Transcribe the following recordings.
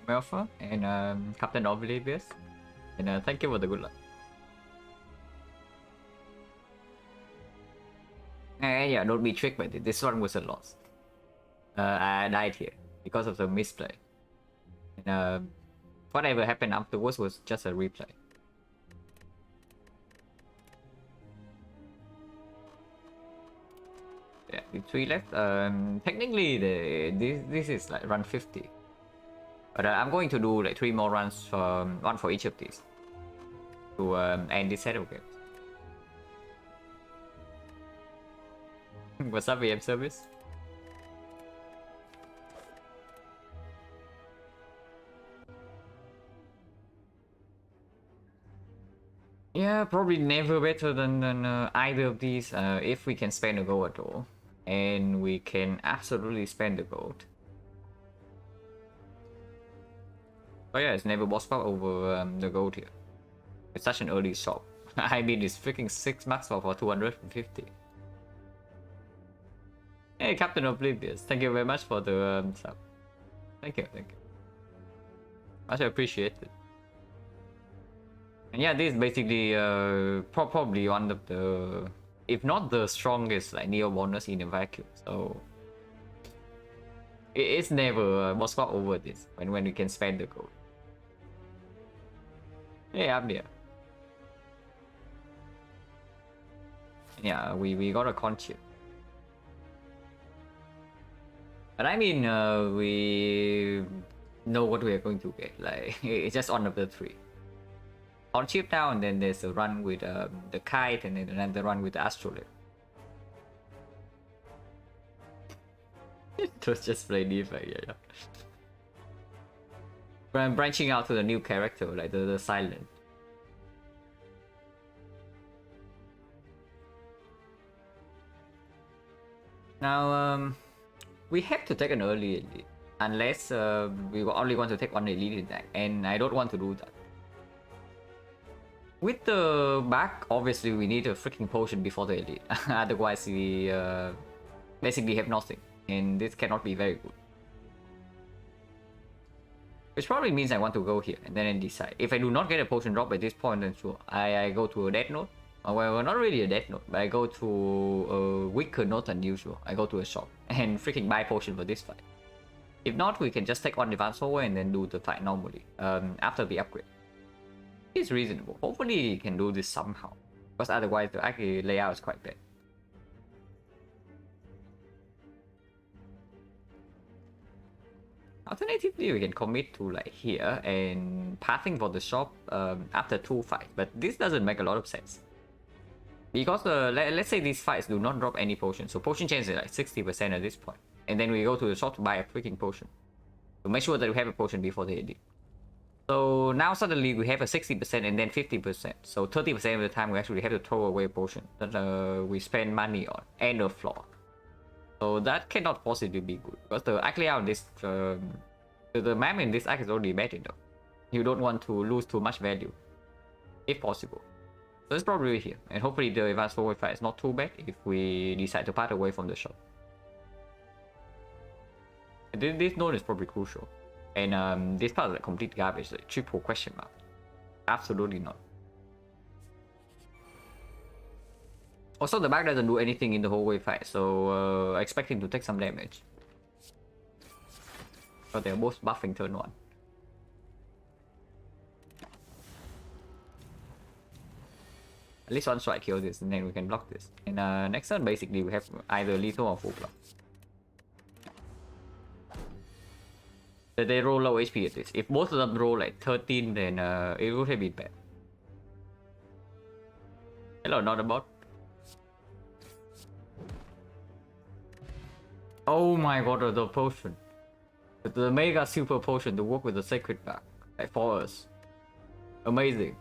Melfa and Captain Oblivious. And thank you for the good luck. Yeah, don't be tricked by this. This one was a loss. I died here because of the misplay. And whatever happened afterwards was just a replay. Yeah, with 3 left. Technically, this is like run 50. But I'm going to do like 3 more runs, one for each of these, to end this set of games. What's up, VM service? Yeah, probably never better than either of these if we can spend a gold at all. And we can absolutely spend the gold. Oh yeah, it's never boss swap over the gold here. It's such an early shop. I mean, it's freaking 6 max for 250. Hey, Captain Oblivious, thank you very much for the sub. Thank you. Much appreciated. And yeah, this is basically probably one of the, if not the strongest, like Neo bonus in a vacuum. So it's never boss swap over this when we can spend the gold. Hey, I'm there. Yeah, we got a con chip. But I mean, we know what we are going to get. Like, it's just on the 3. On chip now, and then there's a run with the kite, and then another run with the astrolabe. It was just play defect, yeah. But I'm branching out to the new character, like the silent. Now, we have to take an early elite, unless we only want to take one elite in that, and I don't want to do that. With the back, obviously we need a freaking potion before the elite, otherwise we basically have nothing, and this cannot be very good. Which probably means I want to go here and then decide. If I do not get a potion drop at this point, then sure, I go to a death note. Well, not really a death note, but I go to a weaker note than usual. I go to a shop and freaking buy potion for this fight. If not, we can just take on advance forward and then do the fight normally after the upgrade. It's reasonable. Hopefully we can do this somehow, because otherwise the actual layout is quite bad. Alternatively, we can commit to like here and passing for the shop after 2 fights, but this doesn't make a lot of sense. Because let's say these fights do not drop any potion, so potion chance is like 60% at this point. And then we go to the shop to buy a freaking potion. To make sure that we have a potion before the edit. So now suddenly we have a 60% and then 50%. So 30% of the time we actually have to throw away a potion that we spend money on and a floor. So that cannot possibly be good. Because the act layout in this, the map in this act is already bad enough. You don't want to lose too much value, if possible. So it's probably here, and hopefully the advanced forward fight is not too bad if we decide to part away from the shop. This node is probably crucial, and this part is like complete garbage, like triple question mark. Absolutely not. Also, the back doesn't do anything in the whole way fight, so expect him to take some damage. So they're both buffing turn 1. At least one strike kill this, and then we can block this. And next turn, basically, we have either lethal or full block. But they roll low HP at this. If both of them roll like 13, then it would have been bad. Hello, not a bot. Oh my god, the potion. The mega super potion to work with the sacred back. Like for us. Amazing.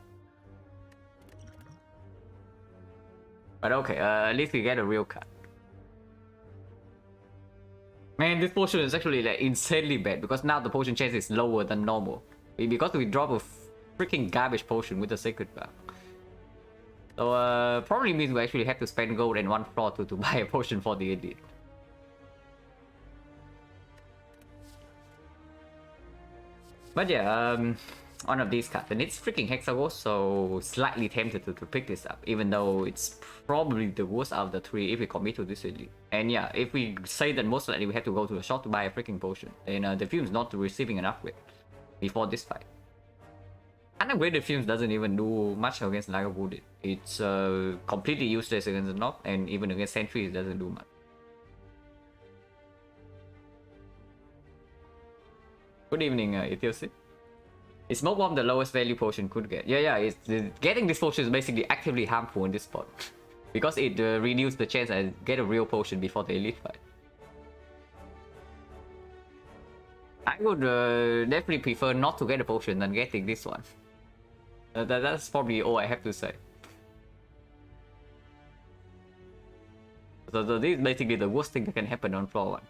But okay, at least we get a real card. Man, this potion is actually like insanely bad because now the potion chance is lower than normal. Because we drop a freaking garbage potion with the sacred bar. So probably means we actually have to spend gold and 1 floor to buy a potion for the edit. But yeah, one of these cards, and it's freaking Hexagol, so slightly tempted to pick this up, even though it's probably the worst out of the three if we commit to this elite. And yeah, if we say that most likely we have to go to the shop to buy a freaking potion, and the Fumes not receiving an upgrade before this fight. Unupgraded Fumes doesn't even do much against Lager Wounded. It's completely useless against the Knock, and even against Sentry it doesn't do much. Good evening, Ethiosi. Is Smoke Bomb the lowest value potion could get? Yeah, getting this potion is basically actively harmful in this spot. Because it reduces the chance I get a real potion before the elite fight. I would definitely prefer not to get a potion than getting this one. That's probably all I have to say. So this is basically the worst thing that can happen on floor 1.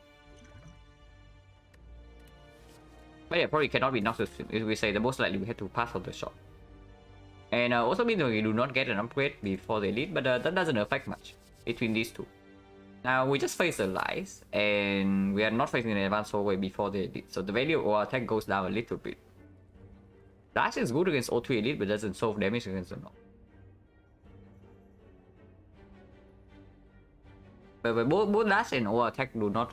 But yeah, probably cannot be knocked if we say the most likely we have to pass on the shop. And also means we do not get an upgrade before the elite, but that doesn't affect much between these two. Now we just face the lies, and we are not facing an advanced hallway before the elite, so the value of our attack goes down a little bit. Dash is good against O3 elite, but doesn't solve damage against the knock. But both Dash and O attack do not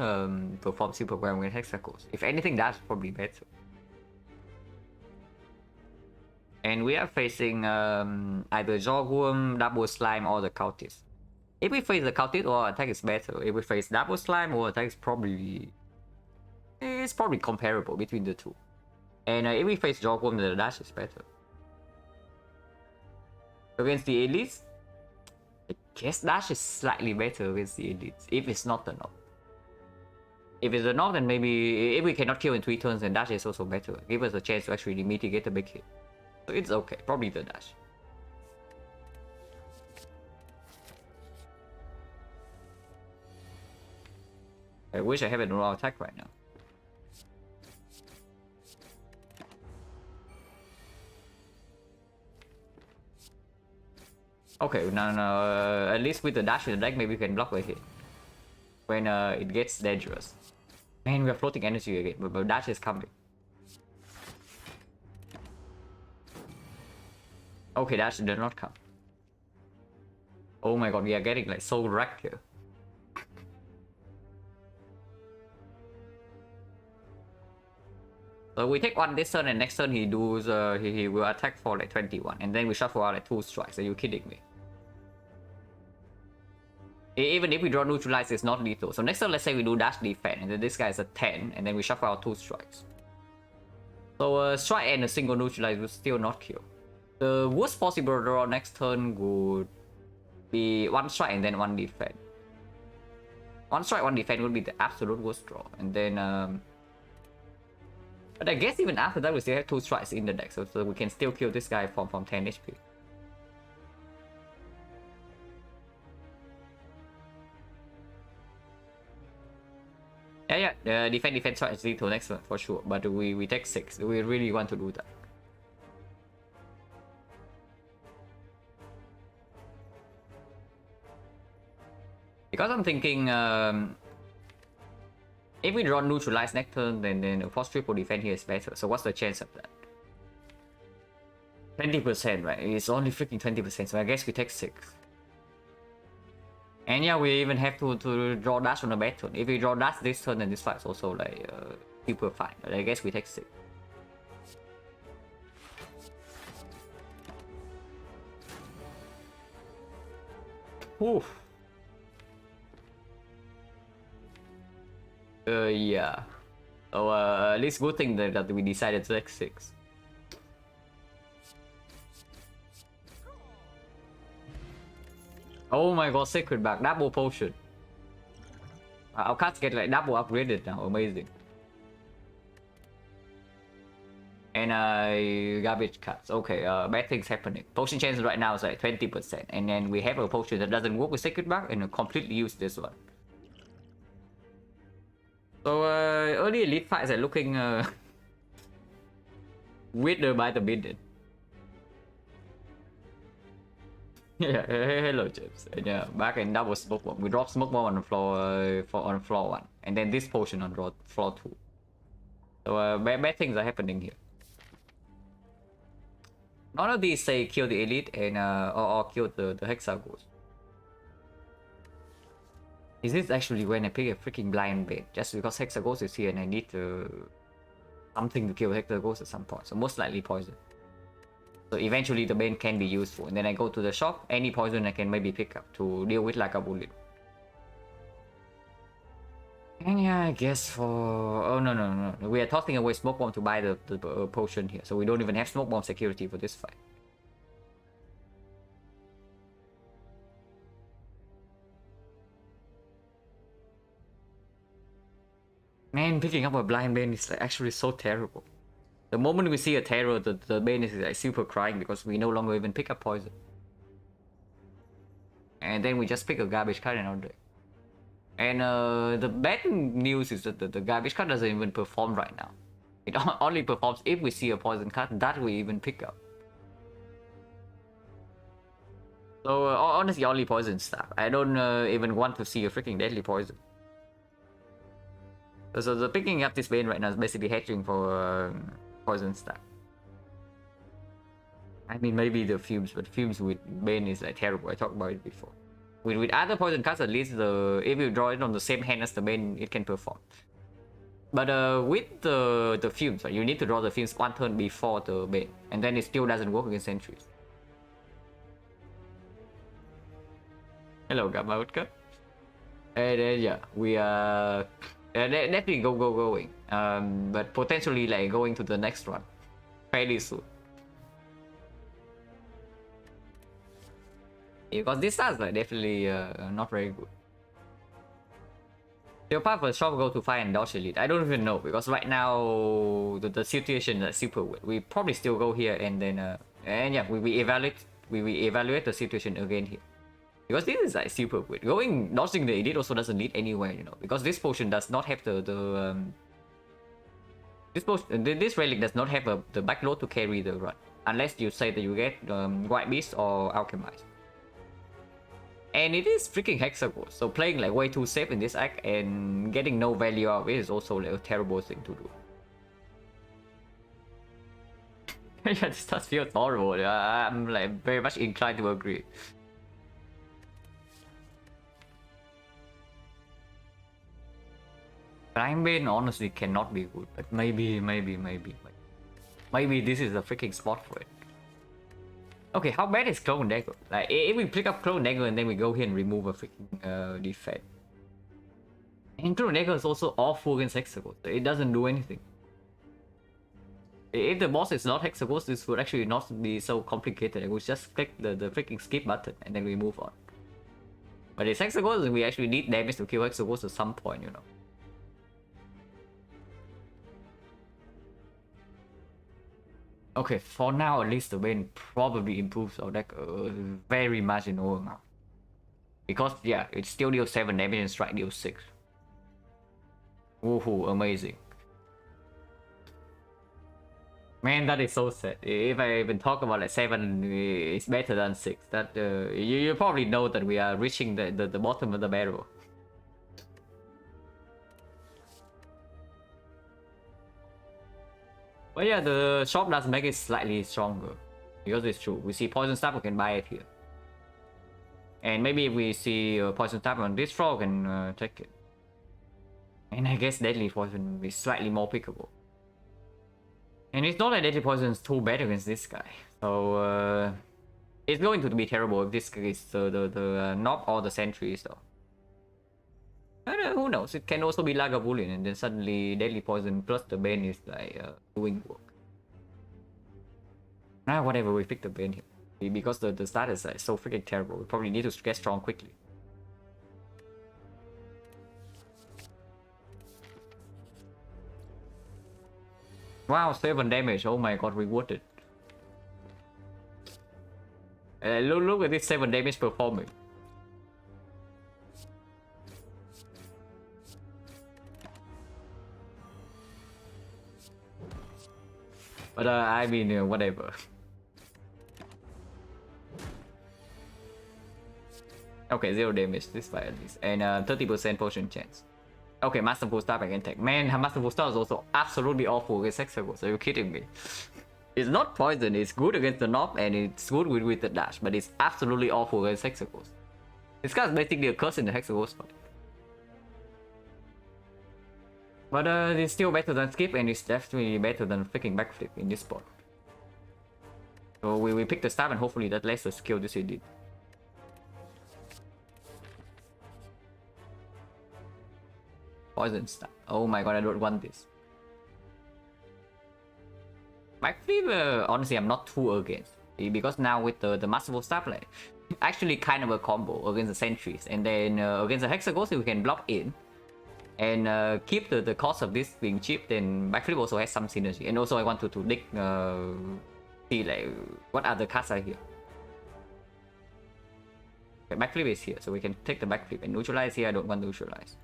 perform super well with Hexacles. If anything, Dash is probably better. And we are facing either Jawworm, Double Slime, or the Cultist. If we face the Cultist, O attack is better. If we face Double Slime, O attack is probably... It's probably comparable between the two. And if we face Jawworm, the Dash is better. Against the Elites, I guess Dash is slightly better against the Elites, if it's not the Knock. If it's the Knock, then maybe if we cannot kill in 3 turns, then Dash is also better. Give us a chance to actually mitigate a big hit. So it's okay, probably the Dash. I wish I have a raw attack right now. Okay, now at least with the dash with the deck, maybe we can block a hit when it gets dangerous. Man, we are floating energy again, but dash is coming. Okay, dash did not come. Oh my god, we are getting like so wrecked here. So we take one this turn, and next turn he does he will attack for like 21, and then we shuffle out like 2 strikes. Are you kidding me? Even if we draw neutralize, it's not lethal. So next turn, let's say we do dash defense, and then this guy is a 10, and then we shuffle out 2 strikes. So a strike and a single neutralize will still not kill. The worst possible draw next turn would be 1 strike and then 1 defense. 1 strike, 1 defense would be the absolute worst draw, and then but I guess even after that we still have 2 strikes in the deck, so we can still kill this guy from 10 HP. Yeah, defense strike is lethal next turn for sure, but we take 6. We really want to do that. Because I'm thinking if we draw neutralize next turn, then force triple defense here is better. So what's the chance of that? 20%, right? It's only freaking 20%, so I guess we take 6. And yeah, we even have to draw dash on the bad turn. If we draw dash this turn, then this fight is also like super fine. But I guess we take 6. Oof. Yeah. So at least good thing that we decided to take 6. Oh my god, Sacred Back, double potion. Our cards get like double upgraded now, amazing. And garbage cards. Okay, bad things happening. Potion chance right now is like 20%, and then we have a potion that doesn't work with Sacred Back, and completely use this one. So early elite fights are looking weirder by the minute. Yeah, hello James. And yeah, back in double smoke bomb. We drop smoke bomb on the floor on floor 1, and then this potion on floor 2. So bad things are happening here. None of these say kill the elite and or kill the hexagons. Is this actually when I pick a freaking blind bait? Just because hexagons is here and I need something to kill hexagons at some point. So most likely poison. So eventually the bane can be useful. And then I go to the shop, any poison I can maybe pick up to deal with like a bullet. And yeah, I guess for... Oh, no. We are tossing away smoke bomb to buy the potion here. So we don't even have smoke bomb security for this fight. Man, picking up a blind bane is like actually so terrible. The moment we see a terror, the bane is like super crying because we no longer even pick up poison. And then we just pick a garbage card and all that. And the bad news is that the garbage card doesn't even perform right now. It only performs if we see a poison card that we even pick up. So honestly, only poison stuff. I don't even want to see a freaking deadly poison. So the picking up this bane right now is basically hedging for poison stuff. I mean, maybe the fumes, but fumes with bane is like terrible. I talked about it before. With other poison cards, at least if you draw it on the same hand as the bane, it can perform. But with the fumes, right, you need to draw the fumes one turn before the bane, and then it still doesn't work against sentries. Hello, Gamautka. And then yeah, we are definitely going. But potentially like going to the next one fairly soon. Because this starts like definitely not very good. Your path for shop go to fight and dodge elite. I don't even know because right now the situation is super weird. We probably still go here and then and yeah, we evaluate the situation again here. Because this is like super weird. Dodging the elite also doesn't lead anywhere, you know. Because this potion does not have this relic does not have the backload to carry the run, unless you say that you get White Beast or Alchemized. And it is freaking hexagon, so playing like way too safe in this act and getting no value out of it is also like a terrible thing to do. Yeah, this does feel horrible. I'm like very much inclined to agree. Blind Bane honestly cannot be good, but maybe this is the freaking spot for it. Okay, how bad is Clone Dagger? Like, if we pick up Clone Dagger and then we go here and remove a freaking defense. And Clone Dagger is also awful against Hexagons. It doesn't do anything. If the boss is not Hexagons, this would actually not be so complicated. I would just click the freaking skip button and then we move on. But it's Hexagons and we actually need damage to kill Hexagons at some point, you know. Okay, for now at least the Bane probably improves our deck very much in overall. Because yeah, it still deals 7 damage and strike deals 6. Woohoo, amazing. Man, that is so sad. If I even talk about like 7 is better than 6, that you probably know that we are reaching the bottom of the barrel. But yeah, the shop does make it slightly stronger. Because it's true. We see poison stab, we can buy it here. And maybe if we see poison stab on this floor, we can take it. And I guess deadly poison is slightly more pickable. And it's not like deadly poison is too bad against this guy. So it's going to be terrible if this is the knob or the sentries though. Who knows? It can also be Lagavulin, and then suddenly Deadly Poison plus the Bane is like doing work. Whatever, we pick the Bane here. Because the start is like so freaking terrible. We probably need to get strong quickly. Wow, 7 damage. Oh my god, rewarded. Look at this 7 damage performance. But I mean, whatever. Okay, 0 damage this fight at least. And 30% potion chance. Okay, Masterful Star I can take. Man, Masterful Star is also absolutely awful against Hexagons. Are you kidding me? It's not poison, it's good against the knob and it's good with the dash, but it's absolutely awful against Hexaghost. This guy's basically a curse in the Hexaghost fight. But it's still better than skip and it's definitely better than freaking backflip in this spot. So we pick the stab and hopefully that lets us kill this idiot. Poison stab. Oh my god, I don't want this. Backflip, honestly, I'm not too against. Because now with the Masterful Stab, like, actually kind of a combo against the sentries. And then against the Hexaghost, we can block in. And keep the cost of this being cheap, then backflip also has some synergy. And also I want to dig, see like what other cards are here. Okay, backflip is here, so we can take the backflip and neutralize here. I don't want to neutralize.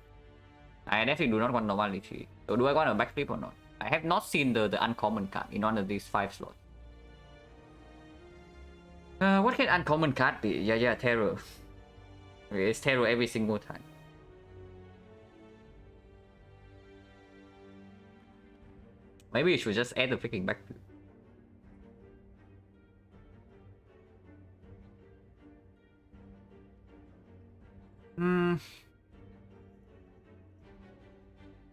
I definitely do not want normality. So do I want a backflip or not? I have not seen the uncommon card in one of these 5 slots. What can uncommon card be? Yeah, terror. Okay, it's terror every single time. Maybe we should just add the freaking backflip.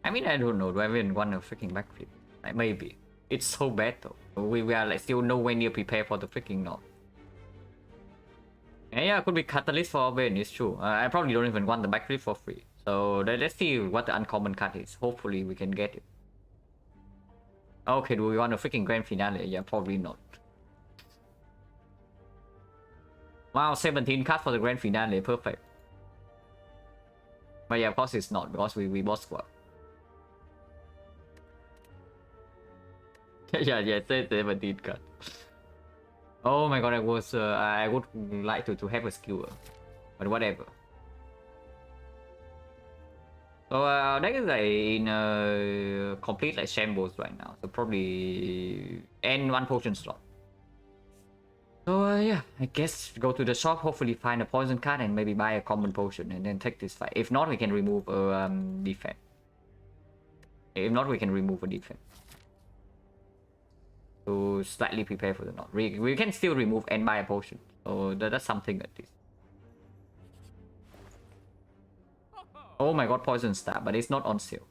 I mean, I don't know. Do I even want a freaking backflip? Like, maybe. It's so bad though. We are like still nowhere near prepared for the freaking knob. Yeah, it could be catalyst for Bane, it's true. I probably don't even want the backflip for free. So let's see what the uncommon card is. Hopefully we can get it. Okay, do we want a freaking grand finale? Yeah, probably not. Wow, 17 cards for the grand finale, perfect. But yeah, of course it's not, because we boss swap. yeah, it's 17 cards. Oh my god, I would like to have a skewer. But whatever. So deck is like in a complete like shambles right now. So probably end 1 potion slot. So yeah, I guess go to the shop, hopefully find a poison card and maybe buy a common potion and then take this fight. If not, we can remove a defense. If not, we can remove a defense. To slightly prepare for the knot. We can still remove and buy a potion. So that's something at least. Oh my god, poison stab, but it's not on sale.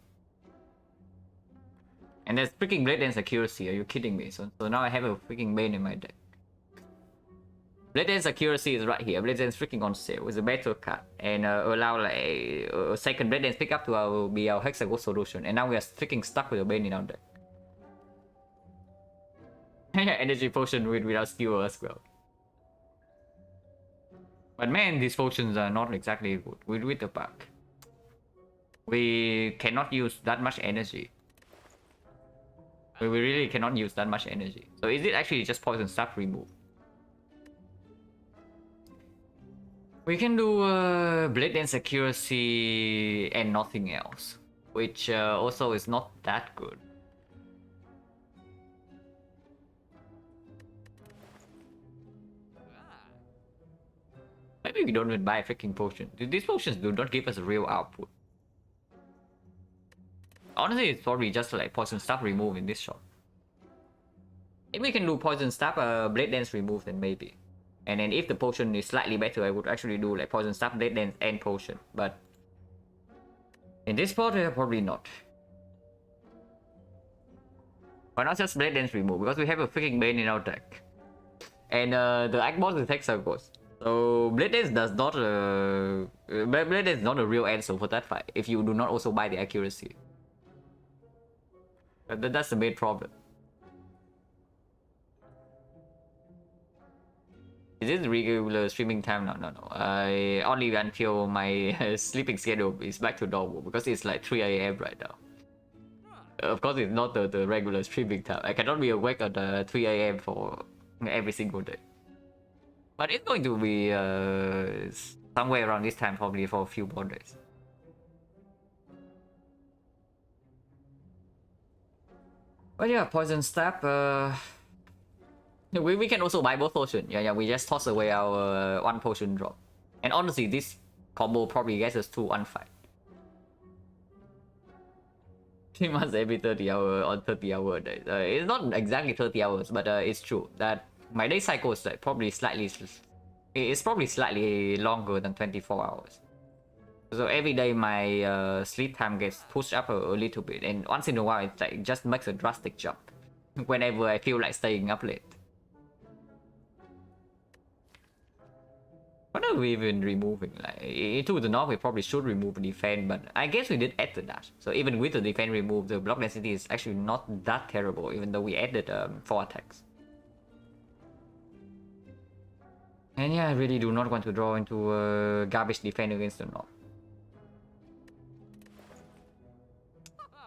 And there's freaking Blade Dance Accuracy, are you kidding me? So now I have a freaking Bane in my deck. Blade Dance Accuracy is right here. Blade Dance freaking on sale. It's a better card. And allow like a second Blade Dance pickup to be our Hexaghost solution. And now we are freaking stuck with a Bane in our deck. Energy potion without skewer as well. But man, these potions are not exactly good with the pack. We cannot use that much energy. We really cannot use that much energy. So is it actually just poison stab remove? We can do Blade Dance Accuracy and nothing else, which also is not that good. Maybe we don't even buy a freaking potion. These potions do not give us a real output. Honestly, it's probably just like poison stab remove in this shop. If we can do poison stab, Blade Dance remove, then maybe. And then if the potion is slightly better, I would actually do like poison stab, Blade Dance, and potion. But in this spot, probably not. Why not just Blade Dance remove? Because we have a freaking Bane in our deck. And the Act Boss is Hexaghost. So Blade Dance does not Blade Dance is not a real answer for that fight if you do not also buy the accuracy. That's the main problem. Is this regular streaming time? No. I only until my sleeping schedule is back to normal because it's like 3 AM right now. Of course, it's not the regular streaming time. I cannot be awake at 3 AM for every single day. But it's going to be somewhere around this time, probably for a few more days. But yeah, poison stab. We can also buy both potions. Yeah. We just toss away our 1 potion drop. And honestly, this combo probably gets us to 1 fight. 3 months every 30 hour on 30-hour days. It's not exactly 30 hours, but it's true that my day cycle is like probably slightly, it's probably slightly longer than 24 hours. So every day my sleep time gets pushed up a little bit, and once in a while it like just makes a drastic jump whenever I feel like staying up late. What are we even removing? Like into the north, we probably should remove the defense, but I guess we did add the dash. So even with the defense removed, the block density is actually not that terrible, even though we added 4 attacks. And yeah, I really do not want to draw into a garbage defense against the north.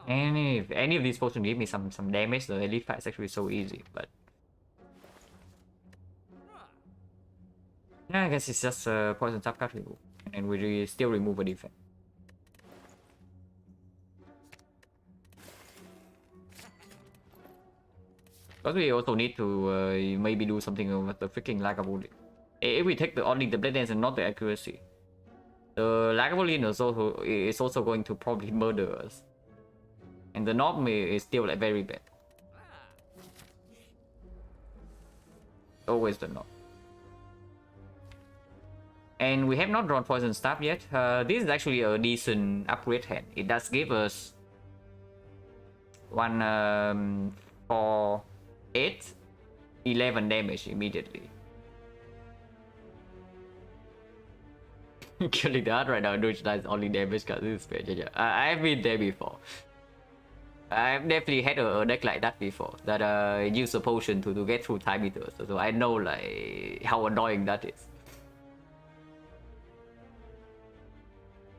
And if any of these potions give me some damage, the elite fight is actually so easy, but yeah, I guess it's just a poison tap card remove, and we still remove a defense. But we also need to maybe do something with the freaking Lagavulin. If we take only the blade dance and not the accuracy, the Lagavulin is also going to probably murder us. And the knob is still like very bad. Always the knob. And we have not drawn Poison Staff yet. This is actually a decent upgrade hand. It does give us 1 for 8, 11 damage immediately. Killing the art right now, which does only damage because this is bad. Yeah. I've been there before. I've definitely had a deck like that before, that use a potion to get through time eaters, so I know like how annoying that is.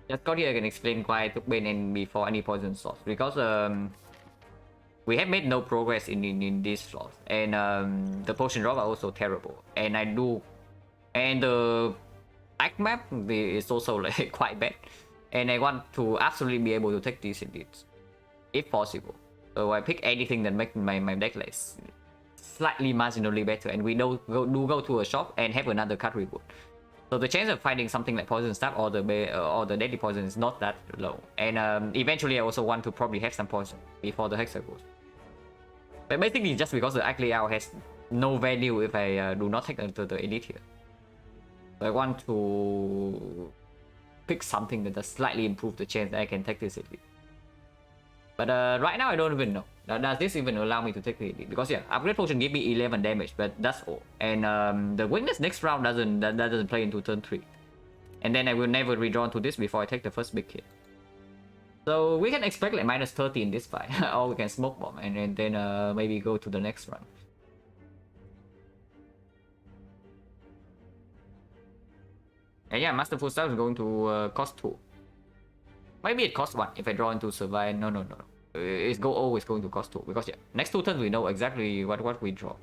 Just got here I can explain why I took Bane and before any poison slots, because we have made no progress in these slots, and the potion drop are also terrible, and the back map is also like quite bad, and I want to absolutely be able to take these indeed, if possible. So I pick anything that makes my deck like slightly marginally better, and we do go to a shop and have another card reboot. So the chance of finding something like Poison Staff or the Deadly Poison is not that low. And eventually I also want to probably have some poison before the Hexa goes. But basically just because the Ugly Owl has no value if I do not take the Elite here. So I want to pick something that does slightly improve the chance that I can take this Elite. But right now I don't even know. Does this even allow me to take the Elite? Because yeah, Upgrade Potion give me 11 damage, but that's all. And the weakness next round doesn't play into turn 3. And then I will never redraw to this before I take the first big hit. So we can expect like minus 30 in this fight. Or we can Smoke Bomb and then maybe go to the next run. And yeah, Masterful Staff is going to cost 2. Maybe it costs 1 if I draw into Survive. No. It's always going to cost 2. Because yeah, next 2 turns we know exactly what we draw.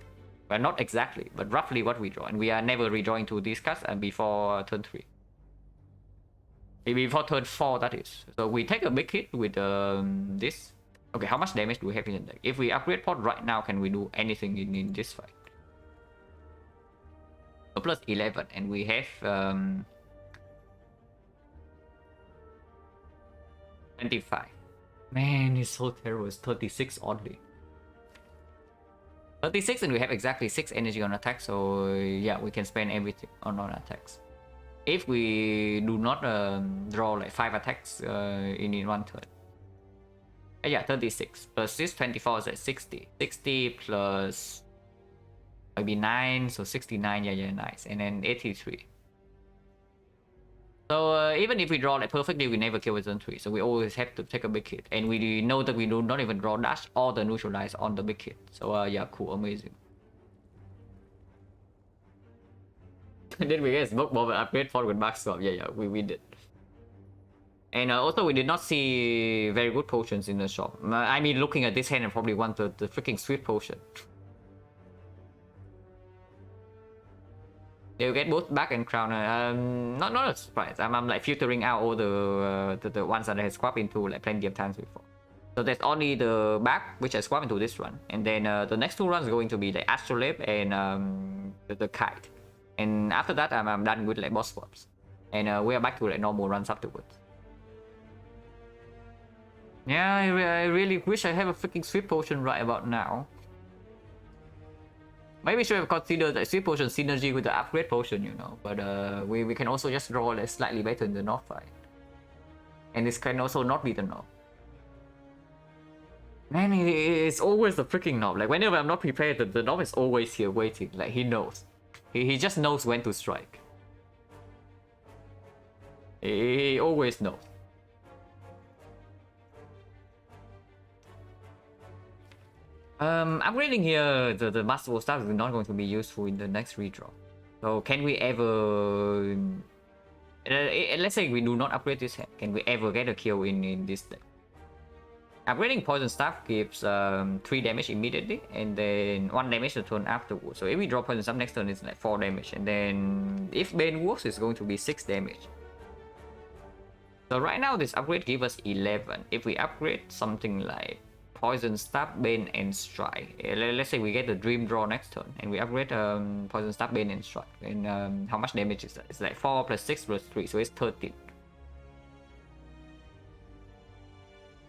Well, not exactly, but roughly what we draw. And we are never redrawing to these cards before turn 3. Before turn 4, that is. So we take a big hit with this. Okay, how much damage do we have in the deck? If we upgrade pot right now, can we do anything in this fight? So plus 11, and we have 25. Man, it's so terrible. It's 36 only. 36, and we have exactly 6 energy on attack, so yeah, we can spend everything on attacks. If we do not draw like 5 attacks in one turn. Yeah, 36. Plus this 24 is at 60. 60 plus maybe 9, so 69, yeah, nice. And then 83. So even if we draw like perfectly, we never kill with turn 3. So we always have to take a big hit. And we know that we do not even draw dash or the neutralize on the big hit. So yeah, cool, amazing. Then we get Smoke Bomb and upgrade for with Box Swap. Yeah, we did. And also we did not see very good potions in the shop. I mean, looking at this hand, I probably want the freaking sweet potion. You get both back and crown. Not a surprise. I'm like filtering out all the ones that I had swapped into like plenty of times before. So there's only the back which I swapped into this run, and then the next 2 runs are going to be the Astrolabe and the Kite. And after that, I'm done with like boss swaps, and we are back to like normal runs afterwards. Yeah, I really wish I have a freaking sweep potion right about now. Maybe we should have considered the sweep potion synergy with the upgrade potion, you know. But we can also just draw like slightly better in the north fight. And this can also not be the north. Man, it's always the freaking knob. Like whenever I'm not prepared, the knob is always here waiting. Like he knows. He just knows when to strike. He always knows. Upgrading here, the masterful stuff is not going to be useful in the next redraw. So can we ever... let's say we do not upgrade this hand. Can we ever get a kill in this deck? Upgrading poison staff gives 3 damage immediately, and then 1 damage the turn afterwards. So if we draw poison staff next turn, it's like 4 damage, and then if Bane works, it's going to be 6 damage. So right now this upgrade gives us 11. If we upgrade something like poison staff, Bane, and strike, let's say we get the dream draw next turn, and we upgrade poison staff, Bane, and strike, and how much damage is that? It's like 4 plus 6 plus 3, so it's 13.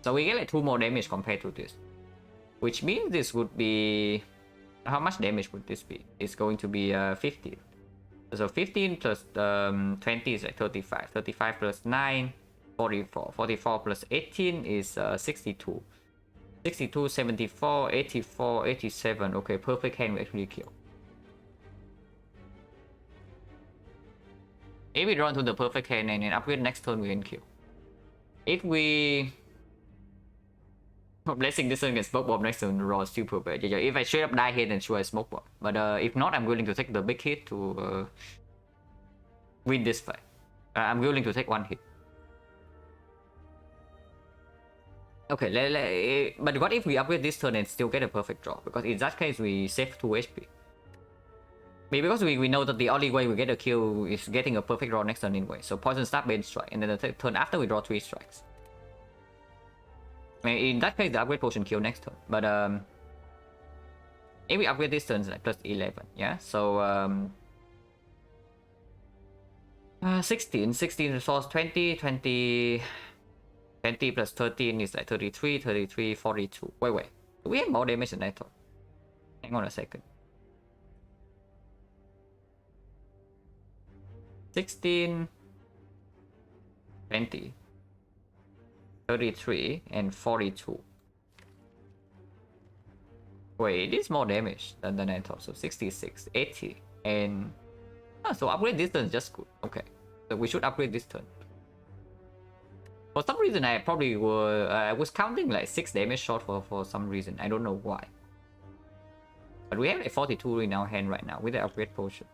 So we get like 2 more damage compared to this, which means this would be... How much damage would this be? It's going to be 15. So 15 plus 20 is like 35. 35 plus 9, 44. 44 plus 18 is 62. 62, 74, 84, 87. Okay, perfect hand we actually kill. If we draw into the perfect hand and then upgrade next turn, we can kill. If we... Blessing this turn against smoke bomb next turn, raw is super bad. Yeah, if I straight up die here, then sure I smoke bomb. But if not, I'm willing to take the big hit to win this fight. I'm willing to take 1 hit. Okay, but what if we upgrade this turn and still get a perfect draw? Because in that case, we save 2 HP. Because we know that the only way we get a kill is getting a perfect draw next turn anyway. So poison staff, Bane, strike, and then the turn after we draw 3 strikes. In that case, the upgrade potion kill next turn. But if we upgrade this turn, it's like plus 11, yeah? So 16 resource 20, 20 plus 13 is like 33, 33, 42. Wait. Do we have more damage than I thought? Hang on a second. 16, 20. 33 and 42. Wait, it is more damage than I thought. So 66, 80, and so upgrade this turn is just good. Okay, so we should upgrade this turn. For some reason, I probably was counting like 6 damage short for some reason. I don't know why. But we have a 42 in our hand right now with the upgrade potion.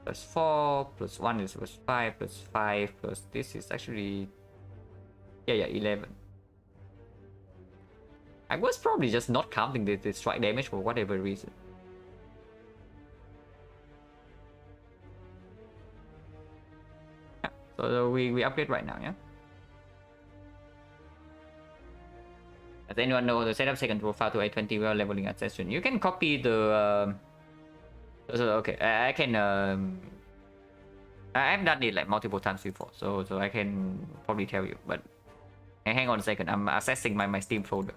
Plus 4, plus 1 is plus 5, plus 5, plus this is actually... Yeah, 11. I was probably just not counting the strike damage for whatever reason. Yeah, so we upgrade right now, yeah? Does anyone know how to set up second profile to A20 while leveling at session? You can copy the... okay, I can... I've done it like multiple times before, so I can probably tell you, but... Hang on a second, I'm accessing my Steam folder.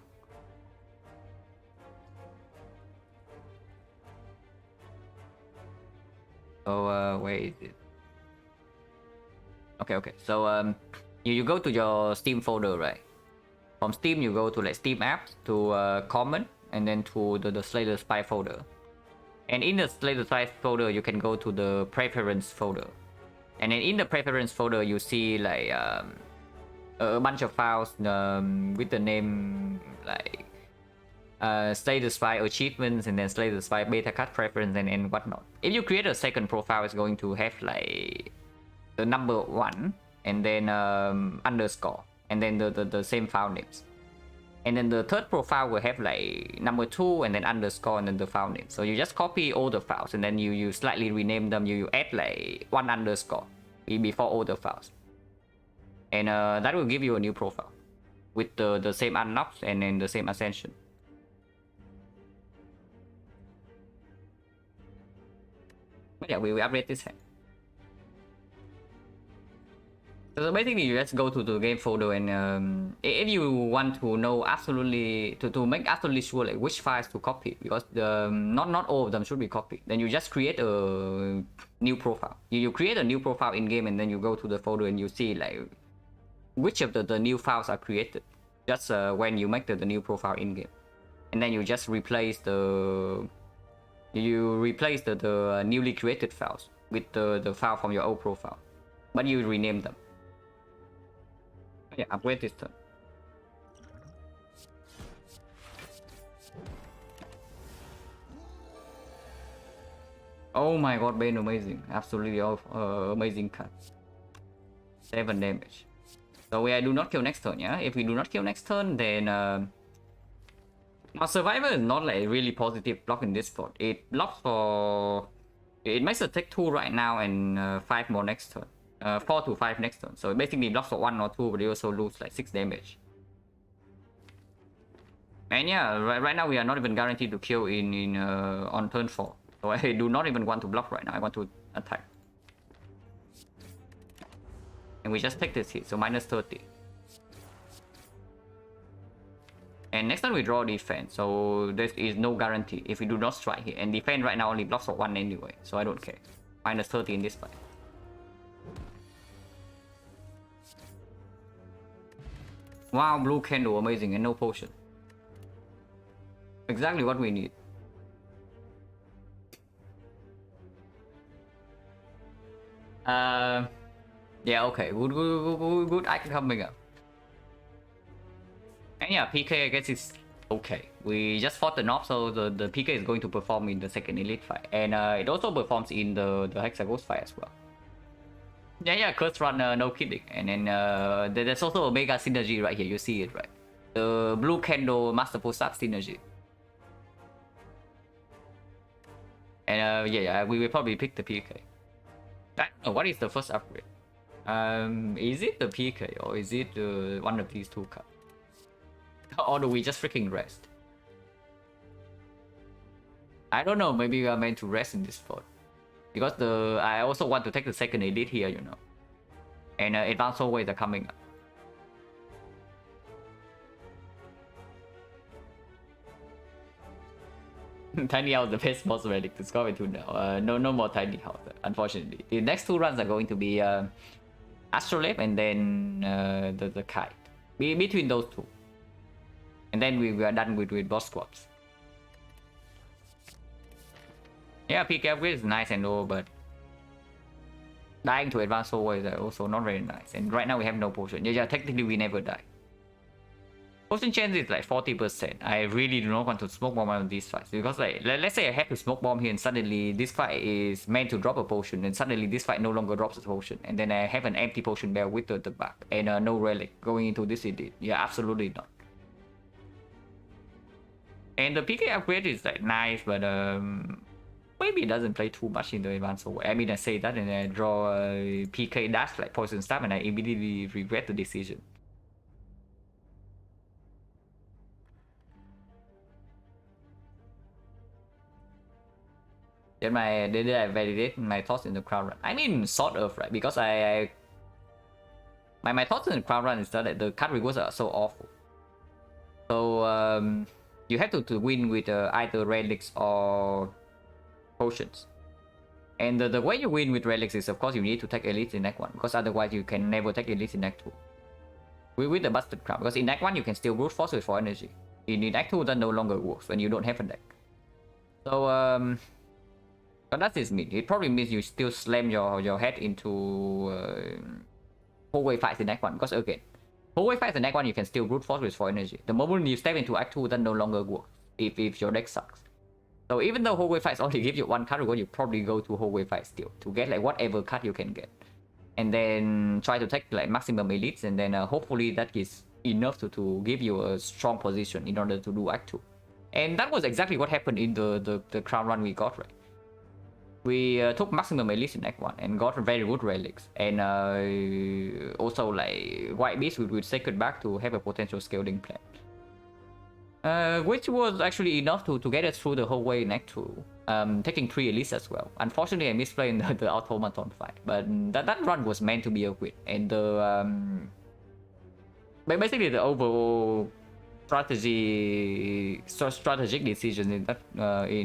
So, where is it? Okay, so, you go to your Steam folder, right? From Steam, you go to like Steam apps, to common, and then to the Slayer Spy folder. And in the Slayer Spy folder, you can go to the preference folder. And then in the preference folder, you see like a bunch of files with the name like Slay the Spy achievements, and then Slay the Spy beta cut preference, and whatnot. If you create a second profile, it's going to have like the number 1 and then underscore, and then the same file names. And then the third profile will have like number 2 and then underscore and then the file name. So you just copy all the files and then you slightly rename them. You add like 1 underscore before all the files. And that will give you a new profile with the same unlocks and then the same ascension. But yeah, we upgrade this hand. So basically, you just go to the game folder, and if you want to know absolutely to make absolutely sure like which files to copy, because not all of them should be copied, then you just create a new profile. You create a new profile in game, and then you go to the folder and you see like which of the new files are created just when you make the new profile in game, and then you just replace the newly created files with the file from your old profile, but you rename them. Yeah, upgrade this turn. Oh my god, Bane amazing. Absolutely amazing cut. 7 damage. So we do not kill next turn, yeah? If we do not kill next turn, then our survivor is not like really positive block in this spot. It blocks for... It makes a take 2 right now and 5 more next turn. 4 to 5 next turn. So it basically blocks for 1 or 2, but you also lose like 6 damage. And yeah, right now we are not even guaranteed to kill on turn 4. So I do not even want to block right now. I want to attack. And we just take this hit, so minus 30. And next time we draw defense, so there is no guarantee if we do not strike here. And defense right now only blocks for 1 anyway, so I don't care. Minus 30 in this fight. Wow, blue candle, amazing, and no potion. Exactly what we need. Yeah, okay, good icon coming up. And yeah, PK I guess is okay. We just fought the knob, so the PK is going to perform in the second elite fight, and it also performs in the Hexaghost fight as well. Yeah, curse run, no kidding. And then there's also a mega synergy right here. You see it, right? The blue candle masterful sub synergy. And yeah, we will probably pick the PK. I don't know, what is the first upgrade? Is it the PK or is it one of these two cards? Or do we just freaking rest? I don't know, maybe we are meant to rest in this spot. Because I also want to take the second elite here, you know. And advanced always are coming up. Tiny house, the best boss relic to score into now. No more tiny house, unfortunately. The next 2 runs are going to be Astrolabe and then the kite. Between those 2. And then we are done with boss swaps. Yeah, PK upgrade is nice and all, but dying to advanced always are also not very nice. And right now we have no potion. Yeah, technically we never die. Potion chance is like 40%. I really do not want to smoke bomb on these fights, because like let's say I have to smoke bomb here and suddenly this fight is meant to drop a potion, and suddenly this fight no longer drops a potion, and then I have an empty potion barrel with the back and no relic going into this elite. Yeah, absolutely not. And the PK upgrade is like nice, but maybe it doesn't play too much in the advanced way. I mean, I say that and I draw a PK dash like poison stab and I immediately regret the decision. Then did I validate my thoughts in the crown run? I mean, sort of, right? Because my thoughts in the crown run is that the card rewards are so awful. So you have to win with either relics or potions. And the way you win with relics is, of course, you need to take elites in Act 1, because otherwise you can never take elites in Act 2. With the busted crown, because in Act 1 you can still brute force with 4 energy. In Act 2 that no longer works when you don't have a deck. So but that is mean. It probably means you still slam your head into hallway fights in Act 1, because again, hallway fights in Act 1 you can still brute force with 4 energy. The moment you step into Act 2 that no longer works if your deck sucks. So even though hallway fights only give you 1 card reward, you probably go to hallway fights still to get like whatever card you can get, and then try to take like maximum elites, and then hopefully that is enough to give you a strong position in order to do Act 2. And that was exactly what happened in the crown run we got, right? We took maximum elites in Act 1 and got very good relics, and also like white beast with sacred back to have a potential scaling plan. Which was actually enough to get us through the whole way in Act 2. Taking 3 elites as well. Unfortunately, I misplayed the automaton fight, but that run was meant to be a win. And the basically the overall strategic decision in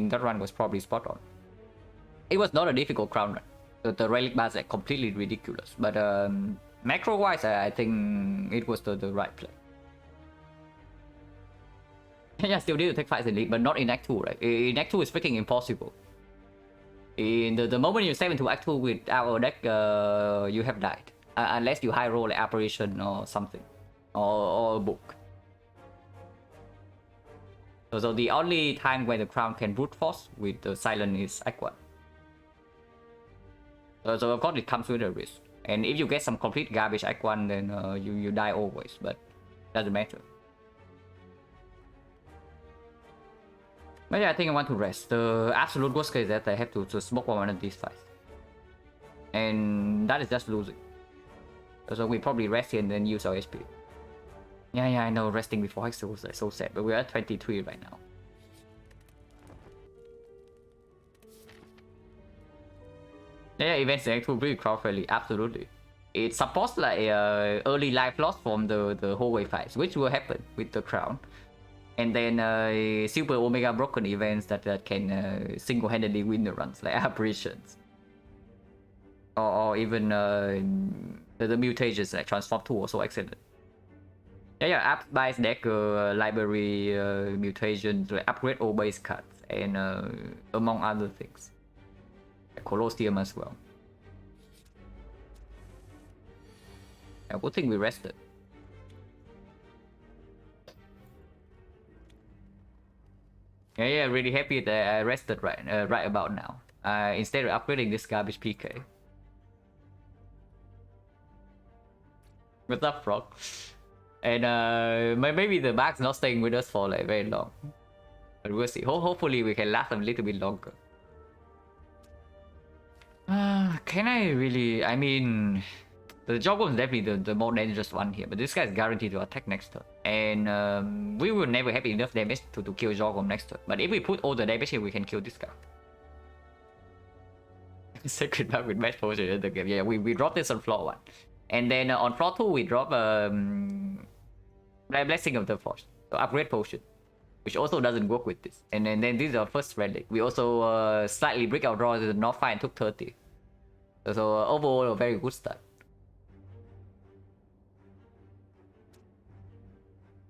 that run was probably spot on. It was not a difficult crown run. The relic bars are completely ridiculous, but macro wise, I think it was the right play. Yeah, still need to take fights in League, but not in Act 2, right? In Act 2, it's freaking impossible. In the moment you step into Act 2 with our deck, you have died. Unless you high roll like Apparition or something. Or a book. So the only time where the crown can brute force with the silent is Act 1. So of course it comes with a risk. And if you get some complete garbage Act 1, then you die always, but doesn't matter. But yeah, I think I want to rest. The absolute worst case is that I have to smoke one of these fights. And that is just losing. So we probably rest here and then use our HP. Yeah, I know resting before Hex was so sad, but we're at 23 right now. Yeah, events in Act 2 pretty crowd friendly, absolutely. It supports like early life loss from the hallway fights, which will happen with the crown. And then super omega broken events that can single-handedly win the runs, like apparitions. Or even the mutations like transform 2 also excellent. Yeah, app buys deck library mutations, upgrade all base cards, and among other things. Colosseum as well. Yeah, good thing we rested. Yeah, really happy that I rested right about now. Instead of upgrading this garbage PK. What's up, Frog? And maybe the bug's not staying with us for like very long. But we'll see. Hopefully we can last a little bit longer. Can I really... I mean... The Joggle is definitely the more dangerous one here, but this guy is guaranteed to attack next turn. And we will never have enough damage to kill Joggle next turn. But if we put all the damage here, we can kill this guy. Sacred Back with Match Potion in the game. Yeah, we dropped this on floor 1. And then on floor 2, we drop Blessing of the Force. So upgrade potion. Which also doesn't work with this. And then this is our first relic. We also slightly break our draw to the North 5 and took 30. So overall, a very good start.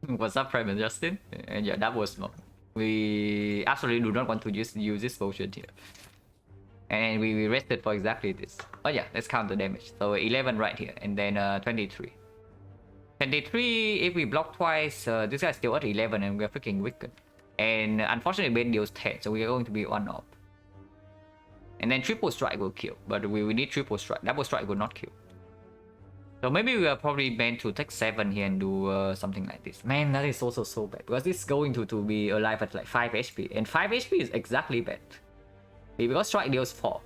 What's up, Prime and Justin? And yeah, that was smoke. We absolutely do not want to use this potion here. And we rested for exactly this. Oh yeah, let's count the damage. So 11 right here, and then 23. 23, if we block twice, this guy's still at 11 and we're freaking wicked. And unfortunately, Ben deals 10, so we're going to be 1 up. And then triple strike will kill, but we need triple strike. Double strike will not kill. So maybe we are probably meant to take 7 here and do something like this. Man, that is also so bad. Because it's going to be alive at like 5 HP. And 5 HP is exactly bad. Because strike deals 4.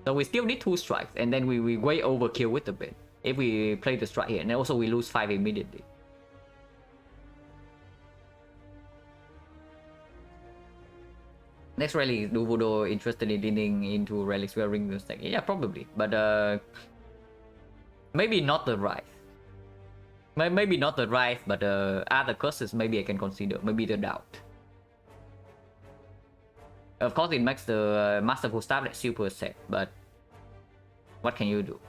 So we still need 2 strikes. And then we way overkill with the bait. If we play the strike here. And also we lose 5 immediately. Next relic is Duvudo interested in leaning into relics wearing the stack. Yeah, probably. But maybe not the Rise. Maybe not the Rise, but other curses maybe I can consider. Maybe the Doubt. Of course, it makes the Masterful Staff like super set, but what can you do?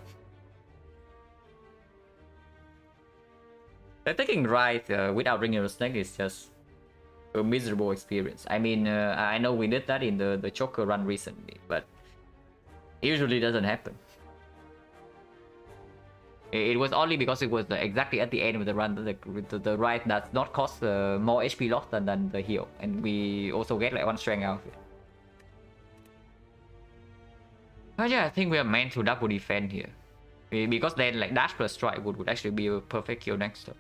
Taking Rise without bringing a snake is just a miserable experience. I mean, I know we did that in the Choker run recently, but it usually doesn't happen. It was only because it was exactly at the end of the run that the right does not cost more HP loss than the heal, and we also get like 1 strength out of it. But yeah, I think we are meant to double defend here, because then like dash plus strike would actually be a perfect kill next turn.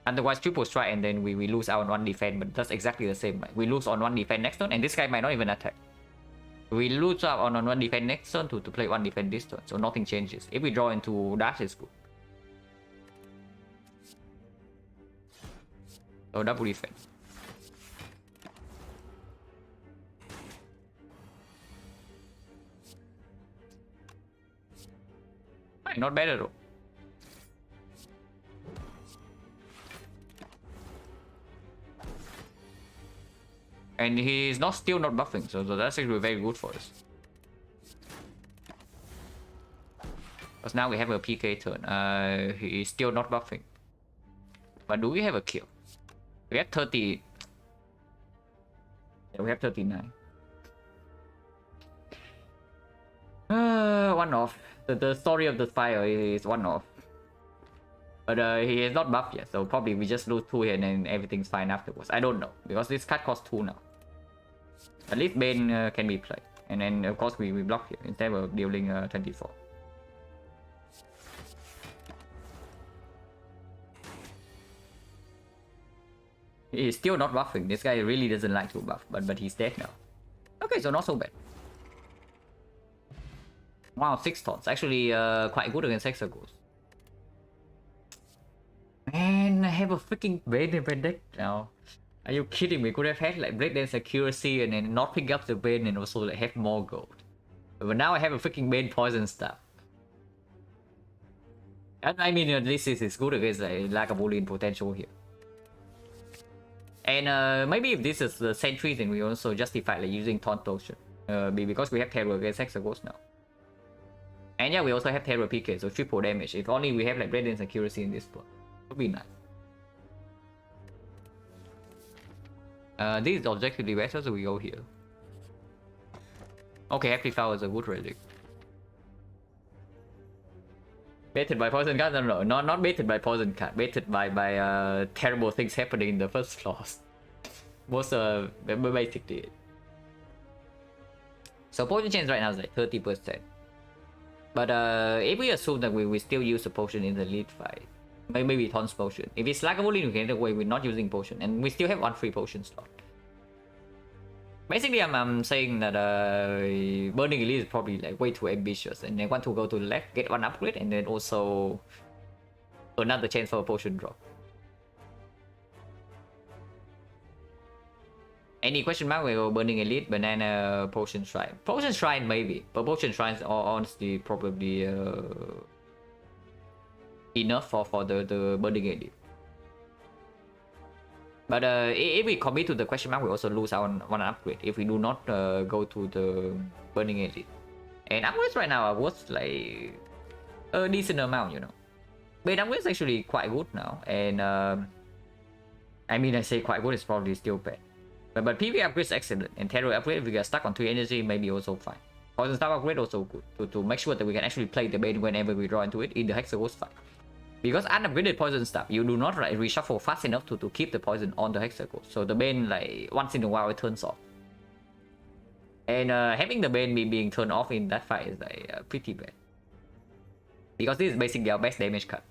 Otherwise, triple strike and then we lose out on 1 defense, but that's exactly the same. Right? We lose on 1 defense next turn, and this guy might not even attack. We lose out on 1 defense next turn to play 1 defense this turn, so nothing changes. If we draw into dash, it's good. So double defense. Not bad at all. And he's still not buffing, so that's actually very good for us. Because now we have a PK turn. He is still not buffing. But do we have a kill? We have 30. Yeah, we have 39. One off. The story of the fire is one off. But he is not buffed yet, so probably we just lose 2 here and then everything's fine afterwards. I don't know, because this card costs 2 now. At least Bane can be played. And then of course we block here instead of dealing 24. He's still not buffing. This guy really doesn't like to buff, but he's dead now. Okay, so not so bad. Wow, 6 tons. Actually quite good against Hexagons. Man, I have a freaking Bane in my deck now. Are you kidding me? Could have had like Blade Dance accuracy and then not pick up the Bane and also like have more gold. But now I have a freaking Bane poison stuff. And I mean, this is good against like, lack of Boolean potential here. And maybe if this is the sentry, then we also justify like using Taunt Potion. Because we have Terror against Hexagons now. And yeah, we also have Terror PK, so triple damage. If only we have like Blade Dance accuracy in this plot. Would be nice. This is objectively better, so we go here. Okay, Happy Flower is a good relic. Baited by poison card? No, not baited by poison card. Baited by terrible things happening in the first clause. Most basically it. So potion chance right now is like 30%. But if we assume that we still use a potion in the lead fight, maybe Taunt's potion. If it's Lagavulin, we can get away with not using potion, and we still have 1 free potion slot. Basically, I'm saying that Burning Elite is probably like way too ambitious, and they want to go to the left, get 1 upgrade, and then also another chance for a potion drop. Any question mark? We go Burning Elite, Banana, Potion Shrine. Potion Shrine maybe, but Potion Shrines are honestly probably enough for the Burning Elite. But if we commit to the question mark, we also lose our 1 upgrade if we do not go to the Burning Elite. And upgrades right now are worth like a decent amount, you know. But upgrades actually quite good now, and I mean, I say quite good, it's probably still bad. But PV upgrades excellent, and Terror upgrade if we get stuck on 3 energy maybe also fine. Poison Star upgrade also good to make sure that we can actually play the Bane whenever we draw into it in the Hexagons fight. Because unupgraded poison stuff, you do not like reshuffle fast enough to keep the poison on the Hexagons. So the Bane like once in a while it turns off. And having the Bane being turned off in that fight is like pretty bad. Because this is basically our best damage card.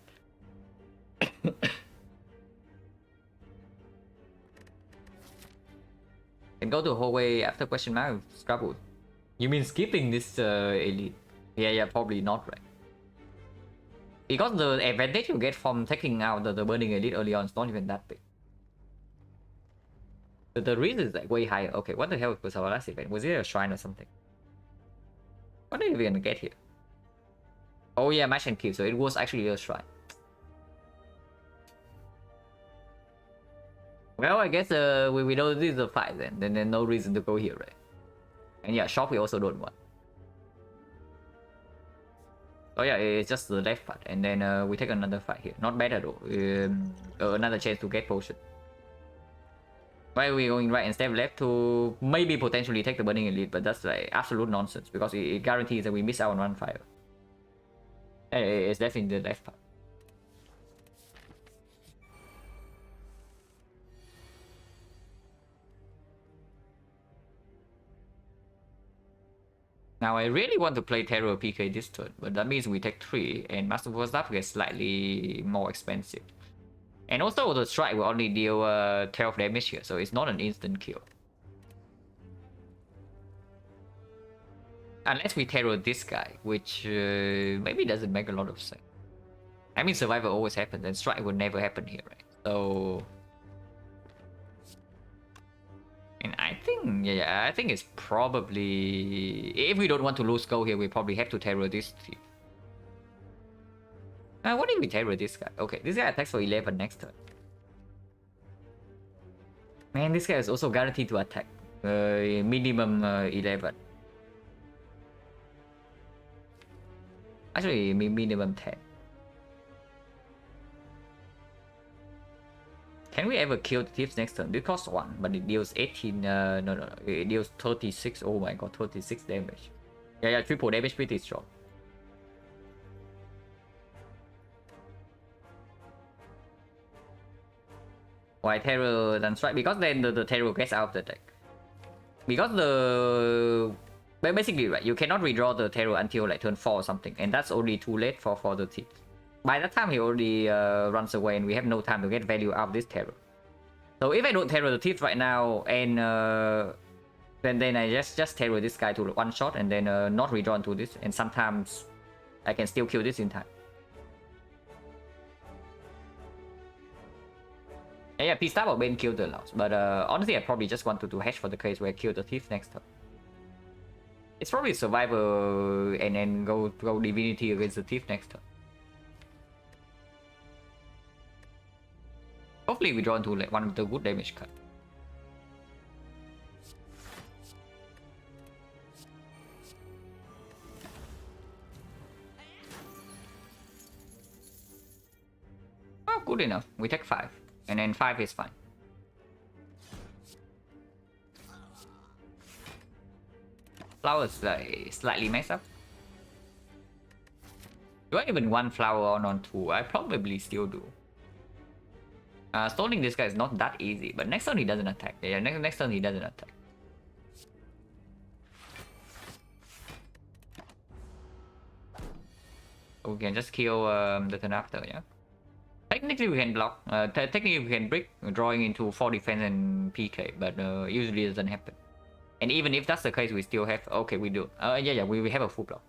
Can go to hallway after question mark, Scrabble. You mean skipping this elite? Yeah, probably not, right? Because the advantage you get from taking out the Burning Elite early on is not even that big. The risk is like way higher. Okay, what the hell was our last event? Was it a shrine or something? What did we gonna get here? Oh yeah, match and kill, so it was actually a shrine. Well, I guess we know this is a fight then there's no reason to go here, right? And yeah, shop we also don't want. Oh yeah, it's just the left part, and then we take another fight here. Not bad at all. Another chance to get potion. Why are we going right instead of left to maybe potentially take the Burning Elite, but that's like absolute nonsense because it guarantees that we miss out on 1 fire. It's definitely the left part. Now I really want to play Terror PK this turn, but that means we take 3 and Masterful Staff gets slightly more expensive. And also the strike will only deal 12 damage here, so it's not an instant kill. Unless we Terror this guy, which maybe doesn't make a lot of sense. I mean, Survivor always happens and strike will never happen here, right? So And I think, yeah, I think it's probably... If we don't want to lose gold here, we probably have to terror this thief. What if we terror this guy? Okay, this guy attacks for 11 next turn. Man, this guy is also guaranteed to attack. Minimum 11. Actually, minimum 10. Can we ever kill the thieves next turn? This costs 1, but it deals 18. No. It deals 36. Oh my god, 36 damage. Yeah, triple damage pretty strong. Why terror then strike? Because then the terror gets out of the deck. Because the... Basically, right, you cannot redraw the terror until like turn 4 or something. And that's only too late for the thieves. By that time, he already runs away and we have no time to get value out of this terror. So if I don't terror the thief right now and then I just terror this guy to one shot and then not redraw into this, and sometimes I can still kill this in time. Yeah, please start or Ben kill the louse. But honestly, I probably just wanted to hash for the case where I kill the thief next turn. It's probably survivor and then go divinity against the thief next turn. Hopefully we draw into like one of the good damage cards. Oh, good enough. We take 5. And then 5 is fine. Flowers like slightly messed up. Do I even want flower on 2? I probably still do. Stoning this guy is not that easy, but next turn he doesn't attack. Yeah, next turn he doesn't attack. So we can just kill the turn after, yeah? Technically we can block. Technically we can break, drawing into 4 defense and PK, but usually it doesn't happen. And even if that's the case, we still have... Okay, we do. Yeah, we have a full block.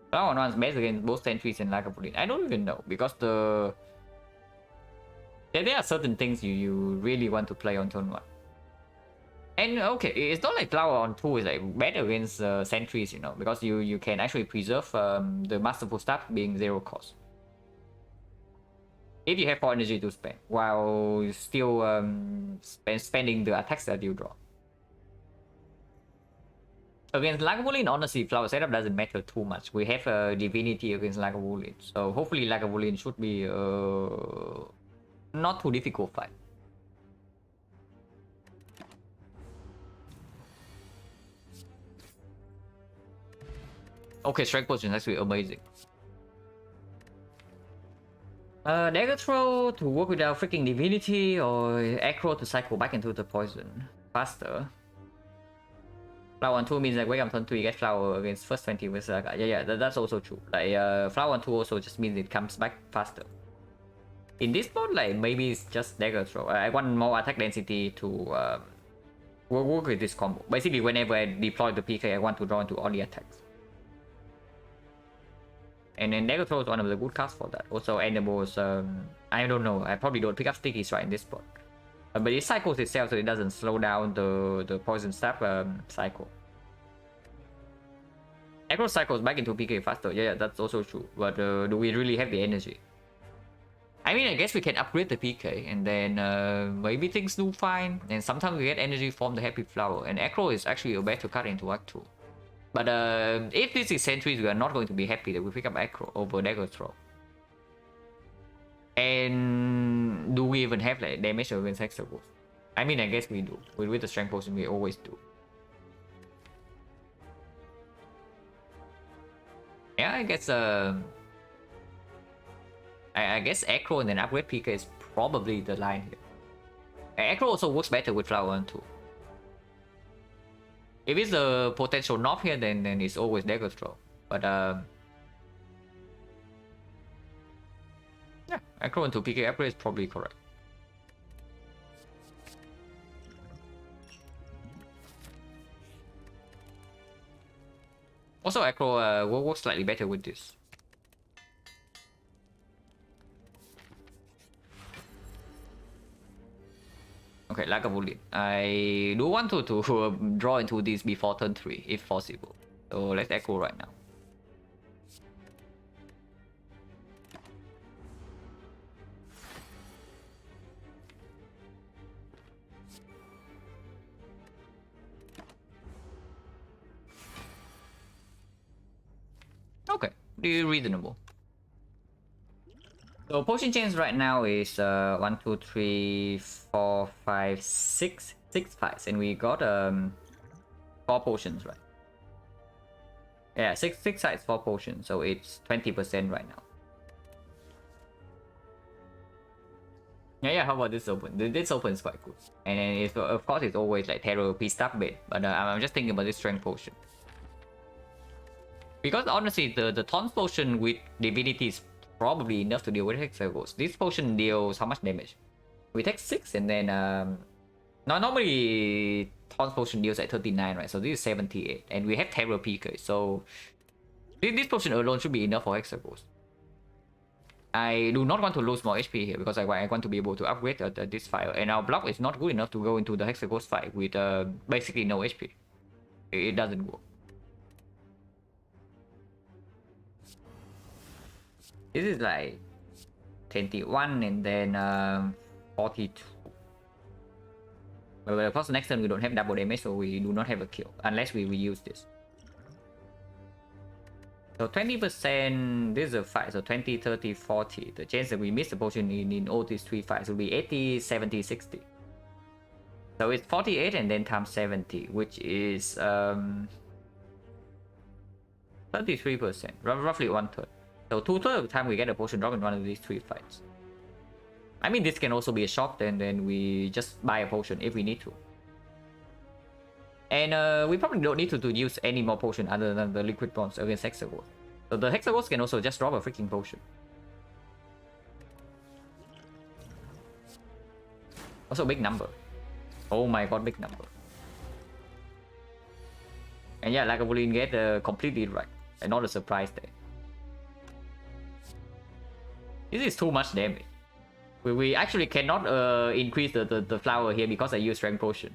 Flower on 1 is best against both sentries and Lagavulin. I don't even know, because the... There are certain things you really want to play on turn 1. And okay, it's not like Flower on 2 is like bad against sentries, you know, because you can actually preserve the Masterful Staff being 0 cost. If you have 4 energy to spend, while still spending the attacks that you draw. Against Lagavulin, honestly, Flower setup doesn't matter too much. We have a Divinity against Lagavulin, so hopefully Lagavulin should be not too difficult fight. Okay, Strike Potion is actually amazing. Dagger Throw to work without freaking Divinity, or Acro to cycle back into the poison faster. Flower on 2 means like wake up turn 2, you get Flower against first 20 with yeah, that's also true. Like Flower on 2 also just means it comes back faster. In this mode, like maybe it's just Dagger Throw. I want more attack density to work with this combo. Basically, whenever I deploy the PK, I want to draw into all the attacks. And then Dagger Throw is one of the good cards for that. Also, Animals, I don't know, I probably don't pick up Stickies right in this spot. But it cycles itself, so it doesn't slow down the Poison Staff cycle. Acro cycles back into PK faster, yeah, that's also true. But do we really have the energy? I mean, I guess we can upgrade the PK, and then maybe things do fine. And sometimes we get energy from the Happy Flower, and Acro is actually a better card into Act 2. But if this is Sentries, we are not going to be happy that we pick up Acro over Dagger Throw. And do we even have like damage against Hexagon? I mean, I guess we do. With the Strength Potion, we always do. Yeah, I guess I guess Acro and then upgrade PK is probably the line here. Acro also works better with Flower on 2. If it's a potential knob here, then it's always Dagger Throw. But yeah, Acro into PK upgrade is probably correct. Also, Acro will work slightly better with this. Okay, Lagavulin. I do want to draw into this before turn 3, if possible. So let's echo right now. Okay, pretty reasonable. So potion chains right now is 1, 2, 3, 4, 5, 6 fights, and we got 4 potions, right? Yeah, 6 sides, 4 potions, so it's 20% right now. Yeah, how about this open? This open is quite good. And then it's, of course it's always like therapy stuff bit, but I'm just thinking about this strength potion. Because honestly, the taunt potion with divinity is probably enough to deal with Hexagons. This potion deals how much damage? We take 6 and then now normally taunt potion deals at 39, right? So this is 78. And we have Terror PK, so this potion alone should be enough for Hexagons. I do not want to lose more HP here because I want to be able to upgrade this file, and our block is not good enough to go into the Hexagons fight with basically no HP. It doesn't work. This is like 21 and then 42. But of course next turn we don't have double damage, so we do not have a kill unless we reuse this. So 20%, this is a fight, so 20, 30, 40. The chance that we miss the potion in all these 3 fights will be 80, 70, 60. So it's 48 and then times 70, which is 33%, roughly 1/3. So 2/3 of the time we get a potion drop in one of these 3 fights. I mean, this can also be a shop, and then we just buy a potion if we need to. And we probably don't need to use any more potion other than the liquid bronze against Hexagons. So the Hexagons can also just drop a freaking potion. Also big number. Oh my god, big number. And yeah, Lagavulin get completely right. And not a surprise there. This is too much damage. We actually cannot increase the flower here because I use strength potion.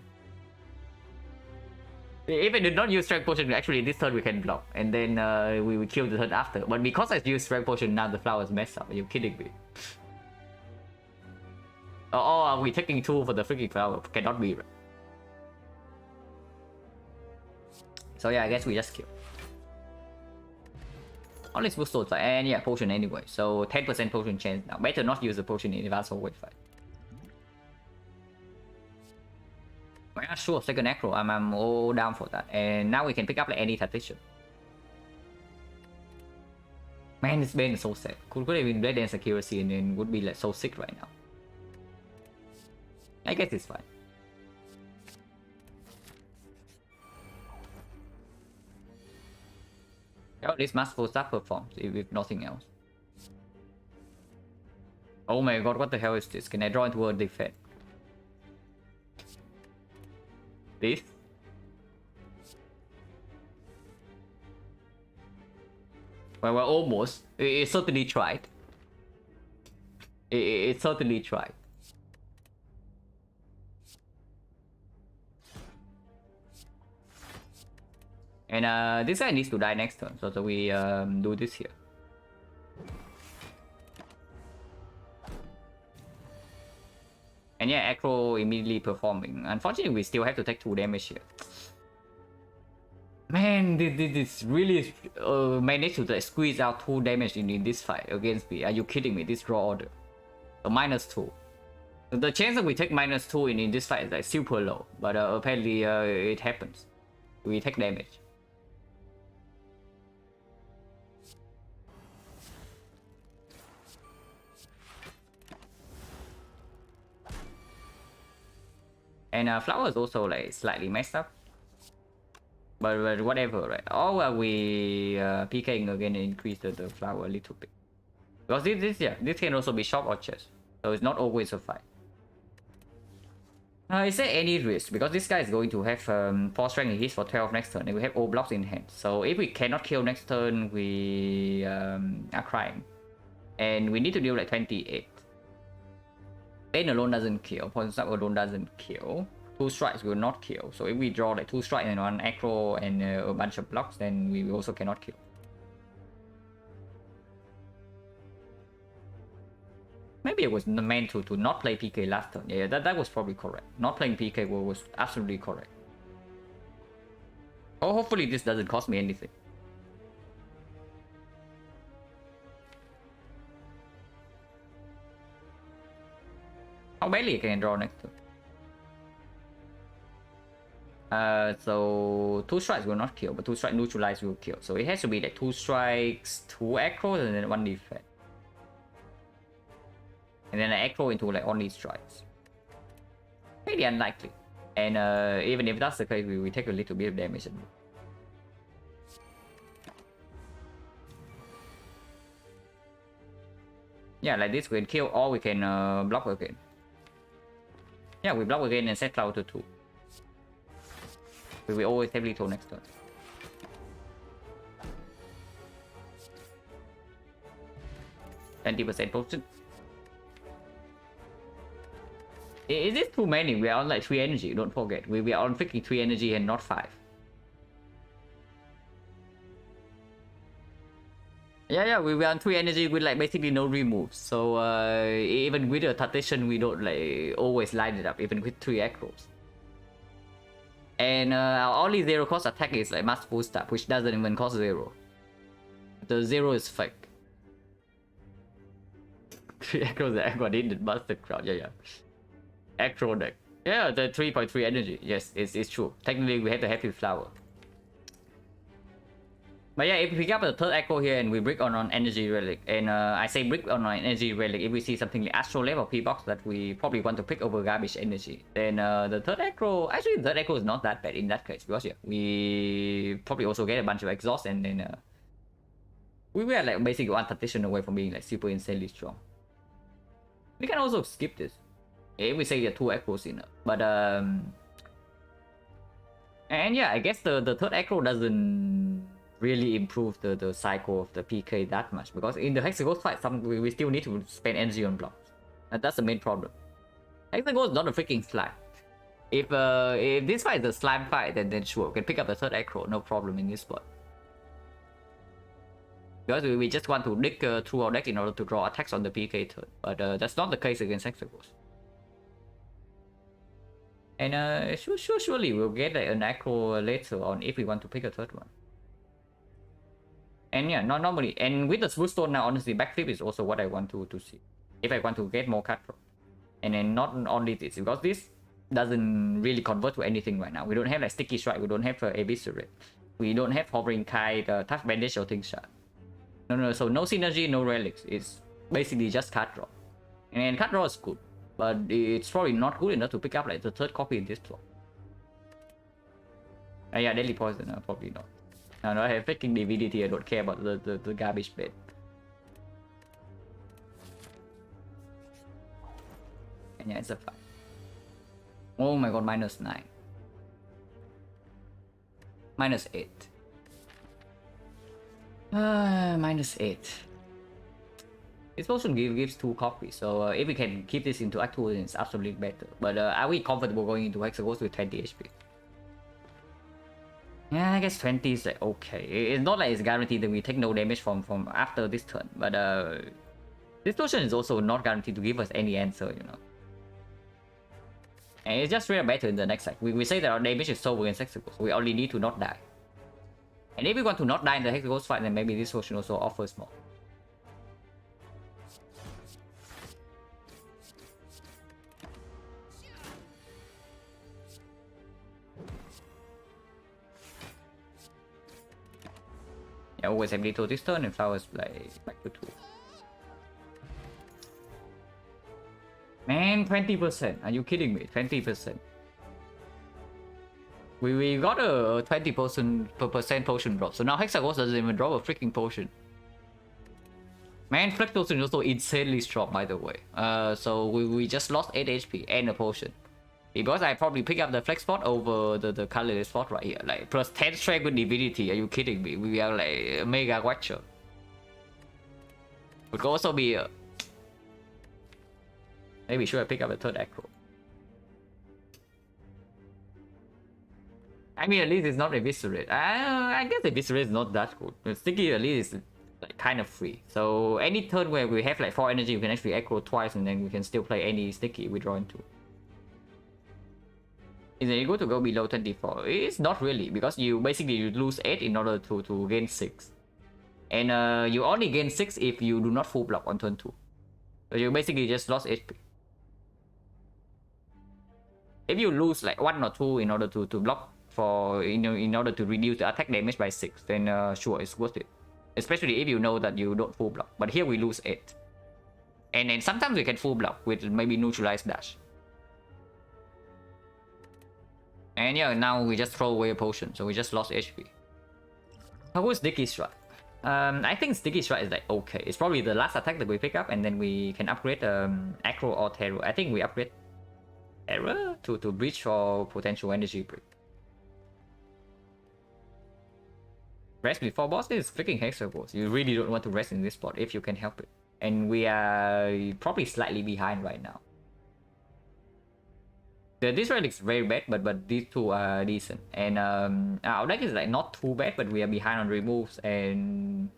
If I did not use strength potion, actually this turn we can block, and then we will kill the turn after. But because I use strength potion, now the flowers mess up. Are you kidding me? Or are we taking 2 for the freaking flower? Cannot be right. So yeah, I guess we just kill. Only smooth swords, and yeah, potion anyway. So 10% potion chance now. Better not use the potion in advance of wave fight. Yeah, sure, second acro. I'm all down for that. And now we can pick up like any tactician. Man, this Bane is so sad. Could have been Red Dance accuracy and then would be like so sick right now. I guess it's fine. Oh, this masterful stuff performs if nothing else. Oh my god, what the hell is this? Can I draw into a defense? This? Well, almost. It certainly tried. It certainly tried. And this guy needs to die next turn, so we do this here. And yeah, Acro immediately performing. Unfortunately, we still have to take 2 damage here. Man, this really managed to like, squeeze out 2 damage in this fight against me. Are you kidding me? This draw order. So -2. The chance that we take -2 in this fight is like super low. But apparently it happens. We take damage. And flower is also like slightly messed up. But whatever, right? Or are we PKing again and increase the flower a little bit? Because this can also be shop or chest. So it's not always a fight. Is there any risk? Because this guy is going to have 4 strength in his for 12 next turn, and we have all blocks in hand. So if we cannot kill next turn, we are crying. And we need to deal like 28. Pain alone doesn't kill. Poison Snap alone doesn't kill. 2 strikes will not kill. So if we draw like 2 strikes and 1 acro and a bunch of blocks, then we also cannot kill. Maybe it was meant to not play PK last turn. Yeah, that was probably correct. Not playing PK was absolutely correct. Oh, hopefully this doesn't cost me anything. How badly can I draw next turn? So 2 strikes will not kill, but 2 strike neutralize will kill. So it has to be like 2 strikes, 2 acros, and then 1 defense. And then an acro into like only strikes. Pretty unlikely. And even if that's the case, we take a little bit of damage. Yeah, like this we can kill or we can block again. Yeah, we block again and set cloud to 2. We will always have lethal next turn. %potion. Is this too many? We are on like 3 energy, don't forget. We are on freaking 3 energy and not 5. Yeah, we were on 3 energy with like basically no removes. So even with a tactician, we don't like always line it up, even with 3 acros. And our only 0 cost attack is like Master Boost Up, which doesn't even cost 0. The 0 is fake. 3 acros the Aqua did Master Crowd, yeah. Acro deck. Yeah, the 3.3 energy. Yes, it's true. Technically, we have the Happy Flower. But yeah, if we pick up the 3rd Acro here and we brick on Energy Relic, and I say brick on Energy Relic, if we see something like Astro Level or Pbox that we probably want to pick over Garbage Energy, then the 3rd Acro, actually the 3rd Acro is not that bad in that case, because yeah, we probably also get a bunch of exhaust and then we were like basically 1 tactician away from being like super insanely strong. We can also skip this. If we say 2 acros in, but and yeah, I guess the 3rd acro doesn't really improve the cycle of the PK that much, because in the Hexaghost fight, we still need to spend energy on blocks. That's the main problem. Hexaghost is not a freaking slime. If this fight is a slime fight, then sure, we can pick up the 3rd acro, no problem in this spot. Because we just want to dig through our deck in order to draw attacks on the PK turn, but that's not the case against Hexaghost. And surely we'll get an acro later on if we want to pick a 3rd one. And yeah, not normally. And with the Smooth Stone now, honestly, backflip is also what I want to see. If I want to get more card draw. And then not only this, because this doesn't really convert to anything right now. We don't have like Sticky Strike, we don't have Eviscerate. We don't have Hovering Kite, Touch Bandage or Thing Shot. No, so no Synergy, no Relics. It's basically just card draw. And card draw is good. But it's probably not good enough to pick up like the 3rd copy in this slot. Yeah, Deadly Poison, probably not. No, I have freaking divinity, I don't care about the garbage bed. And yeah, it's a 5. Oh my god, -9. -8. -8. This potion gives 2 copies, so if we can keep this into Act 2, then it's absolutely better. But are we comfortable going into Hexaghost with 20 HP? Yeah, I guess 20 is like okay. It's not like it's guaranteed that we take no damage from after this turn, but this potion is also not guaranteed to give us any answer, you know. And it's just really better in the next side. We say that our damage is so against Hexaghost, we only need to not die. And if we want to not die in the Hexaghost fight, then maybe this potion also offers more. Yeah, always have lethal this turn and flowers like back to 2. Man, 20%. Are you kidding me? 20%. We got a 20% potion drop. So now Hexaghost doesn't even drop a freaking potion. Man, Flex potion is also insanely strong, by the way. So we just lost 8 HP and a potion. Because I probably pick up the flex spot over the colorless spot right here. Like plus 10 strength with divinity. Are you kidding me? We are like a mega watcher. It could also be Maybe should I pick up a third aggro? I mean, at least it's not eviscerate. I guess eviscerate is not that good. But sticky at least is like kind of free. So any turn where we have like 4 energy, we can actually aggro twice, and then we can still play any sticky we draw into. Is it good to go below 24? It's not really, because you basically lose 8 in order to gain 6. And you only gain 6 if you do not full block on turn 2. So you basically just lost HP. If you lose like 1 or 2 in order to block for, you know, in order to reduce the attack damage by 6, then sure, it's worth it. Especially if you know that you don't full block. But here we lose 8. And then sometimes we can full block with maybe neutralize dash. And yeah, now we just throw away a potion, so we just lost HP. How was Sticky Strike? I think Sticky Strike is like okay. It's probably the last attack that we pick up, and then we can upgrade Acro or Terror. I think we upgrade Terror to Breach or potential Energy Break. Rest before boss is freaking Hexer boss. You really don't want to rest in this spot if you can help it. And we are probably slightly behind right now. This relic is very bad, but these two are decent. And our deck is like not too bad, but we are behind on removes, and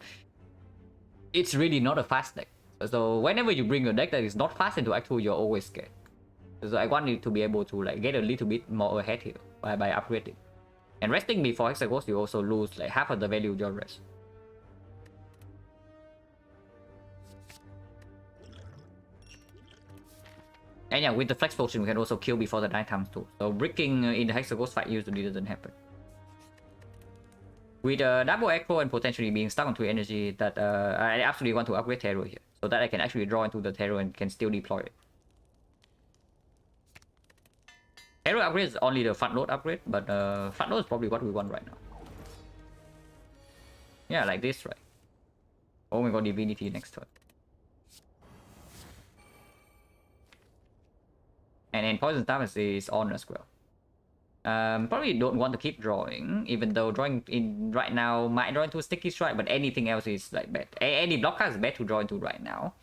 it's really not a fast deck. So whenever you bring a deck that is not fast into Act 2, you're always scared. So I want you to be able to like get a little bit more ahead here by upgrading. And resting before Hexaghost, you also lose like half of the value of your rest. And yeah, with the flex potion, we can also kill before the nighttime too. So bricking in the Hexaghost fight usually doesn't happen. With double echo and potentially being stuck on 2 energy, that I absolutely want to upgrade Terror here, so that I can actually draw into the Terror and can still deploy it. Terror upgrade is only the front load upgrade, but front load is probably what we want right now. Yeah, like this, right? Oh my god, Divinity next turn. And then Poison Stance is on as well. Probably don't want to keep drawing, even though drawing in right now might draw into Sticky Strike, but anything else is like bad. Any block card is bad to draw into right now.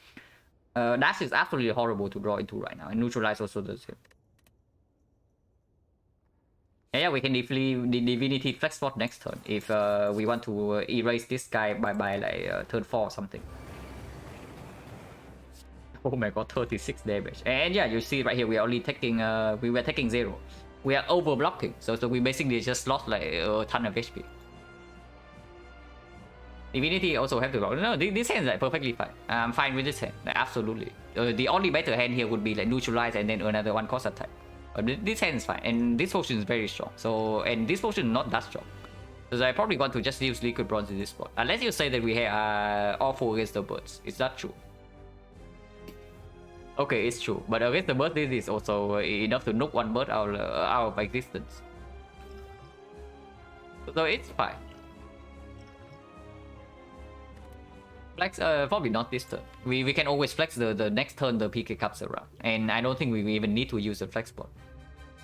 Dash is absolutely horrible to draw into right now, and Neutralize also does it. And yeah, we can Divinity Flex Spot next turn if we want to erase this guy by like turn 4 or something. Oh my god, 36 damage. And yeah, you see right here, we are only taking we were taking 0. We are over blocking, so we basically just lost like a ton of HP. Divinity also have to block. No, this hand is like perfectly fine. I'm fine with this hand, like, absolutely. The only better hand here would be like neutralize and then another 1 cost attack. This hand is fine, and this potion is very strong. So, and this potion is not that strong. So I probably want to just use Liquid Bronze in this spot. Unless you say that we are awful against the birds. Is that true? Okay, it's true, but against the bird, this is also enough to knock 1 bird out of existence. So it's fine. Flex, probably not this turn. We can always flex the next turn the PK comes around. And I don't think we even need to use the flex spot.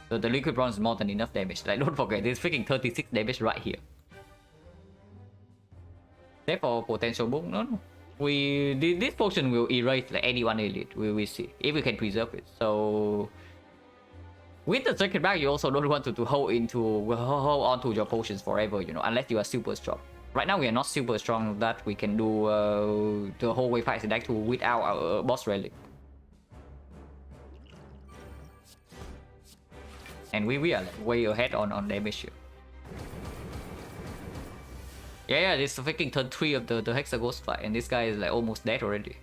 So the Liquid Bronze is more than enough damage. Like, don't forget, this freaking 36 damage right here. Therefore, potential boom, no. This potion will erase like any 1 elite, we will see, if we can preserve it. So with the second bag, you also don't want to hold on to your potions forever, you know, unless you are super strong. Right now we are not super strong that we can do the whole way fight deck to without our boss relic. And we are like way ahead on damage here. Yeah, this is freaking turn 3 of the Hexaghost fight, and this guy is like almost dead already.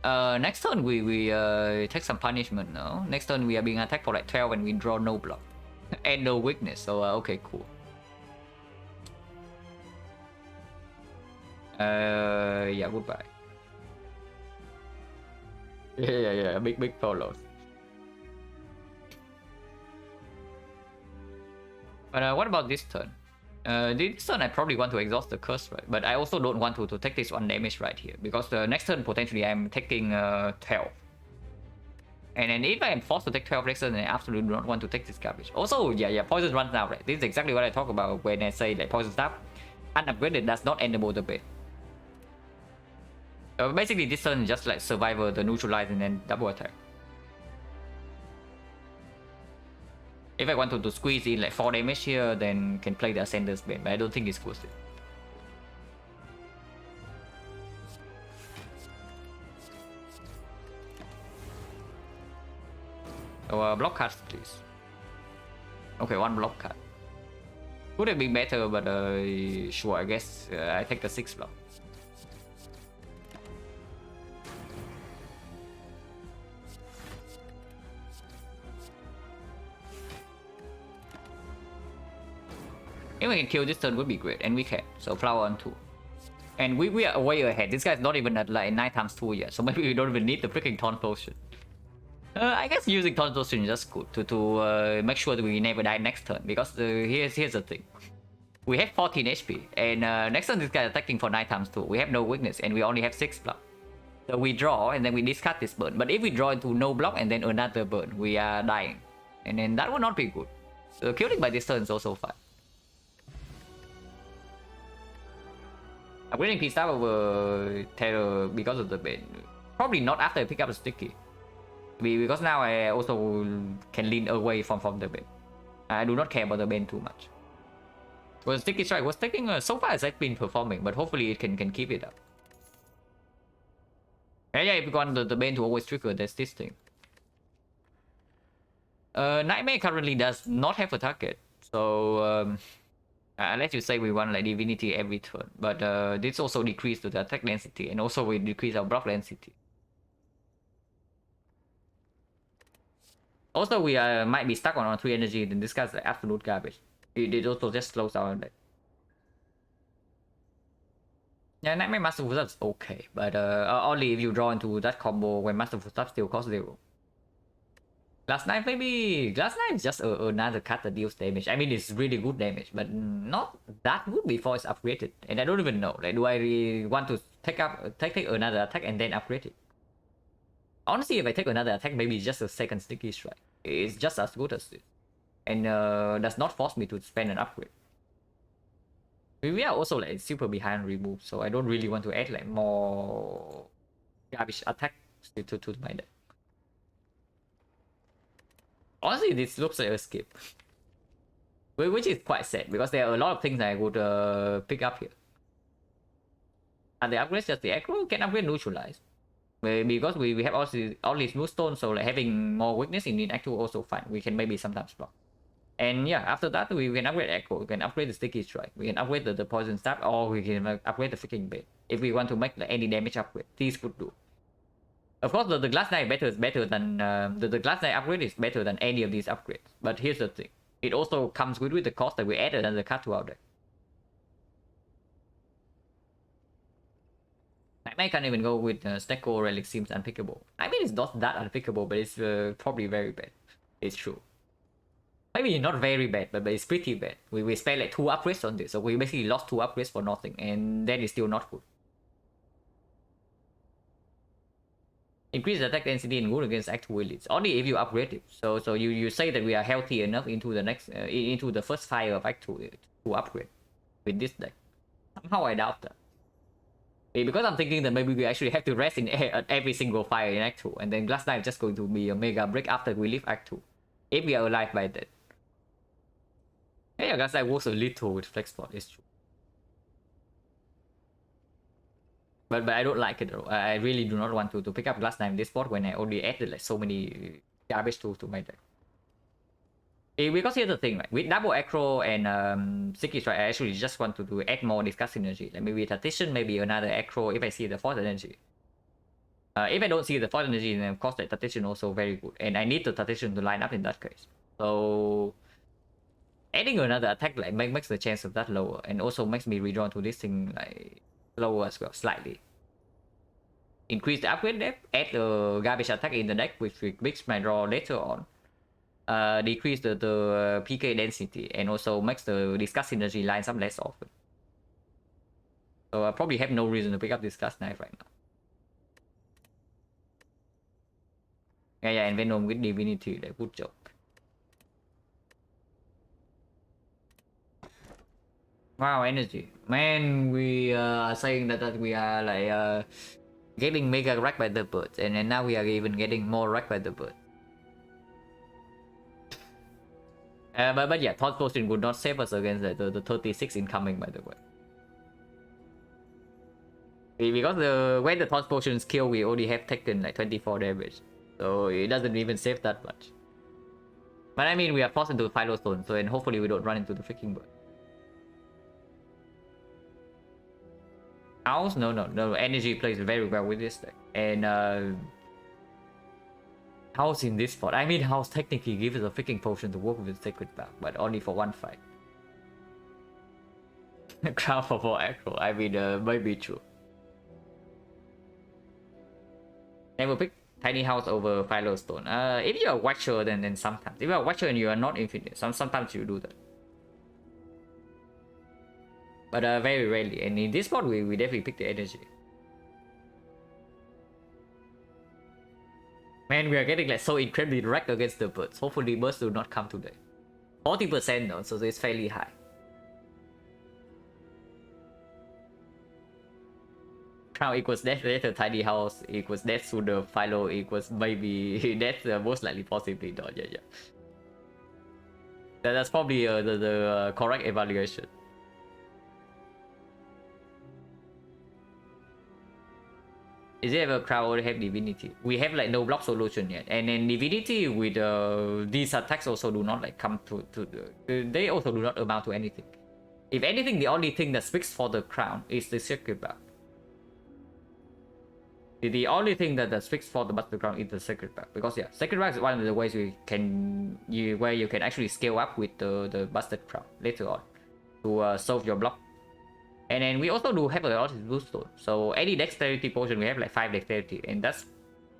Next turn we take some punishment now. Next turn we are being attacked for like 12 and we draw no block. And no weakness, so okay, cool. Yeah, goodbye. Yeah, big follows. But what about this turn? This turn I probably want to exhaust the curse, right? But I also don't want to take this 1 damage right here, because the next turn potentially I'm taking 12. And then if I am forced to take 12 next turn, then I absolutely don't want to take this garbage. Also, yeah, poison runs out, right? This is exactly what I talk about when I say like poison staff unupgraded does not end the boulder bait. Basically, this turn is just like survivor, the neutralize, and then double attack. If I want to squeeze in like 4 damage here, then can play the Ascender's Bane, but I don't think it's worth it. Oh, block cards, please. Okay, 1 block card. Would have been better, but sure, I guess I take the 6 block. If we can kill this turn would be great, and we can. So flower on 2. And we are way ahead. This guy's not even at like 9 times 2 yet, so maybe we don't even need the freaking Taunt Potion. I guess using Taunt Potion is just good to make sure that we never die next turn, because here's the thing. We have 14 HP, and next turn this guy is attacking for 9 times 2. We have no weakness, and we only have 6 block. So we draw, and then we discard this burn. But if we draw into no block and then another burn, we are dying. And then that would not be good. So killing by this turn is also fine. Upgrading P-Star over Terror because of the Bane. Probably not after I pick up a Sticky. Because now I also can lean away from the Bane. I do not care about the Bane too much. Well, Sticky Strike was taking so far as I've been performing, but hopefully it can keep it up. Yeah, if you want the Bane to always trigger, there's this thing. Nightmare currently does not have a target, so unless you say we want like Divinity every turn, but this also decreases the attack density, and also we decrease our block density. Also, we might be stuck on 3 energy, then this guy's like absolute garbage. It also just slows down that. Yeah, Nightmare Master Footstep's okay, but only if you draw into that combo when Master Footstep still costs 0. Glass Knife maybe. Glass Knife is just another card that deals damage. I mean, it's really good damage, but not that good before it's upgraded. And I don't even know. Like, do I really want to take another attack and then upgrade it? Honestly, if I take another attack, maybe it's just a second Sticky Strike. It's just as good as this, and does not force me to spend an upgrade. We are also like super behind remove, so I don't really want to add like more garbage attacks to my deck. Honestly, this looks like a skip, which is quite sad because there are a lot of things I would pick up here. And the upgrades just the aggro can upgrade neutralize, because we have all these new stones, so like having more weakness in act 2 also fine. We can maybe sometimes block. And yeah, after that we can upgrade Echo, we can upgrade the Sticky Strike, we can upgrade the Poison Stab, or we can upgrade the freaking Bane. If we want to make like, any damage upgrade, these would do. Of course, the Glass Knight is better than the Glass Knight upgrade is better than any of these upgrades. But here's the thing: it also comes with the cost that we added another card to our deck. I can't even go with Snecko Relic, seems unpickable. I mean, it's not that unpickable, but it's probably very bad. It's true. Maybe not very bad, but it's pretty bad. We spent like 2 upgrades on this, so we basically lost 2 upgrades for nothing, and that is still not good. Increase attack density and good against Act 2 elites. Only if you upgrade it. So you say that we are healthy enough into the next into the first fire of Act 2 to upgrade with this deck. Somehow I doubt that. Because I'm thinking that maybe we actually have to rest in every single fire in Act 2, and then Glass Knife is just going to be a mega break after we leave Act 2. If we are alive by then. Yeah, Glass Knife works a little with Flex Spot, it's true. But I don't like it though. I really do not want to pick up Glass Knife in this spot when I already added like so many garbage to my deck. Because here's the thing, right? With double Acro and Sticky Strike, I actually just want to add more Disgust Energy. Like maybe Tactician, maybe another Acro if I see the Force Energy. If I don't see the Force Energy, then of course the Tactician also very good. And I need the Tactician to line up in that case. So adding another attack like makes the chance of that lower, and also makes me redrawn to this thing like lower as well, slightly. Increase the upgrade depth, add the garbage attack in the deck, which makes my draw later on. Decrease the PK density, and also makes the Disgust Energy lines up less often. So I probably have no reason to pick up Disgust Knife right now. Yeah, and Venom with Divinity, like, good job. Wow, energy. Man, we are saying that we are like getting mega wrecked by the birds, and then now we are even getting more wrecked by the bird. But yeah, Thought Potion would not save us against the 36 incoming, by the way. Because when the Thought Potions kill, we only have taken like 24 damage. So it doesn't even save that much. But I mean, we are forced into Phylostone, so and hopefully we don't run into the freaking bird. House? No. Energy plays very well with this deck. And House in this spot. I mean, House technically gives us a freaking potion to work with Sacred Bow, but only for one fight. Crown for 4 aggro. I mean, might be true. And we'll pick Tiny House over Phylostone. If you're a Watcher, then sometimes. If you're a Watcher and you are not infinite, sometimes you do that. But very rarely. And in this spot, we definitely pick the energy. Man, we are getting like so incredibly wrecked against the birds. Hopefully birds do not come today. 40% though, so it's fairly high. Crown equals death later, Tiny House equals death sooner, Philo equals maybe death most likely possibly not. Yeah. That's probably the correct evaluation. Is it ever Crown or have Divinity? We have like no block solution yet, and then Divinity with these attacks also do not like come to they also do not amount to anything. If anything, the only thing that speaks for the Crown is the Sacred Bow. The only thing that speaks for the Busted Crown is the Sacred Bow, because yeah, Sacred Bow is one of the ways where you can actually scale up with the Busted Crown later on to solve your block. And then we also do have a lot of boost stone. So any dexterity potion, we have like 5 dexterity, and that's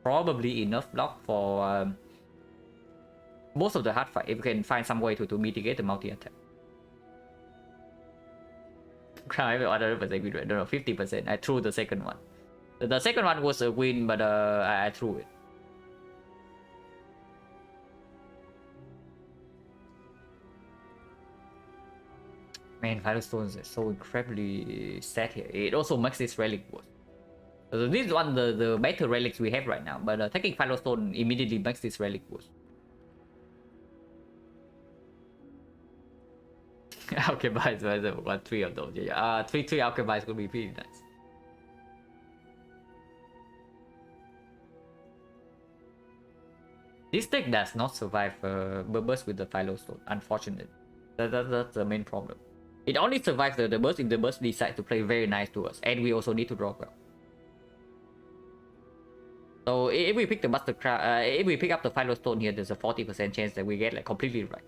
probably enough block for most of the hard fight if we can find some way to mitigate the multi attack. Crown 100%, I don't know, 50%. I threw the second one. The second one was a win, but I threw it. Man, Firestones is so incredibly sad here. It also makes this relic worse. So this is one of the better relics we have right now, but taking Firestone immediately makes this relic worse. Alchemize, 3 of those. Yeah, 3 Alchemize could be pretty nice. This deck does not survive burst with the Phylostone, unfortunately. That's the main problem. It only survives the burst if the burst decides to play very nice to us, and we also need to draw well. So if we pick the Buster Crown, if we pick up the Phylostone here, there's a 40% chance that we get like completely right.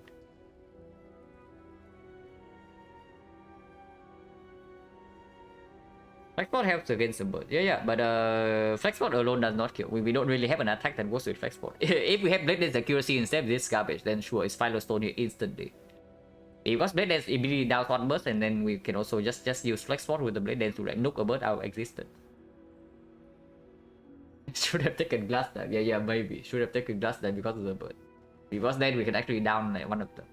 Flexport helps against the bird. Yeah, but Flexport alone does not kill. We don't really have an attack that works with Flexport. If we have Blade Dance accuracy instead of this garbage, then sure, it's Phylostone here instantly. Because Blade Dance immediately down one burst, and then we can also just use Flexport with the Blade Dance to like nuke a bird out of existence. Should have taken Glass Dive. Yeah, maybe. Should have taken Glass Dive because of the bird. Because then we can actually down like one of them.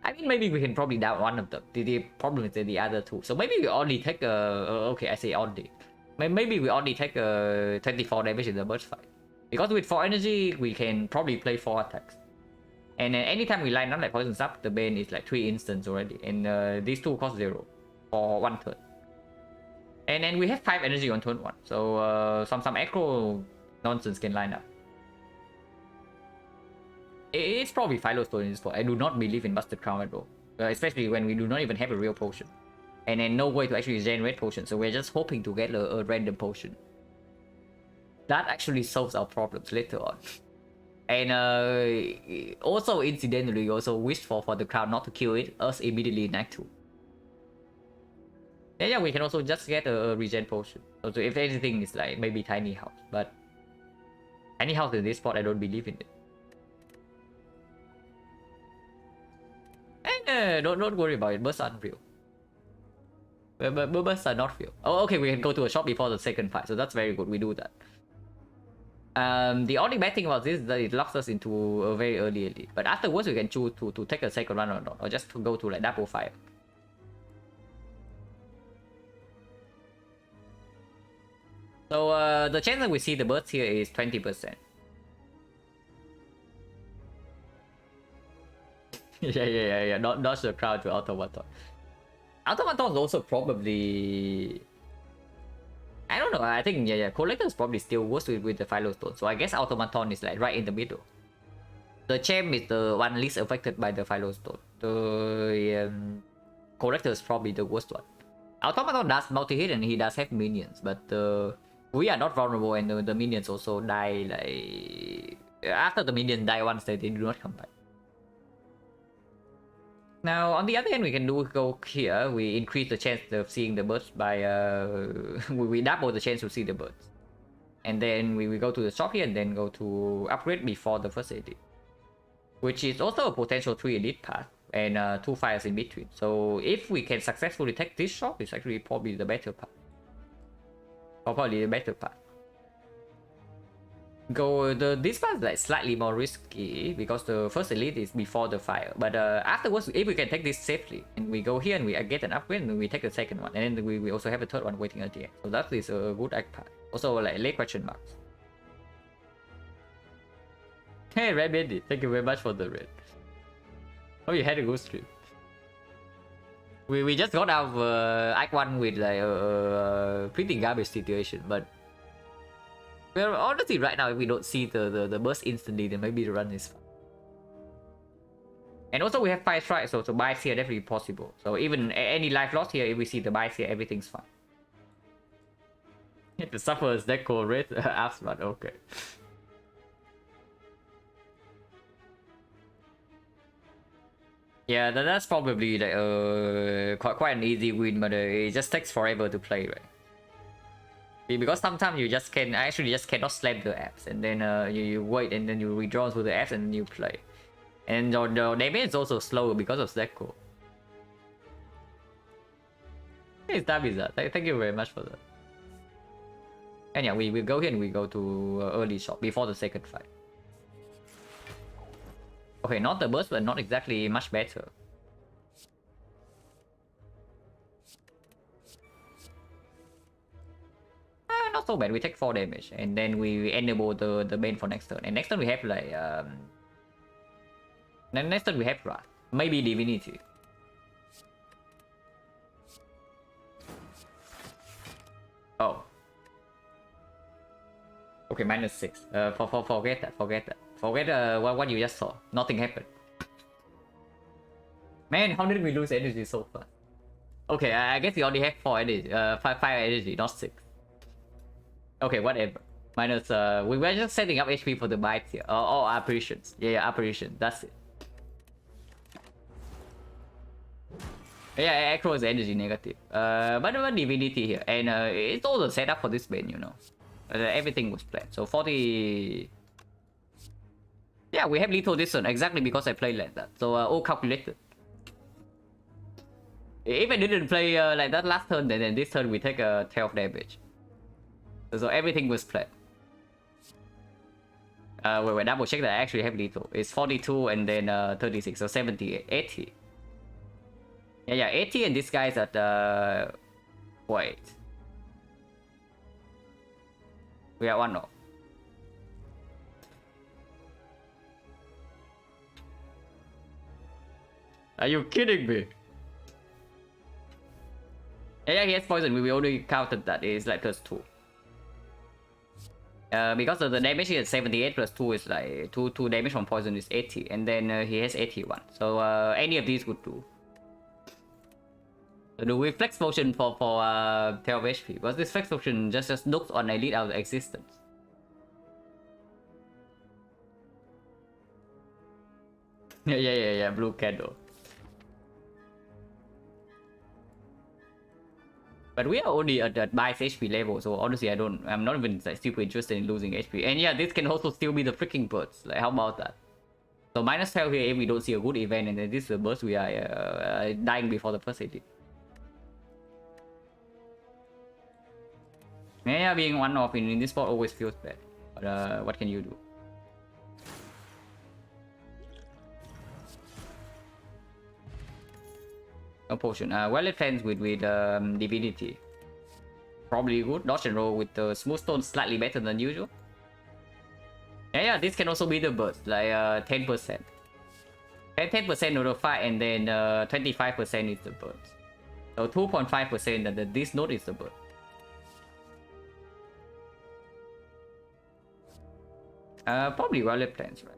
I mean, maybe we can probably down one of them. The problem is the other two. So maybe we only take okay, I say only. Maybe we only take 24 damage in the burst fight. Because with 4 energy, we can probably play 4 attacks. And then anytime we line up like Poison Sap, the Bane is like 3 instants already. And these two cost 0 for 1 turn. And then we have 5 energy on turn 1. So some aggro nonsense can line up. It's probably Phylostone in this spot. I do not believe in Busted Crown at all. Especially when we do not even have a real potion. And then no way to actually generate potions. So we're just hoping to get a random potion. That actually solves our problems later on. And also incidentally, we also wished for the Crown not to kill us immediately in Act 2. Yeah, we can also just get a regen potion. So if anything, it's like maybe Tiny House. But Tiny House in this spot, I don't believe in it. And don't worry about it. Bursts are unreal. Bursts are not real. Oh, okay, we can go to a shop before the second fight. So that's very good. We do that. The only bad thing about this is that it locks us into a very early elite. But afterwards, we can choose to take a second run or not. Or just to go to like double fire. So the chance that we see the birds here is 20%. Yeah. Dodge the crowd to automaton. Automaton is also probably, I don't know. I think collector is probably still worse with the Philostone. So I guess automaton is like right in the middle. The champ is the one least affected by the Philostone. The collector is probably the worst one. Automaton does multi-hit and he does have minions, but we are not vulnerable, and the minions also die like after the minions die once, they do not come back. Now on the other hand, we can go here. We increase the chance of seeing the birds by we double the chance to see the birds, and then we go to the shop here and then go to upgrade before the first edit, which is also a potential 3 elite path and 2 fires in between. So if we can successfully take this shop, it's actually probably the better path. Probably the better path. This path is like slightly more risky because the first elite is before the fire. But afterwards, if we can take this safely and we go here and we get an upgrade, and we take the second one, and then we also have a third one waiting at the end. So that is a good act path. Also like late question marks. Hey Red Bandit, thank you very much for the red. Oh, you had a good stream. We just got out of Act 1 with like a pretty garbage situation, but well, honestly right now if we don't see the burst instantly, then maybe the run is fine. And also we have 5 strikes, so buys here definitely possible. So even any life loss here, if we see the buys here, everything's fine. The suffers deco red Asmat, okay. Yeah, that's probably like quite an easy win, but it just takes forever to play, right? Because sometimes you just cannot slap the apps, and then you wait, and then you redraw to the apps, and then you play. And the damage is also slower because of Zeko. Hey, Stabizard, thank you very much for that. And yeah, we go here and we go to early shop before the second fight. Okay, not the burst, but not exactly much better. Not so bad. We take 4 damage, and then we enable the bane for next turn. And next turn we have like next turn we have Wrath, maybe Divinity. Oh. Okay, -6. Forget that. Forget what you just saw. Nothing happened. Man, how did we lose energy so fast? Okay, I guess we only have 4 energy, 5 energy, not 6. Okay, whatever. Minus, we were just setting up HP for the bites here. Oh, apparitions. Yeah, apparition. That's it. Yeah, Echo is energy negative. But Divinity here, and it's all the setup for this bane, you know. Everything was planned. So 40. Yeah, we have lethal this turn exactly because I played like that. So all calculated. If I didn't play like that last turn, then this turn we take 12 damage. So everything was planned. Wait, double check that I actually have lethal. It's 42 and then 36, so 70, 80. Yeah, 80, and this guy's at wait. We are 1 off. Are you kidding me? Yeah, he has poison. We only counted that. It's like +2. Because of the damage here is 78 plus 2 is like 2 damage from poison is 80, and then he has 81. So any of these would do. So do we flex potion for 12 HP? Because this flex potion just looks on elite out of existence. Yeah, blue candle. But we are only at that bias HP level, so honestly I'm not even like super interested in losing HP. And yeah, this can also still be the freaking birds. Like, how about that? So -12 here if we don't see a good event, and then this is the burst, we are dying before the first edit. Yeah, being 1 off in this spot always feels bad. But what can you do? No potion. Well, it ends with Divinity. Probably good. Dodge and roll with the smooth stone slightly better than usual. Yeah, this can also be the burst, like 10%. 10% notify, and then 25% is the burst. So 2.5% that this node is the burst. Probably Rally Plans, right?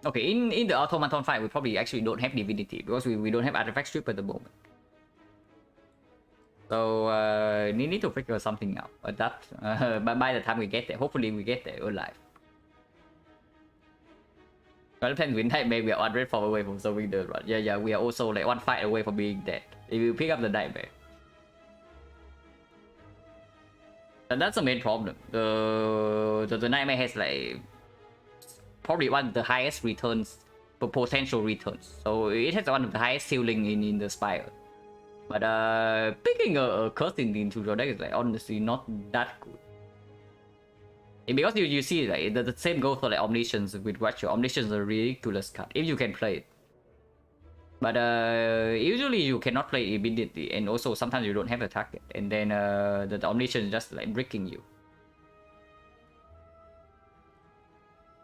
Okay, in the Automaton fight, we probably actually don't have Divinity because we don't have Artifact Strip at the moment. So we need to figure something out. But that, but by the time we get there, hopefully we get there alive. Rally Plans win Nightmare, we are 100 far away from solving the run. Yeah, we are also like one fight away from being dead. If you pick up the Nightmare. And that's the main problem. The Nightmare has like probably one of the highest returns, potential returns. So it has one of the highest ceiling in the Spire. But picking a curse into your deck is like honestly not that good. And because you see like the same goes for like Omniscience with Watcher. Omniscience is a ridiculous card if you can play it. But usually you cannot play it immediately, and also sometimes you don't have a target, and then the Omniscience is just like bricking you.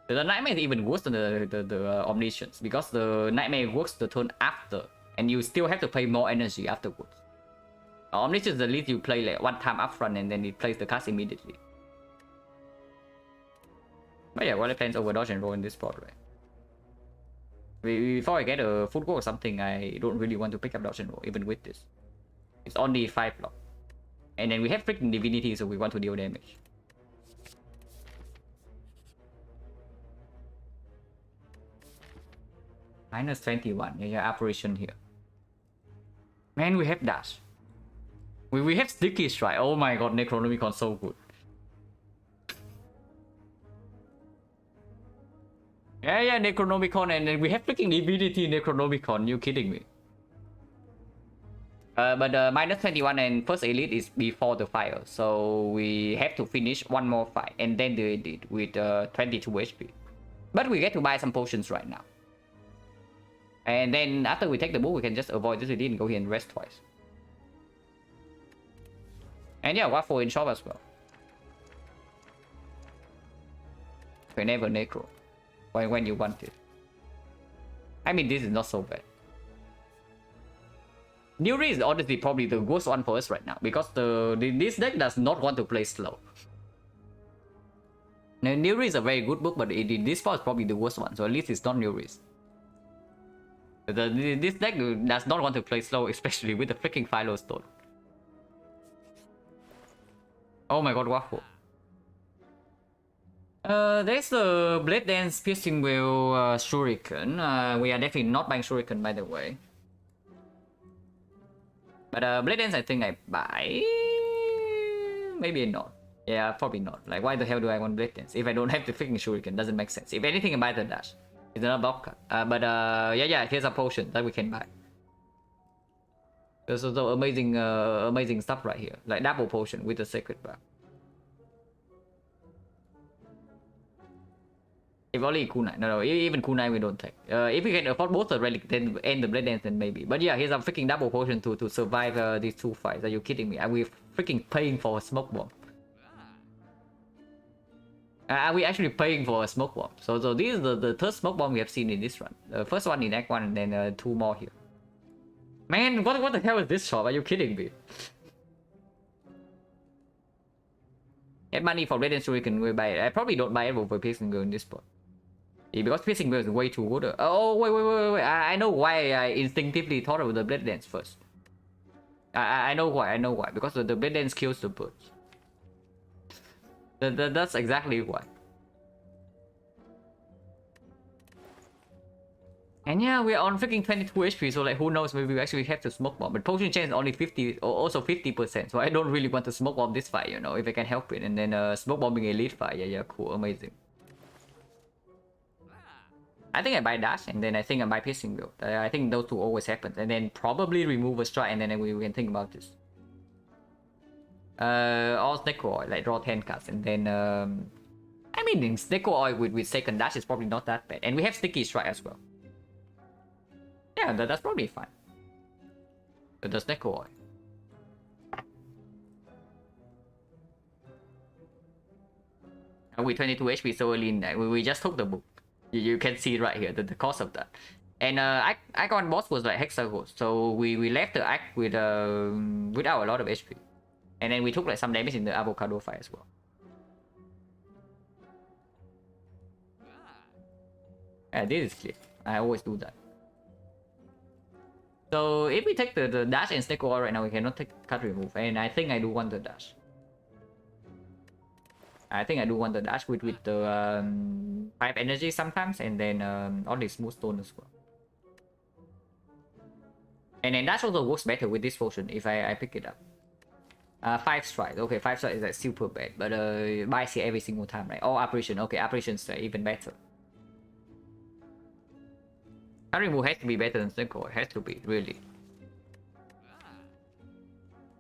The Nightmare is even worse than the Omniscience, because the Nightmare works the turn after, and you still have to play more energy afterwards. Omniscience, at least you play like one time upfront, and then it plays the cast immediately. But yeah, Rally Plans over Dodge and roll in this spot, right? Before I get a foot goal or something, I don't really want to pick up Dodge and roll, even with this. It's only 5 block. And then we have freaking Divinity, so we want to deal damage. Minus 21. Yeah, apparition here. Man, we have dash. We have sticky strike. Oh my god, Necronomicon so good. Yeah, Necronomicon, and then we have freaking Divinity Necronomicon. You kidding me? But minus 21 and first elite is before the fire, so we have to finish one more fight and then do it with 22 HP. But we get to buy some potions right now. And then after we take the book, we can just avoid this elite and go here and rest twice. And yeah, Waffle in shop as well. Whenever Necro. When you want it. I mean, this is not so bad. Nuri is honestly probably the worst one for us right now, because this deck does not want to play slow. Now, Nuri is a very good book, but this part is probably the worst one, so at least it's not Nuri. This deck does not want to play slow, especially with the freaking Philo Stone. Oh my god, Waffle. There's the Blade Dance, Piercing Wheel, Shuriken. We are definitely not buying Shuriken, by the way. But Blade Dance, I think I buy. Maybe not. Yeah, probably not. Like, why the hell do I want Blade Dance if I don't have the freaking Shuriken? Doesn't make sense. If anything, I buy the dash. It's not a block card. Yeah, here's a potion that we can buy. There's also amazing stuff right here, like double potion with the sacred bar. If only kunai. No, even kunai we don't take. If we can afford both the relic then and the blade dance, then maybe. But yeah, here's a freaking double potion to survive these two fights. Are you kidding me? Are we freaking paying for a smoke bomb? Are we actually paying for a smoke bomb? So this is the third smoke bomb we have seen in this run. The first one in Act 1 and then 2 more here. Man, what the hell is this shop? Are you kidding me? Get money for Red and Shuriken, we buy it. I probably don't buy it for Piercing Girl in this spot. Yeah, because Piercing Girl is way too good. Oh, wait. I know why I instinctively thought of the Blade Dance first. I know why. Because the Blade Dance kills the birds. That's exactly why. And yeah, we're on freaking 22 HP, so like who knows, maybe we actually have to smoke bomb. But potion chain is only 50 or also 50%, so I don't really want to smoke bomb this fight, you know, if I can help it. And then smoke bombing elite fight, yeah, cool, amazing. I think I buy dash, and then I think I buy piercing build. I think those two always happen. And then probably remove a strike, and then we can think about this. Or Snake Oil, like draw 10 cards, and then I mean, Snake Oil with second dash is probably not that bad. And we have Sticky Strike as well. Yeah, that's probably fine. But the Snake Oil. with 22 HP so early in that. We just took the book. You can see right here the cost of that. And Icon boss was like Hexagons, so we left the act without a lot of HP. And then we took like some damage in the avocado fight as well. Yeah, this is clear. I always do that. So if we take the dash and XecnaR right now, we cannot take card remove. And I think I do want the dash. I think I do want the dash with the 5 energy sometimes, and then all the smooth stone as well. And then dash also works better with this potion if I pick it up. 5 strike. Okay, 5 strike is like super bad, but buys here every single time, right? Oh, apparition. Okay, apparition's even better. Card remove has to be better than XecnaR. It has to be, really.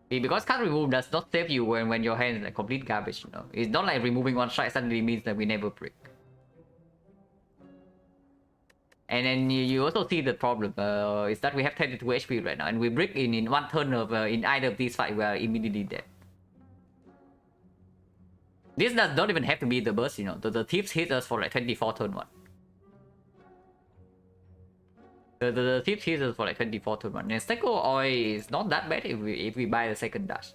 Because card remove does not save you when your hand is like complete garbage, you know. It's not like removing one strike suddenly means that we never break. And then you also see the problem is that we have 22 HP right now, and we break in one turn of in either of these fights, we are immediately dead. This does not even have to be the burst, you know. The tips hit us for like 24 turn 1. The tips hit us for like 24 turn 1. And XecnaR is not that bad if we buy the second dash.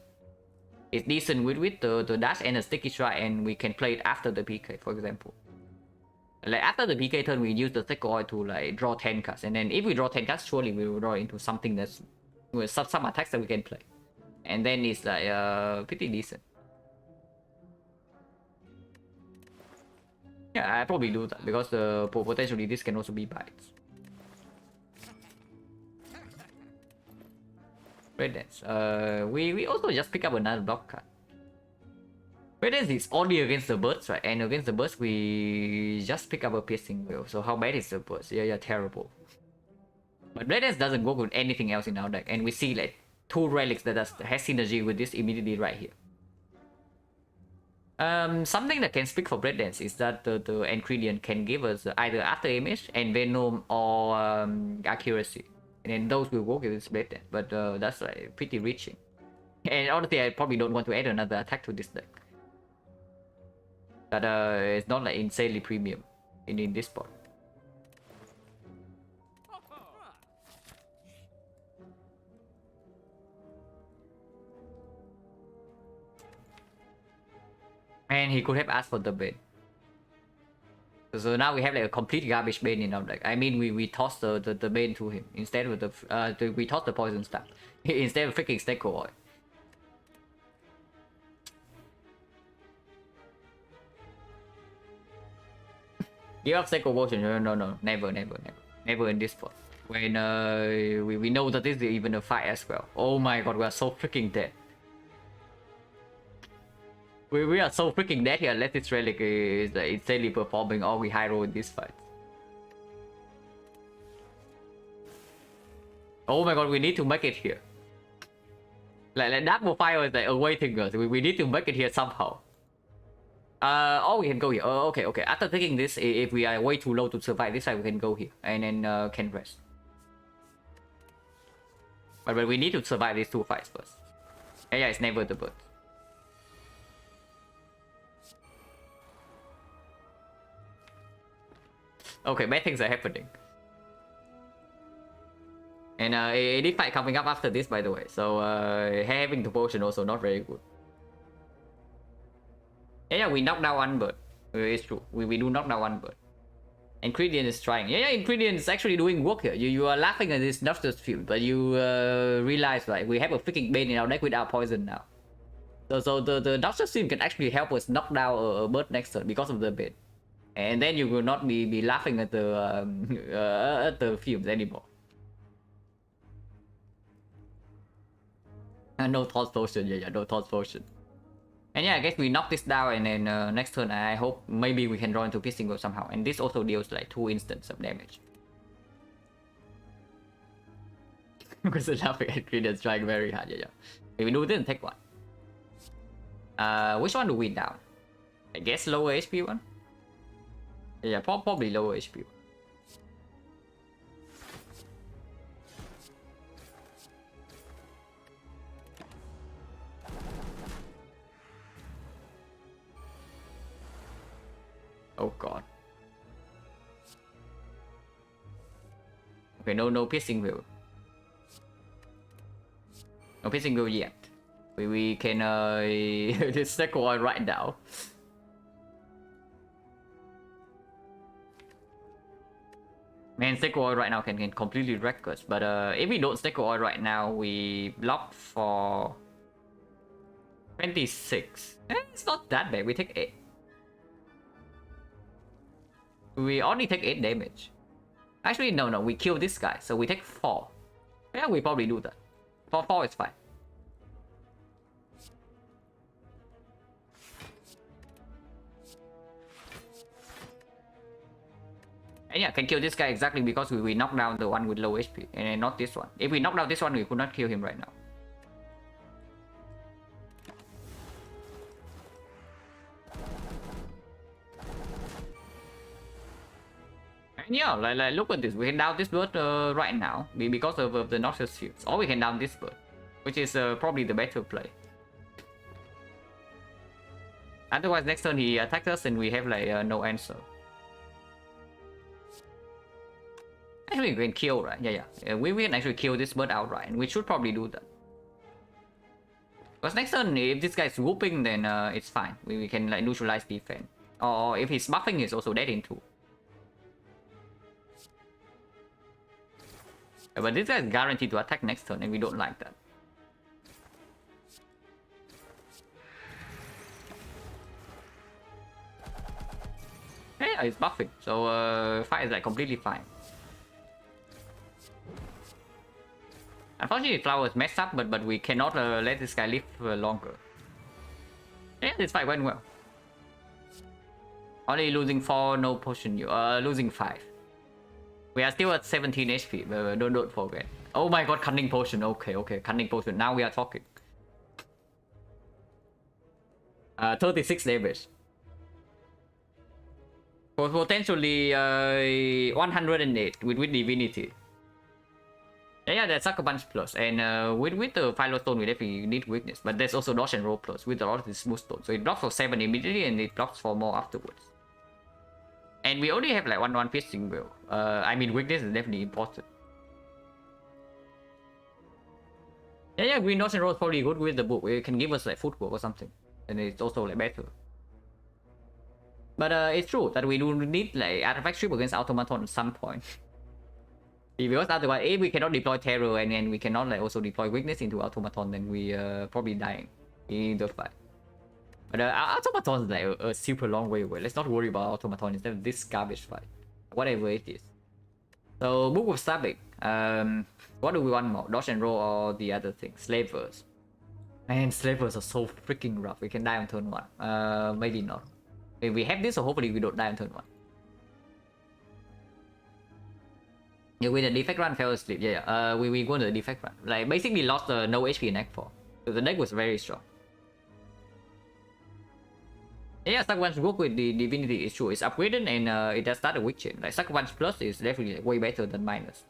It's decent with the dash and the sticky strike, and we can play it after the PK, for example. Like after the PK turn, we use the XecnaR to like draw 10 cards, and then if we draw 10 cards, surely we will draw into something that's with some attacks that we can play, and then it's like pretty decent. Yeah, I probably do that because potentially this can also be bites. Red Dance. We also just pick up another block card. Red Dance is only against the birds, right? And against the birds, we just pick up a piercing wheel. So how bad is the birds? Yeah, terrible. But Red Dance doesn't work with anything else in our deck, and we see like 2 relics that has synergy with this immediately right here. Something that can speak for Red Dance is that the ingredient can give us either after image and venom or accuracy. And then those will work with Red Dance, but that's like pretty reaching. And honestly, I probably don't want to add another attack to this deck. But it's not like insanely premium in this spot. And he could have asked for the bait. So now we have like a complete garbage bane in our deck. I mean, we tossed the bane to him instead of we tossed the poison staff instead of freaking XecnaR. Give up XecnaR potion. No, never in this spot. When we know that this is even a fight as well. Oh my god, we are so freaking dead. We are so freaking dead here unless this relic is like insanely performing or we high roll in this fight. Oh my god, we need to make it here. Like Dark Fire is like awaiting us. We need to make it here somehow. Oh, we can go here. Oh, okay. After taking this, if we are way too low to survive this fight, we can go here and then can rest. But we need to survive these 2 fights first. Yeah, it's never the bird. Okay, bad things are happening. And a deep fight coming up after this, by the way. So having the potion also not very good. Yeah, we knocked down one bird. It's true. We do knock down one bird. Ingredient is trying. Yeah, Ingredient is actually doing work here. You are laughing at this Noxus field, but you realize like we have a freaking bane in our deck without poison now. So the Noxus field can actually help us knock down a bird next turn because of the bane. And then you will not be laughing at the fumes anymore. No Toss Potion, yeah, no Toss Potion. And yeah, I guess we knock this down, and then next turn I hope maybe we can draw into Piercing Wave somehow. And this also deals like 2 instants of damage. Because the laughing ingredients trying very hard, yeah. If we do this, take one. Which one do we down? I guess lower HP one? Yeah, probably lower HP one. Oh god. Okay, no piercing will. No piercing will yet. We can just XecnaR right now. Man, XecnaR right now can completely wreck us. But if we don't XecnaR right now, we block for 26. It's not that bad. We take 8. We only take 8 damage. Actually, no. We kill this guy, so we take 4. Yeah, we probably do that. 4 is fine. And yeah, can kill this guy exactly because we knock down the one with low HP, and not this one. If we knock down this one, we could not kill him right now. And yeah, like look at this. We can down this bird right now because of the Noxious Shields. Or we can down this bird, which is probably the better play. Otherwise, next turn he attacks us and we have like no answer. Actually, we can kill, right? Yeah. We can actually kill this bird outright, and we should probably do that. Because next turn, if this guy's whooping, then it's fine. We can like neutralize defense. Or if he's buffing, he's also dead in 2. But this guy is guaranteed to attack next turn, and we don't like that. Yeah, he's buffing, so fight is like completely fine. Unfortunately, Flower is messed up, but we cannot let this guy live longer. Yeah, this fight went well. Only losing 4, no potion. Losing 5. We are still at 17 HP, but don't forget. Oh my god, Cunning Potion. Okay, Cunning Potion. Now we are talking. 36 damage. Potentially 108 with Divinity. Yeah, that's Sucker Punch plus, and with the Philo Stone we definitely need weakness, but there's also Dodge and Roll plus with a lot of this Smooth Stone, so it blocks for 7 immediately and it blocks for more afterwards. And we only have like one piercing will. I mean, weakness is definitely important. Yeah, Green Dodge and Roll is probably good with the book. It can give us like footwork or something, and it's also like better. But it's true that we do need like artifact strip against automaton at some point. Because otherwise, if we cannot deploy terror and then we cannot like also deploy weakness into automaton, then we probably dying in the fight. But automaton is like a super long way away. Let's not worry about automaton instead of this garbage fight, whatever it is. So book of stabbing. What do we want more? Dodge and roll or the other thing? Slavers. Man, slavers are so freaking rough. We can die on turn 1. Maybe not. If we have this, so hopefully we don't die on turn 1. Yeah, with the defect run, fell asleep. Yeah. We go to the defect run. Like basically lost no HP in Act 4. So the deck was very strong. Yeah, Sucker Punch work with the Divinity is true. It's upgraded and it does start a weak chain. Like Sucker Punch Plus is definitely like, way better than minus.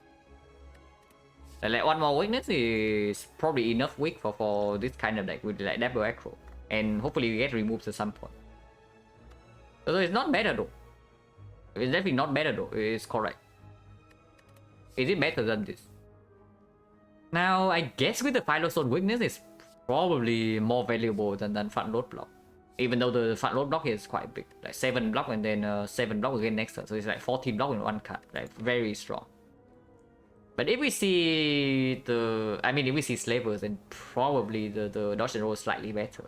Like one more weakness is probably enough weak for this kind of deck with like double acro. And hopefully we get removed at some point. So it's not better though. It's definitely not better though. It's correct. Is it better than this? Now, I guess with the Philostone weakness, it's probably more valuable than front load block. Even though the front load block is quite big. Like 7 block and then 7 block again next turn. So it's like 14 block in one card. Like very strong. But if we see the... I mean, if we see Slavers, then probably the dodge and roll is slightly better.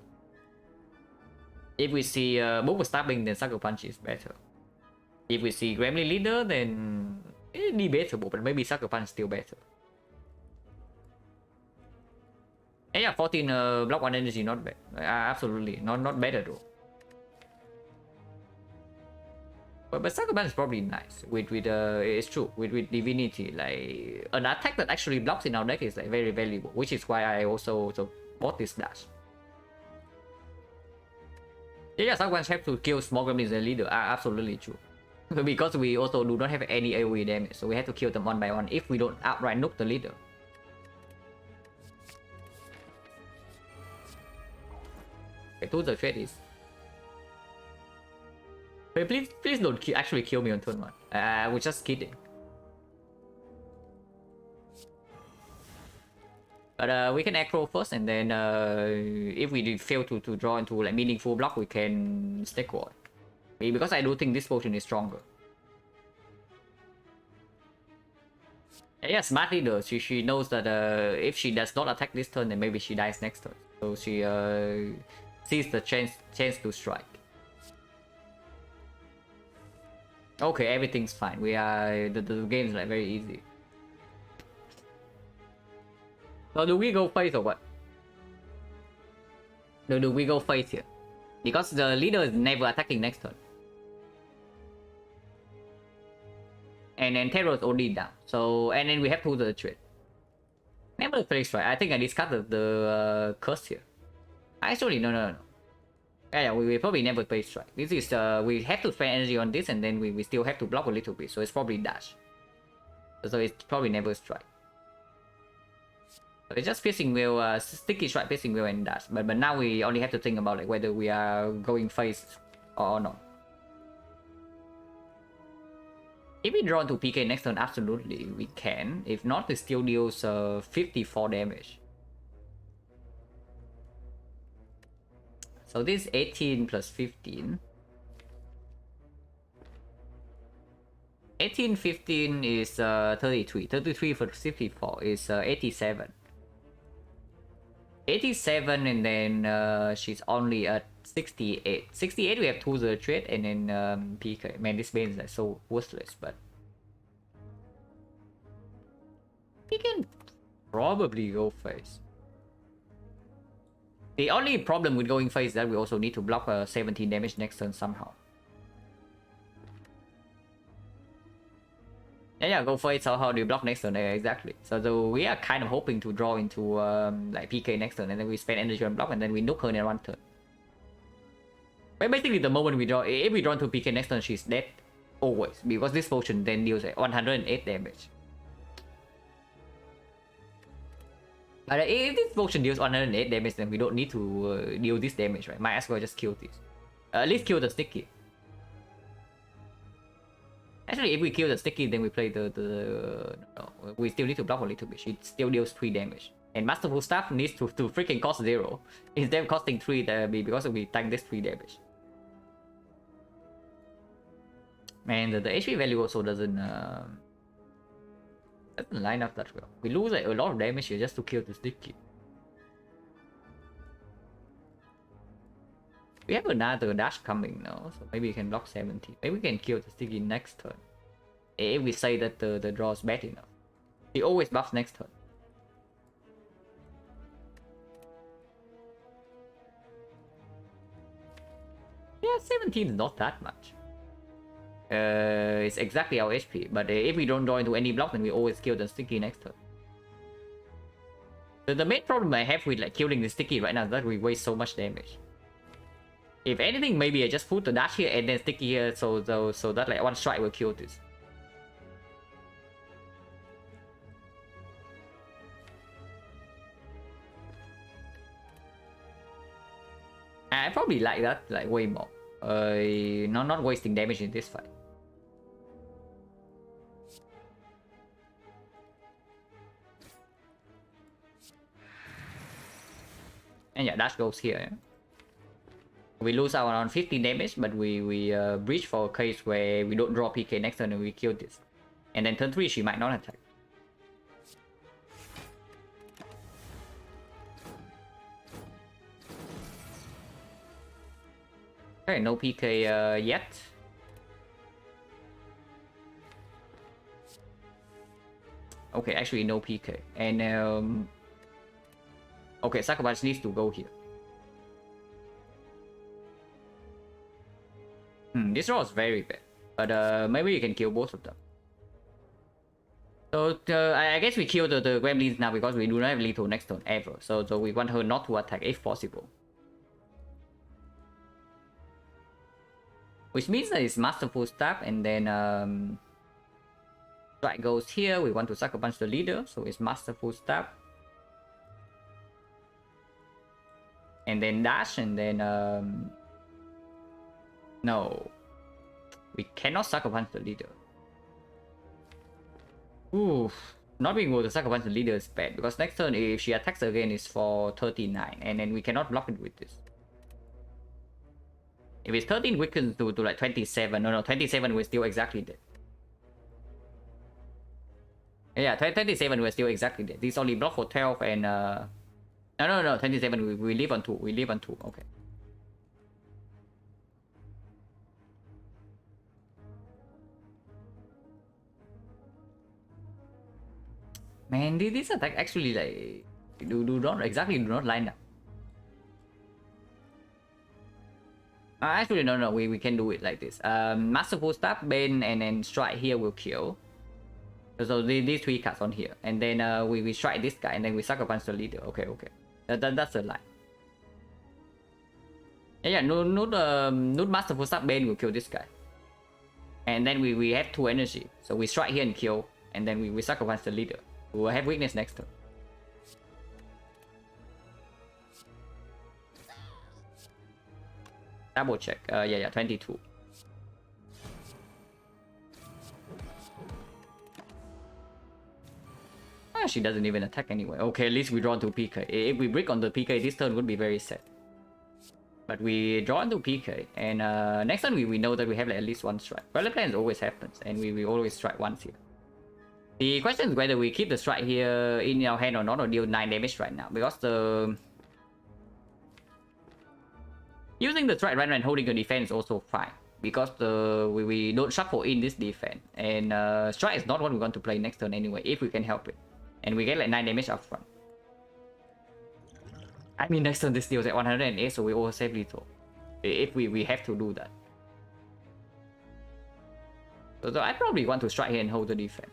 If we see Book of Stabbing, then Sucker Punch is better. If we see Gremlin Leader, then it's debatable, but maybe Sucker Punch is still better. And yeah, 14 block 1 energy, not bad. Absolutely, not better though. But Sucker Punch is probably nice. It's true, with Divinity, like an attack that actually blocks in our deck is like very valuable, which is why I also bought this dash. Yeah, Sucker Punch have to kill small gremlins and leader. Absolutely true. Because we also do not have any AoE damage, so we have to kill them one by one if we don't outright nuke the leader. Okay, to the trade is Please don't actually kill me on turn 1. I was just kidding. But we can aggro first, and then if we did fail to draw into like meaningful block, we can stick ward. Because I do think this potion is stronger. Yeah, smart leader. She knows that if she does not attack this turn, then maybe she dies next turn. So she sees the chance to strike. Okay, everything's fine. We are the game is like very easy. So do we go face or what? Do we go face here? Because the leader is never attacking next turn. And then Terror is only down. So, and then we have to the trade. Never play strike. I think I discarded the curse here. Actually, no. Yeah, we probably never play strike. This is, we have to spend energy on this, and then we still have to block a little bit. So it's probably dash. So it's probably never strike. So it's just piercing wheel, sticky strike, piercing wheel, and dash. But now we only have to think about like whether we are going face or not. If we draw into PK next turn, absolutely we can. If not, it still deals 54 damage. So this 18 plus 15. 18, 15 is 33. 33 for 54 is 87. 87, and then she's only at 68. 68 we have 2 the trade, and then PK. Man, this bane is like so worthless, but we can probably go face. The only problem with going face is that we also need to block 17 damage next turn somehow. Yeah, go face. So how do you block next turn? Yeah, exactly. So we are kind of hoping to draw into like PK next turn, and then we spend energy on block, and then we nuke her in 1 turn. But basically, the moment we draw, if we draw into PK next turn, she's dead always, because this potion then deals 108 damage. But if this potion deals 108 damage, then we don't need to deal this damage, right? Might as well just kill this. At least kill the sticky. Actually, if we kill the sticky, then we play no, we still need to block a little bit. She still deals 3 damage. And Masterful Staff needs to freaking cost 0. Instead of costing 3 because we tank this 3 damage. Man, the HP value also doesn't line up that well. We lose like a lot of damage here just to kill the sticky. We have another dash coming now, so maybe we can block 70. Maybe we can kill the sticky next turn. If we say that the draw is bad enough. He always buffs next turn. Yeah, 17 is not that much. It's exactly our HP, but if we don't draw into any block, then we always kill the sticky next turn. The main problem I have with like killing the sticky right now is that we waste so much damage. If anything, maybe I just put the dash here and then sticky here, so that like 1 strike will kill this. I probably like that like way more. Not wasting damage in this fight. And yeah, dash goes here. Yeah? We lose out around 15 damage, but we breach for a case where we don't draw PK next turn and we kill this. And then turn 3 she might not attack. Okay, no PK yet. Okay, actually no PK. And okay, Sacrifice needs to go here. This draw is very bad, but maybe you can kill both of them. So I guess we kill the Gremlins now because we do not have lethal next turn ever. So we want her not to attack if possible. Which means that it's Masterful Staff, and then Strike goes here. We want to Sucker Punch the leader, so it's Masterful Staff. And then dash, and then no. We cannot sucker punch the leader. Ooh, not being able to sucker punch the leader is bad because next turn if she attacks again is for 39 and then we cannot block it with this. If it's 13 weakens to like 27, no 27 we're still exactly dead. Yeah, 27 we're still exactly dead. This only block for 12 and no 27 we live on 2. We live on 2. Okay. Man, this attack actually like do not line up. Actually no, we can do it like this. Masterful Staff, Bane, and then strike here will kill. So these 3 cards on here, and then we strike this guy, and then we sucker punch the leader. Okay. That's the line. Yeah, Nude Masterful Staff, Bane will kill this guy, and then we have 2 energy, so we strike here and kill, and then we sucker punch the leader. We will have weakness next turn. Double check. Yeah, 22. She doesn't even attack anyway. Okay, at least we draw into PK. If we break on the PK, this turn would be very sad. But we draw into PK, and next turn we know that we have like, at least 1 strike. Well, plans always happens, and we always strike once here. The question is whether we keep the strike here in our hand or not, or deal 9 damage right now, because the using the strike right now and holding your defense is also fine, because we don't shuffle in this defense, and strike is not what we want to play next turn anyway, if we can help it. And we get like 9 damage up front. I mean, next turn this deals at 108, so we all save lethal. If we have to do that. So I probably want to strike here and hold the defense.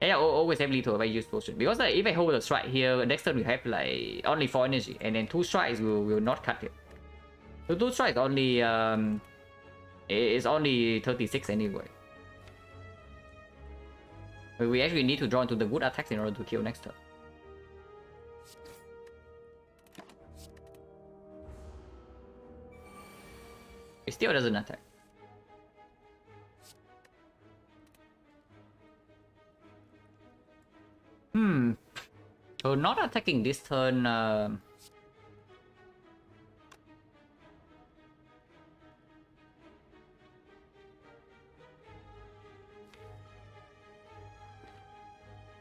Yeah, always have lethal if I use potion. Because like, if I hold a strike here, next turn we have like only 4 energy, and then 2 strikes will not cut it. So 2 strikes only is only 36 anyway. We actually need to draw into the good attacks in order to kill next turn. It still doesn't attack. So not attacking this turn.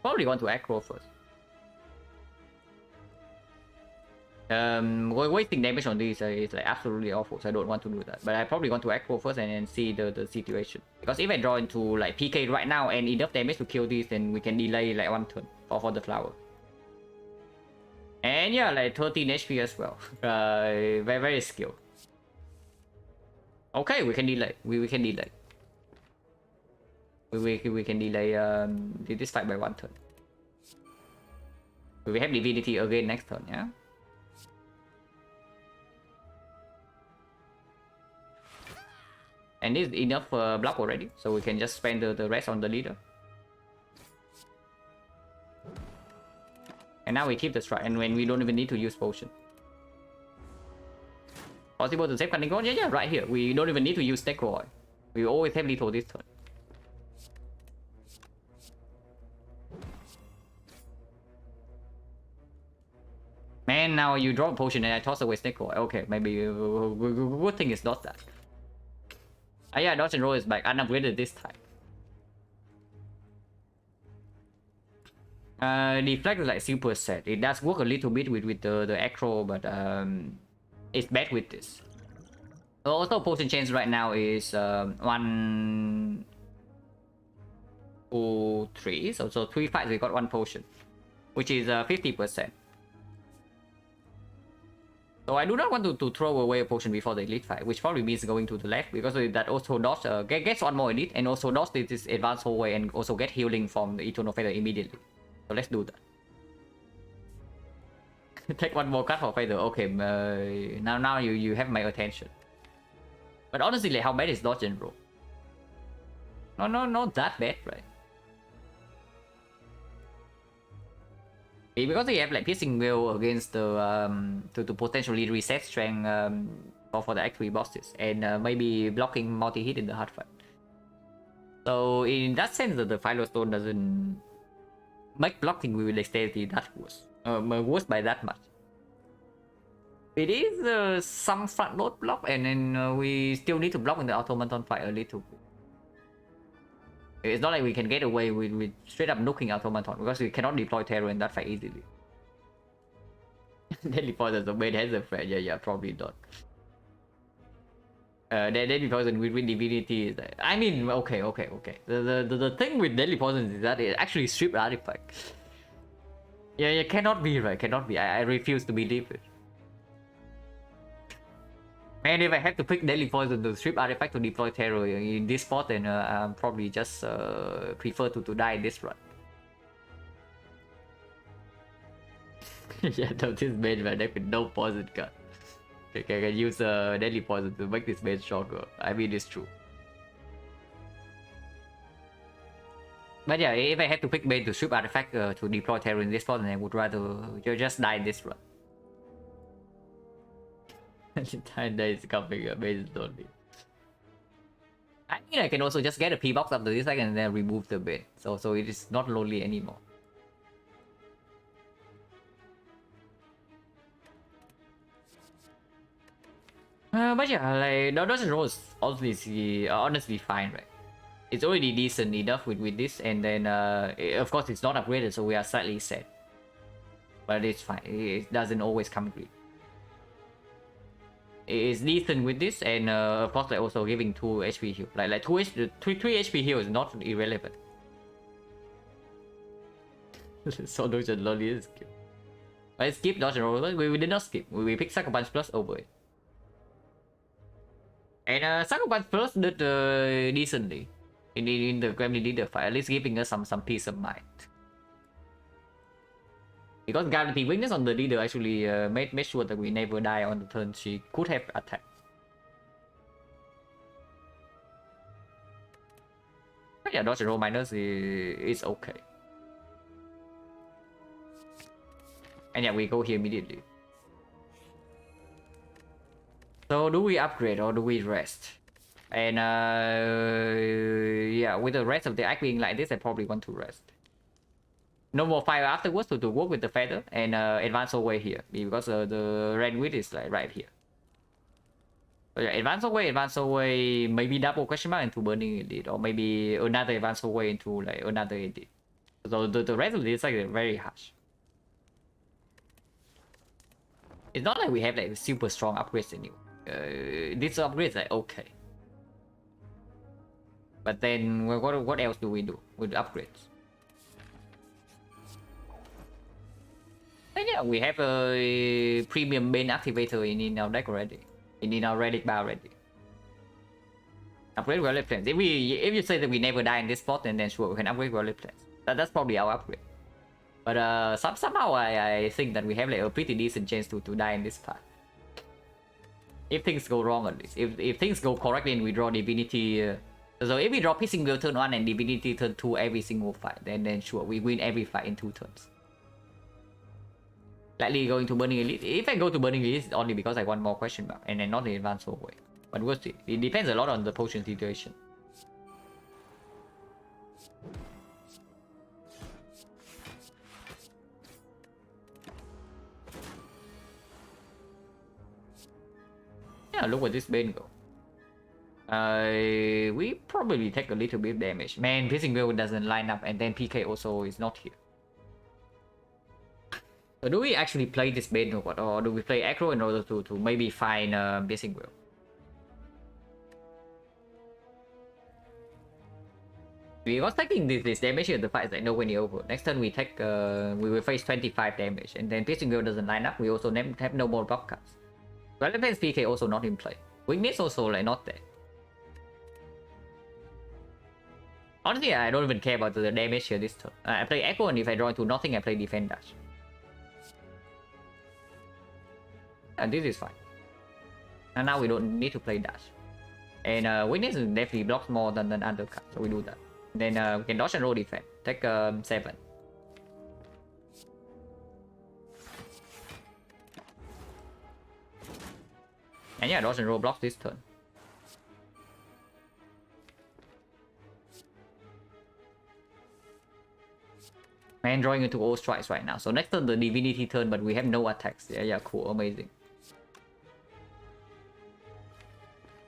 Probably want to aggro first. Wasting damage on these is like absolutely awful, so I don't want to do that. But I probably want to aggro first and then see the situation. Because if I draw into like PK right now and enough damage to kill these, then we can delay like 1 turn for the flower. And yeah, like 13 HP as well. Very skilled. Okay, we can delay. We can delay. We can delay this fight by 1 turn. We have divinity again next turn, yeah? And this is enough block already, so we can just spend the rest on the leader. And now we keep the strike, and when we don't even need to use potion. Possible to save cutting gold? Yeah, right here. We don't even need to use Necro. We always have lethal this turn. Man, now you draw a potion and I toss away Necro. Okay, maybe good thing is not that. Yeah, dodge and roll is back. Unupgraded this time. Deflect is like super set. It does work a little bit with the acro, but it's bad with this. Also, potion change right now is 1, 2, 3. So 3 fights we got 1 potion, which is 50%. So I do not want to throw away a potion before the elite fight, which probably means going to the left, because that also dodge gets 1 more elite, and also dodge this advanced hallway and also get healing from the Eternal Feather immediately. So let's do that. Take 1 more card for Feather. Okay, now you have my attention. But honestly, like, how bad is dodge and roll? No, not that bad, right? Because they have like piercing will against the to potentially reset strength, for the X3 bosses, and maybe blocking multi-hit in the hard fight. So in that sense, the Firestone doesn't make blocking with dexterity that worse by that much. It is some front load block, and then we still need to block in the automaton fight a little bit. It's not like we can get away with straight up nuking automaton, because we cannot deploy terror in that fight easily. Deadly poison, the main has a threat. Yeah, probably not. Deadly poison with divinity is like, I mean, okay. The thing with deadly poison is that it actually strips artifact. Yeah, cannot be, right? Cannot be. I refuse to believe it. And if I have to pick deadly poison to strip artifact to deploy terror in this spot, then I'm probably just prefer to die in this run. Yeah, no, this main man deck with no poison card. I can use deadly poison to make this main stronger. I mean, it's true. But yeah, if I had to pick main to strip artifact to deploy terror in this spot, then I would rather just die in this run. 10 days coming based only. I mean, I can also just get a Pbox after this and then remove the bed. So it is not lonely anymore. But yeah, like Dodge and Rose honestly fine, right? It's already decent enough with this, and then of course it's not upgraded, so we are slightly sad. But it's fine. It doesn't always come great. It's decent with this, and of course like also giving 2 HP heal. Like 3 HP heal is not irrelevant. So Dodge and Lolly is skip. But skip Dodge and Roll. We did not skip. We picked Sucker Punch Plus over it. And Sucker Punch Plus did decently in the Gremlin Leader fight, at least giving us some peace of mind. Because guaranteed weakness on the leader actually made sure that we never die on the turn she could have attacked. But yeah, Dodge and Roll minus is okay. And yeah, we go here immediately. So do we upgrade or do we rest? And yeah, with the rest of the act being like this, I probably want to rest. No more fire afterwards to work with the feather and advance away here, because the red wheat is like right here. So yeah, advance away, maybe double question mark into burning elite, or maybe another advance away into like another elite. So the rest of this is like very harsh. It's not like we have like super strong upgrades anymore. This upgrade is like okay. But then what else do we do with upgrades? And yeah, we have a premium Bane activator in our deck already. In our relic bar already. Upgrade relic plans. If you say that we never die in this spot, then sure we can upgrade relic plans. That's probably our upgrade. But somehow I think that we have like a pretty decent chance to die in this part. If things go wrong at least. If things go correctly and we draw Divinity. So if we draw Piercing Will turn 1 and Divinity turn 2 every single fight, then sure we win every fight in 2 turns. Likely going to Burning Elite. If I go to Burning Elite, it's only because I want more question mark and then not the advance whole way. But we'll see. It depends a lot on the potion situation. Yeah, look at this Bane go. We probably take a little bit of damage. Man, Piercing Will doesn't line up, and then PK also is not here. So do we actually play this Bane or what? Or do we play aggro in order to maybe find Piercing Will? Because taking this damage here, the fight is like nowhere near over. Next turn we take, we will face 25 damage, and then Piercing Will doesn't line up. We also have no more buff cards. Well, defense PK also not in play. Weakness also like not there. Honestly, I don't even care about the damage here this turn. I play Echo, and if I draw into nothing, I play Defend Dash. And this is fine. And now we don't need to play Dash. And Weakness definitely blocks more than other cards, so we do that. Then we can dodge and roll defense. Take 7. And yeah, dodge and roll blocks this turn. Man drawing into all strikes right now. So next turn the divinity turn, but we have no attacks. Yeah, cool, amazing.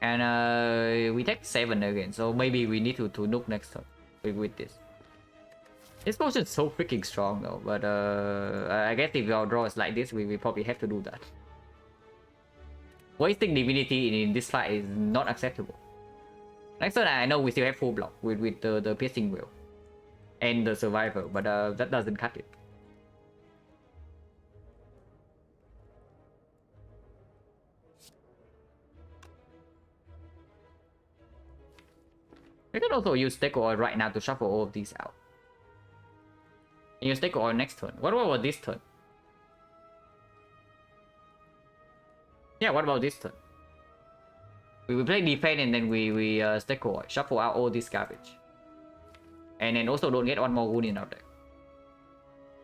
And we take 7 again, so maybe we need to nuke next turn with this. This potion is so freaking strong though, but I guess if our draw is like this, we probably have to do that. Wasting divinity in this fight is not acceptable. Next turn I know we still have full block with the piercing will and the survivor, but that doesn't cut it. We can also use Stake Oil right now to shuffle all of these out. And use Stake Oil next turn. What about this turn? Yeah, what about this turn? We play defense and then we Stake Oil, shuffle out all this garbage. And then also don't get one more wound in our deck.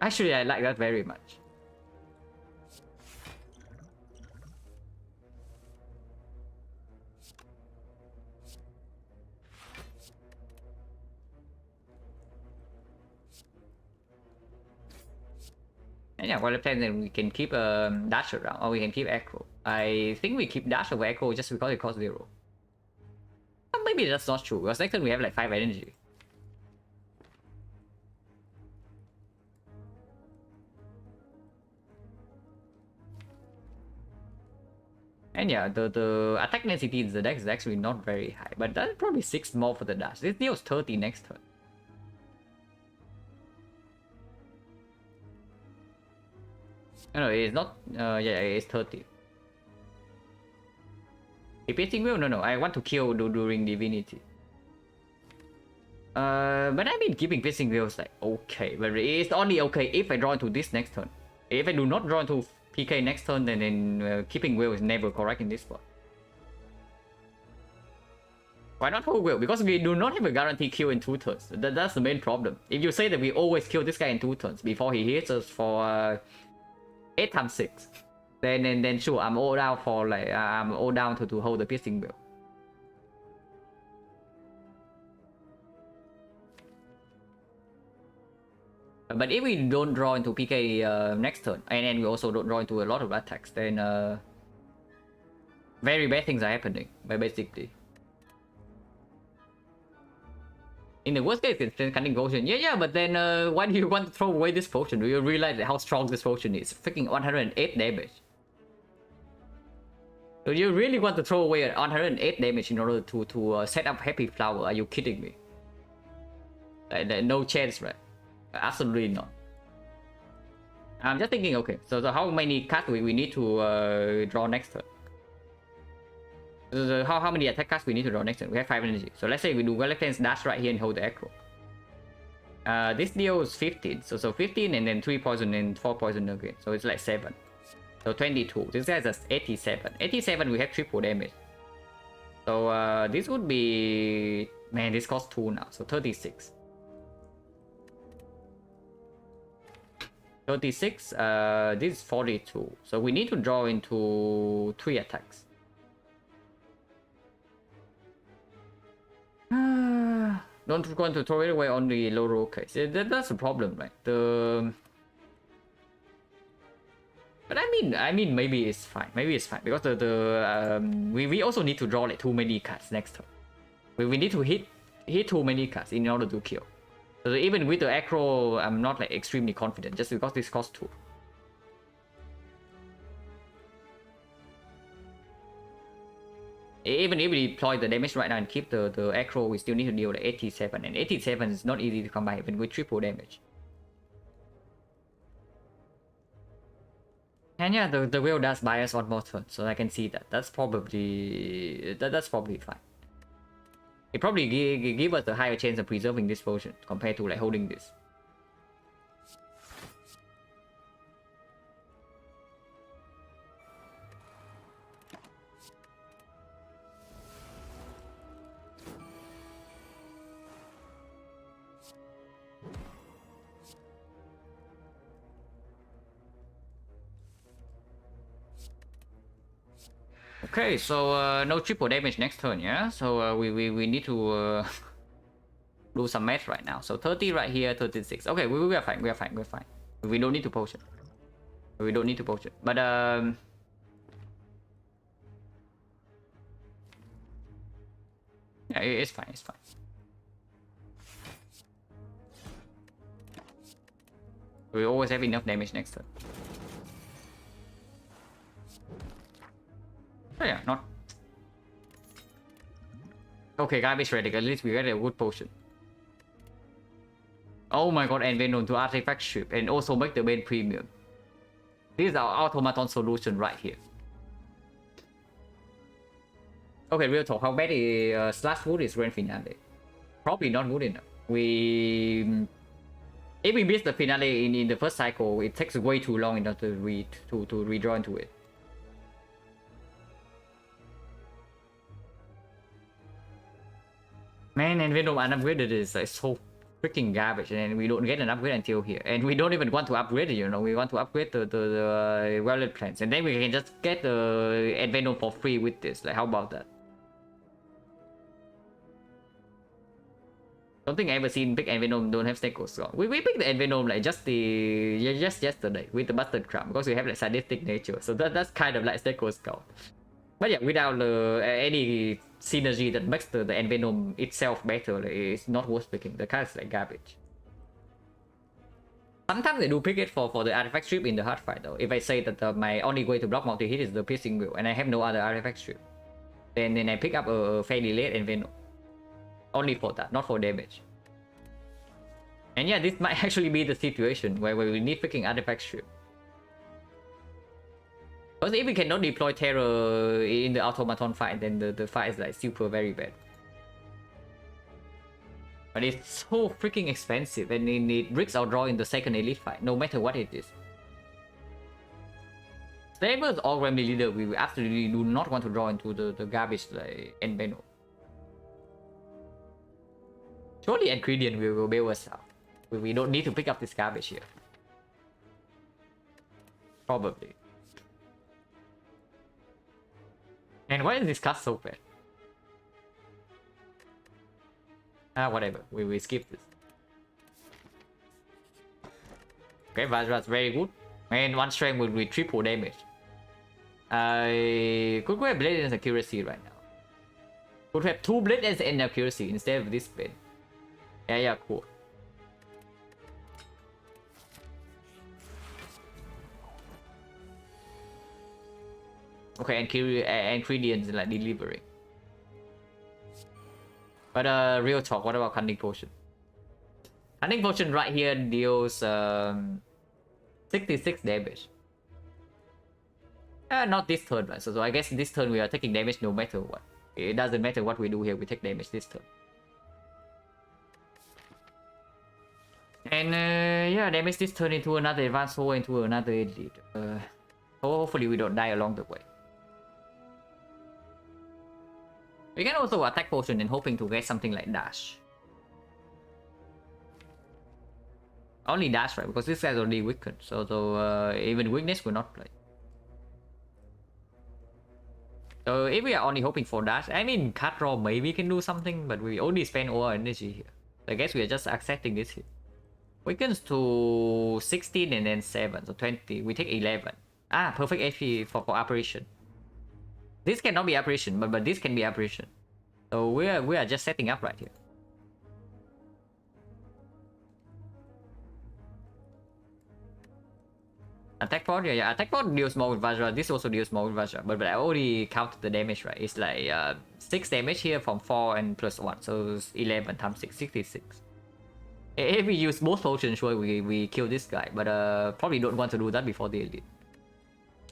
Actually, I like that very much. And yeah, while well, then we can keep dash around, or we can keep echo. I think we keep dash over echo just because it costs 0. But maybe that's not true, because next turn we have like 5 energy. And yeah, the attack density in the deck is actually not very high, but that's probably 6 more for the dash. This deals 30 next turn. No, it's not. Yeah, it's 30. A piercing will? No, I want to kill during divinity. But I mean, keeping piercing will is like okay, but it's only okay if I draw into this next turn. If I do not draw into PK next turn, then keeping will is never correct in this spot. Why not hold will? Because we do not have a guaranteed kill in 2 turns. That's the main problem. If you say that we always kill this guy in 2 turns before he hits us for 8 times 6, then sure, I'm all down for like I'm all down to hold the piercing will. But if we don't draw into PK next turn, and then we also don't draw into a lot of attacks, then very bad things are happening, basically. In the worst case, it's cunning potion. Yeah, but then why do you want to throw away this potion? Do you realize how strong this potion is? Freaking 108 damage. Do you really want to throw away 108 damage in order to set up Happy Flower? Are you kidding me? No chance, right? Absolutely not. I'm just thinking, okay, so how many cards we need to draw next turn? How many attack cards we need to draw next turn? We have 5 energy. So let's say we do Well-Defense dash right here and hold the echo. This deals 15. So 15 and then 3 poison and 4 poison again. So it's like 7. So 22. This guy's just 87. 87 we have triple damage. So this would be... Man, this costs 2 now. So 36. 36, this is 42. So we need to draw into 3 attacks. Don't want to throw it away on the low roll case. That's the problem, right? But I mean, maybe it's fine. Maybe it's fine because we also need to draw like too many cards next turn. We need to hit too many cards in order to kill. So even with the aggro, I'm not like extremely confident just because this costs 2. Even if we deploy the damage right now and keep the aggro, we still need to deal like 87, and 87 is not easy to come by even with triple damage. And yeah, the will does buy us 1 more turn, so I can see that. That's probably fine. It probably give us a higher chance of preserving this potion compared to like holding this. Okay, so no triple damage next turn, yeah? So we need to do some math right now. So 30 right here, 36. Okay, we are fine, we are fine, we're fine. We don't need to potion. We don't need to potion. But yeah, it's fine, it's fine. We always have enough damage next turn. Oh yeah, not... Okay, garbage relic. At least we get a good potion. Oh my god, and Venom to artifact ship and also make the main premium. This is our automaton solution right here. Okay, real talk. How bad is slash wood is grand finale? Probably not good enough. If we miss the finale in the first cycle, it takes way too long enough to redraw into it. Man, and Venom unupgraded is like so freaking garbage, and we don't get an upgrade until here. And we don't even want to upgrade it, you know. We want to upgrade the wallet plans, and then we can just get the Venom for free with this. Like, how about that? Don't think I ever seen big Venom don't have Snake Skull. We picked the Venom like just yesterday with the Bastard Crown because we have like sadistic nature, so that's kind of like Snake Skull. But yeah, without any synergy that makes the Venom itself better, like, it's not worth picking. The card is like garbage. Sometimes I do pick it for the artifact strip in the hard fight though. If I say that my only way to block multi-hit is the piercing wheel and I have no other artifact strip, then I pick up a fairly late Venom. Only for that, not for damage. And yeah, this might actually be the situation where we need picking artifact strip. Because if we cannot deploy terror in the automaton fight, then the fight is like super very bad. But it's so freaking expensive and it risks our draw in the second elite fight, no matter what it is. Sabers or Gremlin Leader, we absolutely do not want to draw into the garbage like Enveno. Surely Ingredient will bail us out. We don't need to pick up this garbage here. Probably. And why is this cast so bad? Ah, whatever. We skip this. Okay, Vajra's very good. And one strength will be triple damage. I could go have Blade as accuracy right now. Could have 2 Blade as an accuracy instead of this Blade. Yeah, cool. Okay, and ingredients like delivering. But real talk, what about Cunning Potion? Cunning Potion right here deals 66 damage. Not this turn, right? So I guess this turn we are taking damage no matter what. It doesn't matter what we do here, we take damage this turn. And yeah, damage this turn into another advanced or into another elite. Hopefully we don't die along the way. We can also attack potion and hoping to get something like dash. Only dash, right? Because this guy's already weakened, so even weakness will not play. So if we are only hoping for dash, I mean card draw maybe can do something, but we only spend all our energy here. So I guess we are just accepting this here. Weakens to 16 and then 7, so 20. We take 11. Ah, perfect HP for apparition. This cannot be apparition, but this can be apparition. So we are just setting up right here. Attack pod, yeah, attack pod deals more with Vajra. This also deals more with Vajra, but I already counted the damage, right? It's like 6 damage here from 4 and plus 1, so it's 11 times 6, 66. If we use both potions, sure we kill this guy, but probably don't want to do that before the elite.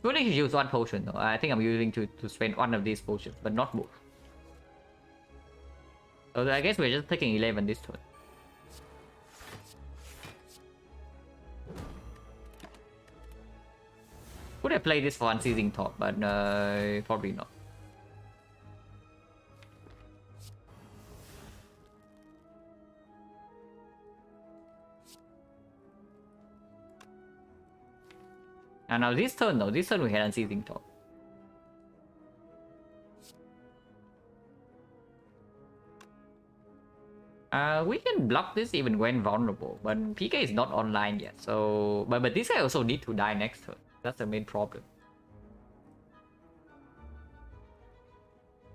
We only use one potion though. I think I'm using to spend one of these potions, but not both. So I guess we're just taking 11 this turn. Could have played this for Unceasing Thought, but probably not. And now this turn though, this turn we had Unceasing Thought. We can block this even when vulnerable, but PK is not online yet. So, but this guy also need to die next turn. That's the main problem.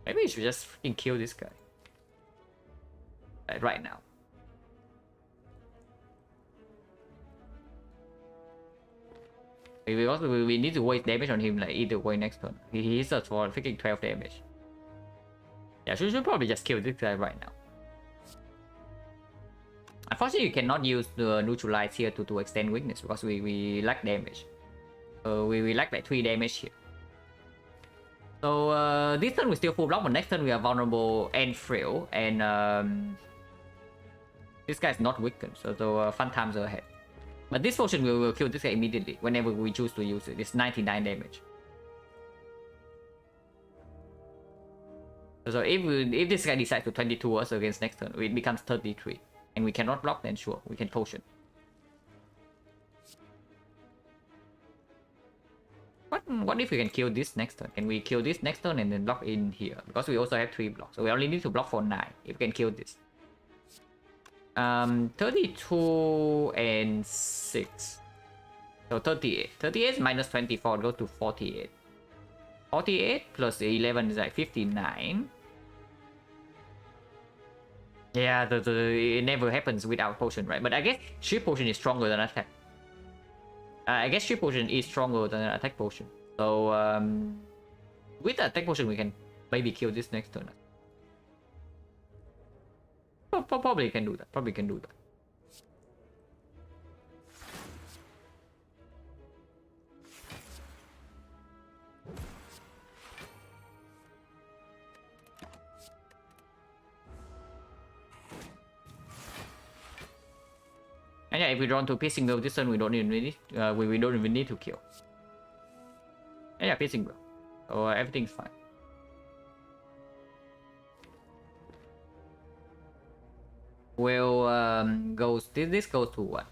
Maybe we should just freaking kill this guy. Right now. We need to waste damage on him like either way next turn. He hits us for freaking 12 damage. Yeah, should probably just kill this guy right now. Unfortunately, you cannot use the neutralize here to extend weakness because we lack damage. We lack like 3 damage here. So this turn we still full block, but next turn we are vulnerable and frail, and this guy's not weakened, so fun times are ahead. But this potion will kill this guy immediately whenever we choose to use it. It's 99 damage. So if this guy decides to 22 us against next turn, it becomes 33. And we cannot block, then sure, we can potion. What if we can kill this next turn? Can we kill this next turn and then block in here? Because we also have 3 blocks. So we only need to block for 9 if we can kill this. 32 and 6. So 38. 38 is minus 24, go to 48. 48 plus 11 is like 59. Yeah, it never happens without potion, right? But I guess shield potion is stronger than attack. I guess shield potion is stronger than an attack potion. So with the attack potion, we can maybe kill this next turn. Probably can do that. Probably can do that. And yeah, if we draw to piercing blow this turn, we don't even need we don't even need to kill. And yeah, piercing blow. So everything's fine. Well, this goes to what?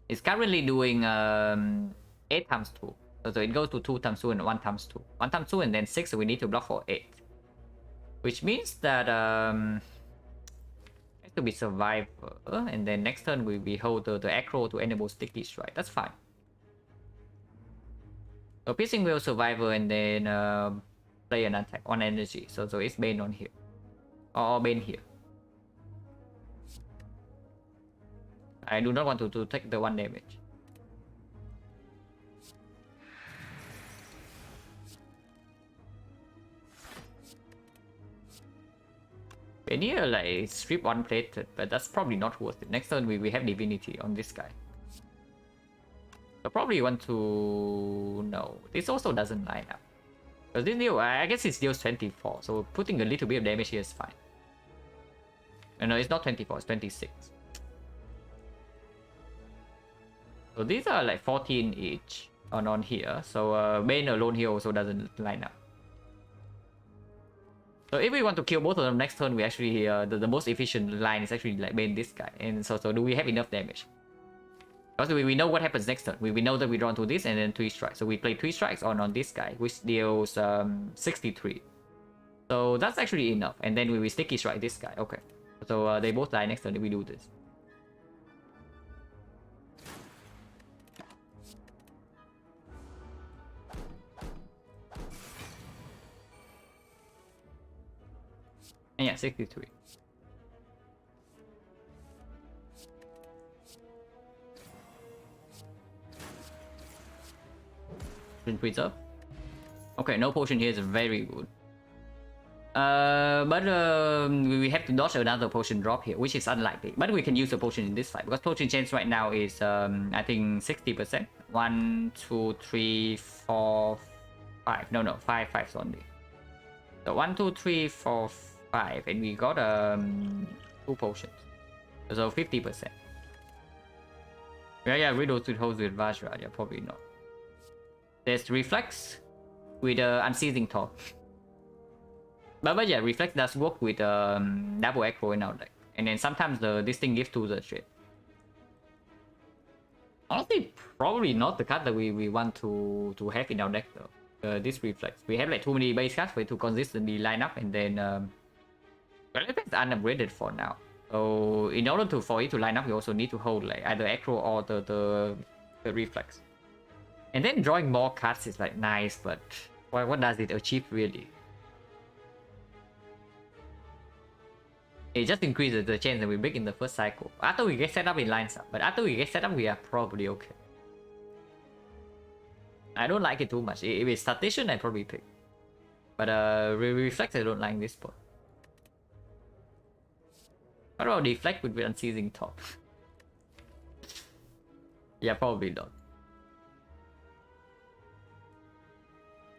It's currently doing 8 times 2. So it goes to 2 times 2 and 1 times 2. 1 times 2 and then 6, so we need to block for 8. Which means that it has to be survivor, and then next turn we hold the aggro to enable sticky strike. That's fine. So piercing will survivor and then play an attack on energy. So it's bane on here. Or bane here. I do not want to take the 1 damage. And here, like, strip 1 plated, but that's probably not worth it. Next turn, we have divinity on this guy. So probably want to... No, this also doesn't line up. Because this deal, I guess it deals 24, so putting a little bit of damage here is fine. No, it's not 24, it's 26. So these are like 14 each on here. So Bane alone here also doesn't line up. So if we want to kill both of them next turn, we actually the most efficient line is actually like Bane this guy. And so do we have enough damage? Because we know what happens next turn. We know that we draw into this and then 3 strikes. So we play 3 strikes on this guy, which deals 63. So that's actually enough. And then we sticky strike this guy. Okay. So they both die next turn if we do this. And yeah, 63. Preserve. Okay, no potion here is very good. But we have to dodge another potion drop here, which is unlikely. But we can use a potion in this fight because potion chance right now is I think 60%. 1, 2, 3, 4, 5. No, 5 5s only. So 1, 2, 3, 4, 5, and we got 2 potions. So 50%. Yeah, Riddle to hold with Vajra. Yeah, probably not. There's Reflex with Unceasing Talk. But yeah, Reflex does work with double echo in our deck. And then sometimes this thing gives 2 the shit. Honestly, probably not the card that we want to have in our deck though. This Reflex. We have like too many base cards for it to consistently line up, and then Reflex is unupgraded for now. So in order to for it to line up, you also need to hold like either acro or the reflex. And then drawing more cards is like nice, but what does it achieve really? It just increases the chance that we break in the first cycle. After we get set up, it lines up. But after we get set up, we are probably okay. I don't like it too much. If it's Statistician, I'd probably pick. But Reflex, I don't like this spot. How about Deflect with Unceasing Top? Yeah, probably not.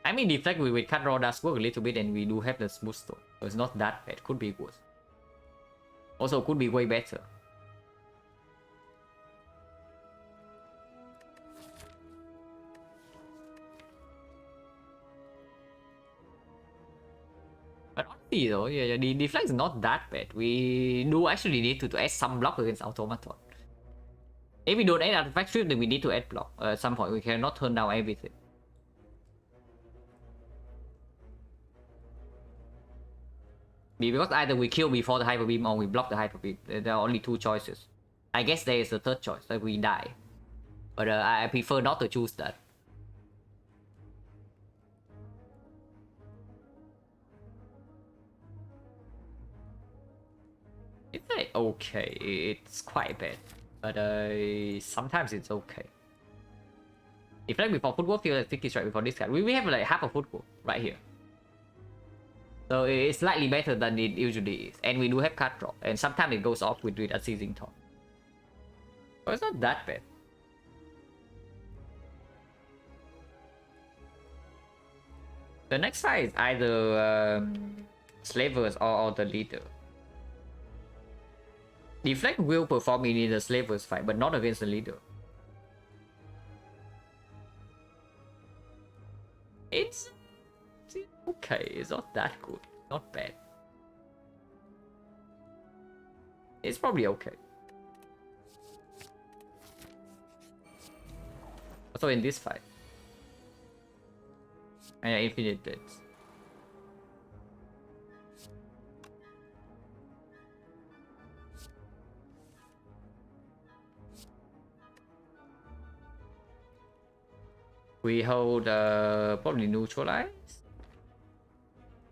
I mean, Deflect with Cut Raw does work a little bit, and we do have the Smooth Stone. So it's not that bad. Could be worse. Also, could be way better. But honestly though, yeah, the deflect is not that bad. We do actually need to add some block against Automaton. If we don't add artifact strip, then we need to add block. At some point, we cannot turn down everything. Because either we kill before the Hyper Beam or we block the Hyper Beam. There are only two choices. I guess there is a third choice, that we die. But I prefer not to choose that. It's like okay, it's quite bad. But sometimes it's okay. If like before footwork, feel like sticky strike before this guy. We have like half a footwork right here. So it's slightly better than it usually is. And we do have card drop. And sometimes it goes off with Unceasing Top. So it's not that bad. The next fight is either Slavers or the leader. Deflect will perform in the Slavers fight, but not against the leader. It's okay, it's not that good. Not bad. It's probably okay. Also in this fight. Yeah, infinite bits. We hold probably neutralize.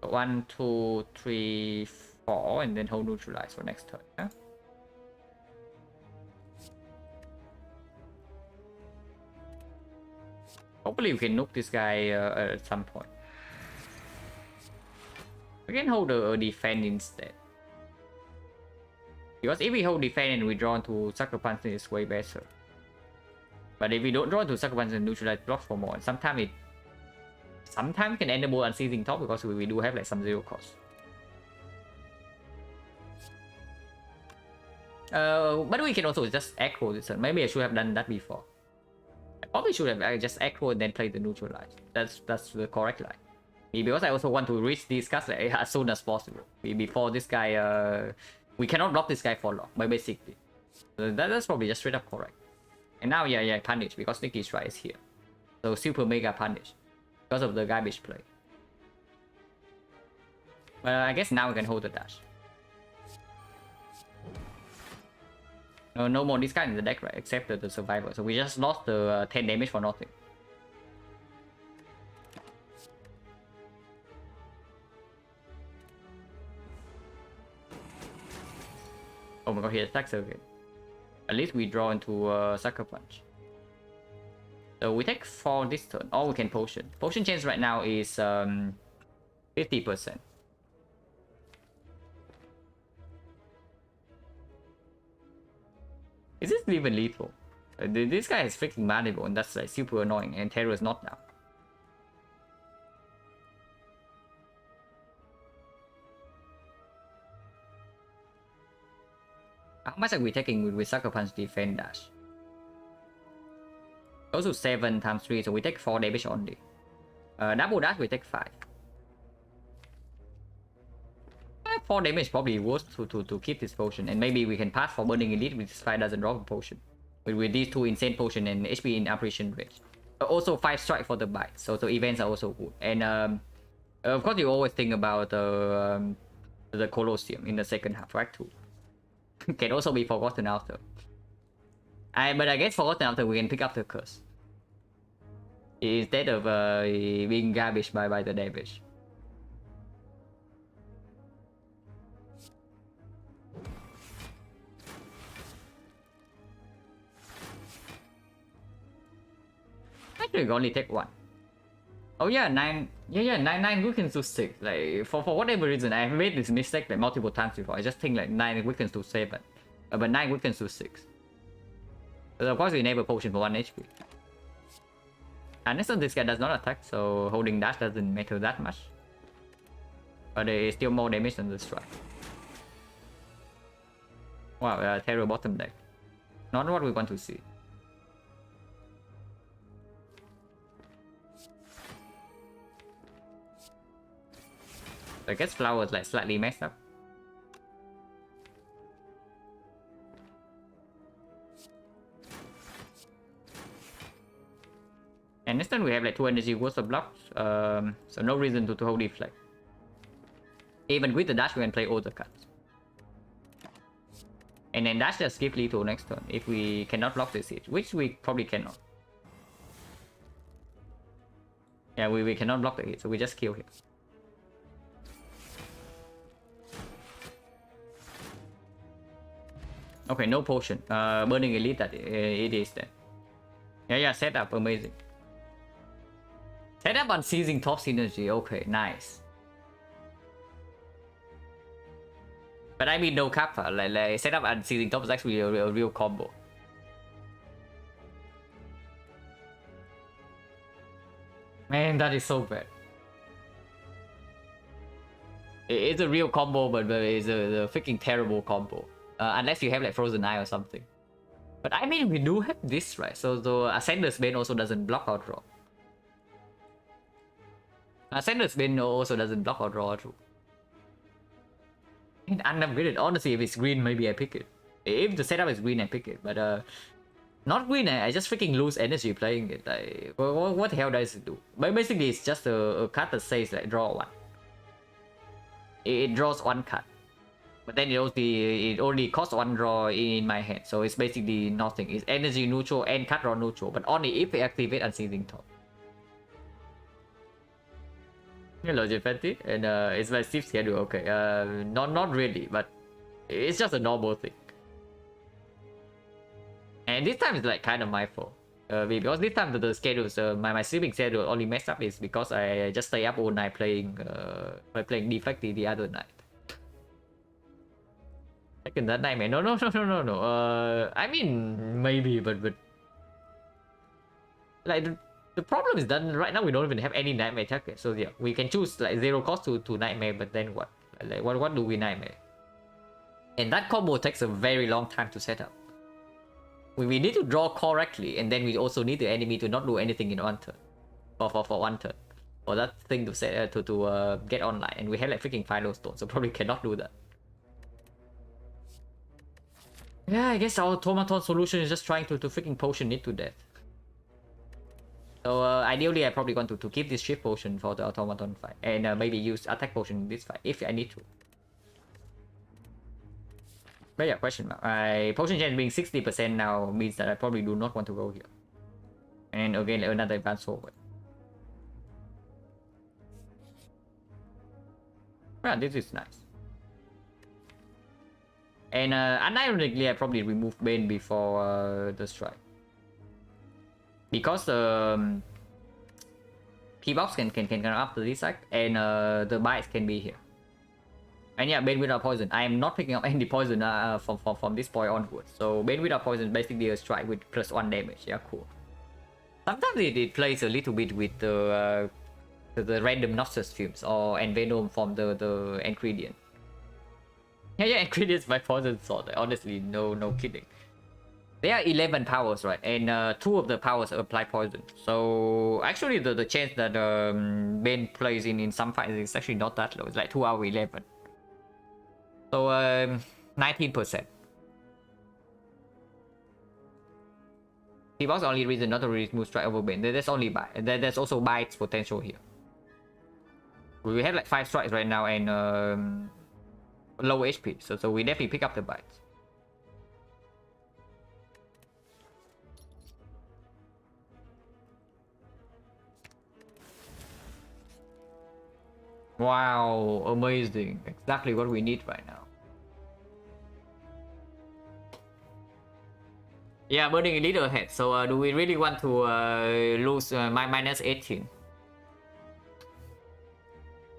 1, 2, 3, 4, and then hold neutralize for next turn. Yeah? Hopefully we can nuke this guy at some point. We can hold a defend instead. Because if we hold defend and we draw into Sucker Punch, it's way better. But if we don't draw into Sucker Punch and neutralize blocks for more, sometimes we can enable Unceasing Top because we do have like some zero cost. But we can also just aggro this turn. Maybe I should have done that before. I probably should have just aggro and then play the neutralize. That's the correct line. Because I also want to reach these cards like, as soon as possible. Before this guy, we cannot block this guy for long, but basically. So that's probably just straight up correct. And now, yeah, punish because Sneaky Strike is here. So super mega punish because of the garbage play. But I guess now we can hold the dash. No more this guy in the deck, right? Except the survivor. So we just lost the 10 damage for nothing. Oh my god, he attacks again. At least we draw into Sucker Punch. So we take 4 this turn, or we can potion. Potion chance right now is 50%. Is this even lethal? This guy is freaking malleable, and that's like super annoying, and Terror is not now. How much are we taking with Sucker Punch defend dash? Goes to 7 times 3, so we take 4 damage only. Double dash, we take 5. 4 damage probably worth to keep this potion, and maybe we can pass for Burning Elite with this 5 doesn't drop a potion. With these 2 insane potion and HP in apparition range. Also 5 strike for the bite, so events are also good. And of course you always think about the Colosseum in the second half, right? Too. Can also be forgotten after. But I guess forgotten after we can pick up the curse. Instead of being garbage by the damage. Actually, we only take one. Oh yeah, 9. Yeah, 9 weakens to 6. Like for whatever reason, I've made this mistake like multiple times before. I just think like 9 weakens to 7, but 9 weakens to 6. But of course, we enable potion for 1 HP. And next time this guy does not attack, so holding dash doesn't matter that much. But there is still more damage than the strike. Wow, terror bottom deck. Not what we want to see. I guess flowers like slightly messed up. And next turn we have like 2 energy worth of blocks, so no reason to hold deflect. Even with the dash we can play all the cards. And then dash just skip lethal next turn if we cannot block the siege, which we probably cannot. Yeah, we cannot block the hit, so we just kill him. Okay, no potion. Burning elite that it is then. Yeah, setup amazing. Setup on seizing top synergy. Okay, nice. But I mean no kappa. Like setup on seizing top is actually a real combo. Man, that is so bad. It's a real combo, but it's a freaking terrible combo. Unless you have like Frozen Eye or something. But I mean, we do have this, right? So the Ascender's Bane also doesn't block or draw. Ascender's Bane also doesn't block or draw or true. And unupgraded. Honestly, if it's green, maybe I pick it. If the setup is green, I pick it. But not green, I just freaking lose energy playing it. Like, what the hell does it do? But basically, it's just a card that says like draw one. It draws one card. But then it only costs 1 draw in my hand, so it's basically nothing. It's energy neutral and card draw neutral, but only if we activate Unseizing Top. Hello, Jeffetti, and it's my sleep schedule. Okay, not really, but it's just a normal thing. And this time it's like kind of my fault, because this time the schedules, my sleeping schedule only messed up is because I just stay up all night playing Deflecty the other night. Second that nightmare. No. I mean maybe, but like the problem is that right now we don't even have any nightmare target. So yeah, we can choose like 0 cost to nightmare, but then what? Like what do we nightmare? And that combo takes a very long time to set up. We need to draw correctly, and then we also need the enemy to not do anything in 1 turn. For 1 turn. For that thing to set to get online. And we have like freaking Final Stone, so probably cannot do that. Yeah, I guess our automaton solution is just trying to freaking potion it to death. So ideally I probably want to keep this shift potion for the automaton fight. And maybe use attack potion in this fight if I need to. But yeah, question mark. My potion chance being 60% now means that I probably do not want to go here. And again, like another advance forward. Yeah, this is nice. And unironically, I probably remove Bane before the strike. Because Pbox can come up to this side, and the bites can be here. And yeah, Bane without poison. I am not picking up any poison from this point onwards. So Bane without poison is basically a strike with +1 damage. Yeah, cool. Sometimes it plays a little bit with the random Noxus fumes and Venom from the ingredient. Yeah, ingredients by poison sword. Honestly, no kidding. There are 11 powers, right? And 2 of the powers apply poison. So actually, the chance that Bane plays in some fights is actually not that low. It's like 2 out of 11. So 19%. Pbox only reason not to remove strike over Bane. There's only bite. There's also bites potential here. We have like 5 strikes right now and low HP, so we definitely pick up the bites. Wow, amazing. Exactly what we need right now. Yeah, burning a little ahead. So do we really want to lose minus 18?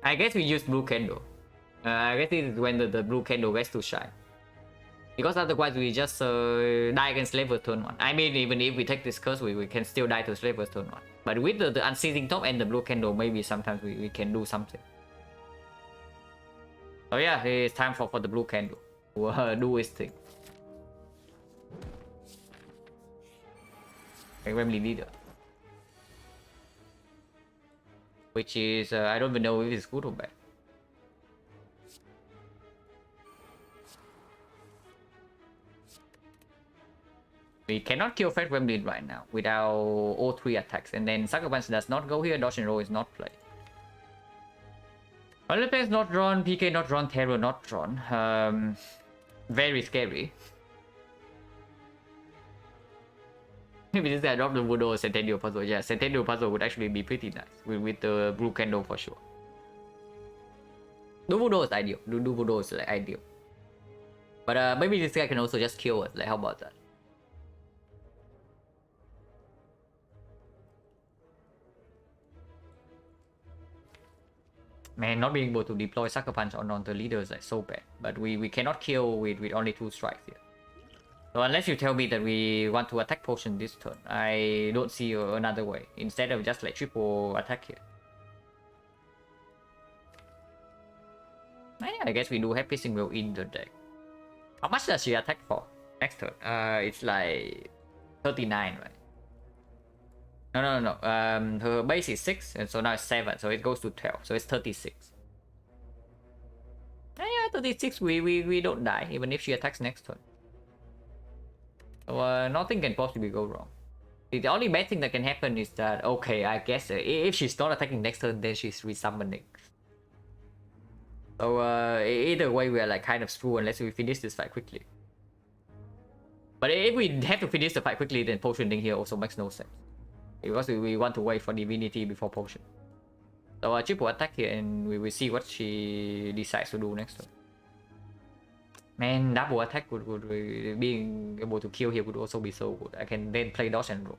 I guess we use blue candle. I guess this is when the blue candle gets to shine. Because otherwise we just die against Slaver turn 1. I mean, even if we take this curse, we can still die to Slaver turn 1. But with the unceasing top and the blue candle, maybe sometimes we can do something. So yeah, it's time for the blue candle to do its thing. Family leader. Which is, I don't even know if it's good or bad. We cannot kill Fred Gremlin right now without all 3 attacks. And then Sucker Punch does not go here, Dodge and Roll is not played. Only place not drawn, PK not drawn, Terror not drawn. Very scary. Maybe this guy dropped the Voodoo Centennial Puzzle. Yeah, Centennial Puzzle would actually be pretty nice with the blue candle for sure. Do Voodoo is ideal. Do Voodoo is like ideal. But maybe this guy can also just kill us. Like, how about that? Man, not being able to deploy Sucker Punch on the leader is like so bad. But we cannot kill with only 2 strikes here. So unless you tell me that we want to attack potion this turn, I don't see another way. Instead of just like triple attack here. I guess we do have Pissing Wheel in the deck. How much does she attack for next turn? It's like 39, right? No. Her base is 6, and so now it's 7, so it goes to 12, so it's 36. Yeah, 36. We don't die even if she attacks next turn. So nothing can possibly go wrong. The only bad thing that can happen is that, okay, I guess if she's not attacking next turn, then she's resummoning. So either way, we are like kind of screwed unless we finish this fight quickly. But if we have to finish the fight quickly, then potioning here also makes no sense. Because we want to wait for divinity before potion. So triple attack here, and we will see what she decides to do next turn. Man, double attack would being able to kill here would also be so good. I can then play dodge and roll.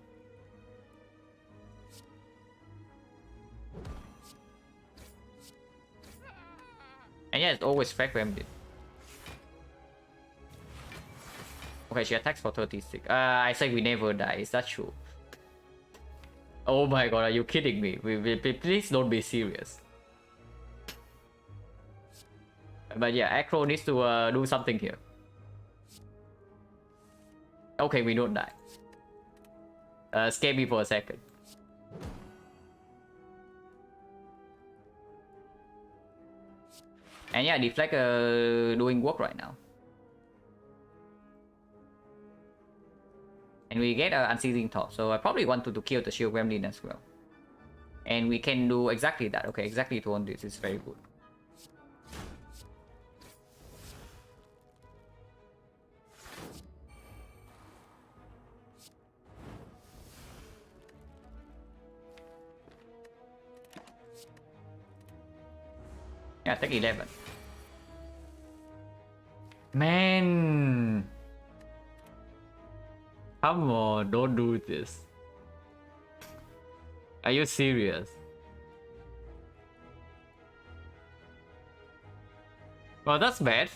And yeah, it's always fragmented. Okay, she attacks for 36. I say we never die. Is that true? Oh my god, are you kidding me? Please don't be serious. But yeah, Acro needs to do something here. Okay, we don't die. Scare me for a second. And yeah, Deflect doing work right now. And we get an unceasing top, so I probably want to kill the shield gremlin as well. And we can do exactly that. Okay, exactly to on this is very good. Yeah, take 11. Man! Come on, don't do this. Are you serious? Well, that's bad.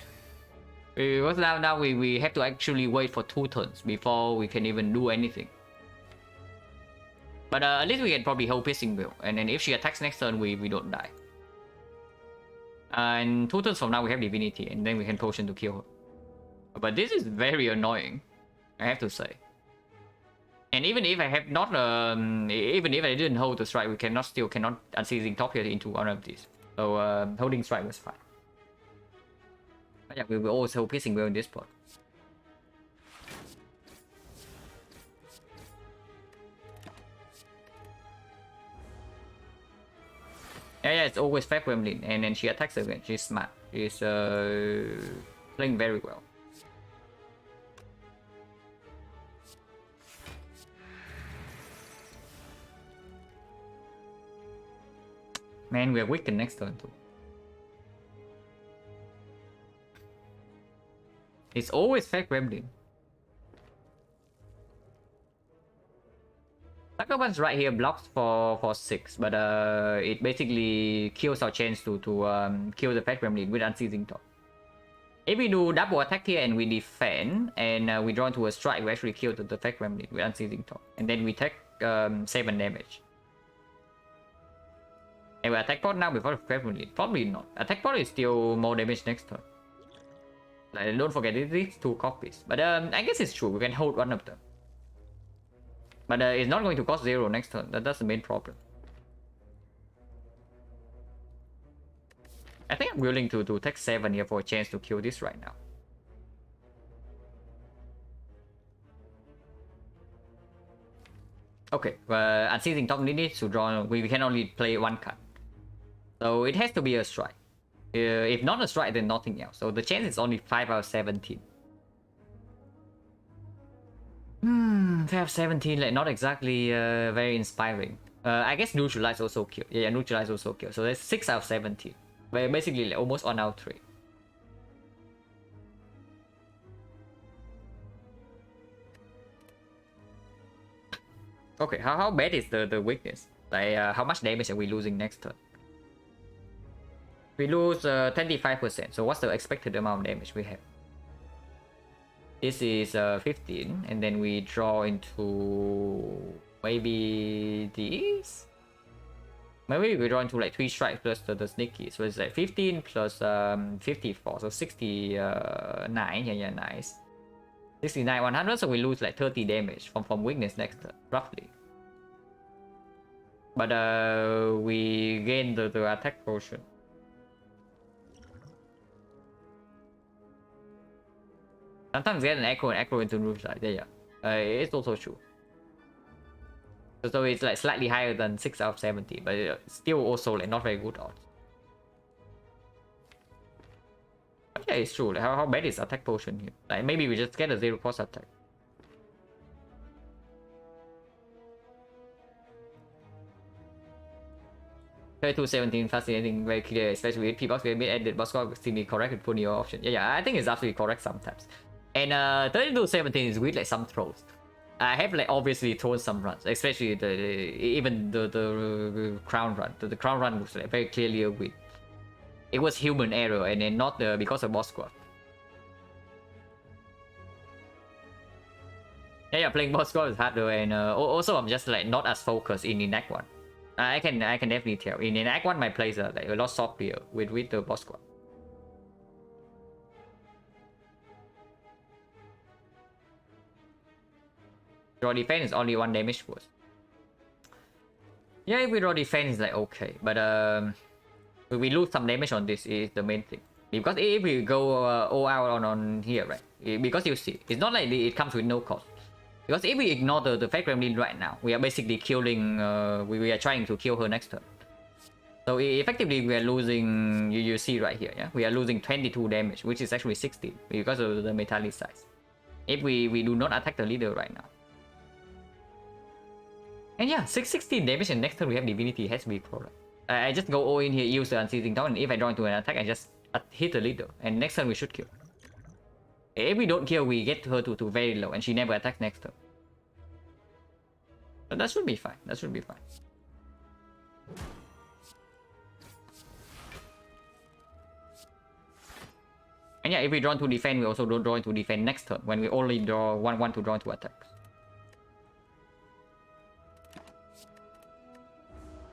Because now we have to actually wait for 2 turns before we can even do anything. But at least we can probably hold Pissing Wheel. And then if she attacks next turn, we don't die. And 2 turns from now we have Divinity, and then we can potion to kill her. But this is very annoying, I have to say. And even if I have not, even if I didn't hold the strike, we still cannot unseizing top here into one of these. So holding strike was fine. But yeah, we will also Pissing Wheel in this part. Yeah, it's always Fat Gremlin, and then she attacks again. She's smart. She's playing very well. Man, we are weakened next turn too. It's always Fake Gremlin. Sucker Punch right here blocks for 6, but it basically kills our chance to kill the Fake Gremlin with Unceasing Top. If we do double attack here and we defend and we draw into a strike, we actually kill the Fake Gremlin with Unceasing Top, and then we take 7 damage. And we attack pot now before the Fake Gremlin? Probably not. Attack pot is still more damage next turn. Like, don't forget these 2 copies. But I guess it's true. We can hold one of them. But it's not going to cost 0 next turn. That's the main problem. I think I'm willing to take 7 here for a chance to kill this right now. Okay, Unceasing Top needs to draw. We can only play 1 card. So it has to be a strike. If not a strike, then nothing else. So the chance is only 5 out of 17. 5 out of 17, like not exactly very inspiring. I guess Neutralize also kill. Yeah, Neutralize also kill. So that's 6 out of 17. But basically like almost 1 out of 3. Okay, how bad is the weakness? Like how much damage are we losing next turn? We lose 25%. So what's the expected amount of damage we have? This is 15, and then we draw into maybe these. Maybe we draw into like 3 strikes plus the sneaky. So it's like 15 plus 54, so 69. Yeah, nice. 69, 100. So we lose like 30 damage from weakness next turn, roughly. But we gain the attack potion. Sometimes get an echo into Neutralize. Yeah. It's also true. So it's like slightly higher than 6 out of 70, but still also like not very good odds. But yeah, it's true. Like, how bad is attack potion here? Like maybe we just get a 0 cost attack. To 17, fascinating, very clear, especially with Pbox. We admit added boss score still be correct with putting your option. Yeah, I think it's absolutely correct sometimes. And 32-17 is with like some throws. I have like obviously thrown some runs, especially even the crown run. The crown run was like very clearly a win. It was human error and then not because of boss squad. Yeah, playing boss squad is harder, and also I'm just like not as focused in Act 1. I can definitely tell. In Act 1 my plays are like a lot softer with the boss squad. Draw defense is only 1 damage worth. Yeah, if we draw defense is like okay, but we lose some damage on this is the main thing. Because if we go all out on here, right? Because you see, it's not like it comes with no cost. Because if we ignore the Fake Gremlin right now, we are basically killing. We are trying to kill her next turn. So effectively, we are losing. You see right here, yeah, we are losing 22 damage, which is actually 16 because of the metallic size. If we do not attack the leader right now. And yeah, 616 damage, and next turn we have Divinity. It has to be correct. I just go all in here, use the Unceasing Town, and if I draw into an attack, I just hit the leader. And next turn we should kill. If we don't kill, we get her to very low, and she never attacks next turn. But that should be fine. That should be fine. And yeah, if we draw into defend, we also don't draw into defend next turn, when we only draw one to draw into attack.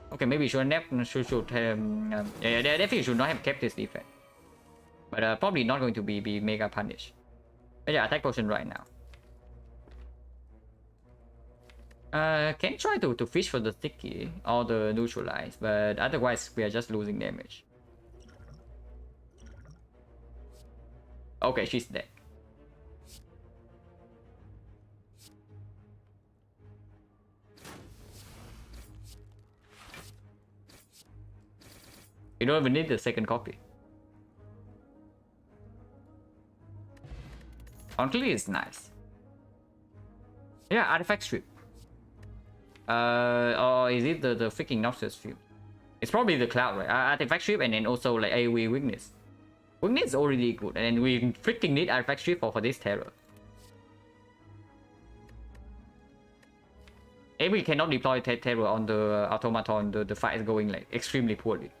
Okay, maybe we should yeah, definitely should not have kept this defense. But probably not going to be mega punished. But yeah, attack potion right now. Can try to fish for the sticky or the neutralize, but otherwise we are just losing damage. Okay, she's dead. You don't even need the second copy. Honestly, it's nice. Yeah, artifact strip. Or is it the freaking noxious field? It's probably the cloud, right? Artifact strip and then also like AoE weakness. We need already good, and we freaking need artifact strip for this terror. If we cannot deploy terror on the automaton, the fight is going like extremely poorly.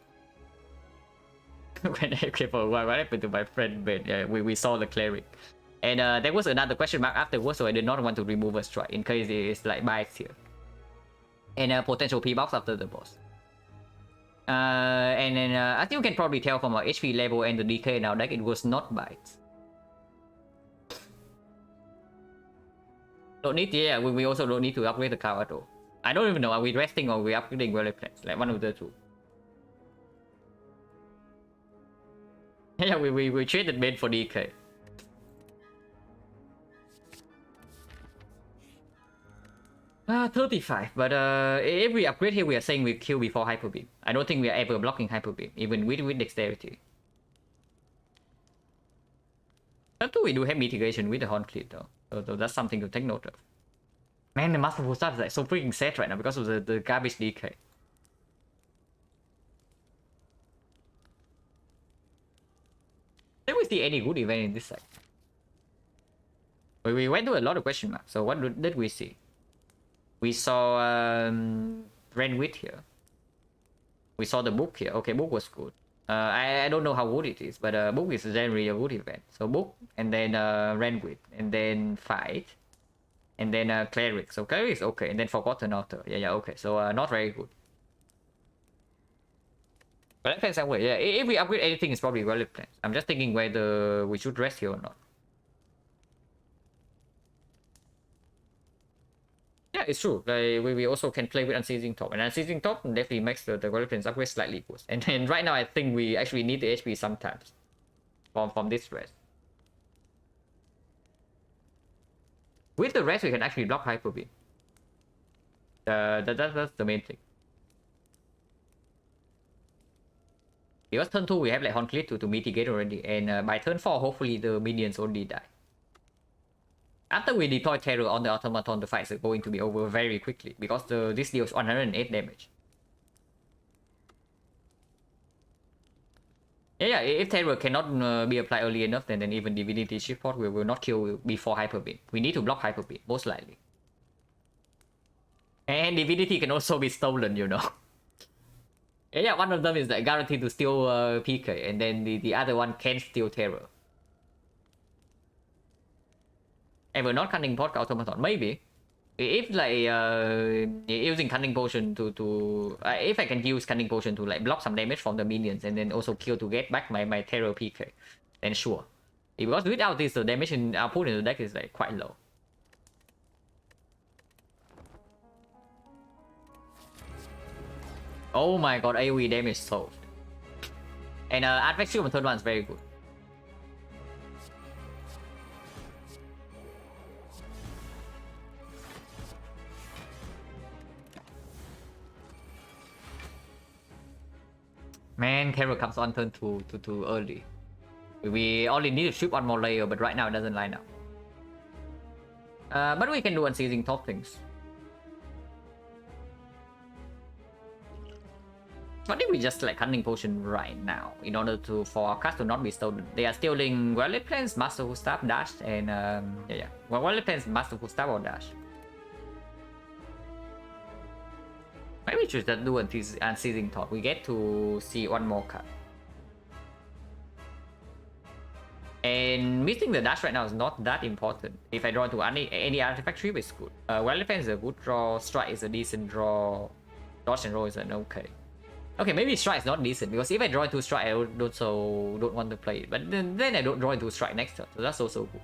When I came for what happened to my friend Ben? Yeah, we saw the cleric. And there was another question mark afterwards, so I did not want to remove a strike in case it's like bites here. And a potential Pbox after the boss. And then I think you can probably tell from our HP level and the DK now deck it was not bites. Don't need, yeah, we also don't need to upgrade the car at all. I don't even know, are we resting or are we upgrading well plans? Like one of the two. Yeah, we traded Ben for DK. Ah, 35, but if we upgrade here, we are saying we kill before Hyper Beam. I don't think we are ever blocking Hyper Beam, even with dexterity. Not do we do have mitigation with the Horn Cleat though, so that's something to take note of. Man, the Masterful Staff is like so freaking sad right now because of the garbage DK. Did we see any good event in this side? We went to a lot of question marks, so what did we see? We saw Renwit here. We saw the book here. Okay, book was good. I don't know how good it is, but book is generally a good event. So book, and then Renwit, and then fight, and then cleric. So cleric is okay, and then forgotten author. Yeah, okay. So not very good. But that depends on where. Yeah, if we upgrade anything, it's probably well planned. I'm just thinking whether we should rest here or not. Yeah, it's true. Like, we also can play with Unceasing Top, and Unceasing Top definitely makes the Weapons upgrade slightly worse. And right now, I think we actually need the HP sometimes from this rest. With the rest, we can actually block Hyper Beam. That's the main thing. Because turn 2, we have like Horn Cleat to mitigate already, and by turn 4, hopefully the minions only die. After we deploy Terror on the automaton, the fights are going to be over very quickly because this deals 108 damage. Yeah, if Terror cannot be applied early enough, then even Divinity Shiftport will not kill before Hyper Beam. We need to block Hyper Beam, most likely. And Divinity can also be stolen, you know. Yeah, one of them is like guaranteed to steal PK, and then the other one can steal Terror. Ever not Cunning Pot automaton? Maybe. If like using Cunning Potion to if I can use Cunning Potion to like block some damage from the minions and then also kill to get back my Terror PK, then sure. Because without this, the damage in output in the deck is like quite low. Oh my god, AoE damage solved. And Artifact Shield on turn 1 is very good. Man, Carol comes on turn 2 too early. We only need to ship one more layer, but right now it doesn't line up. But we can do Unceasing Top things. What if we just like Cunning Potion right now in order for our cards to not be stolen? They are stealing Wallet Plans, Masterful Staff, Dash, and yeah. Well, Wallet Plans, Masterful Staff, or Dash. Maybe we should just do Unceasing Thought. We get to see one more card. And missing the dash right now is not that important. If I draw into any artifact tree, it's good. Well, defense is a good draw. Strike is a decent draw. Dodge and roll is an okay. Okay, maybe strike is not decent because if I draw into strike, I also don't want to play it. But then I don't draw into strike next turn, so that's also good.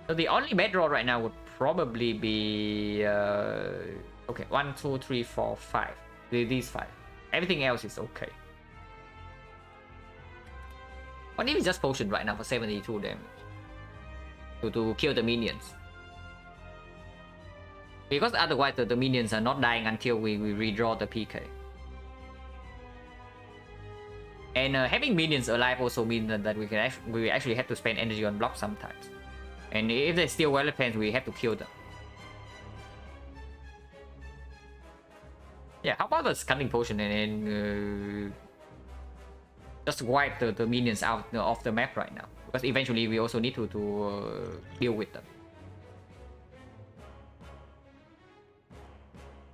So the only bad draw right now would probably be okay, 1, 2, 3, 4, 5. These 5. Everything else is okay. What if we just potion right now for 72 damage to kill the minions? Because otherwise the minions are not dying until we redraw the PK. And having minions alive also means that we actually have to spend energy on blocks sometimes. And if they steal well defense, we have to kill them. Yeah, how about the Cunning Potion and just wipe the minions out of the map right now, because eventually we also need to deal with them.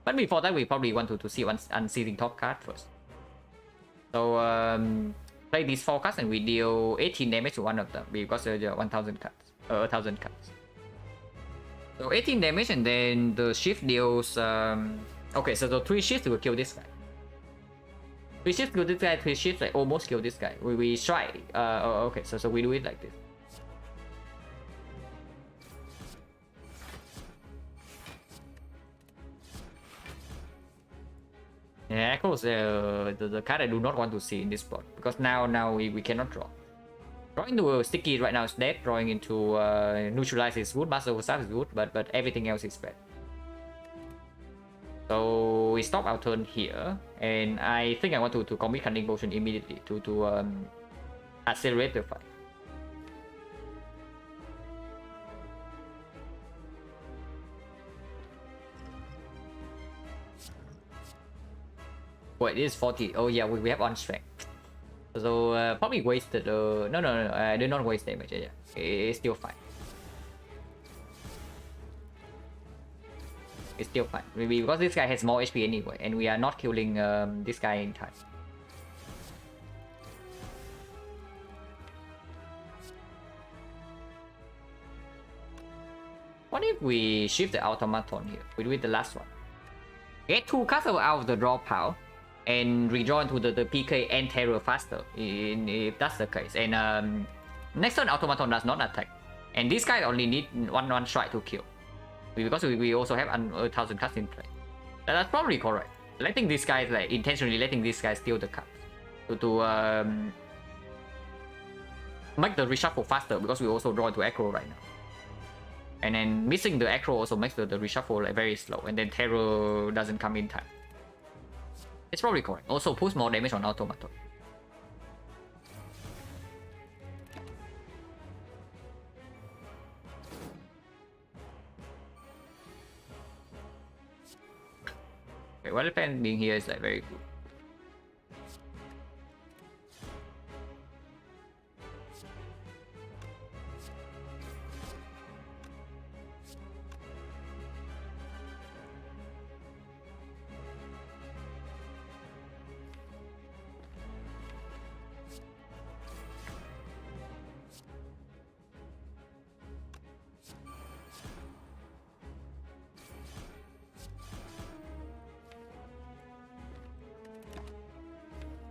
But before that, we probably want to see one unseating top card first. So play these 4 cards and we deal 18 damage to one of them because there are 1,000 cards, 1,000 cards. So 18 damage, and then the shift deals. Okay, so the 3 shifts will kill this guy. 3 shifts kill this guy. 3 shifts like almost kill this guy. We try. Okay, so we do it like this. Yeah, Echo is the card I do not want to see in this spot, because now we cannot draw. Drawing into Sticky right now is dead. Drawing into Neutralize is good. Master of Staff is good, but everything else is bad. So we stop our turn here, and I think I want to commit Cunning Potion immediately to accelerate the fight. Wait, it is 40. Oh yeah, we have on strength. So probably wasted. No, I did not waste damage. Yeah, it's still fine. It's still fine. Maybe because this guy has more HP anyway, and we are not killing this guy in time. What if we shift the automaton here? We do it the last one. Get 2 cards out of the draw pile and redraw into the PK and terror faster, if that's the case. And next turn automaton does not attack, and this guy only need one strike to kill, because we also have 1,000 cards in play. That's probably correct. Letting this guy, like intentionally letting this guy steal the cards to make the reshuffle faster, because we also draw into aggro right now. And then missing the aggro also makes the reshuffle like very slow, and then terror doesn't come in time. It's probably correct. Also puts more damage on automaton. Okay, well, the plan being here is like very good.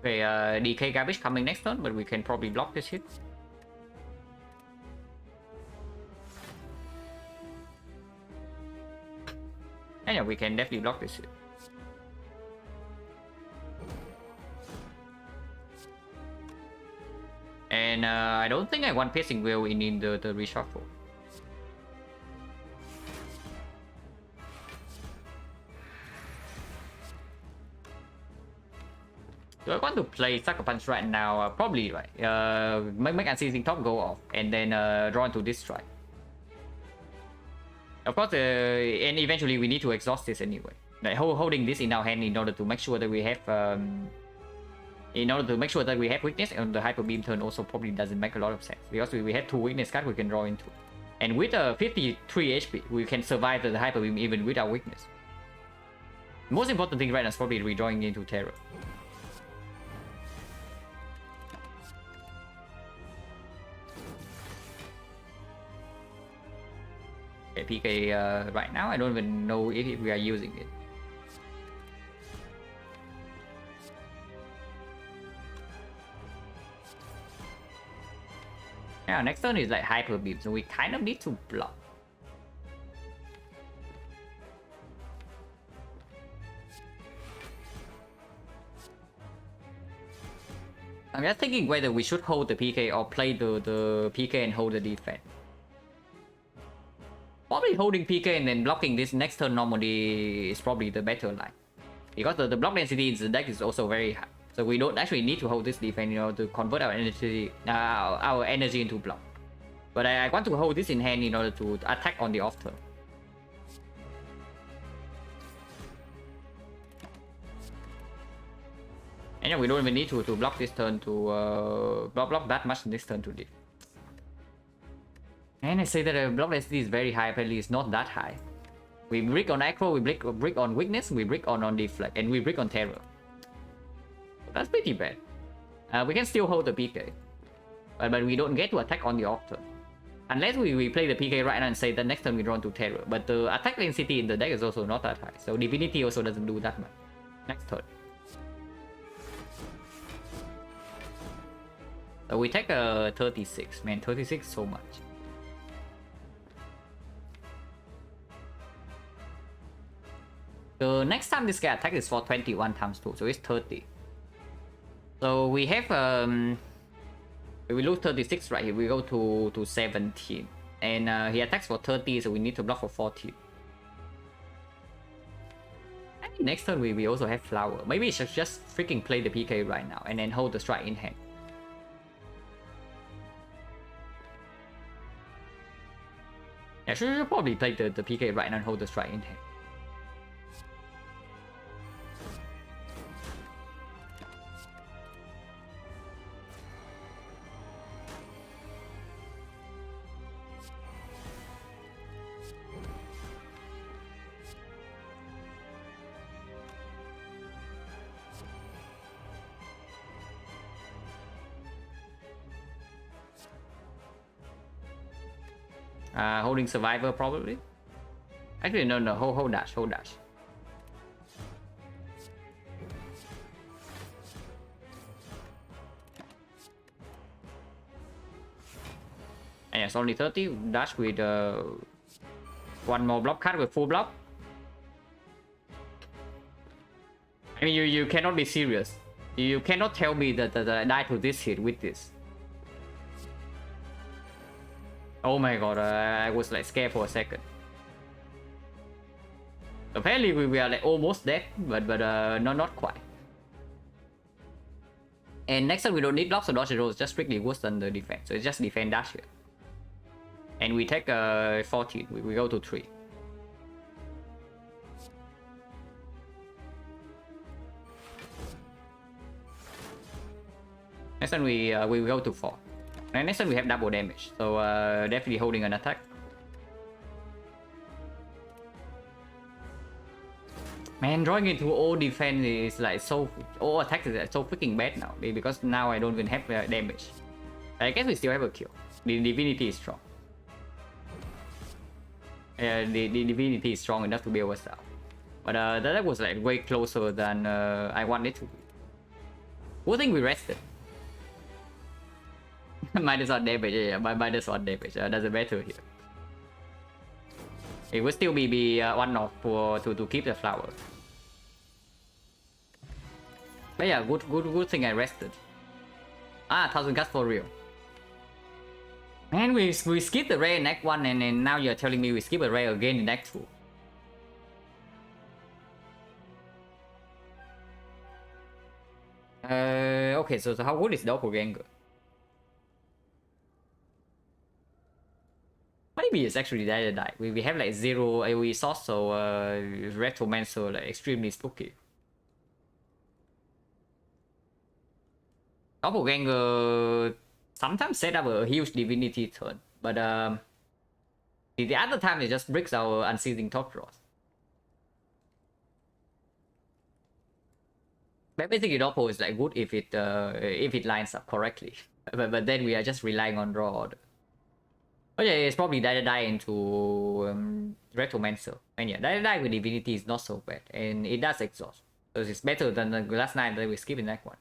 Okay, DK Garbage coming next turn, but we can probably block this hit. And yeah, we can definitely block this hit. And I don't think I want Piercing Wheel in the reshuffle. So I want to play Sucker Punch right now, probably right. Make Unceasing Top go off, and then draw into this strike. Of course, and eventually we need to exhaust this anyway. Like holding this in our hand in order to make sure that we have weakness on the Hyper Beam turn also probably doesn't make a lot of sense, because we have 2 weakness cards we can draw into, and with 53 HP we can survive the Hyper Beam even without weakness. Most important thing right now is probably redrawing into Terror. PK right now, I don't even know if we are using it. Yeah, next turn is like Hyper Beam, so we kind of need to block. I'm just thinking whether we should hold the PK or play the PK and hold the defense. Probably holding PK and then blocking this next turn normally is probably the better line, because the block density in the deck is also very high. So we don't actually need to hold this defense, to convert our energy into block. But I want to hold this in hand in order to attack on the off turn. And yeah, we don't even need to block this turn to block that much in this turn to live. And I say that the block density is very high, apparently it's not that high. We brick on aggro, we brick on weakness, we brick on deflect, and we brick on terror. That's pretty bad. We can still hold the PK. But we don't get to attack on the off turn. Unless we play the PK right now and say that next turn we draw into terror. But the attack density in the deck is also not that high. So divinity also doesn't do that much. Next turn. So we take a 36. Man, 36 so much. The next time this guy attack is for 21 times 2, so it's 30. So we have we lose 36 right here, we go to 17. And he attacks for 30, so we need to block for 14. I mean, next turn we also have flower. Maybe we should just freaking play the PK right now and then hold the strike in hand. Yeah, should probably play the PK right now and hold the strike in hand. Holding survivor probably. Actually no, hold dash. And yes, only 30 dash with one more block card with full block. I mean you cannot be serious. You cannot tell me that I die to this hit with this. Oh my god, I was like scared for a second. Apparently we are like almost dead, but not quite. And next time we don't need blocks, so dodge rolls just strictly worse than the defense. So it's just defend dash here. And we take 14, we go to 3. Next time we go to 4. And next time we have double damage, so definitely holding an attack. Man, drawing into all defense is like all attacks is like so freaking bad now, because now I don't even have damage. I guess we still have a kill. The divinity is strong. The divinity is strong enough to be ourselves. But that was like way closer than I wanted to be. Good thing we rested. -1 damage, yeah, -1 damage, doesn't matter here. It will still be one off to keep the flower. But yeah, good thing I rested. 1000 cuts for real. Man, we skipped the rare in Act 1 and now you're telling me we skip a rare again in Act 2. Okay, so how good is Doppelganger? Maybe it's actually die. We have like 0 AoE source, so Retromancer like extremely spooky. Doppelganger sometimes set up a huge divinity turn, but the other time it just breaks our unceasing top draws. But basically Doppel is like good if it lines up correctly, but then we are just relying on draw order. Oh yeah, it's probably die into Retromancer. And yeah, die with divinity is not so bad, and it does exhaust. So it's better than the last night that we skipped in that one.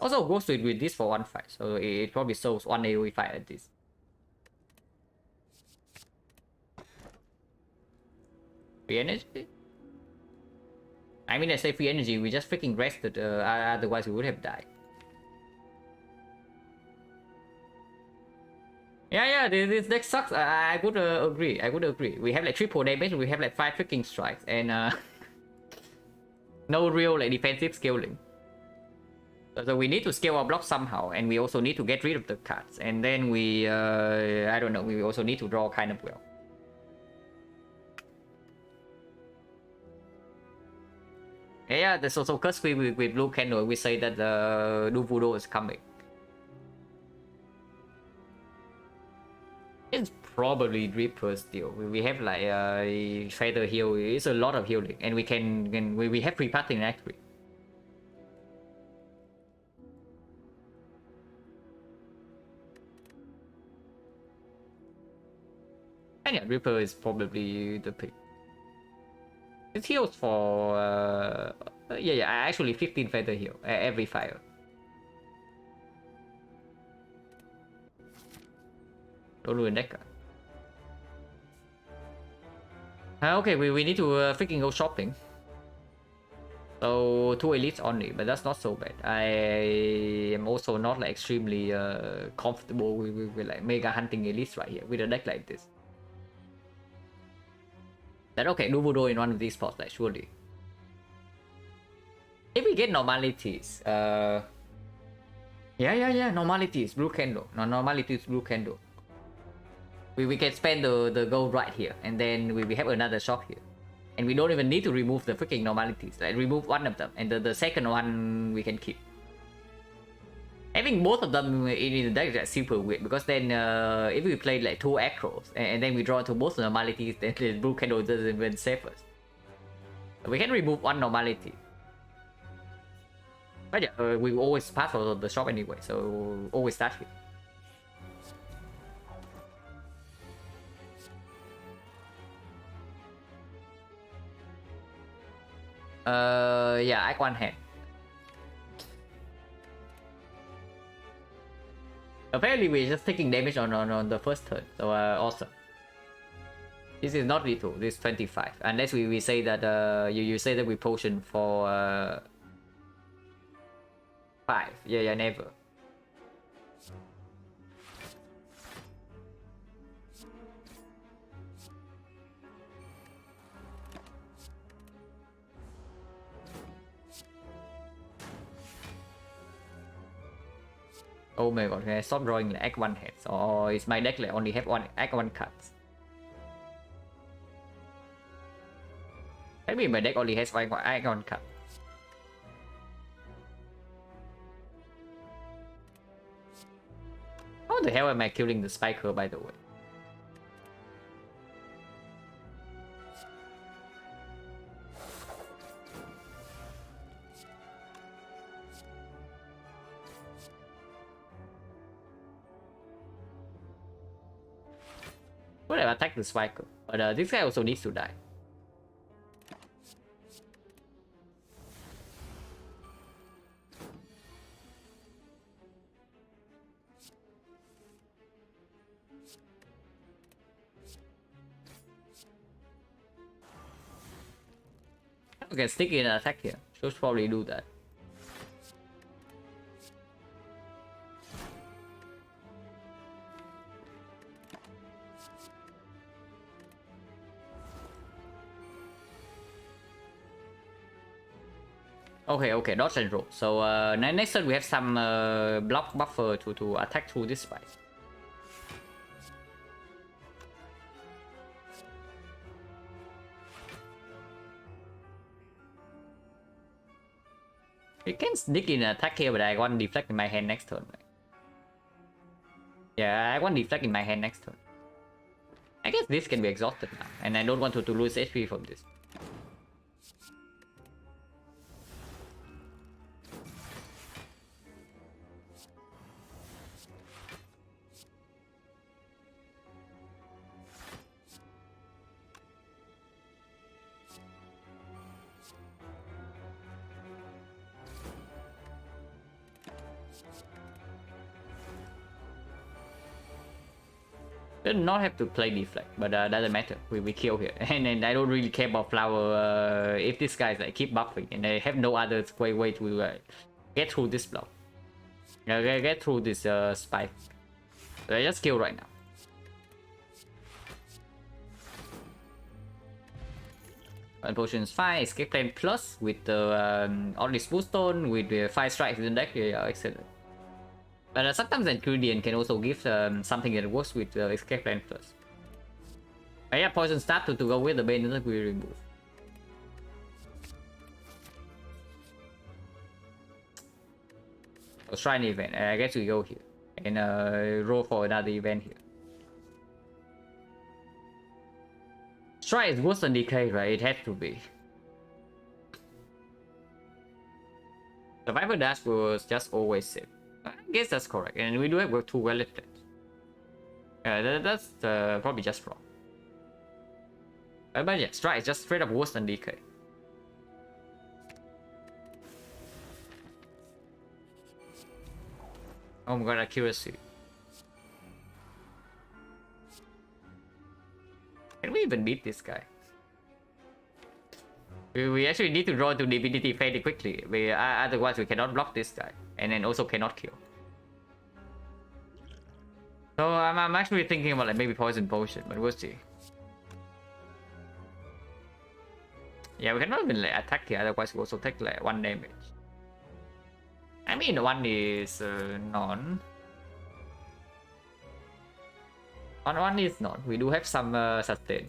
Also goes with this for 1 fight, so it probably solves 1 AoE fight at this. Free energy? I mean, I say free energy, we just freaking rested, otherwise we would have died. Yeah, this deck sucks. I would agree. We have like triple damage, we have like 5 freaking strikes, and no real like defensive scaling. So we need to scale our block somehow, and we also need to get rid of the cards, and then we I don't know, we also need to draw kind of well. Yeah, so because with blue candle, we say that the Duvudo is coming. It's probably Reaper still. We have like Feather heal. It's a lot of healing, and we have pre-pattern actually. And yeah, Reaper is probably the pick. It heals for yeah, actually 15 feather heal every fire. Don't ruin that guy. Okay, we need to freaking go shopping. So 2 elites only, but that's not so bad. I am also not like extremely comfortable with like mega hunting elites right here with a deck like this. That okay, Nubudo in one of these spots, like surely. If we get normalities, yeah, normalities, blue candle. No, normalities, blue candle. We can spend the gold right here, and then we have another shop here. And we don't even need to remove the freaking normalities. Like remove one of them, and the second one we can keep. Having both of them in the deck is super weird, because then if we play like 2 acros and then we draw to both normalities, then the blue candle doesn't even save us. We can remove one normality. But yeah, we always pass out of the shop anyway, so always start here. Yeah, I one hand. Apparently we're just taking damage on the first turn, so awesome. This is not lethal, this is 25. Unless we say that you say that we potion for 5. Yeah, never. Oh my god, can I stop drawing like Act 1 heads? Or is my deck like only have one Act 1 cards? Maybe my deck only has one Act 1 card. How the hell am I killing the Spiker, by the way? Would have attacked the Spiker, but this guy also needs to die. Okay, stick in an attack here. Should probably do that. Okay, dodge and roll. So next turn we have some block buffer to attack through this fight. You can sneak in an attack here, but I want deflect in my hand next turn. Yeah, I want deflect in my hand next turn. I guess this can be exhausted now, and I don't want to lose HP from this. Did not have to play deflect, but doesn't matter. We kill here, and I don't really care about flower. If this guy's like keep buffing, and I have no other way to get through this block, get through this spike. So I just kill right now. And potions 5, escape plan plus with the only smooth stone with the 5 strikes in the deck. Yeah, excellent. But sometimes an ingredient can also give something that works with escape plan plus. Yeah, poison start to go with the bane that we remove. So shrine event. I guess we go here and roll for another event here. Shrine is worse than decay, right? It has to be. Survivor dash was just always safe. I guess that's correct, and we do have work 2 well lifted. That's probably just wrong. But yeah, strike is just straight up worse than DK. Oh my god, accuracy. Can we even beat this guy? We actually need to draw to divinity fairly quickly. Otherwise we cannot block this guy, and then also cannot kill. So I'm actually thinking about like maybe poison potion, but we'll see. Yeah, we cannot even like attack here, otherwise we also take like 1 damage. I mean, 1 is none. One is none. We do have some sustain.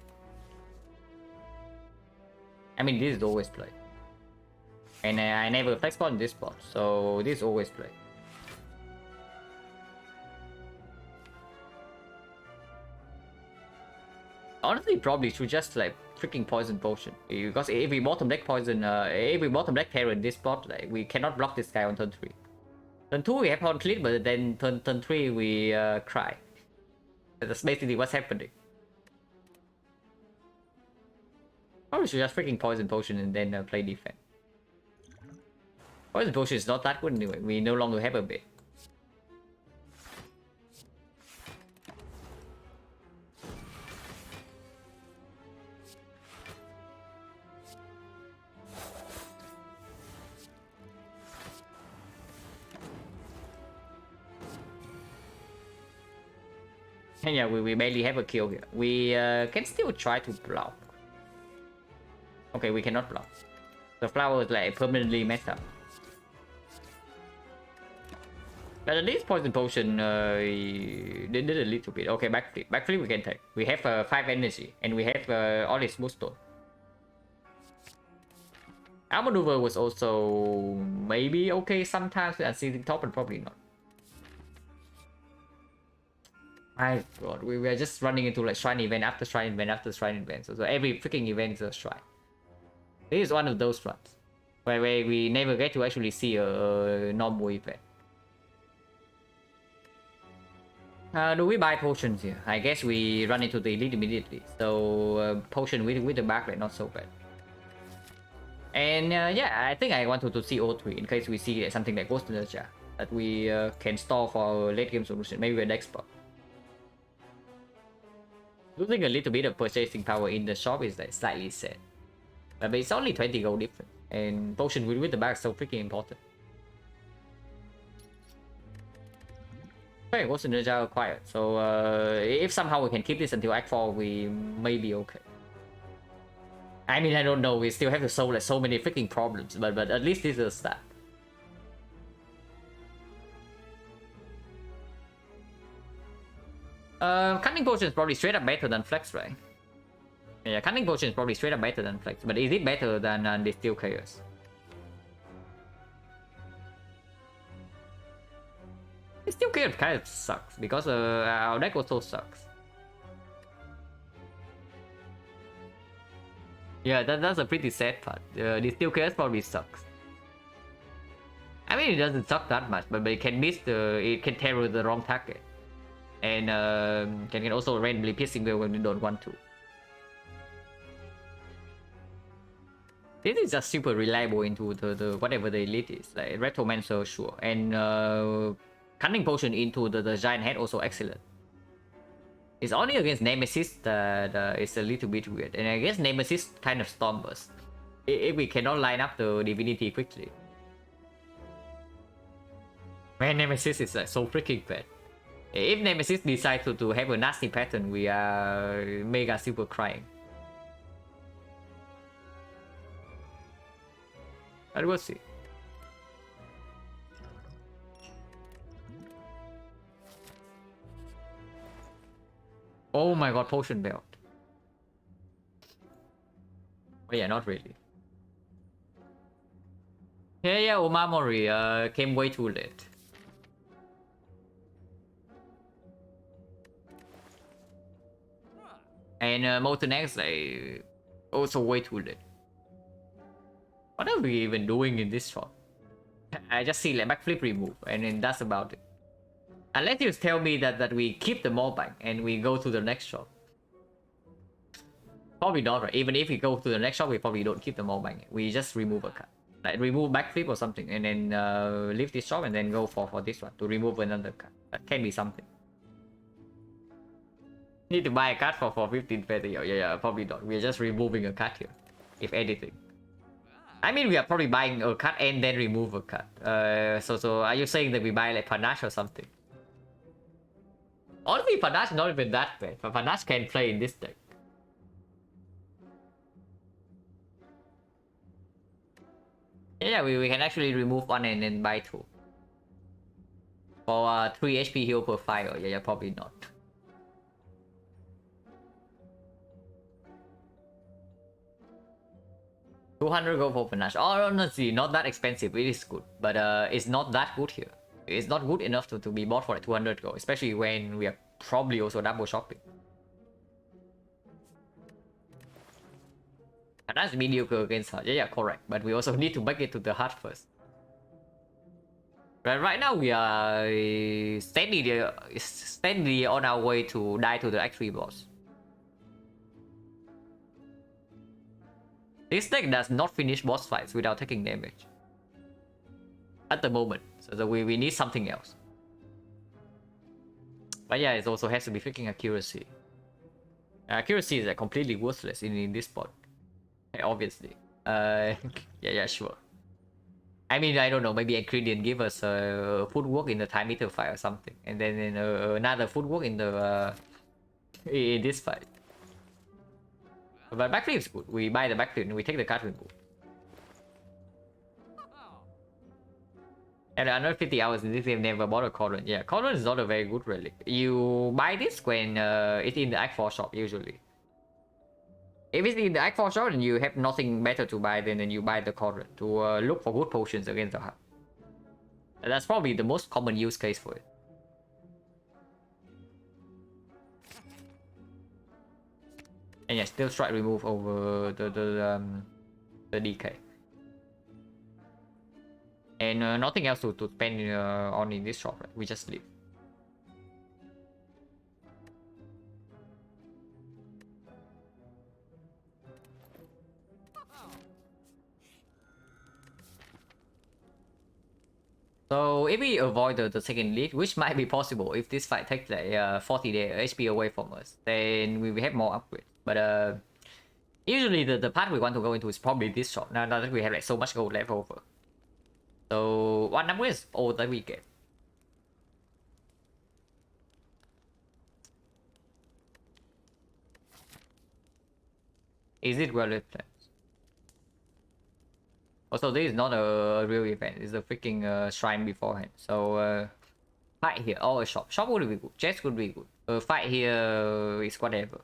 I mean, this is always play. And I never flex on this spot, so this is always play. Honestly, probably should just like freaking poison potion, because if we bottom deck poison, if we bottom deck Terror in this spot, like we cannot block this guy on turn 3. Turn 2 we have on clean, but then turn 3 we cry. That's basically what's happening. Probably should just freaking poison potion and then play defense. Poison potion is not that good anyway. We no longer have a bit. And yeah, we barely have a kill here. We can still try to block. Okay, we cannot block. The flower is like permanently messed up. But at least poison potion did a little bit. Okay, backflip. Backflip we can take. We have 5 energy and we have all its smooth stone. Our maneuver was also maybe okay sometimes with unseating top, and probably not. My god, we were just running into like shrine event after shrine event after shrine event. So every freaking event is a shrine. This is one of those runs where we never get to actually see a normal event. Do we buy potions here? I guess we run into the elite immediately. So potion with the back, like not so bad. And yeah, I think I wanted to see O3 in case we see something like Ghost Energy that we can store for our late game solution. Maybe a next spot. Losing a little bit of purchasing power in the shop is like slightly sad. But it's only 20 gold different. And potion with the back is so freaking important. Okay, Ghost Energy acquired. So if somehow we can keep this until Act 4, we may be okay. I mean, I don't know. We still have to solve like so many freaking problems, but at least this is a start. Cunning Potion is probably straight up better than Flex, right? Yeah, Cunning Potion is probably straight up better than Flex, but is it better than Distill Chaos? Distill Chaos kind of sucks, because our deck also sucks. Yeah, that's a pretty sad part. Distill Chaos probably sucks. I mean, it doesn't suck that much, but it can miss it can terror the wrong target. And can also randomly piercing well when you don't want to. This is just super reliable into the whatever the elite is, like Retromancer, sure, and Cunning Potion into the Giant Head also excellent. It's only against Nemesis that is a little bit weird, and I guess Nemesis kind of Storm Burst if we cannot line up the Divinity quickly. Man, Nemesis is like so freaking bad. If Nemesis decides to have a nasty pattern, we are mega super crying. But we'll see. Oh my god, Potion Belt. Oh yeah, not really. Yeah, Omamori came way too late. And Molten X like also way too late. What are we even doing in this shot? I just see like backflip remove and then that's about it. Unless you tell me that we keep the mall bank and we go to the next shop. Probably not, right? Even if we go to the next shop, we probably don't keep the mall bank. We just remove a card. Like remove backflip or something and then leave this shop and then go for this one to remove another card. That can be something. Need to buy a card for 15 petty. Yeah, probably not. We're just removing a card here. If anything. I mean, we are probably buying a card and then remove a card. So are you saying that we buy like Panache or something? Honestly, Panache not even that bad. But Panache can play in this deck. Yeah, we can actually remove one and then buy two. For 3 HP heal per fire. Yeah, probably not. $200 gold for Panache. Oh, honestly, not that expensive. It is good. But it's not that good here. It's not good enough to be bought for like 200 gold. Especially when we are probably also double shopping. And that's mediocre against hard. Yeah, correct. But we also need to make it to the hard first. But right now we are steadily on our way to die to the X3 boss. This deck does not finish boss fights without taking damage. At the moment. So we need something else. But yeah, it also has to be freaking accuracy. Accuracy is completely worthless in this spot. Obviously. Yeah, sure. I mean, I don't know, maybe Ingredient give us a footwork in the time meter fight or something. And then another footwork in the in this fight. But backflip is good. We buy the backflip and we take the card remove. And another 50 hours in this game never bought a Cauldron. Yeah, Cauldron is not a very good relic. You buy this when it's in the Act 4 shop usually. If it's in the Act 4 shop and you have nothing better to buy, then you buy the Cauldron to look for good potions against the hub. That's probably the most common use case for it. And yeah, still strike remove over the DK. And nothing else to spend on in this shop, right? We just leave. So if we avoid the second lead, which might be possible if this fight takes like 40 HP away from us, then we will have more upgrades. But usually the part we want to go into is probably this shop. Now that we have like so much gold left over. So one upgrade is all that we get. Is it well lit plans? Also, this is not a real event. It's a freaking shrine beforehand. So fight here. Oh, a shop. Shop would be good. Chest would be good. Fight here is whatever.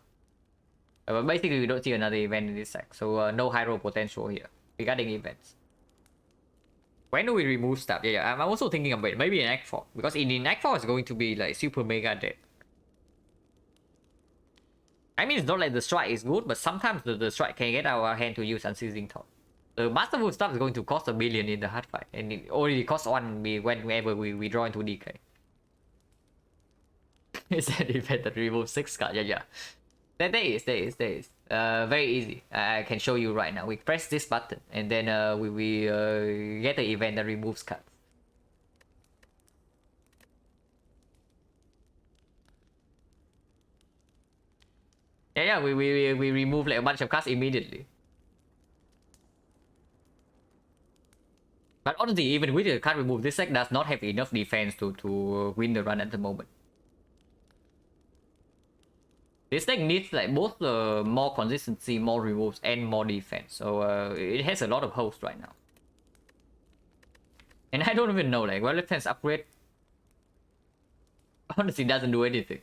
But basically, we don't see another event in this sec. So no hero potential here regarding events. When do we remove stuff? Yeah, I'm also thinking of it. Maybe in Act 4. Because in Act 4 it's going to be like super mega dead. I mean, it's not like the strike is good, but sometimes the strike can get our hand to use Unceasing Thought. The Masterful stuff is going to cost 1 million in the hard fight. And it already costs 1 whenever we draw into DK. It's an event that removes 6 cards. Yeah. There is. Very easy. I can show you right now. We press this button and then we get the event that removes cards. Yeah, we remove like a bunch of cards immediately. But honestly, even with the card remove, this deck does not have enough defense to win the run at the moment. This deck needs like both more consistency, more removes, and more defense. So it has a lot of hosts right now. And I don't even know, like, well, defense upgrade honestly doesn't do anything.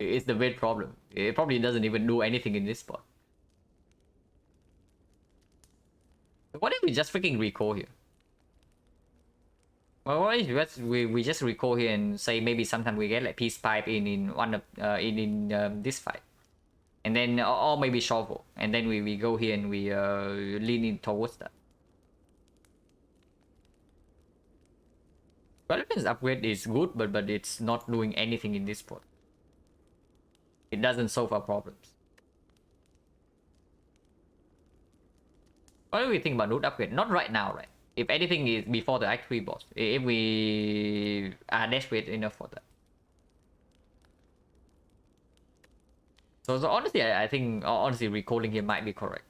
It's the big problem. It probably doesn't even do anything in this spot. What if we just freaking recall here? Well, what if we just recall here and say maybe sometime we get like Peace Pipe in one of in this fight? And then, or maybe shovel. And then we go here and we lean in towards that. Relevance upgrade is good, but it's not doing anything in this spot. It doesn't solve our problems. What do we think about root upgrade? Not right now, right? If anything is before the Act 3 boss. If we are desperate enough for that. So honestly, I think honestly recalling here might be correct.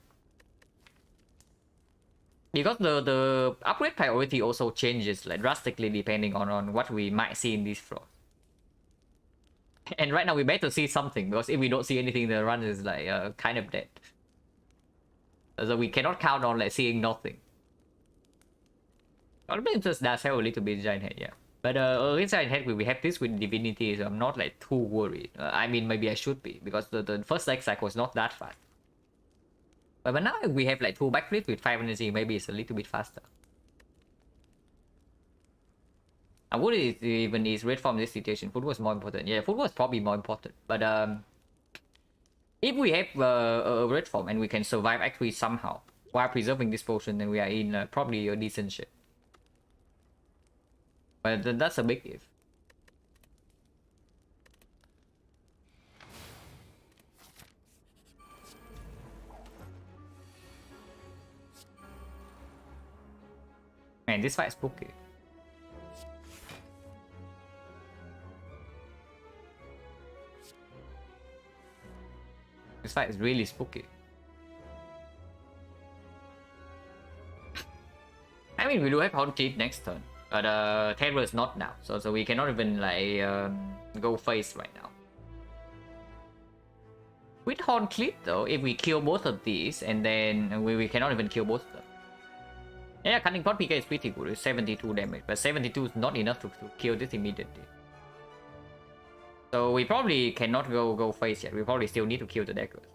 Because the upgrade priority also changes like drastically depending on what we might see in this floor. And right now we better see something, because if we don't see anything, the run is like kind of dead. So we cannot count on like seeing nothing. Just does have a little bit giant head, yeah. But with giant head we have this with divinity, so I'm not like too worried. I mean, maybe I should be, because the first deck cycle was not that fast. But now if we have like 2 backflips with 5 energy, maybe it's a little bit faster. I would even is red form in this situation. Food was more important. Yeah, food was probably more important. But if we have a red form and we can survive actually somehow while preserving this potion, then we are in probably a decent shape. But that's a big if. Man, this fight is spooky. This fight is really spooky. I mean, we do have Haunted next turn, but Terror is not now, so we cannot even like go face right now. With Haunted though, if we kill both of these, and then we cannot even kill both of them. Yeah, Cunning Pot PK is pretty good. It's 72 damage, but 72 is not enough to kill this immediately. So we probably cannot go face yet. We probably still need to kill the daggers.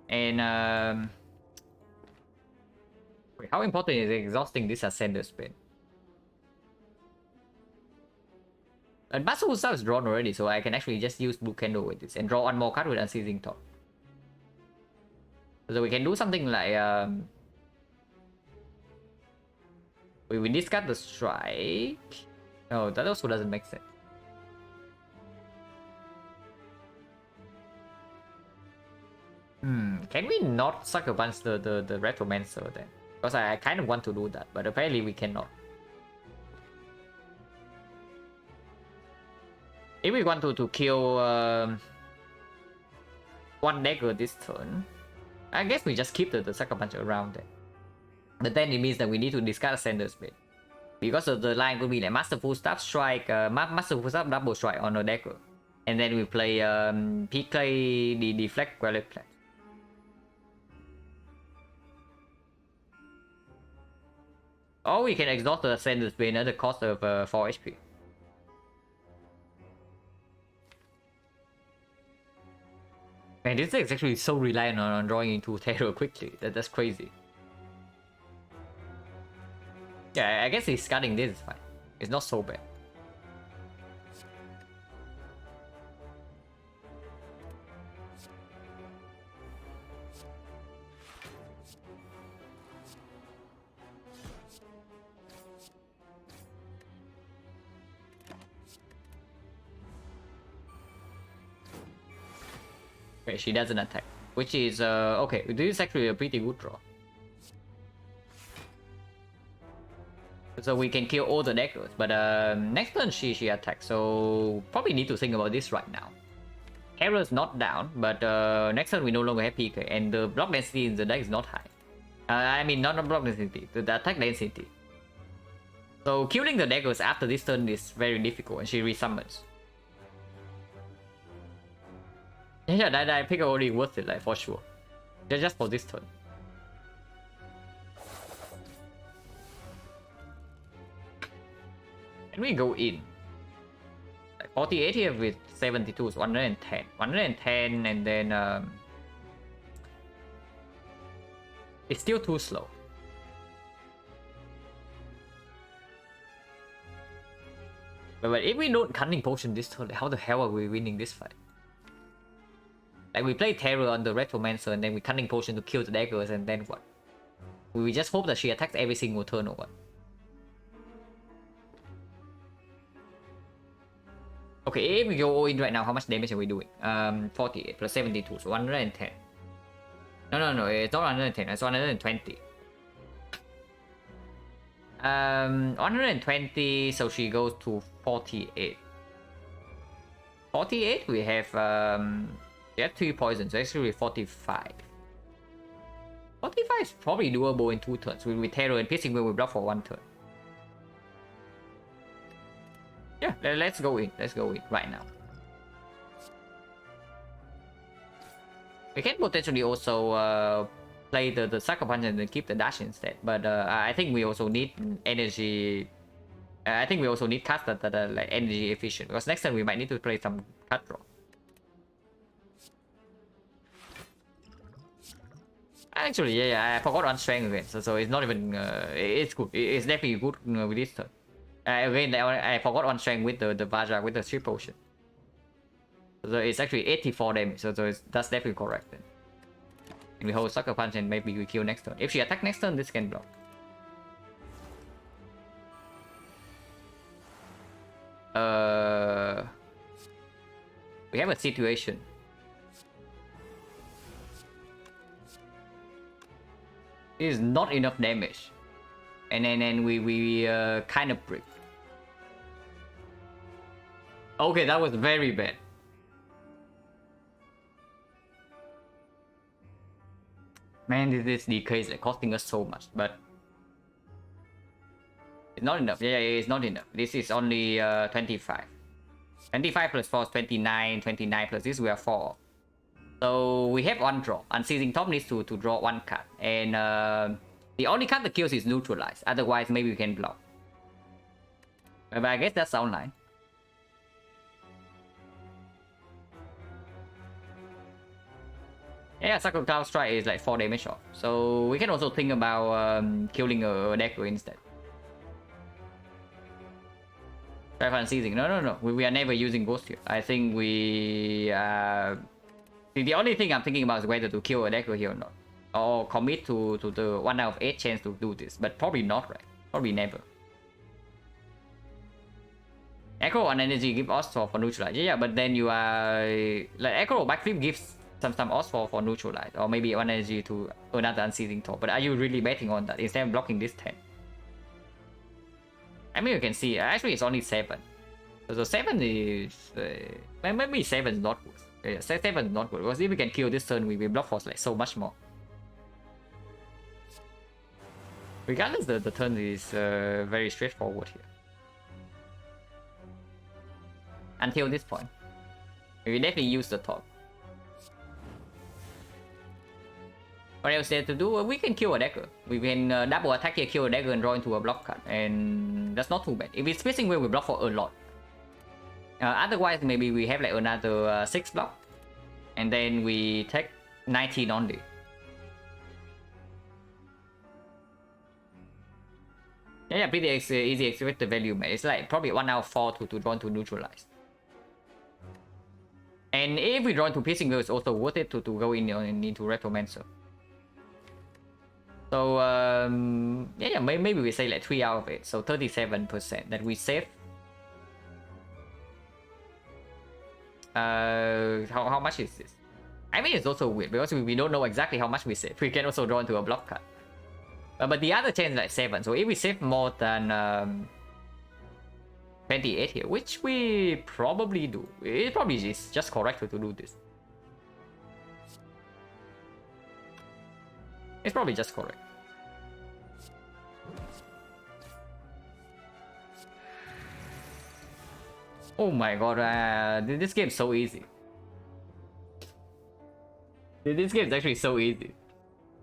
And wait, how important is exhausting this Ascender spin? And Master Wusao is drawn already, so I can actually just use Blue Candle with this and draw one more card with Unceasing Thought. So we can do something like we discard the strike. No, that also doesn't make sense. Can we not sucker punch the Retromancer then? Because I kind of want to do that, but apparently we cannot. If we want to kill one dagger this turn, I guess we just keep the sucker punch around there. But then it means that we need to discard Sender's Blade. Because of the line could be like Masterful Staff Strike, Masterful Staff Double Strike on a dagger. And then we play PK, the Deflect, Quellet Plat. Or we can exhaust the Sender's Blade at the cost of 4 HP. Man, this deck is actually so reliant on drawing into terror quickly. That's crazy. Yeah, I guess discarding this is fine. It's not so bad. Okay, she doesn't attack, which is okay. This is actually a pretty good draw. So we can kill all the daggers, but next turn she attacks, so probably need to think about this right now. Terror's not down, but next turn we no longer have PK, and the block density in the deck is not high. I mean, not block density, the attack density. So killing the daggers after this turn is very difficult, and she resummons. Yeah, that pick already worth it, like for sure. Just for this turn. And we go in. Like 48 here with 72 is 110. 110 and then it's still too slow. But if we don't Cunning Potion this turn, how the hell are we winning this fight? Like we play Terror on the Retromancer and then we Cunning Potion to kill the daggers, and then what? We just hope that she attacks every single turn or what? Okay, if we go all in right now, how much damage are we doing? 48 plus 72, so 110. No, it's not 110, it's 120. 120, so she goes to 48. 48, we have 3 poisons, so actually 45. 45 is probably doable in 2 turns. With Terror and Piercing Will block for 1 turn. Yeah, let's go in. Let's go in right now. We can potentially also play the Sucker Punch and then keep the dash instead. But I think we also need energy. I think we also need cards that are like energy efficient, because next time we might need to play some card draw. Actually, yeah, I forgot on strength again. So it's not even. It's good. It's definitely good with this turn. Again, I forgot on strength with the Vajra with the 3 potion. So it's actually 84 damage. So that's definitely correct then. And we hold Sucker Punch and maybe we kill next turn. If she attacks next turn, this can block. We have a situation. It is not enough damage. And then we kind of break. Okay, that was very bad. Man, this DK is like costing us so much, but it's not enough. Yeah, it's not enough. This is only 25. 25 plus 4 is 29. 29 plus this we are 4. So we have 1 draw. Unseizing Top needs to draw 1 card. And the only card that kills is neutralized. Otherwise, maybe we can block. But I guess that's online. Yeah, Sucker Cloud Strike is like 4 damage off. So we can also think about killing a Deku instead. Try for Unseizing. No. We are never using Ghost here. I think we... the only thing I'm thinking about is whether to kill a Deku here or not. Or commit to the 1 out of 8 chance to do this. But probably not, right? Probably never. Echo on energy give odds for neutralize. Yeah, but then you are... Like Echo backflip gives some odds for neutralize. Or maybe 1 energy to another Unseizing Top. But are you really betting on that instead of blocking this 10? I mean, you can see, actually it's only 7. So 7 is... maybe 7 is not good. Yeah, 7 is not good, because if we can kill this turn, we block for like so much more. Regardless, the turn is very straightforward here. Until this point. We definitely use the top. What else there to do? We can kill a dagger. We can double attack here, kill a dagger and draw into a block card. And that's not too bad. If it's Piercing Will, we block for a lot. Otherwise, maybe we have like another 6 block. And then we take 19 only. Yeah, pretty easy execute the value, man. It's like probably 1 out of 4 to draw to neutralize. And if we draw into Piercing Will, it's also worth it to go into Retromancer. So, yeah, maybe we say like 3 out of 8. So 37% that we save. How much is this? I mean, it's also weird because we don't know exactly how much we save. We can also draw into a block card. But the other chance is like 7. So if we save more than 28 here, which we probably do, it probably is just correct to do this. It's probably just correct. Oh my god, this game is so easy. This game is actually so easy.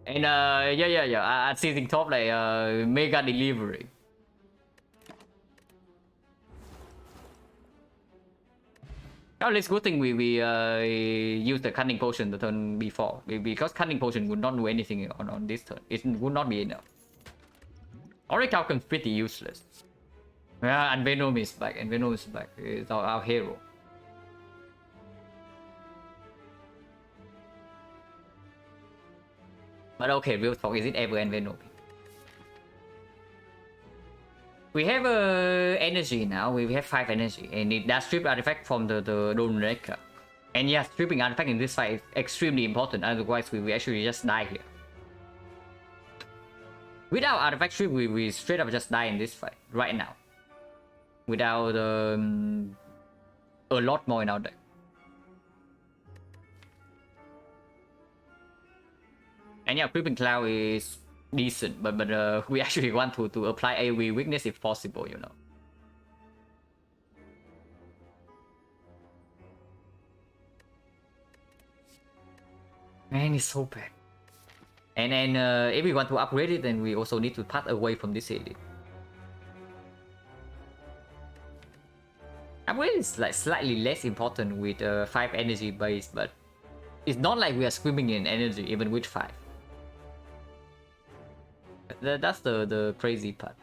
And yeah, Unseizing Top like mega delivery. Now it's good thing we use the Cunning Potion the turn before, because Cunning Potion would not do anything on this turn. It would not be enough. Oracle is pretty useless. Yeah, and Venom is back. It's our hero. But okay, real talk, is it ever envenoming? We have energy now. We have 5 energy, and it does strip artifact from the Dome Wrecker. And yeah, stripping artifact in this fight is extremely important. Otherwise, we actually just die here. Without artifact strip, we straight up just die in this fight right now. Without a lot more in our deck. And yeah, Creeping Cloud is decent, but we actually want to apply AoE weakness if possible, you know. Man, it's so bad. And then if we want to upgrade it, then we also need to pass away from this elite. Upgrade is like slightly less important with 5 energy base, but it's not like we are screaming in energy even with 5. That's the crazy part.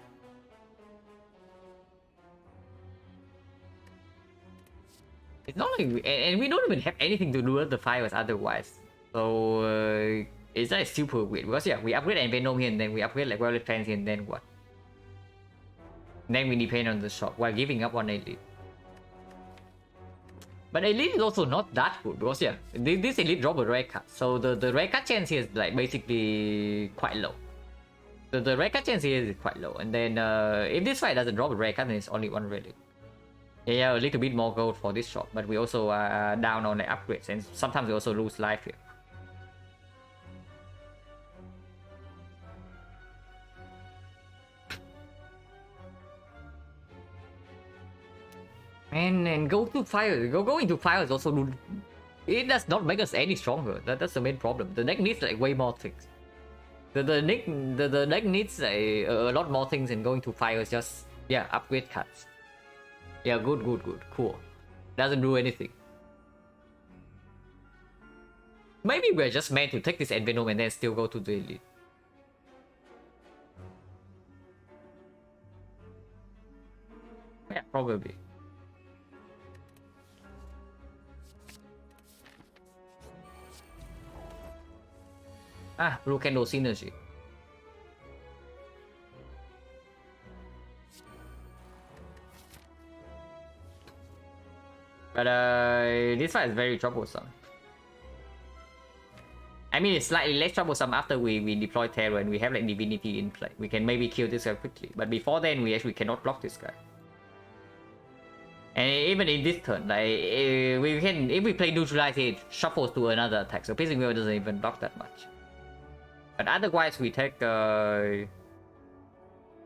It's not like we don't even have anything to do with the fires otherwise. So it's like super weird because yeah, we upgrade Envenom here and then we upgrade like Violet Fans here and then what? Then we depend on the shop while giving up on elite. But elite is also not that good because yeah, this elite drop a rare card, so the rare card chance here is like basically quite low. The rare card chance here is quite low, and then if this fight doesn't drop a rare card, then it's only 1 relic. Yeah, a little bit more gold for this shop, but we also are down on the upgrades, and sometimes we also lose life here. And go to fire. Going to fire is also it does not make us any stronger. That's the main problem. The deck needs like way more things. The deck needs a lot more things, and going to fire is just yeah, upgrade cards. Yeah, good, cool. Doesn't do anything. Maybe we're just meant to take this Envenom and then still go to the elite. Yeah, probably. Ah, Blue Candle Synergy. But this fight is very troublesome. I mean, it's slightly less troublesome after we deploy Terror and we have like Divinity in play. We can maybe kill this guy quickly, but before then we actually cannot block this guy. And even in this turn, like we can, if we play Neutralize, it shuffles to another attack, so Piercing Wheel doesn't even block that much. But otherwise we take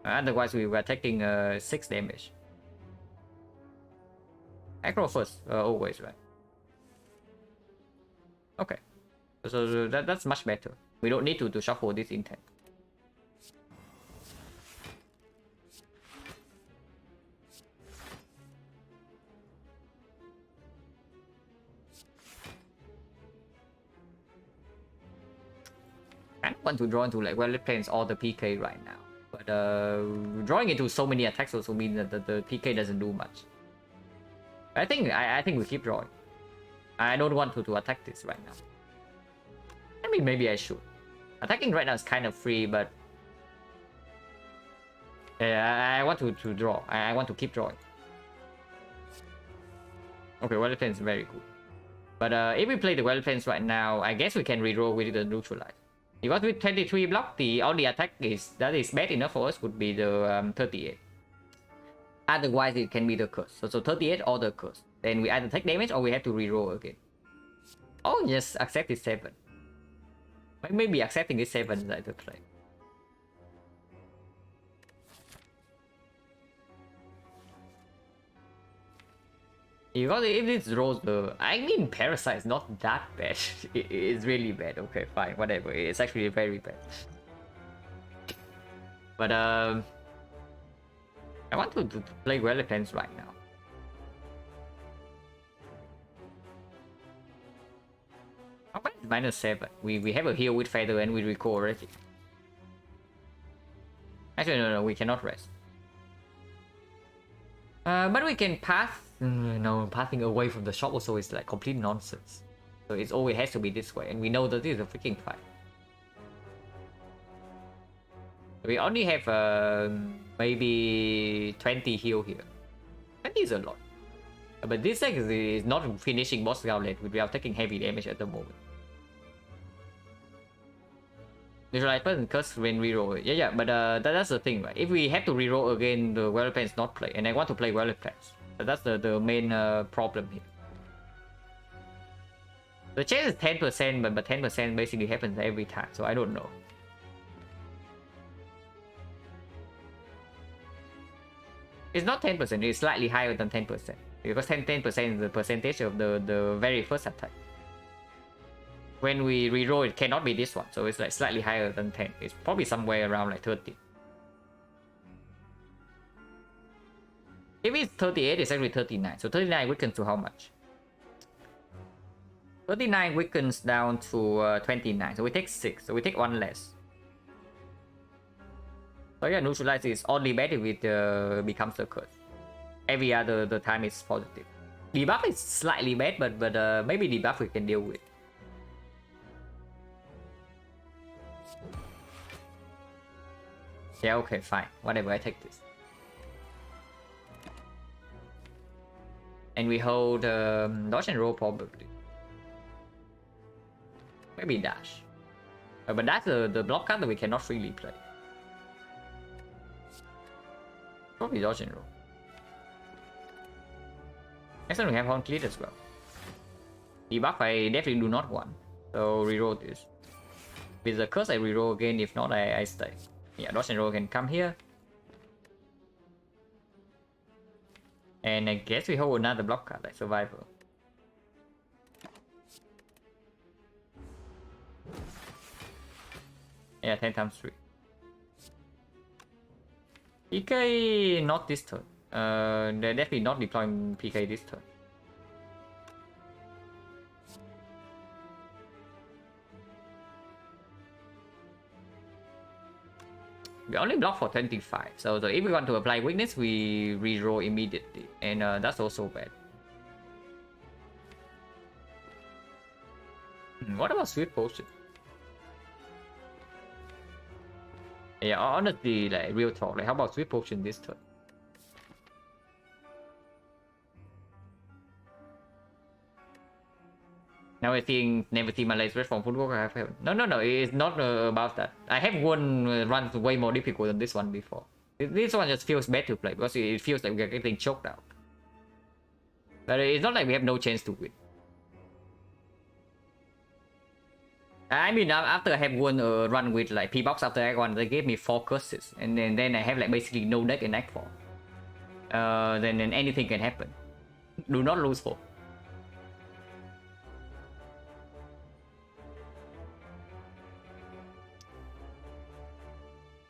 otherwise we were taking 6 damage. Aggro first, always, right? Okay, so that's much better. We don't need to shuffle this intent. I don't want to draw into like Violet Plains or the PK right now, but drawing into so many attacks also means that the PK doesn't do much. I think we keep drawing. I don't want to attack this right now. I mean, maybe I should. Attacking right now is kind of free, but I want to draw. I want to keep drawing. Okay, Violet Plains is very good. But if we play the Violet Plains right now, I guess we can reroll with the Neutralize. Because with 23 block, the only attack that is bad enough for us would be the 38. Otherwise, it can be the curse. So 38 or the curse. Then we either take damage or we have to reroll again. Or just accept this 7. Maybe accepting this 7 is like the play. Because if this draws the... I mean, Parasite is not that bad. It's really bad. Okay, fine, whatever. It's actually very bad. But I want to play Violet Plains right now. How about -7? We have a heal with Feather and we recall already. Actually, no, we cannot rest. But we can pass. No, passing away from the shop also is like complete nonsense. So it always has to be this way, and we know that this is a freaking fight. We only have maybe 20 heal here. 20 is a lot. But this deck is not finishing boss gauntlet without taking heavy damage at the moment. Neutralize person curse when reroll. Yeah, but that's the thing, right? If we have to reroll again, the Weather Plan is not play, and I want to play Weather Plans. But that's the main problem here. The chance is 10%, but 10% basically happens every time, so I don't know. It's not 10%, it's slightly higher than 10%. Because 10% is the percentage of the very first attack. When we reroll, it cannot be this one, so it's like slightly higher than 10. It's probably somewhere around like 30. If it's 38, it's actually 39. So 39 weakens to how much? 39 weakens down to 29. So we take 6. So we take 1 less. So yeah, neutralize is only bad if it becomes a curse. Every other the time is positive. Debuff is slightly bad, but maybe debuff we can deal with. Yeah, okay, fine. Whatever, I take this. And we hold dodge and roll probably. Maybe dash. But that's the block card that we cannot freely play. Probably dodge and roll. Next time we have Horn Cleat as well. Debuff I definitely do not want. So reroll this. With the curse I reroll again, if not I stay. Yeah, dodge and roll can come here. And I guess we hold another block card like survival. Yeah, 10 times 3. PK not this turn. They're definitely not deploying PK this turn. We only block for 25, so if we want to apply weakness, we reroll immediately, and that's also bad. What about Swift Potion? Yeah, honestly, like real talk, like how about Swift Potion this turn? Now I think never see my latest from football. I have no. It's not about that. I have one run way more difficult than this one before. This one just feels bad to play because it feels like we're getting choked out. But it's not like we have no chance to win. I mean, after I have one run with like Pbox after Act 1, they gave me 4 curses, and then I have like basically no deck in Act 4. Then anything can happen. Do not lose hope.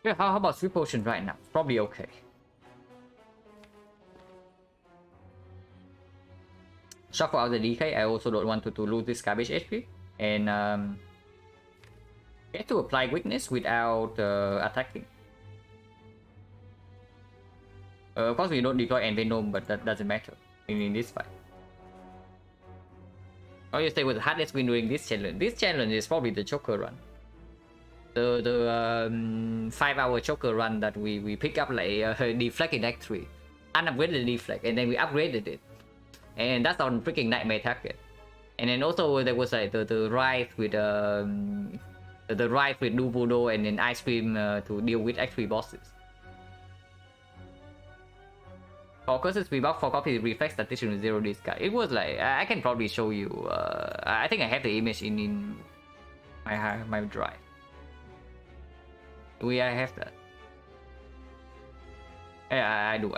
Yeah, how about Swift Potion right now? Probably okay. Shuffle out the DK. I also don't want to lose this garbage HP. And get to apply weakness without attacking. Of course we don't deploy Envenom, but that doesn't matter in this fight. Or you stay with the hardest win during this challenge. This challenge is probably the Choker run. The 5-hour Choker run that we pick up like deflect in Act 3. Unupgraded deflect, and then we upgraded it. And that's on freaking Nightmare target. And then also there was like the ride with Nuvodo and then Ice Cream to deal with Act 3 bosses. For curses we buff for copy reflex statistic with 0 discard. It was like I can probably show you. I think I have the image in my drive. I have that. Yeah, I do.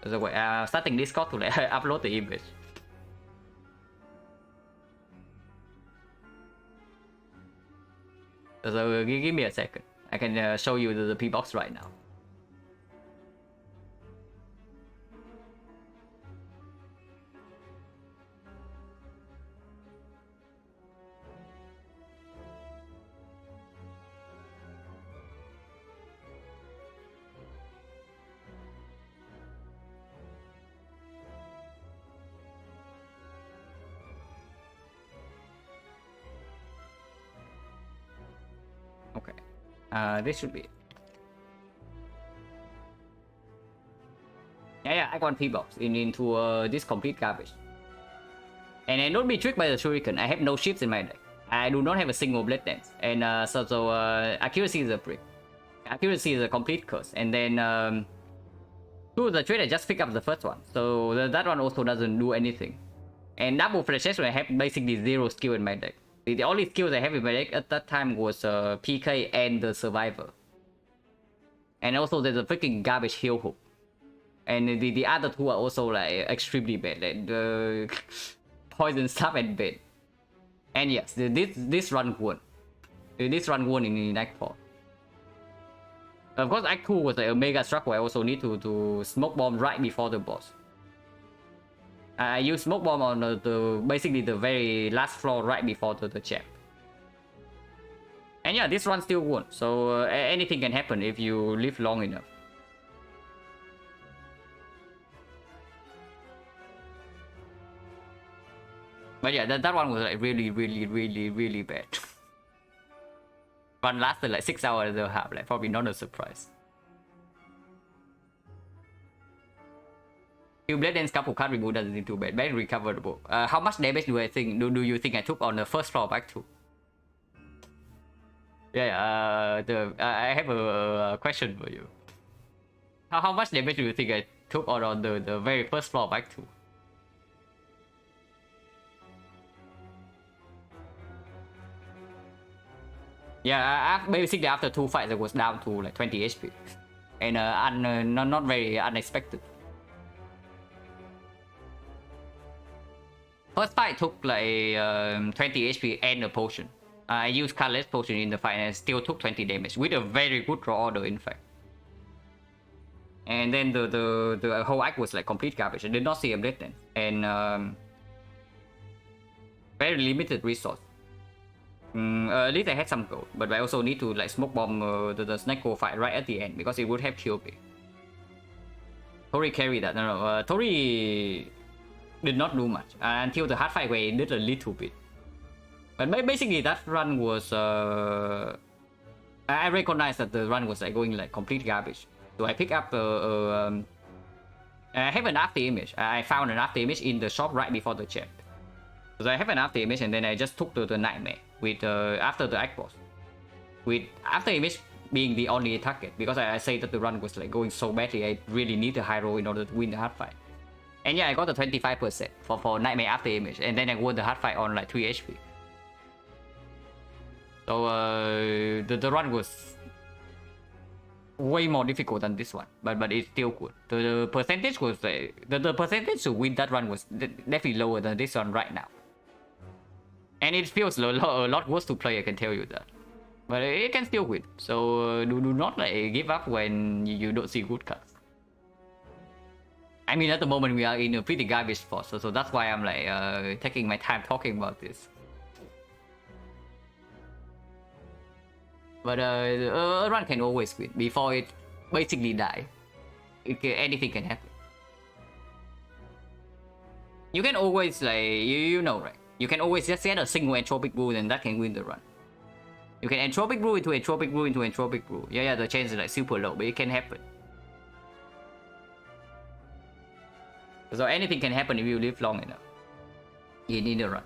So wait, starting Discord to like upload the image. So give me a second. I can show you the Pbox right now. Okay, this should be it. Yeah, I want Pbox into this complete garbage. And don't be tricked by the shuriken. I have no ships in my deck. I do not have a single blade dance. And accuracy is a brick. Accuracy is a complete curse. And then two, the trade I just picked up the first one. So that one also doesn't do anything. And double flashes when I have basically zero skill in my deck. The only skills I have in my deck at that time was PK and the Survivor. And also there's a freaking garbage heal hook. And the other two are also like extremely bad. Like the poison stuff and bad. And yes, this run won. This run won in Act 4. Of course, Act 2 was like a mega struggle. I also need to smoke bomb right before the boss. I use smoke bomb on basically the very last floor right before the champ. And yeah, this run still won. So anything can happen if you live long enough. But yeah, that one was like really bad. Run lasted like 6 hours and a half, like probably not a surprise. Few blade and couple card remove doesn't seem too bad. Very recoverable. How much damage do you think I took on the first floor of Act 2? Yeah, I have a question for you. How much damage do you think I took on the very first floor of Act 2? Yeah, basically after 2 fights I was down to like 20 HP. And not very unexpected. First fight took like 20 HP and a potion. I used colorless potion in the fight and still took 20 damage with a very good draw order in fact. And then the whole act was like complete garbage. I did not see a blade then. And very limited resource. At least I had some gold, but I also need to like smoke bomb the snake fight right at the end because it would have killed me. Tori carried that. No, Tori did not do much until the hard fight where he did a little bit. But basically that run was I recognized that the run was like going like complete garbage. So I picked up I have an after image. I found an after image in the shop right before the champ. So I have an after image and then I just took the nightmare with after the act boss. With after image being the only target because I say that the run was like going so badly. I really need a high roll in order to win the hard fight. And yeah, I got the 25% for nightmare after image and then I won the hard fight on like 3 HP. So the run was way more difficult than this one, but it's still good. The percentage was the percentage to win that run was definitely lower than this one right now. And it feels a lot worse to play, I can tell you that. But it can still win. So do not like give up when you don't see good cards. I mean, at the moment we are in a pretty garbage spot, so that's why I'm like taking my time talking about this. But a run can always win before it basically die. Anything can happen. You can always like you know right. You can always just get a single entropic brew and that can win the run. You can entropic brew into entropic brew into entropic brew. Yeah, the chance is like super low, but it can happen. So anything can happen if you live long enough. You need a run.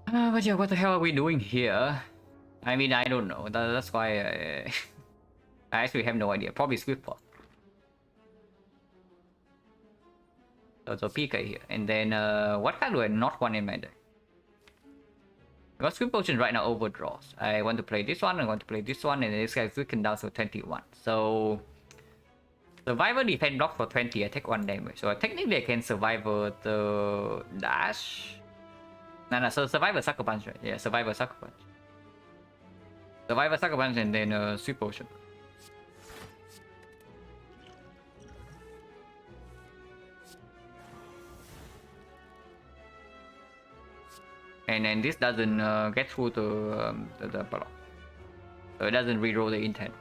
But yeah, what the hell are we doing here? I mean, I don't know. That's why I actually have no idea. Probably Swift Pot. So PK here. And then what card do I not want in my deck? I got Swift Potion right now overdraws. I want to play this one, I want to play this one, and this guy's weakened down to 21. So Survivor defense block for 20, I take 1 damage. So technically I can Survivor the dash. No, so Survivor Sucker Punch, right? Yeah, Survivor Sucker Punch. Survivor Sucker Punch and then Sweet Potion. And then this doesn't get through the block. So it doesn't reroll the intent.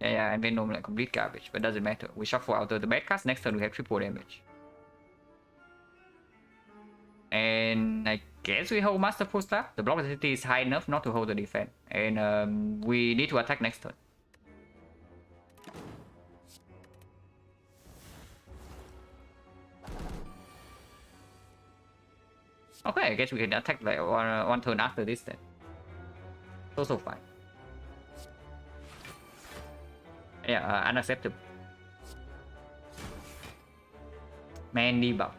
Yeah, and then normally like complete garbage, but doesn't matter. We shuffle out the bad cards, next turn we have triple damage. And I guess we hold Masterful Staff. The block density is high enough not to hold the defense. And we need to attack next turn. Okay, I guess we can attack like one turn after this then. Also fine. Yeah, unacceptable. Man debuff.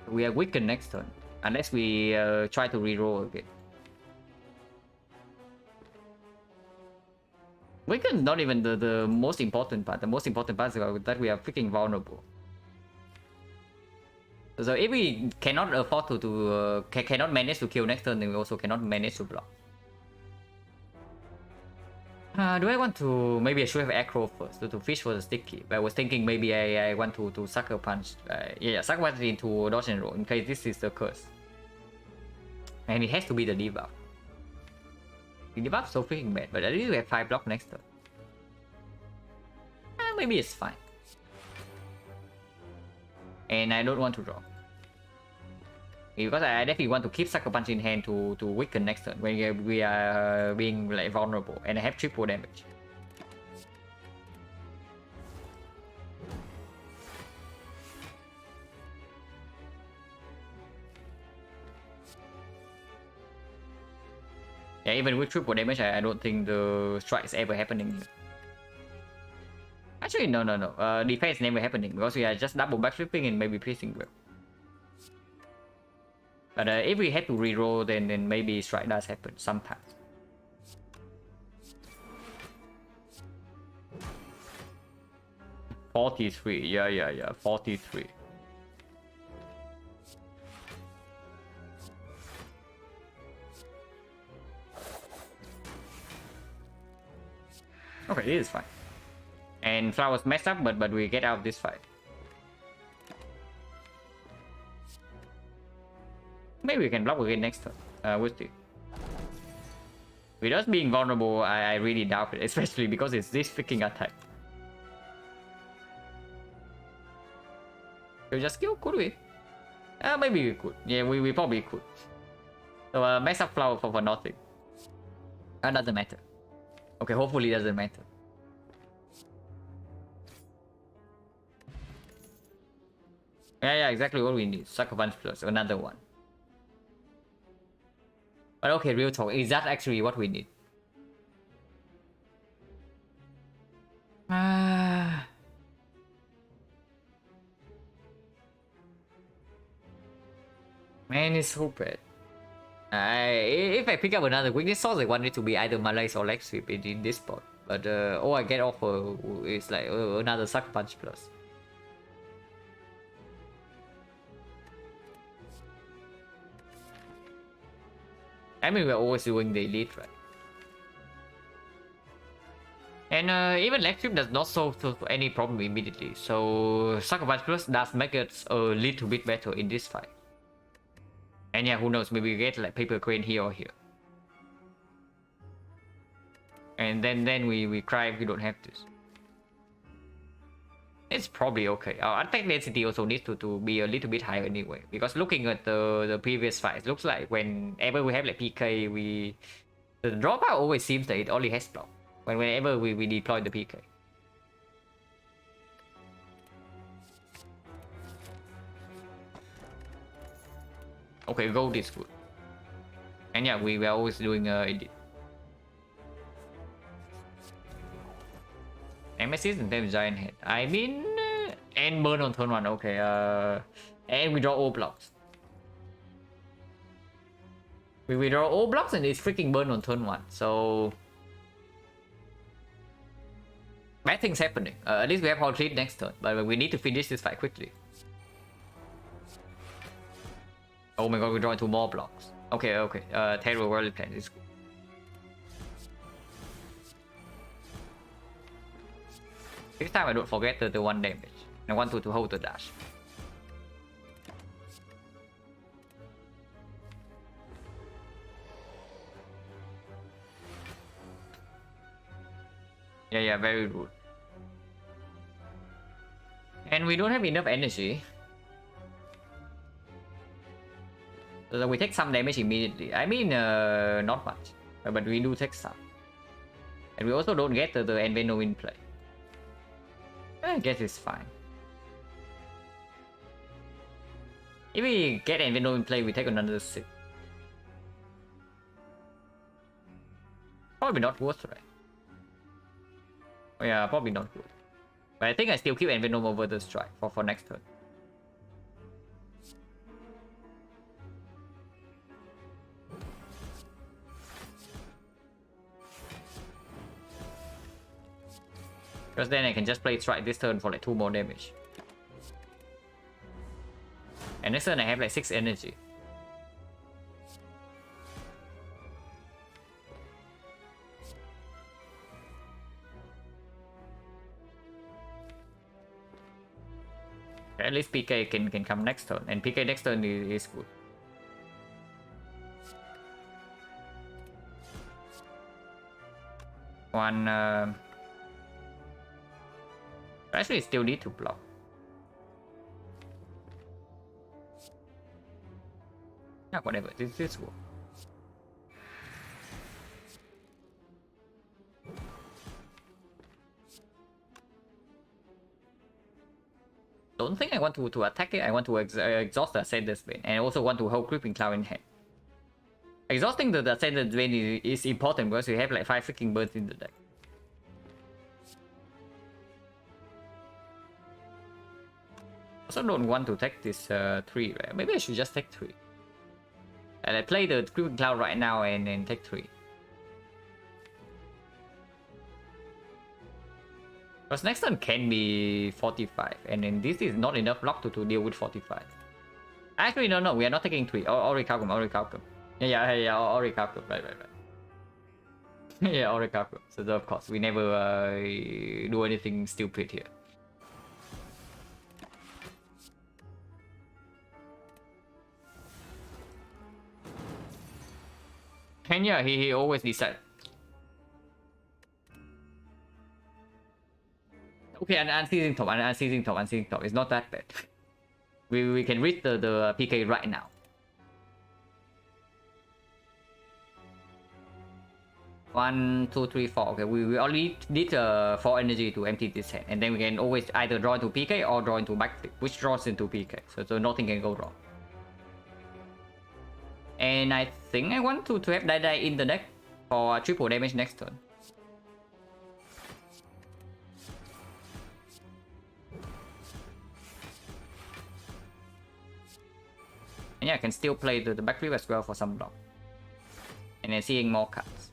We are weakened next turn. Unless we try to reroll again. Weakened is not even the most important part. The most important part is that we are freaking vulnerable. So if we cannot afford to cannot manage to kill next turn, then we also cannot manage to block. Do I want to... Maybe I should have Acro first to fish for the sticky. But I was thinking maybe I want to Sucker Punch. Yeah, Sucker Punch into dodge and roll in case this is the curse. And it has to be the debuff. The debuff is so freaking bad, but at least we have 5 block next turn. Maybe it's fine. And I don't want to draw. Because I definitely want to keep Sucker Punch in hand to weaken next turn when we are being like vulnerable, and I have triple damage. Yeah, even with triple damage, I don't think the strike is ever happening here. Actually, no. Defense never happening because we are just double backflipping and maybe piercing well. But if we had to reroll, then maybe strike does happen sometimes. $43, yeah, 43. Okay, this is fine. And flowers messed up, but we get out of this fight. Maybe we can block again next turn. We'll see. With us being vulnerable, I really doubt it, especially because it's this freaking attack. Should we just kill? Could we? Maybe we could. Yeah, we probably could. So mess up flower for nothing. Doesn't matter. Okay, hopefully it doesn't matter. Yeah, exactly what we need. Sucker Punch plus another one. But okay, real talk, is that actually what we need? Man, it's so bad. If I pick up another weakness source, I want it to be either Malaise or leg sweep in this spot. But all I get off is like another Sucker Punch plus. I mean, we're always doing the elite, right? And even leg sweep does not solve any problem immediately. So Sucker Punch plus does make it a little bit better in this fight. And yeah, who knows, maybe we get like Paper Crane here or here. And then we cry if we don't have this. It's probably okay. Our attack density also needs to be a little bit higher anyway. Because looking at the previous fights, looks like whenever we have like PK, the dropout always seems that it only has block. Whenever we deploy the PK. Okay, gold is good. And yeah, we are always doing edit. Nemesis and then Giant Head. I mean, and burn on turn 1. Okay, and we draw all blocks. We draw all blocks and it's freaking burn on turn 1. So bad things happening. At least we have our treat next turn, but we need to finish this fight quickly. Oh my god, we draw into more blocks. Okay. Terrible world plan is good. This time I don't forget the 1 damage. I want to hold the dash. Yeah, very rude. And we don't have enough energy. So we take some damage immediately. I mean, not much, but we do take some. And we also don't get the Enveno in play. I guess it's fine. If we get Enveno in play, we take another 6. Probably not worth, right? Oh, yeah, probably not good. But I think I still keep Envenom over the strike for next turn. Because then I can just play strike this turn for like 2 more damage. And next turn I have like 6 energy. Okay, at least PK can come next turn, and PK next turn is good. One actually still need to block. Yeah, whatever. This works. Don't think I want to attack it. I want to exhaust the Ascendant's Vein, and I also want to hold Creeping Cloud in hand. Exhausting the Ascendant's Vein is important because you have like 5 freaking birds in the deck. Also don't want to take this 3, right? Maybe I should just take 3. And I play the Creeping Cloud right now and then take 3. Because next turn can be 45, and then this is not enough block to deal with 45. Actually, no, we are not taking 3. Orichalcum. Yeah, Orichalcum, right. Yeah, Orichalcum. So of course, we never do anything stupid here. And yeah, he always decides. Okay, unseizing top. It's not that bad. We can read the PK right now. One, two, three, 4. Okay, we only need 4 energy to empty this hand, and then we can always either draw into PK or draw into backflip, which draws into PK. So nothing can go wrong. And I think I want to have Die in the deck for triple damage next turn. And yeah, I can still play the backflip as well for some block. And then seeing more cards.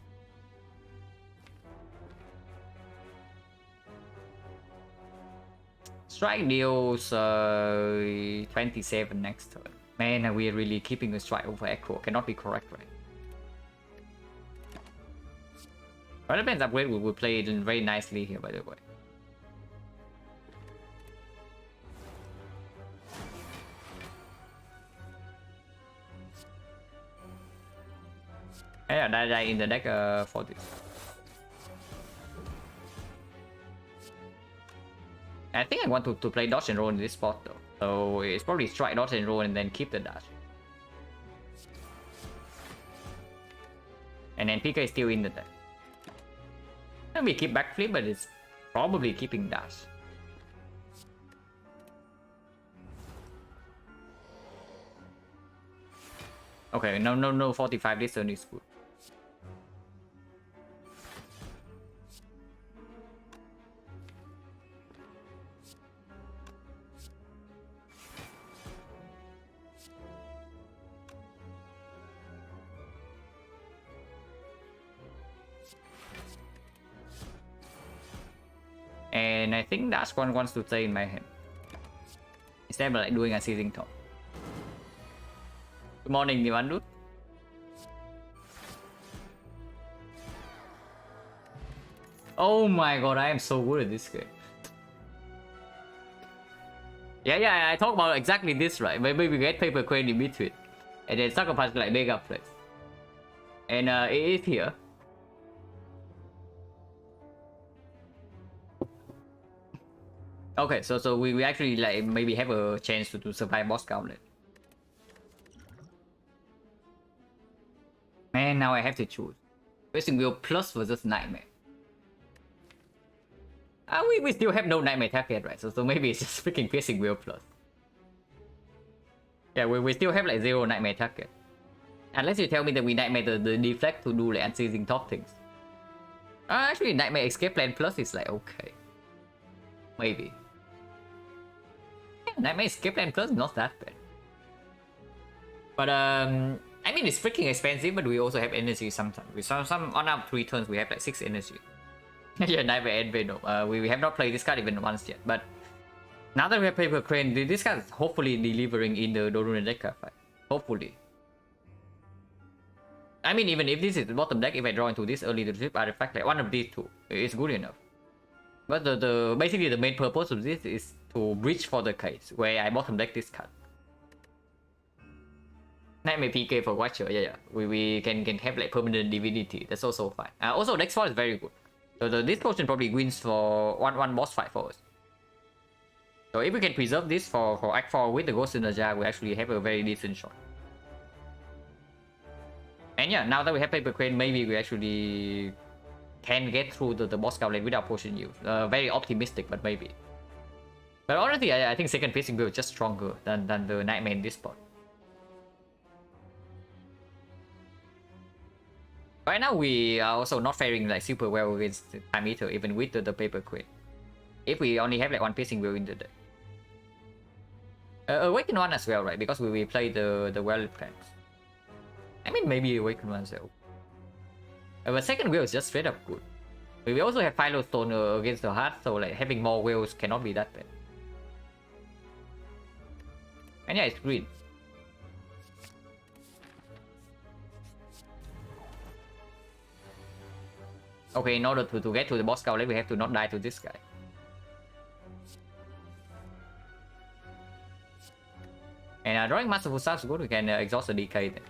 Strike deals 27 next turn. Man, we are really keeping the strike over Echo. Cannot be correct, right? Relevance upgrade will play it very nicely here, by the way. Yeah, die in the deck for this. I think I want to play dodge and roll in this spot though. So it's probably strike, dodge and roll, and then keep the dash. And then PK is still in the deck. And we keep backflip, but it's probably keeping dash. Okay, no 45, this turn is good. And I think that's one wants to stay in my hand. Instead of like doing a seizing top. Good morning, Nivandu. Oh my god, I am so good at this game. Yeah, I talk about exactly this, right? Maybe we get paper crane in between. And then Sucker Punch like mega plays. And it is here. Okay, so we actually like maybe have a chance to survive boss gauntlet. And now I have to choose. Piercing Wheel plus versus Nightmare. We still have no Nightmare target, right? So maybe it's just freaking Piercing Wheel plus. Yeah, we still have like 0 Nightmare target. Unless you tell me that we Nightmare the deflect to do like unseizing top things. Actually, Nightmare Escape Plan plus is like okay. Maybe. Yeah, Nightmare Escape Plan plus is not that bad. But I mean it's freaking expensive, but we also have energy sometimes. We some on our 3 turns we have like 6 energy. Yeah, Nightmare and Venom. We have not played this card even once yet, but now that we have Paper Crane, this card is hopefully delivering in the Doruna deck card fight. Hopefully. I mean, even if this is the bottom deck, if I draw into this early to flip artifact, like one of these two, it's good enough. But the basically the main purpose of this is to bridge for the case where I bottom deck this card. Nightmare PK for Watcher, yeah. We can have like permanent divinity. That's also fine. Also, next one is very good. So this potion probably wins for one boss fight for us. So if we can preserve this for Act 4 with the Ghost in the Jar, we actually have a very decent shot. And yeah, now that we have Paper Crane, maybe we actually can get through the boss gauntlet without potion use. Very optimistic, but maybe. But honestly, I think second Piercing Wheel is just stronger than the Nightmare in this spot. Right now, we are also not faring like super well against Time Eater, even with the Paper Crane. If we only have like one Piercing Wheel in the deck. Awaken one as well, right? Because we play the Well Plans. I mean, maybe Awaken one as well. But second wheel is just straight up good. We also have Philo Stone against the Heart, so like having more wheels cannot be that bad. And yeah, it's green. Okay, in order to get to the boss gauntlet, we have to not die to this guy. And drawing Masterful Staff is good, we can exhaust the DK then.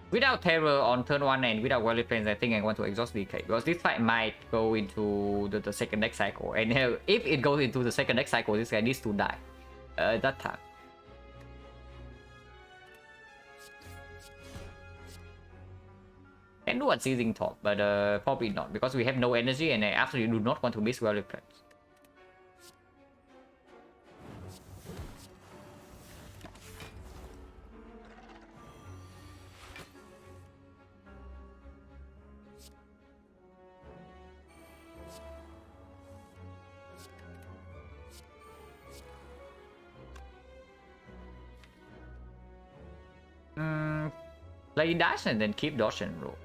Without Terror on turn 1 and without Valley Plains, I think I want to exhaust DK. Because this fight might go into the second deck cycle. And if it goes into the second deck cycle, this guy needs to die at that time. Can do Unseizing Top, but probably not. Because we have no energy and I absolutely do not want to miss Valley Plains. Play dash and then keep dodge and roll.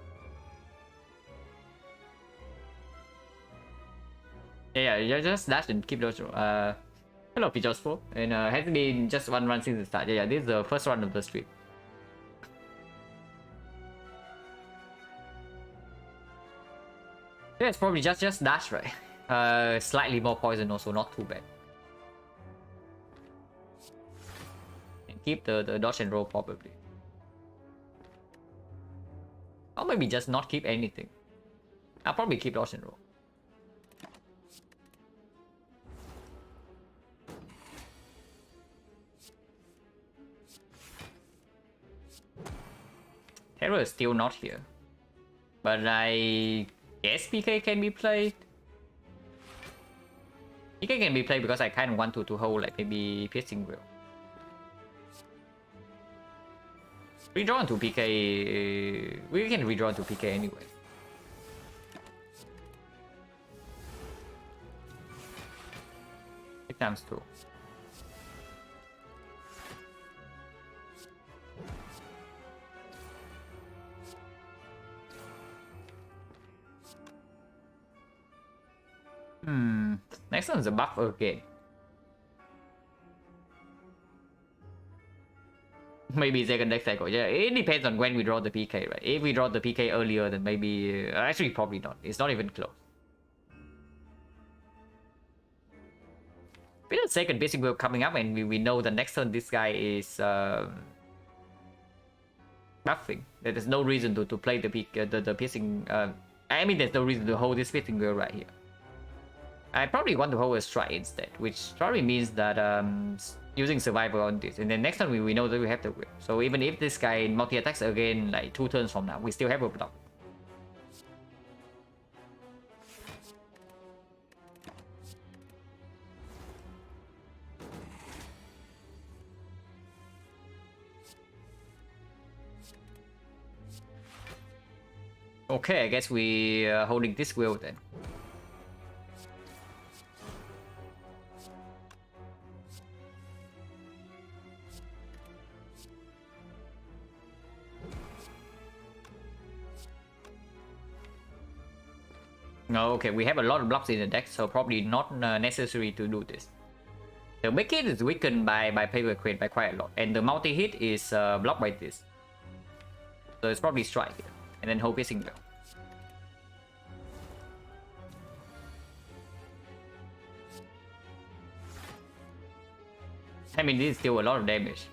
Yeah, just dash and keep dodge roll. Hello, Pjospo. And has been just one run since the start. Yeah, this is the first run of the stream. Yeah, it's probably just dash, right? Slightly more poison also, not too bad. And keep the dodge and roll probably. Or maybe just not keep anything. I'll probably keep dodge and roll. Terror is still not here. But I guess PK can be played. PK can be played because I kind of want to hold like maybe Piercing Wheel. Redraw into PK. We can redraw into PK anyway. It times 2. Next one is a buff again. Maybe second deck cycle. Yeah, it depends on when we draw the PK, right? If we draw the PK earlier, then maybe... actually, probably not. It's not even close. With the second Piercing Wheel coming up, and we know the next turn this guy is buffing. There's no reason to play the Piercing... I mean, there's no reason to hold this Piercing Wheel right here. I probably want to hold a Strike instead, which probably means that using survival on this, and then next turn we know that we have the will. So even if this guy multi-attacks again like 2 turns from now, we still have a block. Okay, I guess we are holding this will then. No, okay, we have a lot of blocks in the deck, so probably not necessary to do this. The big hit is weakened by Paper Crane by quite a lot, and the multi-hit is blocked by this. So it's probably strike here, and then hope piercing bell. I mean, this is still a lot of damage.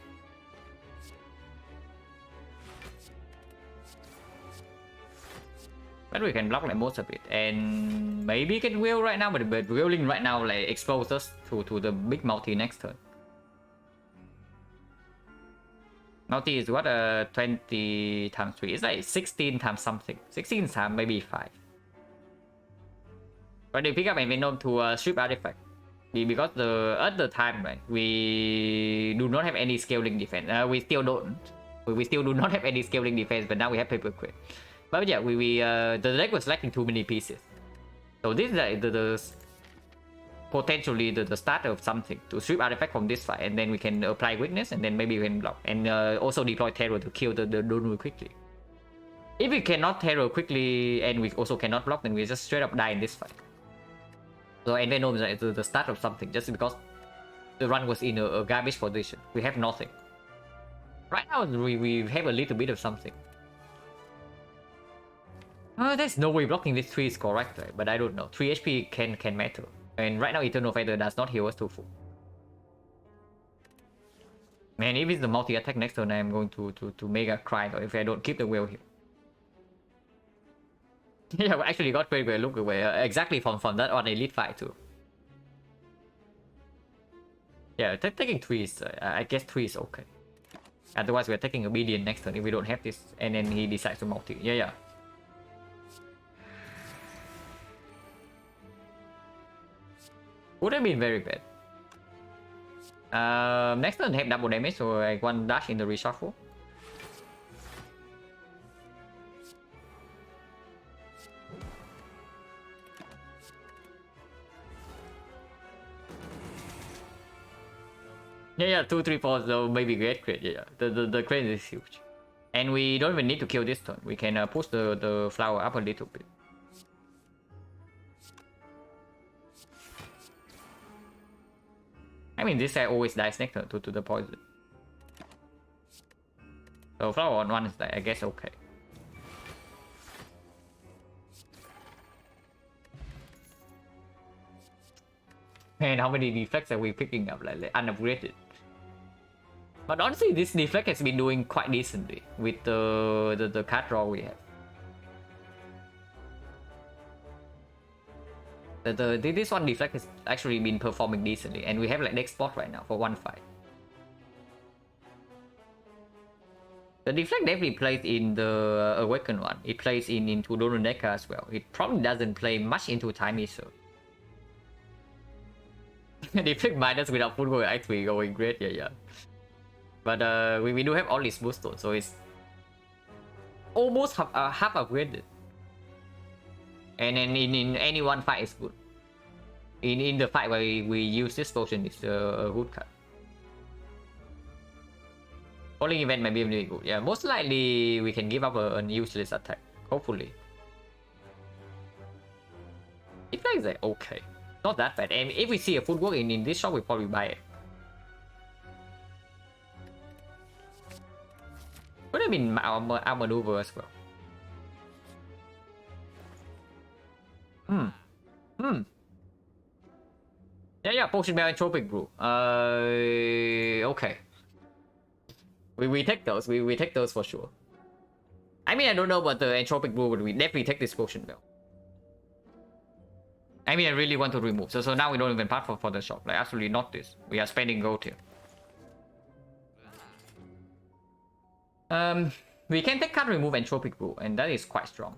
But we can block like most of it, and maybe can will right now, but willing right now like expose us to the big multi next turn. Multi is what 20 times 3. It's like 16 times something. 16 times maybe 5. But they pick up and Venom to strip artifact. Because at the time, right, we do not have any scaling defense. We still don't. We still do not have any scaling defense, but now we have Paper Crane. But yeah, the deck was lacking too many pieces. So this is like the potentially the start of something to strip artifact from this fight, and then we can apply weakness, and then maybe we can block, and also deploy terror to kill the Donu quickly. If we cannot terror quickly and we also cannot block, then we just straight up die in this fight. So and Venom is like the start of something, just because the run was in a garbage position. We have nothing. Right now we have a little bit of something. There's no way blocking this 3 is correct, right? But I don't know. 3 HP can matter. And right now Eternal Fighter does not heal us to full. Man, if it's the multi-attack next turn, I'm going to mega cry if I don't keep the will here. Yeah, we actually got very good look away. Exactly from that on Elite fight too. Yeah, taking 3 is, I guess 3 is okay. Otherwise we're taking a billion next turn if we don't have this, and then he decides to multi. Yeah. Would have been very bad. Next turn have double damage, so I one dash in the reshuffle. Yeah, 2, 3, 4, so maybe great crit. Yeah, the crit is huge, and we don't even need to kill this turn. We can push the flower up a little bit. I mean, this guy always dies next turn to the poison. So flower on 1 is like, I guess okay. Man, how many deflects are we picking up like unupgraded? But honestly, this deflect has been doing quite decently with the card draw we have. This one deflect has actually been performing decently, and we have like next spot right now for 1 fight. The deflect definitely plays in the Awakened one. It plays into Dononeka as well. It probably doesn't play much into Timey, so. Deflect minus without full going actually going great, yeah. But we do have all these boost stones, so it's almost half upgraded. And then in any one fight is good. In the fight where we use this potion, it's a good card. Falling event might be really good. Yeah, most likely we can give up an useless attack. Hopefully. It plays like okay. Not that bad. And if we see a footwork in this shop, we probably buy it. Could have been our maneuver as well. Yeah, Potion Bell and Tropic Brew. Okay. We take those. We take those for sure. I mean, I don't know about the Entropic Brew, but we definitely take this Potion Bell. I mean, I really want to remove. So now we don't even part for the shop. Like, absolutely not this. We are spending gold here. We can take card remove Entropic Brew, and that is quite strong.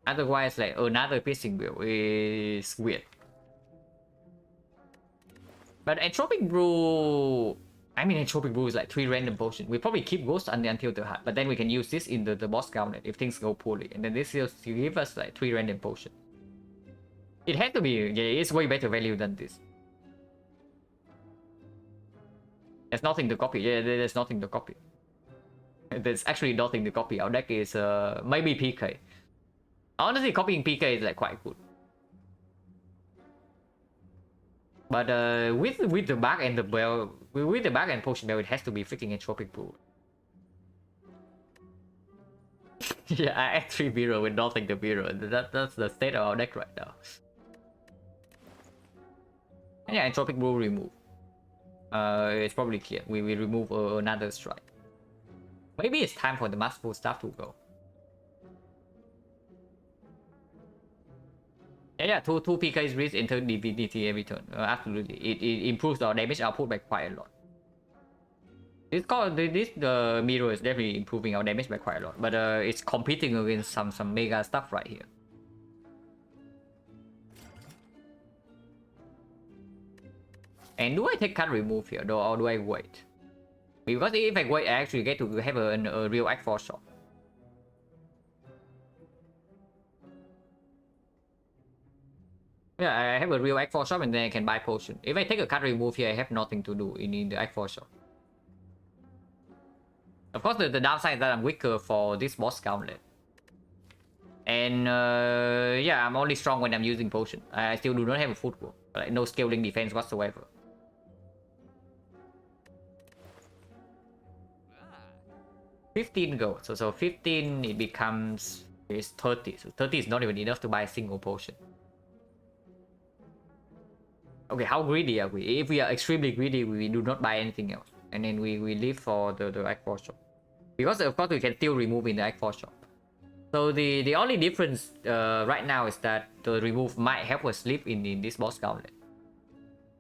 Otherwise, like another piercing wheel is weird. But Entropic Brew, I mean Entropic Brew is like 3 random potions. We probably keep Ghost until the hard, but then we can use this in the boss gauntlet if things go poorly, and then this will give us like 3 random potions. It had to be, yeah, it's way better value than this. There's nothing to copy. Yeah, there's nothing to copy. There's actually nothing to copy. Our deck is maybe PK. Honestly, copying PK is like quite good. But with the bug and the bell, with the bug and potion bell, it has to be freaking Entropic Brew. Yeah, I add 3 Biro with nothing to Biro. That's the state of our deck right now. And yeah, Entropic Brew remove. It's probably clear. We will remove another strike. Maybe it's time for the masterful stuff to go. Yeah, 2 PK's breeze into divinity every turn. Absolutely, it improves our damage output by quite a lot. The mirror is definitely improving our damage by quite a lot, but it's competing against some mega stuff right here. And do I take card remove here though, or do I wait? Because if I wait, I actually get to have a real X4 shot. Yeah, I have a real X4 shop and then I can buy potion. If I take a card remove here, I have nothing to do in the X4 shop. Of course, the downside is that I'm weaker for this boss gauntlet. And yeah, I'm only strong when I'm using potion. I still do not have a football. Like no scaling defense whatsoever. $15 gold. So 15 it becomes is 30. So 30 is not even enough to buy a single potion. Okay, how greedy are we? If we are extremely greedy, we do not buy anything else. And then we leave for the X4 shop. Because of course we can still remove in the X4 shop. So the only difference right now is that the remove might help us sleep in this boss gauntlet.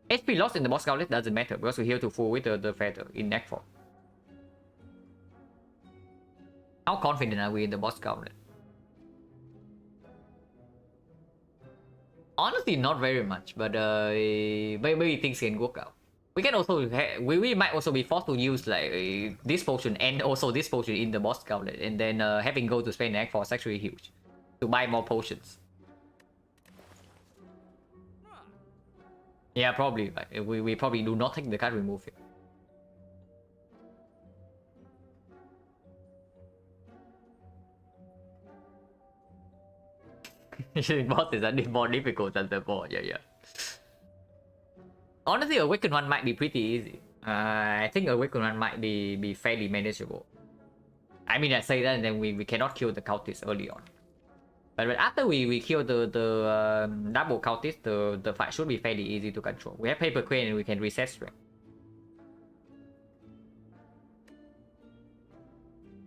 HP loss in the boss gauntlet doesn't matter because we heal to full with the feather in X4. How confident are we in the boss gauntlet? Honestly, not very much, but maybe things can work out. We can also we might also be forced to use like this potion and also this potion in the boss gauntlet, and then having go to spend X4 is actually huge to buy more potions. Yeah, probably. Like, we probably do not take the card remove here. Boss is more difficult than the boss. Yeah. Honestly, Awakened one might be pretty easy. I think Awakened one might be fairly manageable. I mean, I say that and then we cannot kill the cultist early on. But after we kill the double cultist, the fight should be fairly easy to control. We have Paper Crane and we can reset strength.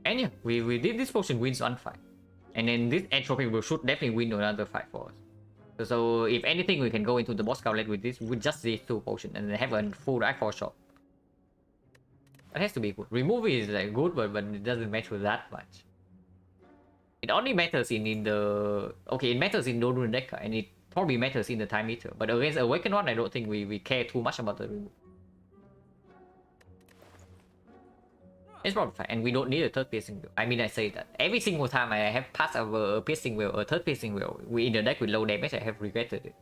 And yeah, we did this potion wins one fight. And then this Entropy will should definitely win another fight for us. So if anything, we can go into the boss gauntlet with just these 2 potions and then have a full X4 shop. That has to be good. Remove is like good, but it doesn't matter that much. It only matters in the... Okay, it matters in Dorun Decker, and it probably matters in the Time Eater. But against Awakened one, I don't think we care too much about the remove. It's probably fine, and we don't need a 3rd piercing wheel. I mean, I say that every single time I have passed over a piercing wheel or 3rd piercing wheel, we in the deck with low damage, I have regretted it.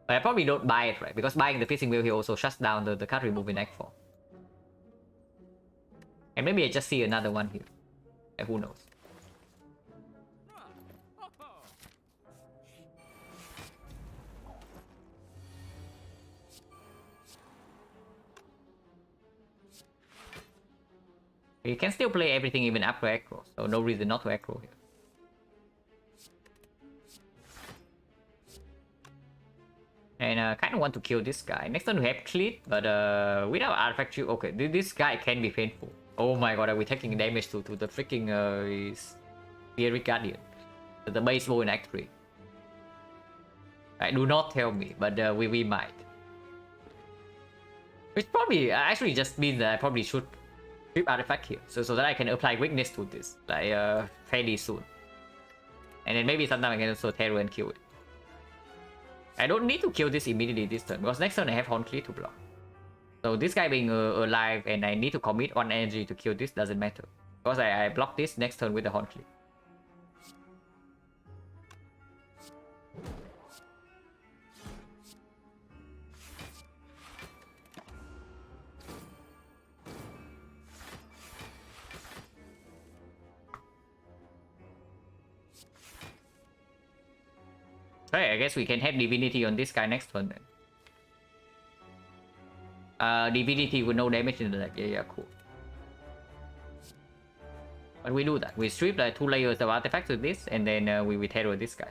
But I probably don't buy it, right? Because buying the piercing wheel here also shuts down the card remove in X4. And maybe I just see another one here. Who knows? You can still play everything even after Acro, so no reason not to Acro here. And I kind of want to kill this guy. Next turn we have Cleat, but without Artifact Shield, okay, this guy can be painful. Oh my god, are we taking damage to the freaking Spirit Guardian? The baseball in Act 3. Right, do not tell me, but we might. Which probably actually just means that I probably should strip artifact here, so that I can apply weakness to this like fairly soon. And then maybe sometime I can also terror and kill it. I don't need to kill this immediately this turn, because next turn I have Horncleave to block. So this guy being alive and I need to commit 1 energy to kill this doesn't matter. Because I block this next turn with the Horncleave. Alright, I guess we can have Divinity on this guy next turn then. Divinity with no damage in the deck. Yeah, cool. But we do that. We strip like 2 layers of artifacts with this, and then we terror this guy.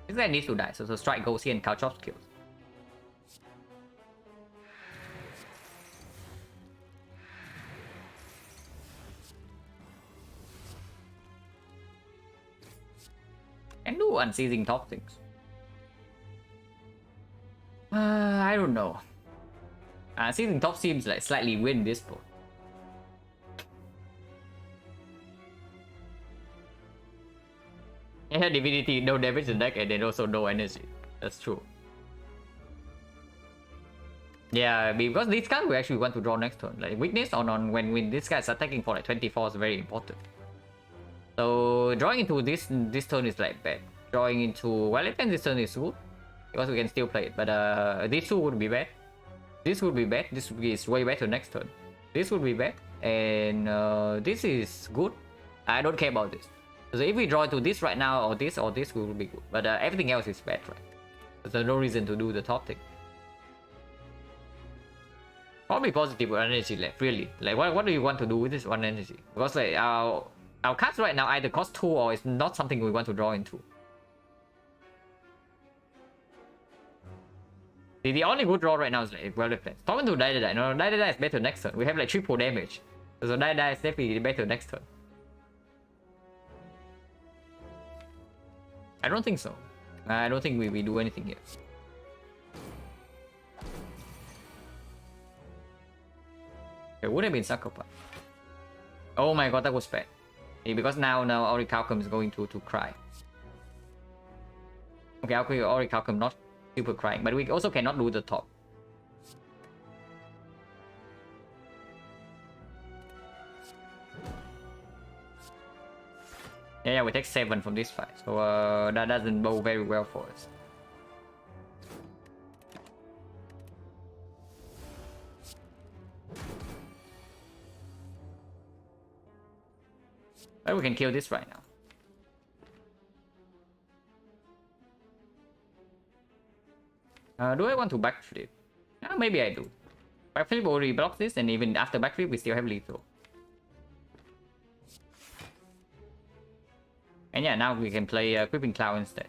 This guy needs to die, so strike goes here and Caltrops kills. And do unceasing top things. I don't know. Season top seems like slightly win this board. Yeah, Divinity, no damage in the deck, and then also no energy. That's true. Yeah, because this card we actually want to draw next turn. Like weakness on when this guy is attacking for like 24 is very important. So drawing into this turn is like bad. Drawing into Wildlands this turn is good because we can still play it. But these two would be bad. This would be bad. This is way better next turn. This would be bad, and this is good. I don't care about this. So if we draw into this right now, or this will be good. But everything else is bad, right? There's no reason to do the top thing. Probably positive energy left, really. Like what do you want to do with this 1 energy? Because like our cards right now either cost 2 or it's not something we want to draw into. The only good draw right now is like Wildlands. Talking to Die. No, Die is better next turn. We have like triple damage. So Die is definitely better next turn. I don't think so. I don't think we do anything here. It would have been Psychopath. Oh my god, that was bad. Because now Orichalcum is going to cry. Okay, Orichalcum not super crying, but we also cannot do the top. Yeah, we take 7 from this fight, so that doesn't bow very well for us. But we can kill this right now. Do I want to backflip? Maybe I do. Backflip already blocks this, and even after backflip, we still have lethal. And yeah, now we can play Creeping Cloud instead.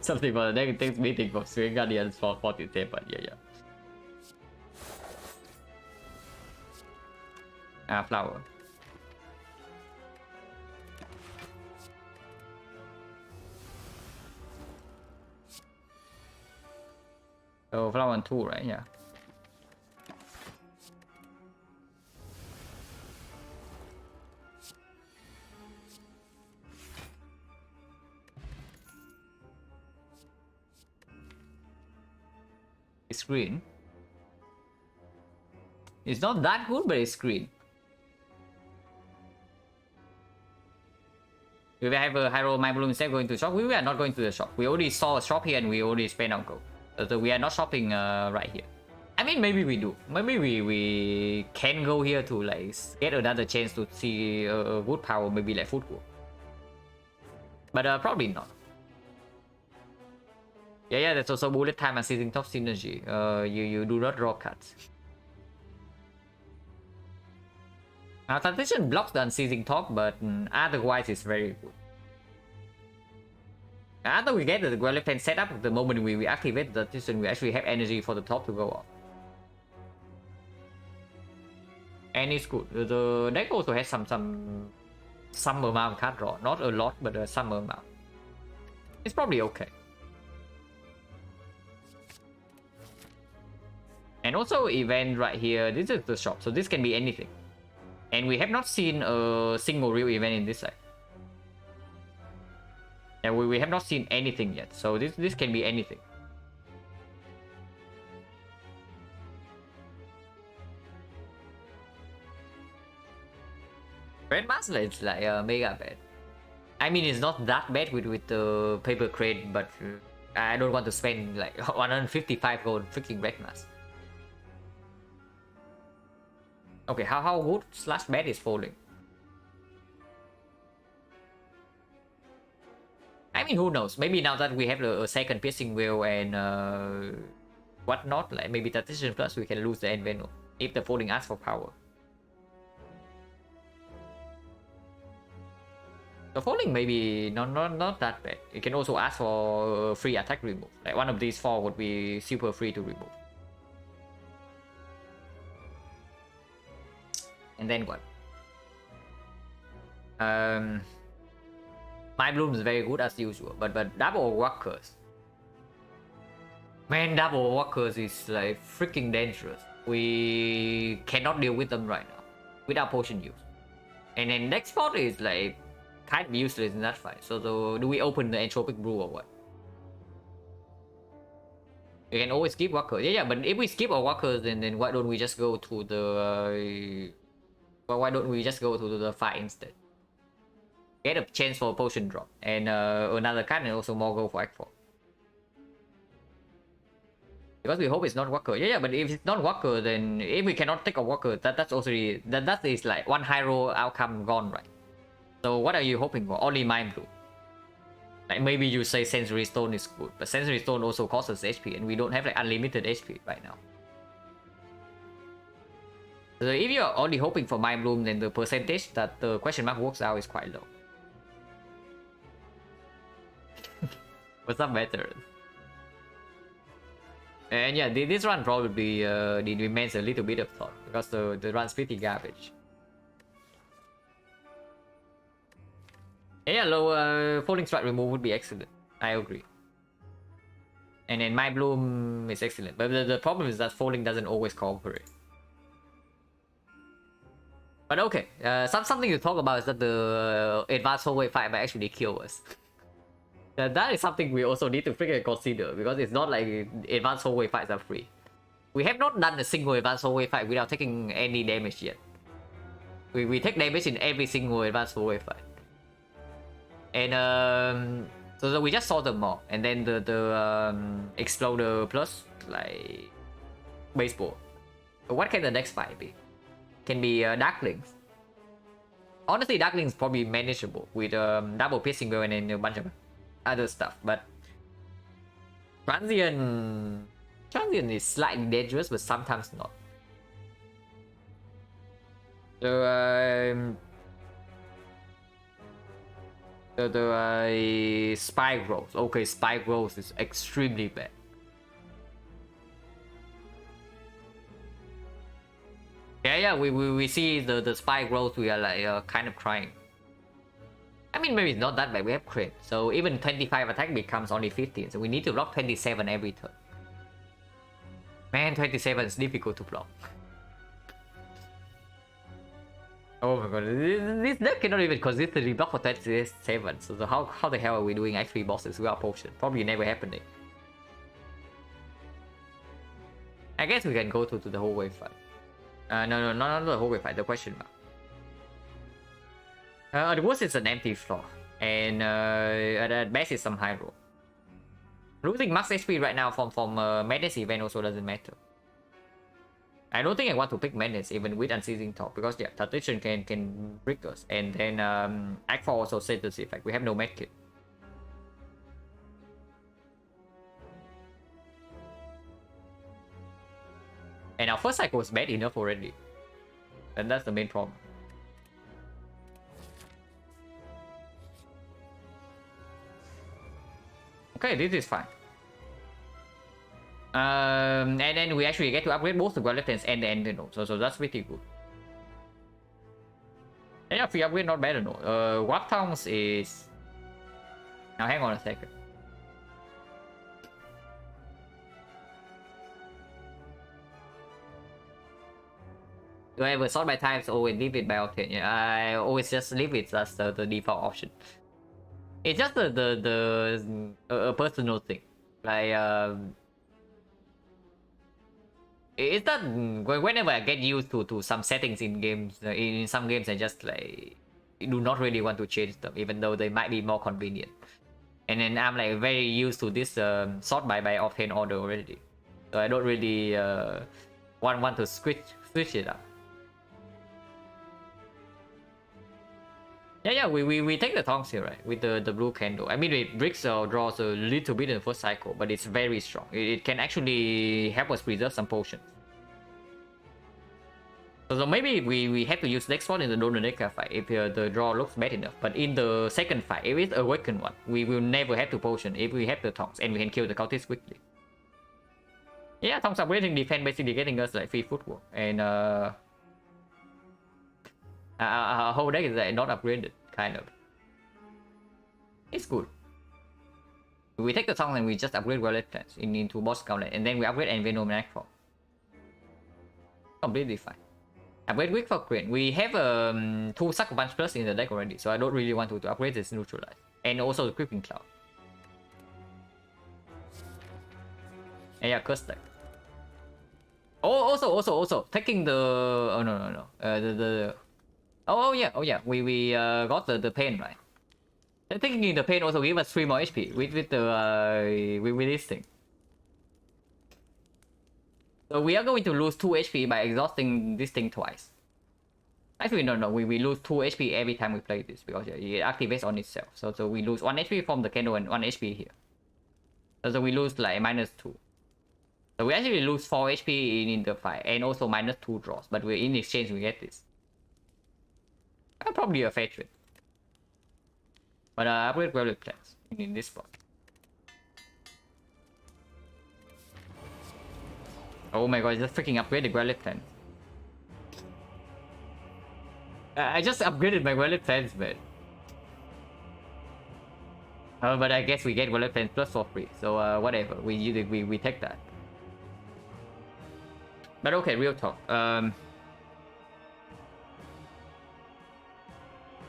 Something for the negative meeting for Swing Guardians for 47, yeah. Flower. So flower on 2, right? Yeah. It's green. It's not that good, but it's green. If we have a high roll my balloon instead going to the shop, we are not going to the shop. We already saw a shop here and we already spent our gold. So we are not shopping right here. I mean, maybe we do. Maybe we can go here to like get another chance to see wood power, maybe like football. But probably not. Yeah, that's also bullet time and seizing top synergy. You do not draw cards. Now transition blocks the unseizing top, but otherwise it's very good. After we get the left hand set up, the moment we activate the transition, we actually have energy for the top to go off. and it's good. The deck also has some amount of card draw, not a lot, but some amount. It's probably okay. And also event right here, this is the shop, so this can be anything. And we have not seen a single real event in this side. And we have not seen anything yet, so this can be anything. Red Master is like mega bad. I mean, it's not that bad with the paper crate, but I don't want to spend like 155 gold freaking Red Master. Okay, how good slash bad is falling? I mean, who knows? Maybe now that we have a second piercing wheel and whatnot, like maybe Tactician Plus, we can lose the end Venom if the folding asks for power. The folding maybe not that bad. You can also ask for free attack remove. Like one of these four would be super free to remove. And then what? My Bloom is very good as usual, but double walkers. Man, double walkers is like freaking dangerous. We cannot deal with them right now without potion use. And then next spot is like kind of useless in that fight. So do we open the Entropic Brew or what? We can always skip walkers. Yeah, but if we skip our walkers, then why don't we just go to the why don't we just go to the fight instead? Get a chance for a potion drop and another card and also more gold for Act 4. Because we hope it's not walker. Yeah, but if it's not walker, then if we cannot take a walker, that's also that is like one hero outcome gone, right? So what are you hoping for? Only Mind Blue. Like maybe you say Sensory Stone is good, but Sensory Stone also costs us HP, and we don't have like unlimited HP right now. So if you're only hoping for Mind Bloom, then the percentage that the question mark works out is quite low. What's up, veteran? And yeah, this run probably demands a little bit of thought because the run's pretty garbage. Yeah, low Falling Strike remove would be excellent. I agree. And then My Bloom is excellent, but the problem is that Falling doesn't always cooperate. But okay, something to talk about is that the advanced hallway fight might actually kill us. That is something we also need to freaking consider, because it's not like advanced hallway fights are free. We have not done a single advanced hallway fight without taking any damage yet. We take damage in every single advanced hallway fight. And so we just saw them more, and then the Exploder plus like baseball. But what can the next fight be? Can be Darklings. Honestly, Darklings probably manageable with double piercing wheel and then a bunch of other stuff, but Transient is slightly dangerous, but sometimes not. So the Spike Rose. Okay, Spike Rose is extremely bad. Yeah, we see the Spike Rose, we are like kind of crying. I mean, maybe it's not that bad, we have crit. So even 25 attack becomes only 15, so we need to block 27 every turn. Man, 27 is difficult to block. Oh my god, this deck cannot even consistently block for 27, so how the hell are we doing X3 bosses without potion? Probably never happening. I guess we can go to the whole wave fight. No, not the whole wave fight, the question mark. The worst is an empty floor, and at best is some high roll. Losing max HP right now from Madness event also doesn't matter. I don't think I want to pick Madness even with Unceasing Talk, because yeah, Tactician can break us, and then Act 4 also said this effect. We have no medkit. And our first cycle was bad enough already, and that's the main problem. Okay, this is fine. And then we actually get to upgrade both the Goliaths and the Endino, so that's pretty good. yeah, free upgrade not bad, no. Warp Tongues is... Now hang on a second. Do I ever sort by types or always leave it by octane? Yeah, I always just leave it as the default option. It's just a personal thing. Like it's not whenever I get used to some settings in games. In some games, I just like do not really want to change them, even though they might be more convenient. And then I'm like very used to this sort by octane order already, so I don't really want to switch it up. Yeah, we take the tongs here, right? With the blue candle. I mean, it bricks or draws a little bit in the first cycle, but it's very strong. It can actually help us preserve some potions. So maybe we have to use next one in the Donadeka fight if the draw looks bad enough. But in the second fight, if it's awakened one, we will never have to potion if we have the tongs and we can kill the cultist quickly. Yeah, tongs upgrading defense, basically getting us like free footwork, and our whole deck is like not upgraded, kind of. It's good. We take the tongs and we just upgrade Violet Plants into boss gauntlet, and then we upgrade Envenom and Nightfall. Completely fine. Upgrade Quick for Crane. We have 2 Sucker Punch Plus in the deck already, so I don't really want to upgrade this Neutralize. And also the Creeping Cloud. And yeah, Curse deck. Oh, also taking the... Oh no. Oh yeah. We got the pain, right? Taking the pain also give us 3 more HP with the with this thing. So we are going to lose 2 HP by exhausting this thing twice. Actually, no. We lose 2 HP every time we play this because it activates on itself. So we lose 1 HP from the candle and 1 HP here. So we lose like -2. So we actually lose 4 HP in the fight and also -2 draws. But in exchange we get this. Probably a fair trade. But upgrade Violet Plants in this spot. Oh my god, just freaking upgraded Violet Plant. I just upgraded my Violet Plants, man. But I guess we get Violet Plants plus for free, so whatever. We take that. But okay, real talk.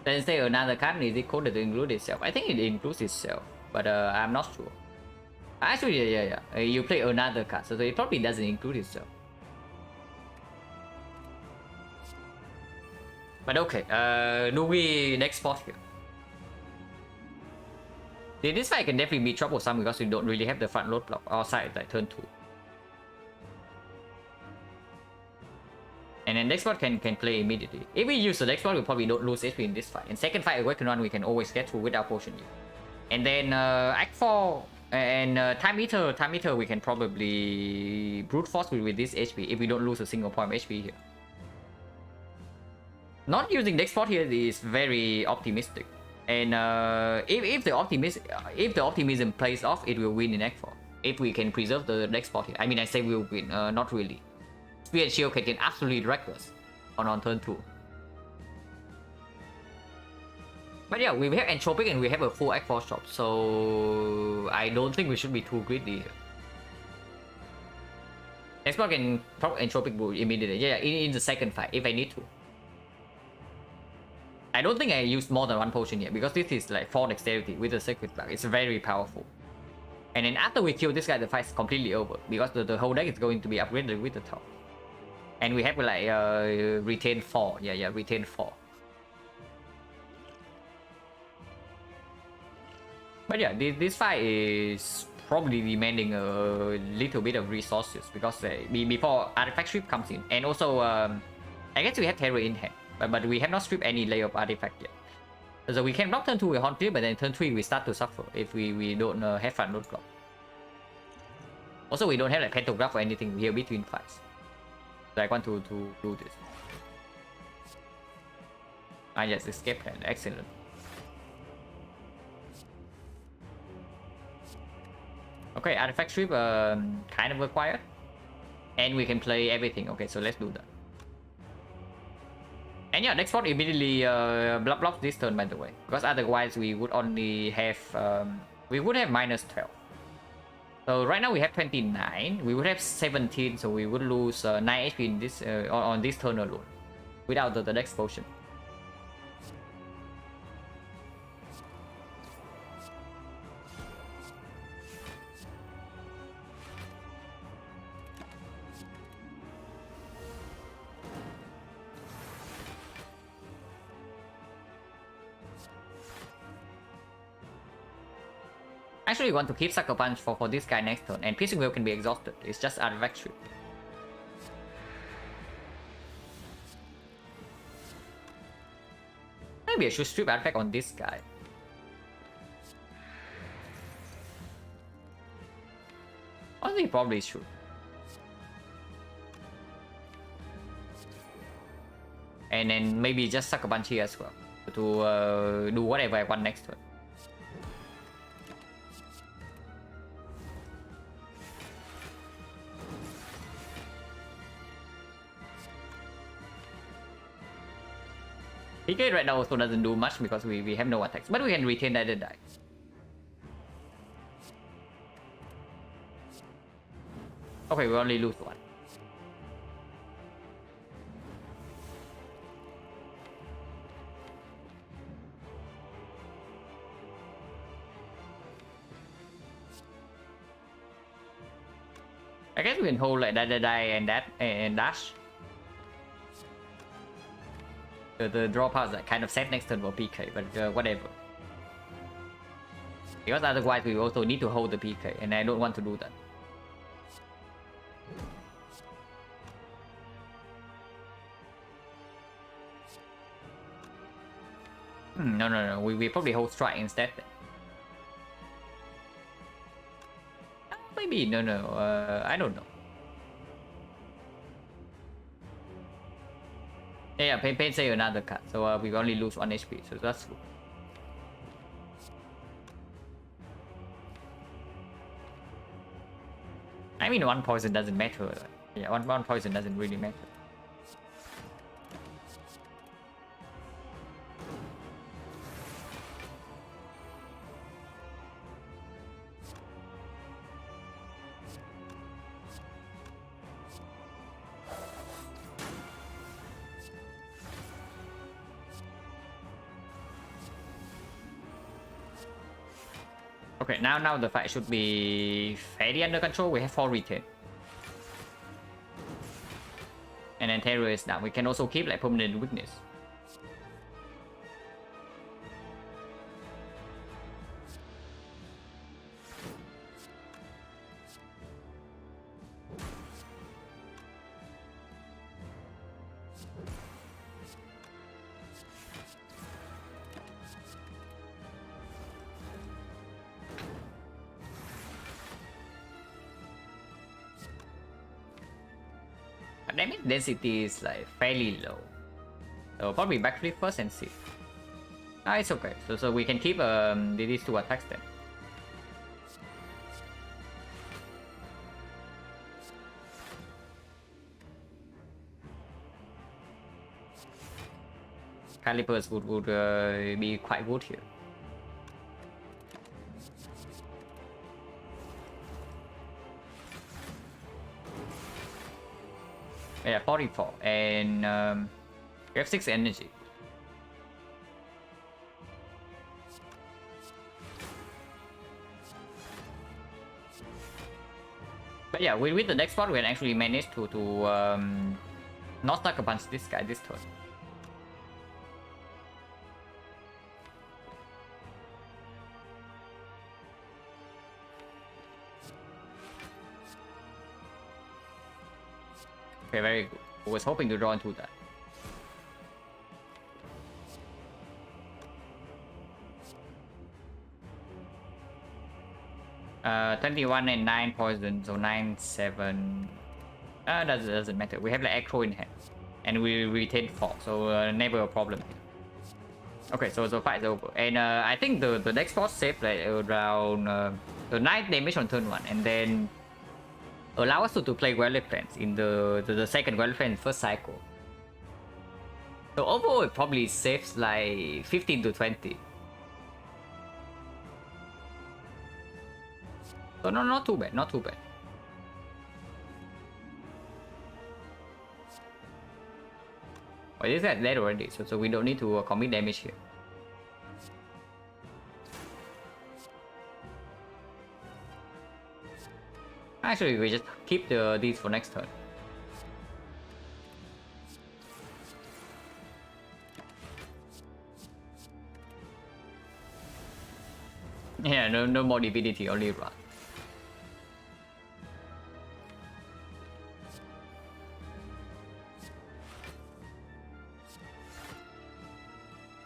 Then say another card, is it coded to include itself? I think it includes itself, but I'm not sure. Actually, yeah. You play another card, so it probably doesn't include itself. But okay, do we next spot here? This fight can definitely be troublesome because we don't really have the front load block outside like turn 2. And then next spot can play immediately. If we use the next spot, we probably don't lose HP in this fight. In second fight, Awaken 1, we can always get through without potion use. And then Act 4 and Time Eater, we can probably brute force with this HP if we don't lose a single point of HP here. Not using next spot here is very optimistic. And if the optimism plays off, it will win in Act 4. If we can preserve the next spot here. I mean, I say we'll win, not really. Spear and Shield can get absolutely reckless on turn 2. But yeah, we have Entropic and we have a full Act 4 shop, so I don't think we should be too greedy here. Next one can proc Entropic Brew immediately. Yeah, in the second fight, if I need to. I don't think I used more than 1 potion here, because this is like 4 dexterity with the Sacred Flag. It's very powerful. And then after we kill this guy, the fight's completely over, because the whole deck is going to be upgraded with the top. And we have like retain 4. Yeah, retain 4. But yeah, this fight is probably demanding a little bit of resources because before Artifact Strip comes in. And also, I guess we have Terror in hand, but we have not stripped any layer of Artifact yet. So we can block turn 2 with Haunt Clear, but then turn 3 we start to suffer if we don't have front load block. Also, we don't have like Pantograph or anything here between fights. So I want to do this. Yes, escape plan. Excellent. Okay, Artifact Strip kind of required. And we can play everything. Okay, so let's do that. And yeah, next spot immediately blocks this turn, by the way, because otherwise we would only have -12. So right now we have 29. We would have 17, so we would lose 9 HP in this on this turn alone, without the next potion. Actually, we want to keep Sucker Punch for this guy next turn, and Piercing Wave can be exhausted. It's just Artifact. Maybe I should strip Artifact on this guy. I think probably should. And then maybe just Sucker Punch here as well to do whatever I want next turn. PK right now also doesn't do much because we have no attacks, but we can retain that die. Okay, we only lose one. I guess we can hold like that die and that and dash. The draw parts are kind of set next turn for PK, but whatever. Because otherwise we also need to hold the PK, and I don't want to do that. No. We probably hold strike instead. Maybe no. I don't know. Yeah, Pain say another card, so we only lose 1 HP, so that's good. I mean, one poison doesn't matter. Yeah, one poison doesn't really matter. Okay, now the fight should be fairly under control. We have 4 retain. And then Terror is down. We can also keep like permanent weakness. Damage density is like fairly low, so probably backflip first and see. Ah, it's okay. So we can keep these 2 attacks then. Calipers would be quite good here. Yeah, 44, and we have 6 energy. But yeah, with the next part, we can actually manage to not Sucker Punch this guy this turn. Okay, very good. I was hoping to draw into that. Uh, 21 and 9 poison, so 9, 7. Doesn't matter. We have the Echo in hand, and we retain 4, so never a problem here. Okay, so the fight is over, and I think the next boss saved like around 9 damage on turn 1, and then allow us to play Well Defense in the second Well Defense first cycle. So overall it probably saves like 15 to 20. So no, not too bad, not too bad. Well, this is dead already, so we don't need to commit damage here. Actually, we just keep these for next turn. Yeah, no more divinity, only run.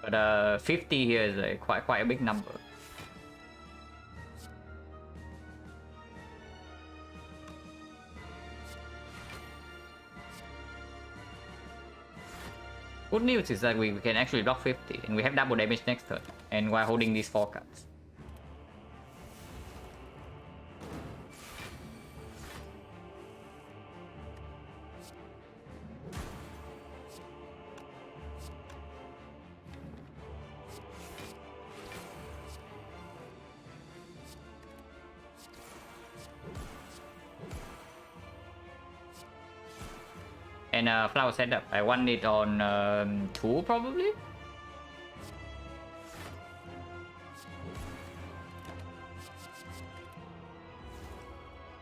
But 50 here is quite a big number. Good news is that we can actually block 50 and we have double damage next turn, and while holding these 4 cards. And flower setup, I want it on 2 probably?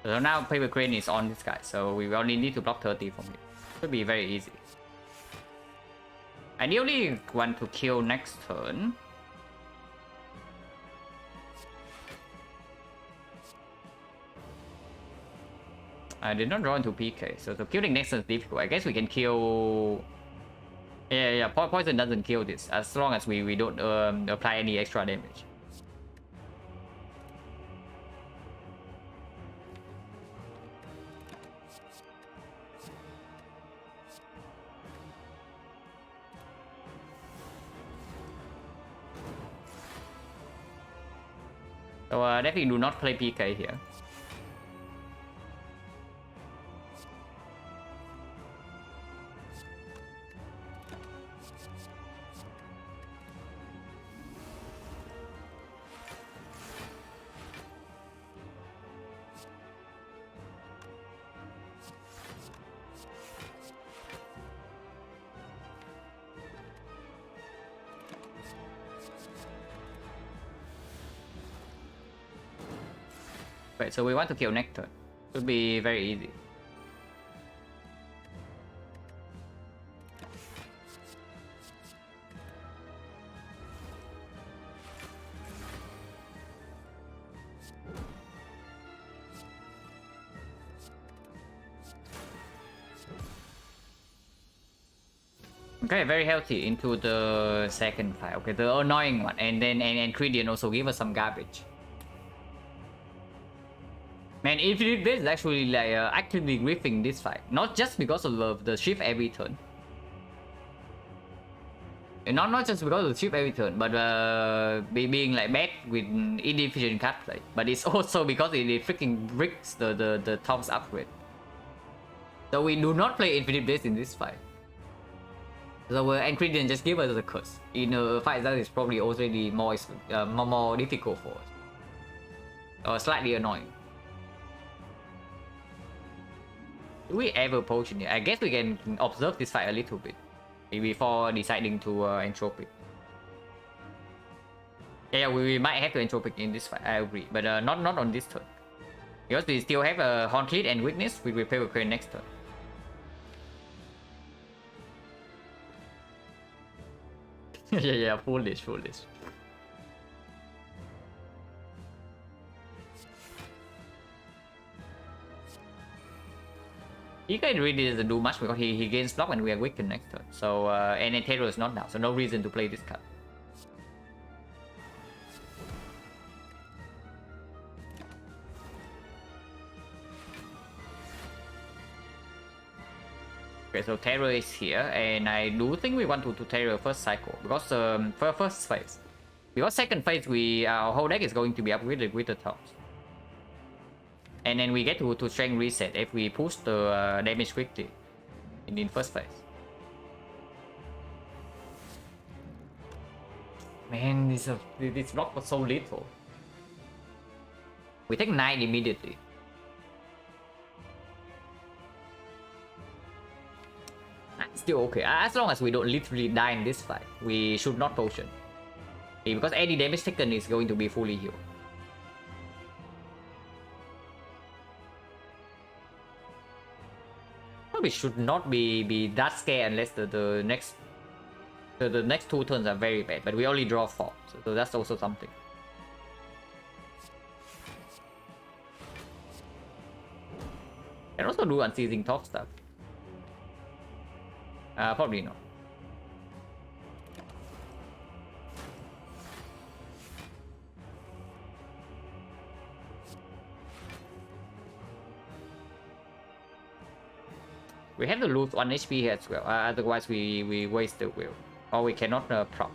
So now Paper Crane is on this guy, so we only need to block 30 from him. Should be very easy. Ideally want to kill next turn. I did not draw into PK, so killing next turn is difficult. I guess we can kill... Yeah, poison doesn't kill this, as long as we don't apply any extra damage. So definitely do not play PK here. Right, so we want to kill next turn. Should be very easy. Okay, very healthy into the second fight. Okay, the annoying one, and then and Credian also give us some garbage. Man, Infinite Blade is actually like actively griefing this fight, not just because of the shift every turn. And not just because of the shift every turn, but being like bad with inefficient card play. But it's also because it freaking bricks the Tom's upgrade. So we do not play Infinite Blade in this fight. So Credian just give us a curse in a fight that is probably already more difficult for us, or slightly annoying. Do we ever potion it? I guess we can observe this fight a little bit before deciding to entropic. Yeah, we might have to entropic in this fight, I agree, but not on this turn. Because we still have a Hauntlet and Witness, we will Paper Crane next turn. yeah, foolish. He really doesn't do much because he gains block and we are weakened next turn. So and Terror is not now, so no reason to play this card. Okay, so Terror is here, and I do think we want to Terror first cycle because for first phase, because second phase our whole deck is going to be upgraded with the tops. And then we get to strength reset if we push the damage quickly in first phase. Man, this block was so little. We take 9 immediately. Still okay. As long as we don't literally die in this fight, we should not potion. Because any damage taken is going to be fully healed. Probably should not be that scared unless the next 2 turns are very bad. But we only draw 4, so that's also something. Can also do unceasing top stuff. Probably not. We have to lose 1 HP here as well, otherwise we waste the will. Or we cannot prop.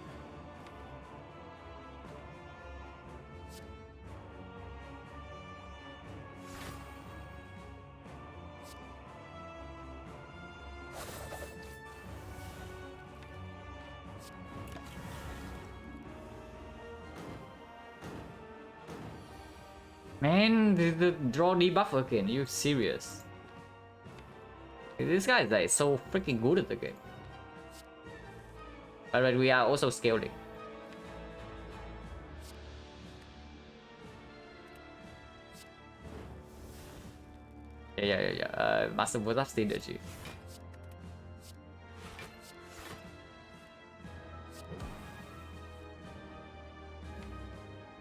Man, the draw debuff again, are you serious? This guy is like so freaking good at the game. Alright, we are also scaling. Yeah. Master was up synergy.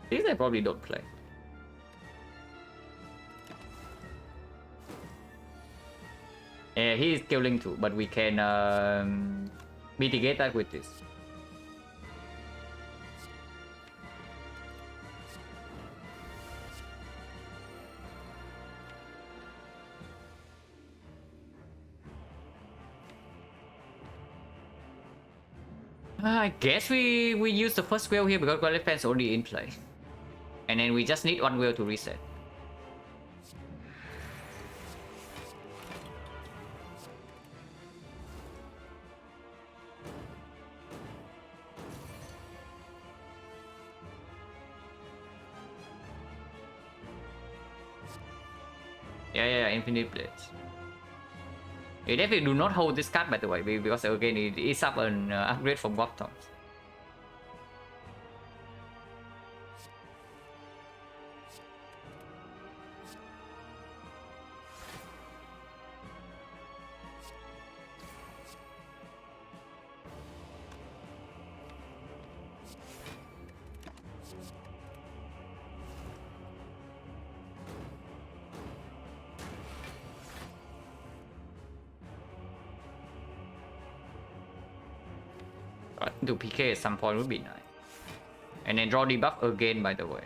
These I probably don't play. Yeah, he is killing too, but we can mitigate that with this. I guess we use the first whale here because Gauntlet Fan's only in play. And then we just need 1 whale to reset. Yeah, Infinite Blades. We definitely do not hold this card by the way, because again it is up an upgrade from Warp to PK at some point would be nice. And then draw debuff again by the way.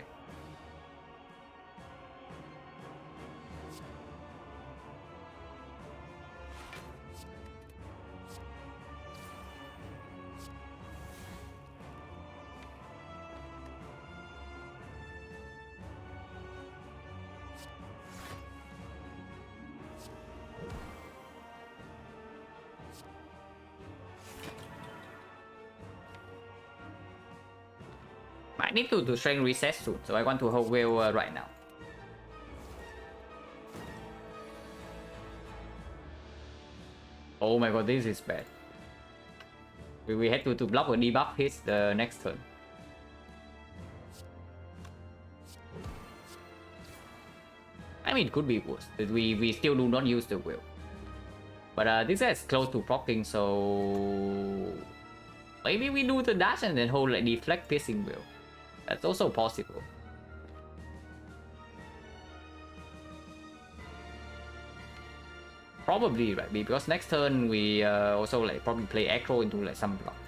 I need to strength reset soon, so I want to hold whale right now. Oh my god, this is bad. We had to block a debuff hit the next turn. I mean, it could be worse, but we still do not use the whale. But this guy is close to proccing, so maybe we do the dash and then hold like deflect piercing whale. That's also possible. Probably right, because next turn we also like probably play aggro into like some blocks.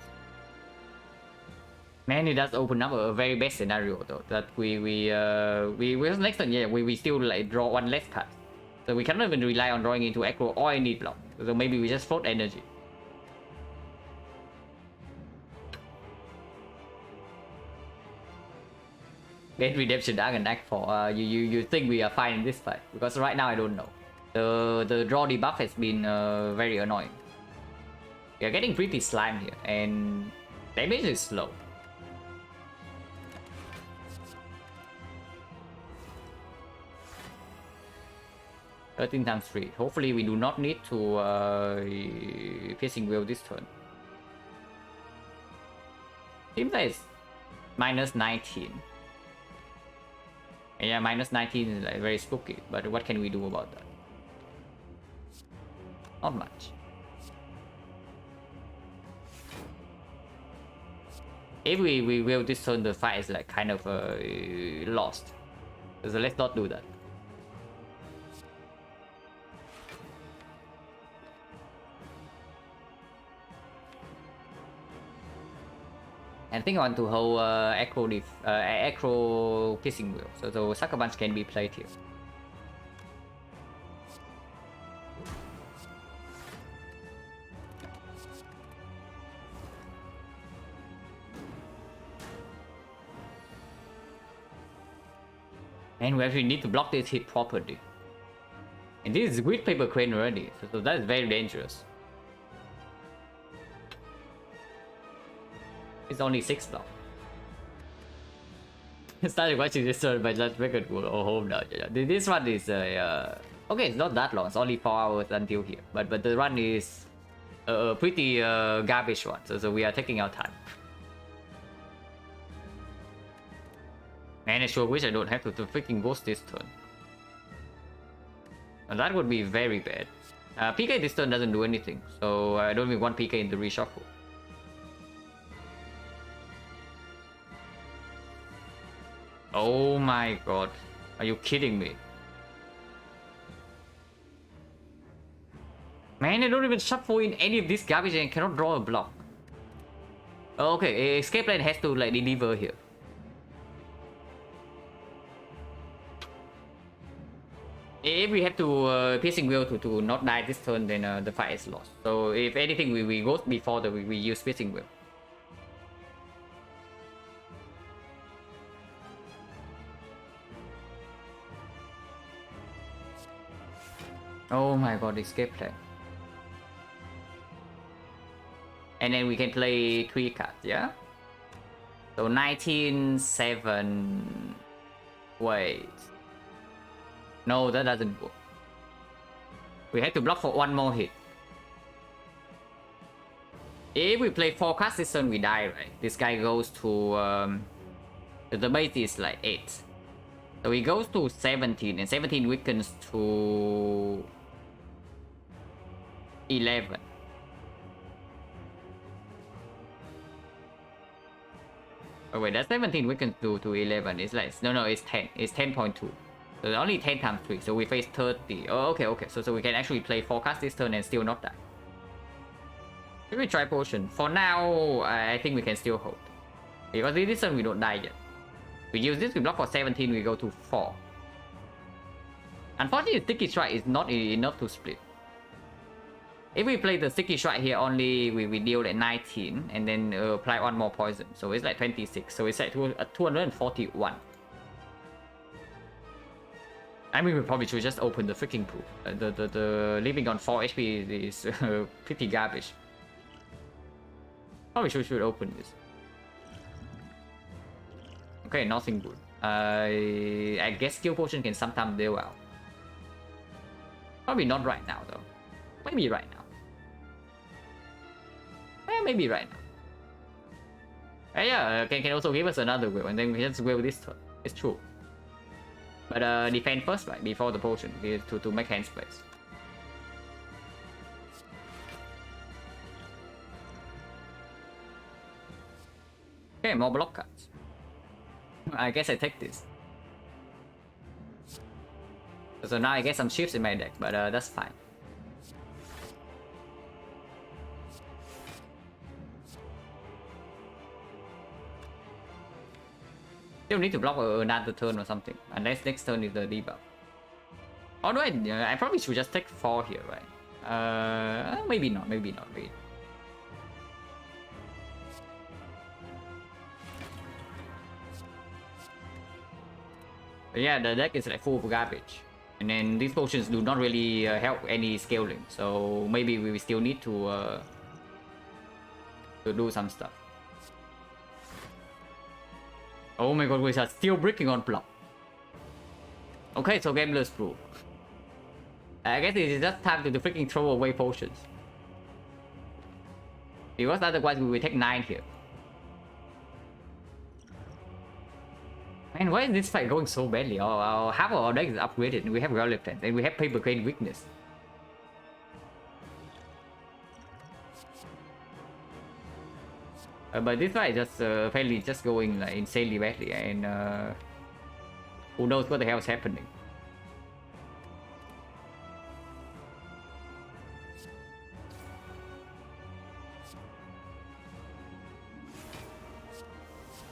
Man, it does open up a very best scenario though, that we next turn, yeah, we still like draw 1 less card, so we cannot even rely on drawing into aggro or any block. So maybe we just float energy. Get Redemption Dark and Act 4. You think we are fine in this fight? Because right now I don't know. The draw debuff has been very annoying. We are getting pretty slime here, and damage is slow. 13 times 3. Hopefully we do not need to piercing wheel this turn. Seems like it's minus 19. Yeah, minus 19 is like very spooky, but what can we do about that? Not much. If we will this turn, the fight is like kind of lost. So let's not do that. I think I want to hold acro piercing wheel, so sucker punch can be played here. And we actually need to block this hit properly. And this is with paper crane already, so that is very dangerous. It's only 6 now. Started watching this turn by just record will go home now. This one is okay, it's not that long, it's only 4 hours until here. But the run is a pretty garbage one, so we are taking our time. Man, I sure wish I don't have to freaking ghost this turn. And that would be very bad. PK this turn doesn't do anything, so I don't even want PK in the reshuffle. Oh my god. Are you kidding me? Man, I don't even shuffle in any of this garbage and cannot draw a block. Okay, escape plan has to like deliver here. If we have to piercing wheel to not die this turn, then the fight is lost. So if anything, we go before we use piercing wheel. Oh my god, escape plan. And then we can play 3 cards, yeah? So 19, 7... Wait. No, that doesn't work. We have to block for 1 more hit. If we play 4 cards this turn, we die, right? This guy goes to... the base is like 8. So he goes to 17, and 17 weakens to 11. Oh wait, that's 17 weakens to 11. It's like, no, it's 10. It's 10.2. So only 10 times 3, so we face 30. Oh, okay. So we can actually play 4 cards this turn and still not die. If we try potion, for now, I think we can still hold. Because this turn we don't die yet. We use this, we block for 17, we go to 4. Unfortunately, Sticky Strike is not enough to split. If we play the Sticky Strike here, only we deal at 19, and then apply 1 more poison. So it's like 26, so it's like 241. I mean, we probably should just open the freaking pool. The living on 4 HP is pretty garbage. Probably should open this. Okay, nothing good. I guess skill potion can sometimes deal well. Probably not right now though. Maybe right now. Maybe right now. Yeah, can also give us another wheel, and then we just wheel this turn. It's true. But defend first, right? Before the potion, to make hand space. Okay, more block cards. I guess I take this. So now I get some shifts in my deck, but that's fine. Still need to block another turn or something, unless next turn is the debuff. Although I probably should just take 4 here, right? Maybe not. But yeah, the deck is like full of garbage. And then these potions do not really help any scaling. So maybe we still need to do some stuff. Oh my god, we are still breaking on block. Okay, so Gambler's Proof. I guess it's just time to freaking throw away potions. Because otherwise we will take 9 here. Man, why is this fight going so badly? Half of our deck is upgraded, and we have Relevant, and we have Paper Crane Weakness. But this fight is just apparently just going like insanely badly, and who knows what the hell is happening.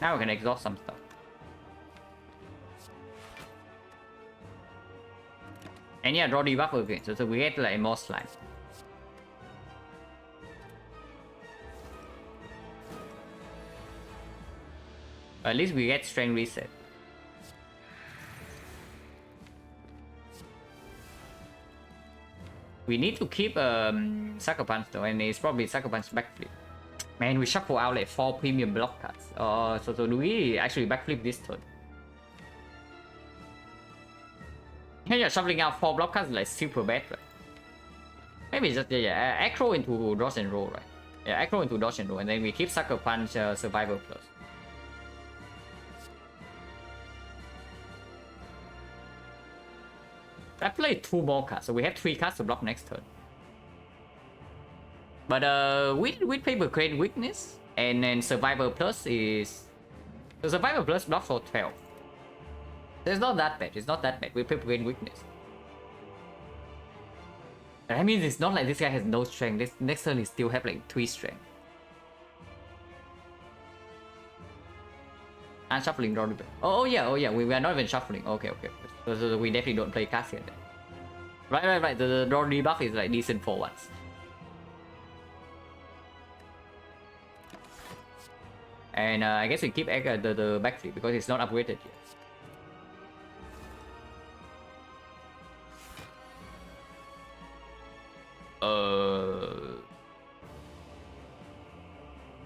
Now we can exhaust some stuff. And yeah, draw debuff again, so we get like more slime. At least we get strength reset. We need to keep Sucker Punch though, and it's probably Sucker Punch backflip. Man, we shuffle out like 4 premium block cards. So do we actually backflip this turn? Yeah, shuffling out 4 block cards is like super bad, right? Maybe it's just aggro into dodge and roll, right? Yeah, aggro into dodge and roll, and then we keep Sucker Punch Survival Plus. I played 2 more cards, so we have 3 cards to block next turn. But with Paper Crane Weakness and then Survival Plus is... The Survival Plus blocks for 12. So it's not that bad, it's not that bad with Paper Crane Weakness. I mean, it's not like this guy has no strength. This next turn he still have like 3 strength. And shuffling draw. Oh yeah, we are not even shuffling. Okay. So we definitely don't play cards here then. Right. The draw debuff is like decent for once. And I guess we keep the backflip because it's not upgraded yet.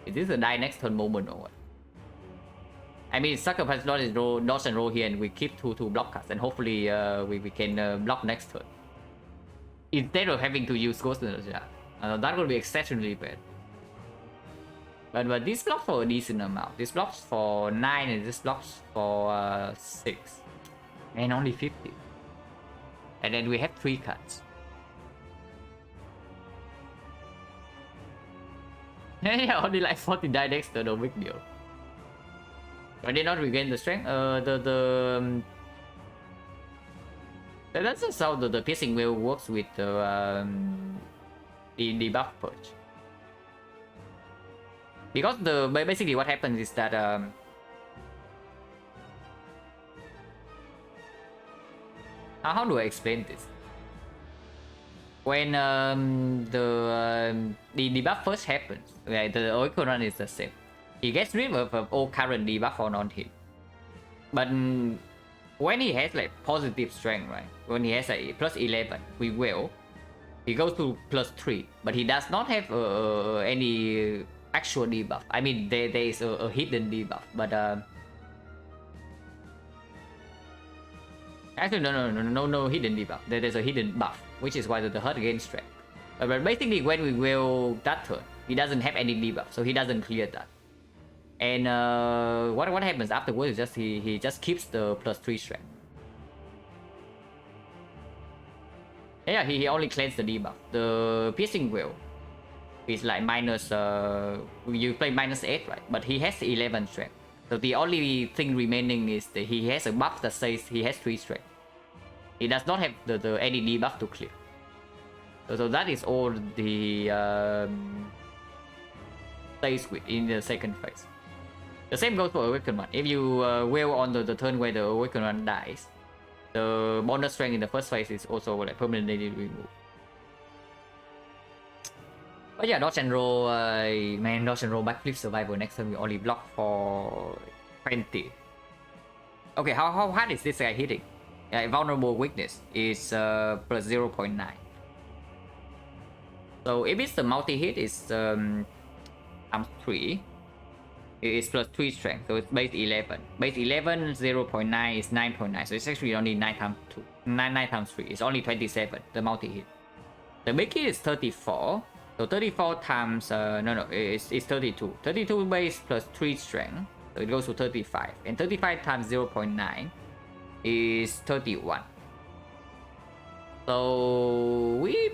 Is this a die next turn moment or what? I mean, Sucker Punch dodge and roll here, and we keep two block cards, and hopefully we can block next turn. Instead of having to use Ghost Energy, that would be exceptionally bad. But this blocks for a decent amount. This blocks for 9 and this blocks for 6. And only 50. And then we have 3 cards. Yeah, only like 40 die next turn, no big deal. But they not regain the strength. That's just how the piercing wheel works with the buff purge. Because basically what happens is that how do I explain this? When the debuff first happens, right, the Oracle run is the same. He gets rid of all current debuff on him. But when he has like positive strength, right? When he has like plus 11 with will, he goes to plus 3. But he does not have any actual debuff. I mean, there is a hidden debuff, but actually no hidden debuff. There's a hidden buff, which is why the hurt gains strength. But basically, when we will that turn, he doesn't have any debuff, so he doesn't clear that. And what happens afterwards is just he just keeps the plus 3 strength. Yeah, he only cleans the debuff. The piercing will is like minus you play minus 8, right? But he has 11 strength. So the only thing remaining is that he has a buff that says he has 3 strength. He does not have the any debuff to clear. So that is all the stays with in the second phase. The same goes for Awakened One. If you will on the turn where the Awakened One dies, the bonus strength in the first phase is also like permanently removed. But yeah, dodge and roll, man, dodge and roll backflip survival. Next time we only block for 20. Okay, how hard is this guy hitting? Vulnerable weakness is plus 0.9. So if it's the multi-hit, it's times 3. It's plus 3 strength, so it's base 11. Base 11, 0.9 is 9.9, so it's actually only 9 times 2. 9 times 3, it's only 27, the multi-hit. The big hit is 34, so 34 times, it's 32. 32 base plus 3 strength, so it goes to 35. And 35 times 0.9 is 31. So we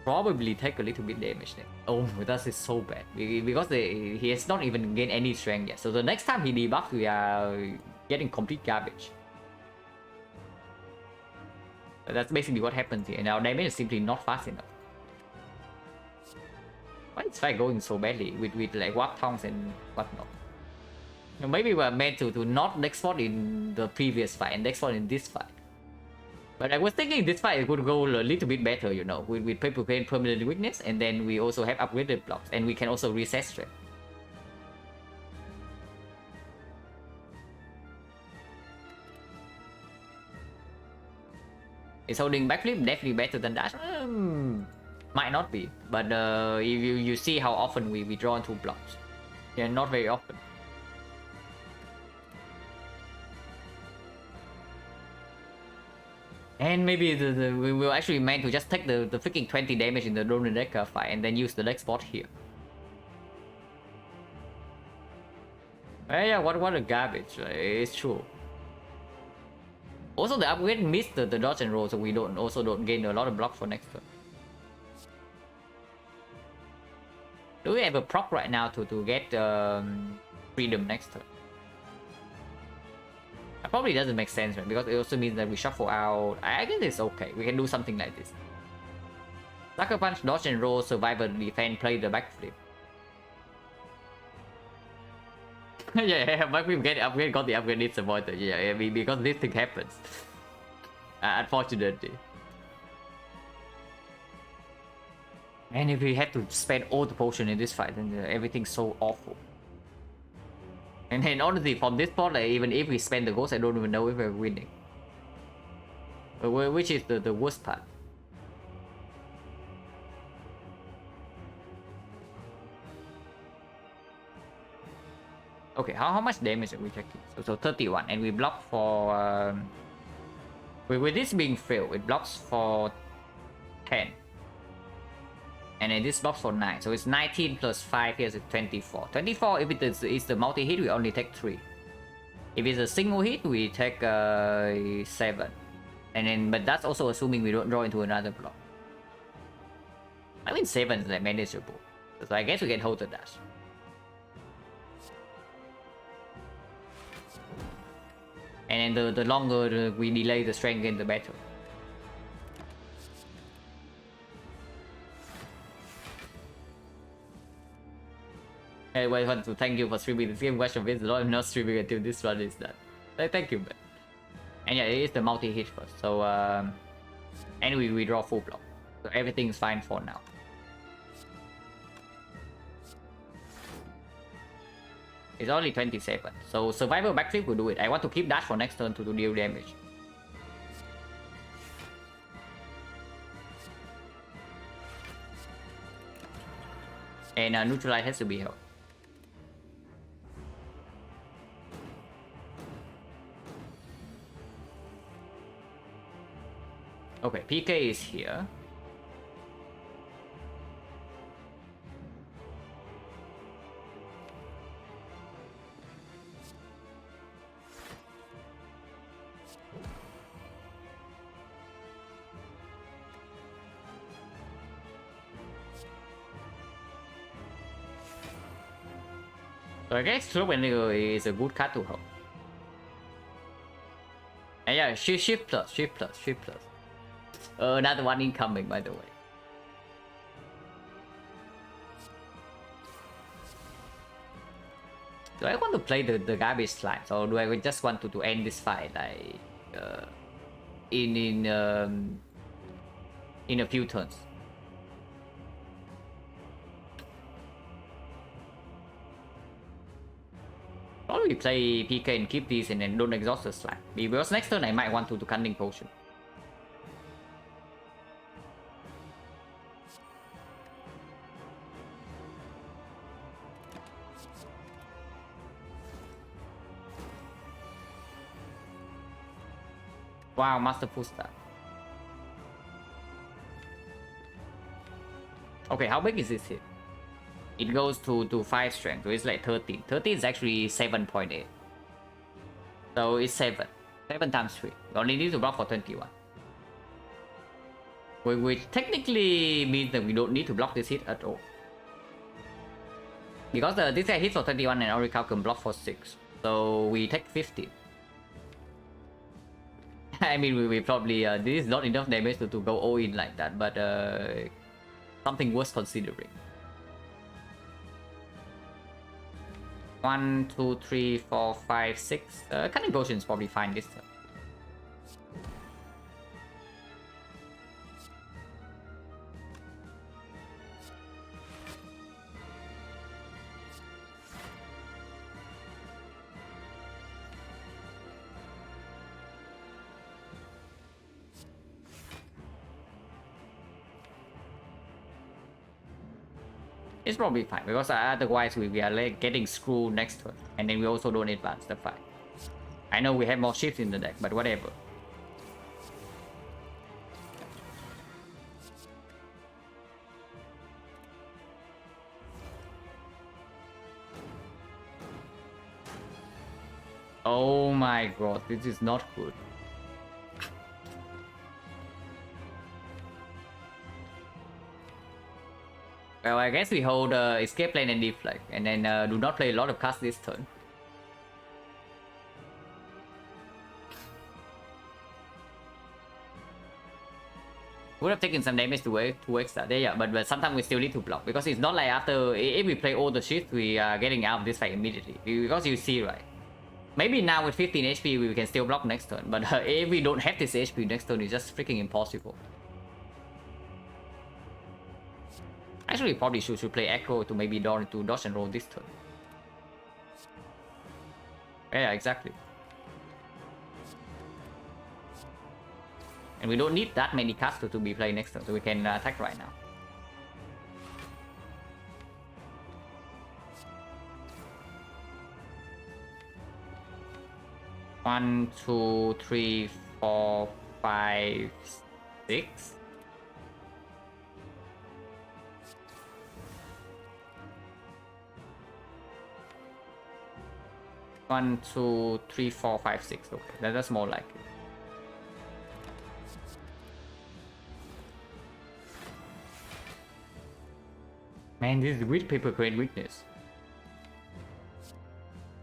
probably take a little bit damage there. Oh, that is so bad because he has not even gained any strength yet. So the next time he debuffs, we are getting complete garbage. But that's basically what happens here, and our damage is simply not fast enough. Why is fight going so badly with like warp tongues and whatnot? Maybe we're meant to not next spot in the previous fight and next spot in this fight. But I was thinking this fight would go a little bit better, you know, with Paper Pain permanent weakness, and then we also have upgraded blocks, and we can also reset strength. Is holding backflip definitely better than that? Might not be, but if you see how often we draw into blocks. Yeah, not very often. And maybe we will actually meant to just take the freaking 20 damage in the Ronin Decker fight and then use the next spot here. Yeah, what a garbage. It's true. Also, the upgrade missed the dodge and roll, so we don't gain a lot of block for next turn. Do we have a proc right now to get freedom next turn? That probably doesn't make sense, right? Because it also means that we shuffle out. I guess it's okay. We can do something like this. Sucker Punch, dodge and roll, survivor, defend, play the backflip. Yeah, backflip got the upgrade, it's avoided. Yeah, because this thing happens. Unfortunately. And if we had to spend all the potion in this fight, then everything's so awful. And then honestly, from this point, like, even if we spend the ghost, I don't even know if we're winning. Which is the worst part. Okay, how much damage are we taking? So 31, and we block for... with this being failed, it blocks for 10. And then this blocks for 9, so it's 19 plus 5, here's 24. 24, if it is the multi-hit, we only take 3. If it's a single hit, we take 7. And then, but that's also assuming we don't draw into another block. I mean 7 is like manageable. So I guess we can hold the dash. And then the longer we delay the strength gain, the better. I want to thank you for streaming this game. Question is I'm not streaming until this one is done. Thank you, man. And yeah, it is the multi-hit first. So and we draw full block. So everything is fine for now. It's only 27. So survivor backflip will do it. I want to keep that for next turn to deal damage. And neutralize has to be held. Okay, PK is here. So I guess Slope is a good card to hold. And yeah, shift plus. Another one incoming, by the way. Do I want to play the garbage slimes, or do I just want to end this fight like in a few turns? Probably play PK and keep these and then don't exhaust the slime. Because next turn I might want to do Cunning Potion. Wow, Master Full Stack. Okay, how big is this hit? It goes to 5 strength, so it's like 13. 13 is actually 7.8. So it's 7. 7 times 3. We only need to block for 21. Which technically means that we don't need to block this hit at all. Because this guy hits for 21 and Oracle can block for 6. So we take 15. I mean, we probably... this is not enough damage to go all in like that, but something worth considering. 1, 2, 3, 4, 5, 6. Cunning Potion is probably fine this turn. It's probably fine because otherwise we are like getting screwed next turn, and then we also don't advance the fight. I know we have more shifts in the deck, but whatever. Oh my god, this is not good. Well, I guess we hold escape lane and deflect, and then do not play a lot of cards this turn. Would have taken some damage to extra there, yeah, but sometimes we still need to block because it's not like after if we play all the shit, we are getting out of this fight immediately. Because you see, right? Maybe now with 15 HP we can still block next turn, but if we don't have this HP next turn, it's just freaking impossible. Actually, probably should play Echo to maybe dodge and roll this turn. Yeah, exactly. And we don't need that many cards to be played next turn, so we can attack right now. One, 2, 3, 4, 5, 6. One, 2, 3, 4, 5, 6. Okay, that's more like it. Man, this is with paper crane weakness.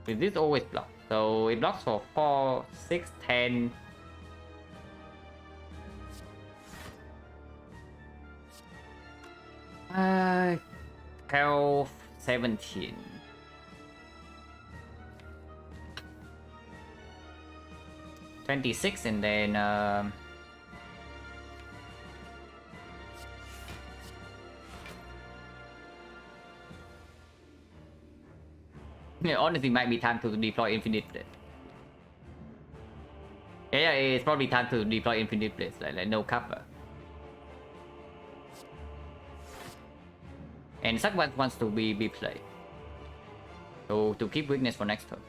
With this always block. So it blocks for 4, 6, 10. Uh, 12, 17. 26 and then yeah, honestly might be time to deploy Infinite Blade. Yeah, it's probably time to deploy Infinite Blades, like no cover. And someone wants to be played. So to keep weakness for next turn.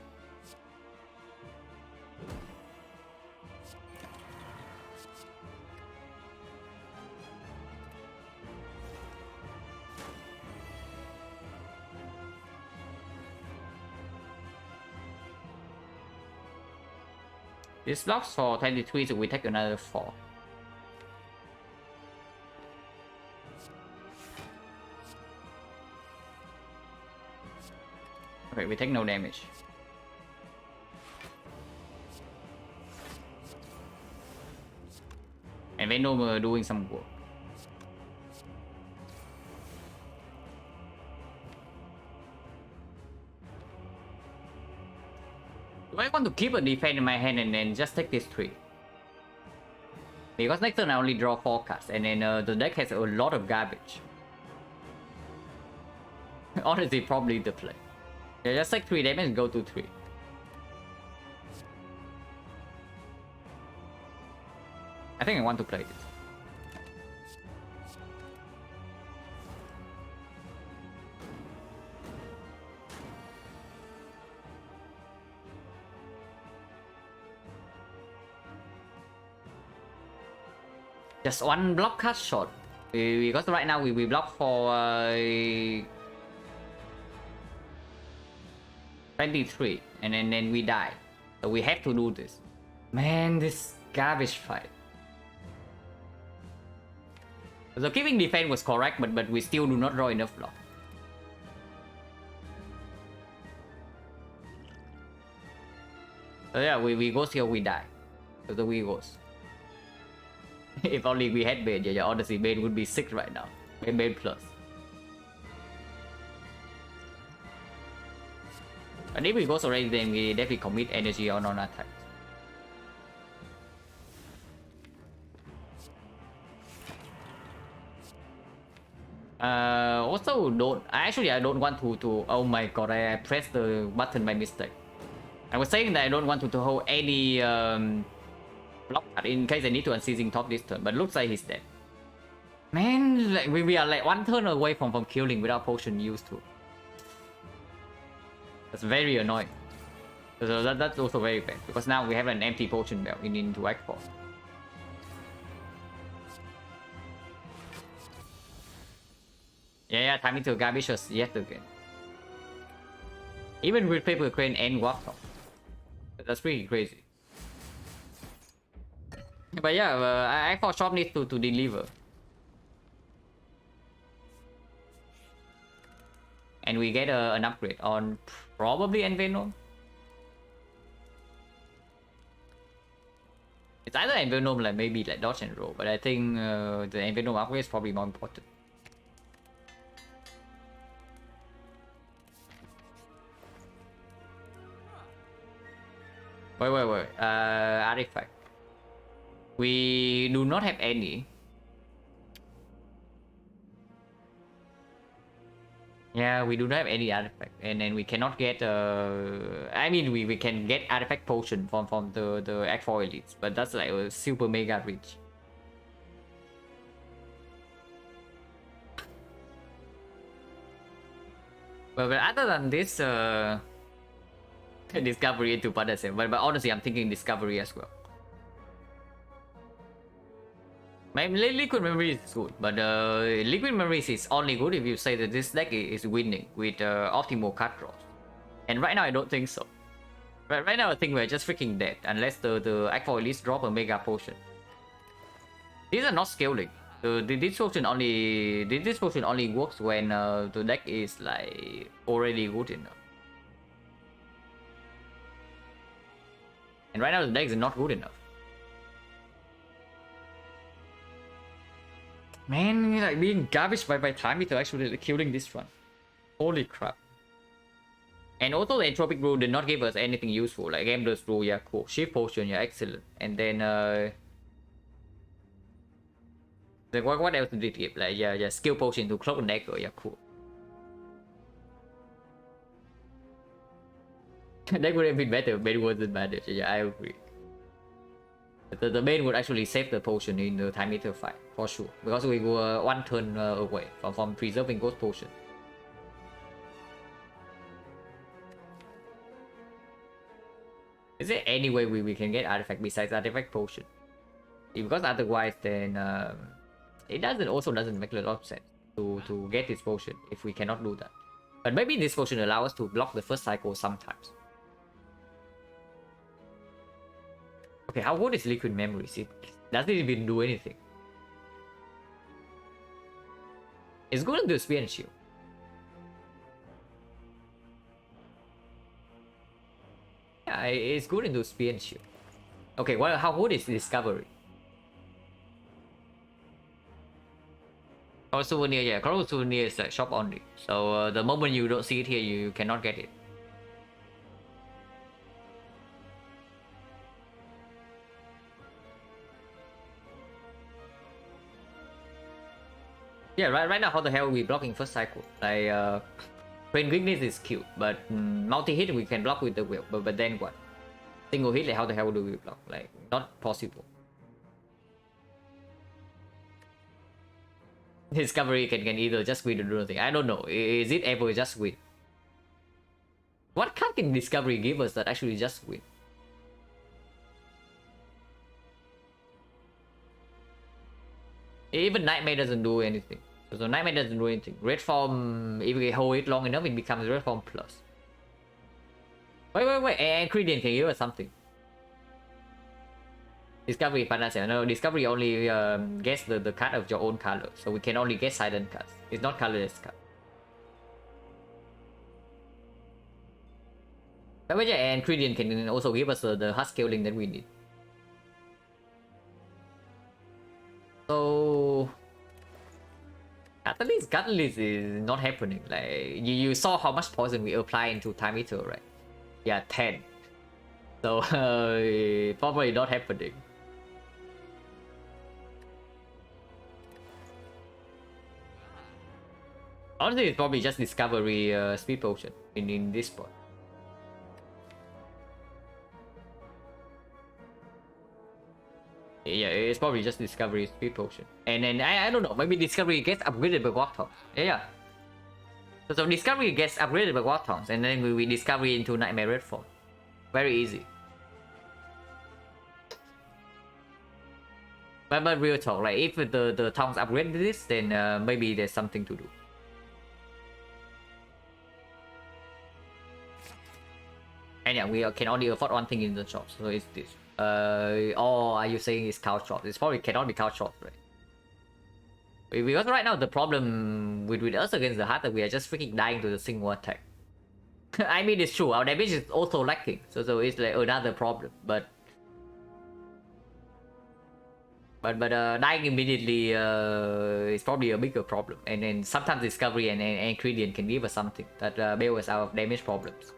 This blocks for 23, so we take another 4. Okay, we take no damage. And Venom doing some work. Do I want to keep a defense in my hand and then just take this 3? Because next turn I only draw 4 cards, and then the deck has a lot of garbage. Honestly, probably the play. Yeah, just take 3 damage and go to 3. I think I want to play this. Just one block cast shot. Because right now we block for 23 and then we die. So we have to do this. Man, this garbage fight. So keeping defense was correct, but we still do not draw enough block. So yeah, we go here, we die. So the we goes. If only we had Bane, yeah, honestly, Bane would be sick right now. Bane plus. And if we goes already, then we definitely commit energy on attack. Also I don't want to oh my god, I pressed the button by mistake. I was saying that I don't want to hold any block in case I need to unseizing top this turn, but looks like he's dead. Man, like we are like one turn away from killing without potion used to. That's very annoying. So that's also very bad because now we have an empty potion belt into Act 4. Yeah, time into garbage yet again. Even with paper crane and warp top. That's pretty crazy. But yeah, I thought shop needs to deliver. And we get an upgrade on probably Envenom. It's either Envenom, like maybe like dodge and roll, but I think the Envenom upgrade is probably more important. Wait. Artifact. We do not have any. Yeah, we do not have any artifact, and then we cannot get. I mean, we can get artifact potion from the Act 4 elites, but that's like a super mega reach. But other than this, discovery into Padasem, but honestly, I'm thinking discovery as well. My liquid memory is good, but liquid memories is only good if you say that this deck is winning with optimal card draws. And right now I don't think so. Right now I think we're just freaking dead unless the Act 4 elites drop a mega potion. These are not scaling. This potion only works when the deck is like already good enough. And right now the deck is not good enough. Man, like being garbage by time to actually killing this one. Holy crap. And also the entropic rule did not give us anything useful. Like Gambler's rule, yeah, cool. Shift potion, yeah, excellent. And then like what else did it give? Like yeah, skill potion to cloak and dagger, yeah, cool. That would have been better. Bane wasn't bad. Yeah, I agree. The Bane would actually save the potion in the time meter fight for sure, because we were one turn away from preserving ghost potion. Is there any way we can get artifact besides artifact potion? Because otherwise, then it doesn't make a lot of sense to get this potion if we cannot do that. But maybe this potion allows us to block the first cycle sometimes. Okay, how good is liquid memories? It doesn't even do anything. It's good to do spear and shield. Yeah, it's good into spear and shield. Okay, well, how good is discovery? Cross souvenir, yeah, cross souvenir is shop only. So the moment you don't see it here, you cannot get it. Yeah, right now, how the hell are we blocking first cycle? Like, Brain Weakness is cute, but multi-hit we can block with the will, but then what? Single hit, like, how the hell do we block? Like, not possible. Discovery can either just win or do nothing. I don't know. Is it ever just win? What card can Discovery give us that actually just win? Even Nightmare doesn't do anything. So Nightmare doesn't do anything. Red Form, if we hold it long enough, it becomes Red Form plus. Wait. And Ingredient can give us something. Discovery Panacea. No, Discovery only guess the card of your own color. So we can only guess silent cards. It's not colorless card. But yeah, and Ingredient can also give us the hard scaling that we need. So Catalyst is not happening. Like you saw how much poison we apply into Time Eater, right? Yeah, 10. So probably not happening. Honestly, it's probably just Discovery Speed Potion in this spot. Yeah, it's probably just Discovery Speed Potion. And then, I don't know, maybe Discovery gets upgraded by Warthog. Yeah. So Discovery gets upgraded by Warthogs, and then we Discovery into Nightmare Red Form. Very easy. But real talk, like if the Tongs upgrade this, then maybe there's something to do. And yeah, we can only afford one thing in the shop, so it's this. Or are you saying it's couch shop? It's probably cannot be couch shop, right? Because right now the problem with us against the Hunter, we are just freaking dying to the single attack. I mean, it's true, our damage is also lacking, so it's like another problem, but dying immediately is probably a bigger problem, and then sometimes Discovery and Ingredient can give us something that bail us out of damage problems.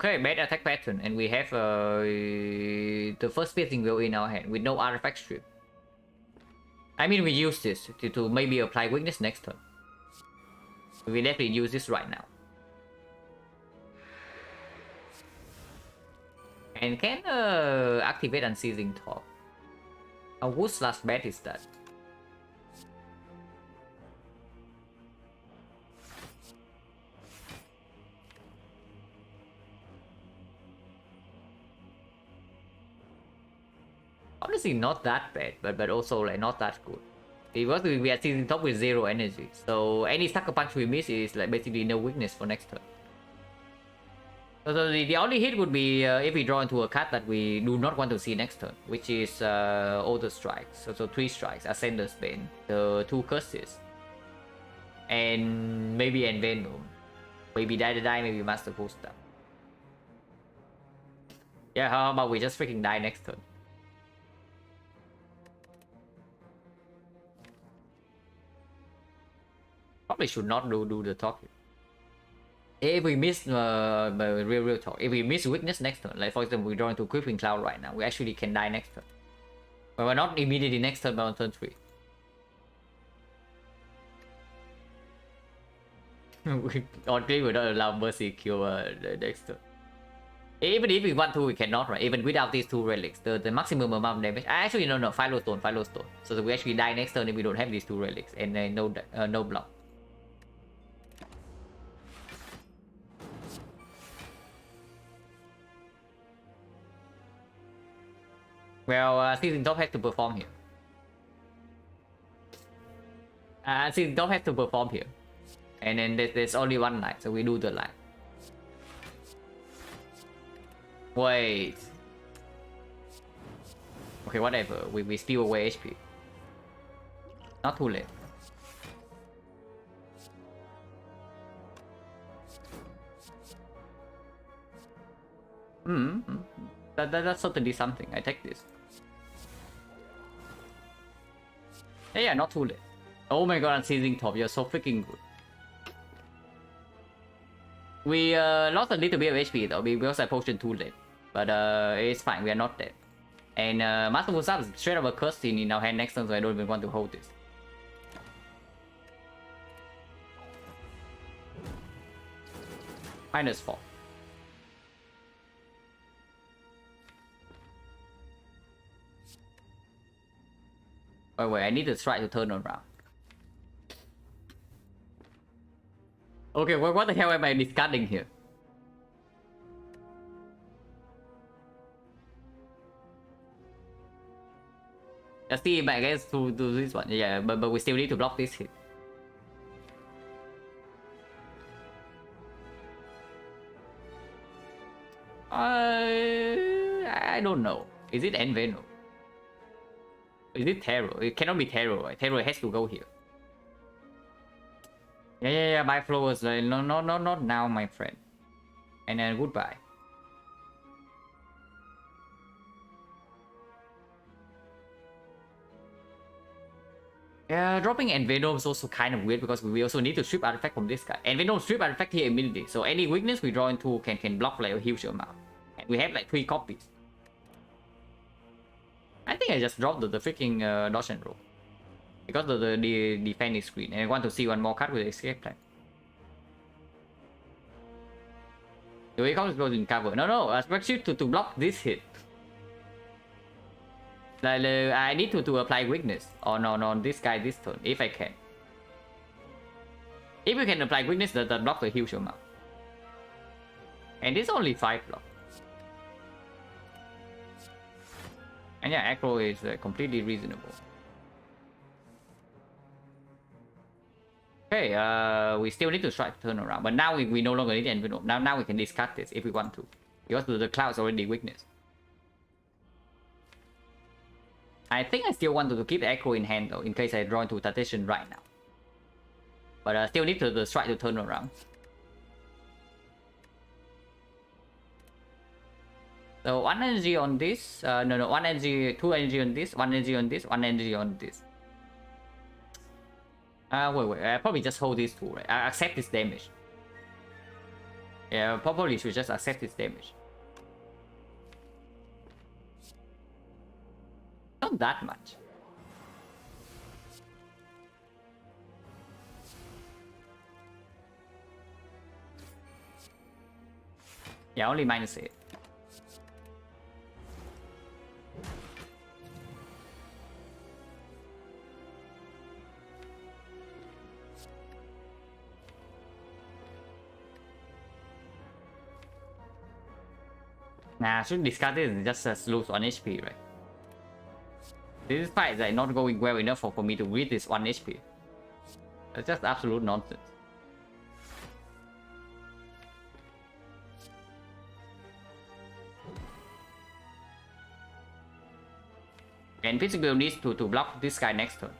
Okay, bad attack pattern, and we have the first piercing will in our hand with no artifact strip. I mean, we use this to maybe apply weakness next turn. We definitely use this right now. And can activate Unceasing Talk. Whose last bet is that? Honestly, not that bad, but also like not that good. Because we are season top with 0 energy, so any sucker punch we miss is like basically no weakness for next turn. So the only hit would be if we draw into a card that we do not want to see next turn, which is all the strikes. So 3 strikes, Ascender's Bane, the 2 curses, and maybe Envenom, maybe die, maybe Master Poster. Yeah, how about we just freaking die next turn? Probably should not do the talking. If we miss real talk, if we miss weakness next turn, like for example we draw into Crippling Cloud right now, we actually can die next turn. But we're not immediately next turn, but on turn 3. On play we don't allow Mercy kill the next turn. Even if we want to, we cannot, right? Even without these 2 relics, the maximum amount of damage. Actually, no, Philo Stone. So that we actually die next turn if we don't have these 2 relics and no block. Well, Season Top has to perform here. Season Top has to perform here. And then there's only one light, so we do the light. Wait. Okay, whatever. We steal away HP. Not too late. That's certainly something. I take this. Yeah, not too late. Oh my god, Unceasing Top, you're so freaking good. We lost a little bit of HP though because I potioned too late. But it's fine, we are not dead. And Master Musab is straight up a curse scene in our hand next turn, so I don't even want to hold this. -4. Wait, I need to try to turn around. Okay, what the hell am I discarding here? Let's see if I guess to do this one. Yeah, but we still need to block this hit. I don't know. Is it Enveno? Is it Taro? It cannot be Taro, right? Taro has to go here. Yeah, my flow was like, no, not now, my friend. And then goodbye. Yeah, dropping Envenom is also kind of weird because we also need to strip artifact from this guy. Envenom strip artifact here immediately, so any weakness we draw into can block like a huge amount. And we have like 3 copies. I think I just dropped the freaking dodge and roll. Because of the defending screen, and I want to see one more card with escape plan. The way comes goes in cover. No, I expect you to block this hit. Like, I need to apply weakness on this guy this turn, if I can. If we can apply weakness, that blocks a huge amount. And this only 5 block. And yeah, aggro is completely reasonable. Okay, we still need to try to turn around, but now we no longer need envelope. Now we can discard this if we want to, because the cloud's already weakness. I think I still want to keep aggro in hand though, in case I draw into Tatition right now. But I still need to try to turn around. So 1 energy on this, no, 1 energy, 2 energy on this, 1 energy on this, 1 energy on this. Wait, I probably just hold these 2, right? I accept this damage. Yeah, probably should just accept this damage. Not that much. Yeah, only -8. Nah, should discard this and just lose 1 HP, right? This fight is like not going well enough for me to read this 1 HP. That's just absolute nonsense. And physical needs to block this guy next turn.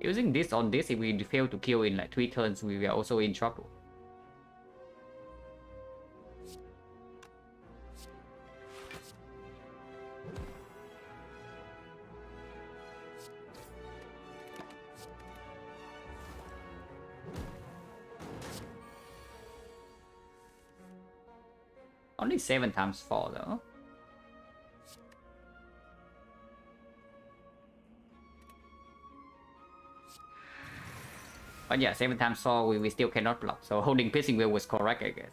Using this on this, if we fail to kill in like 3 turns, we are also in trouble. Only 7 times 4 though. But yeah, 7 times 4 we still cannot block. So holding Piercing Wheel was correct, I guess.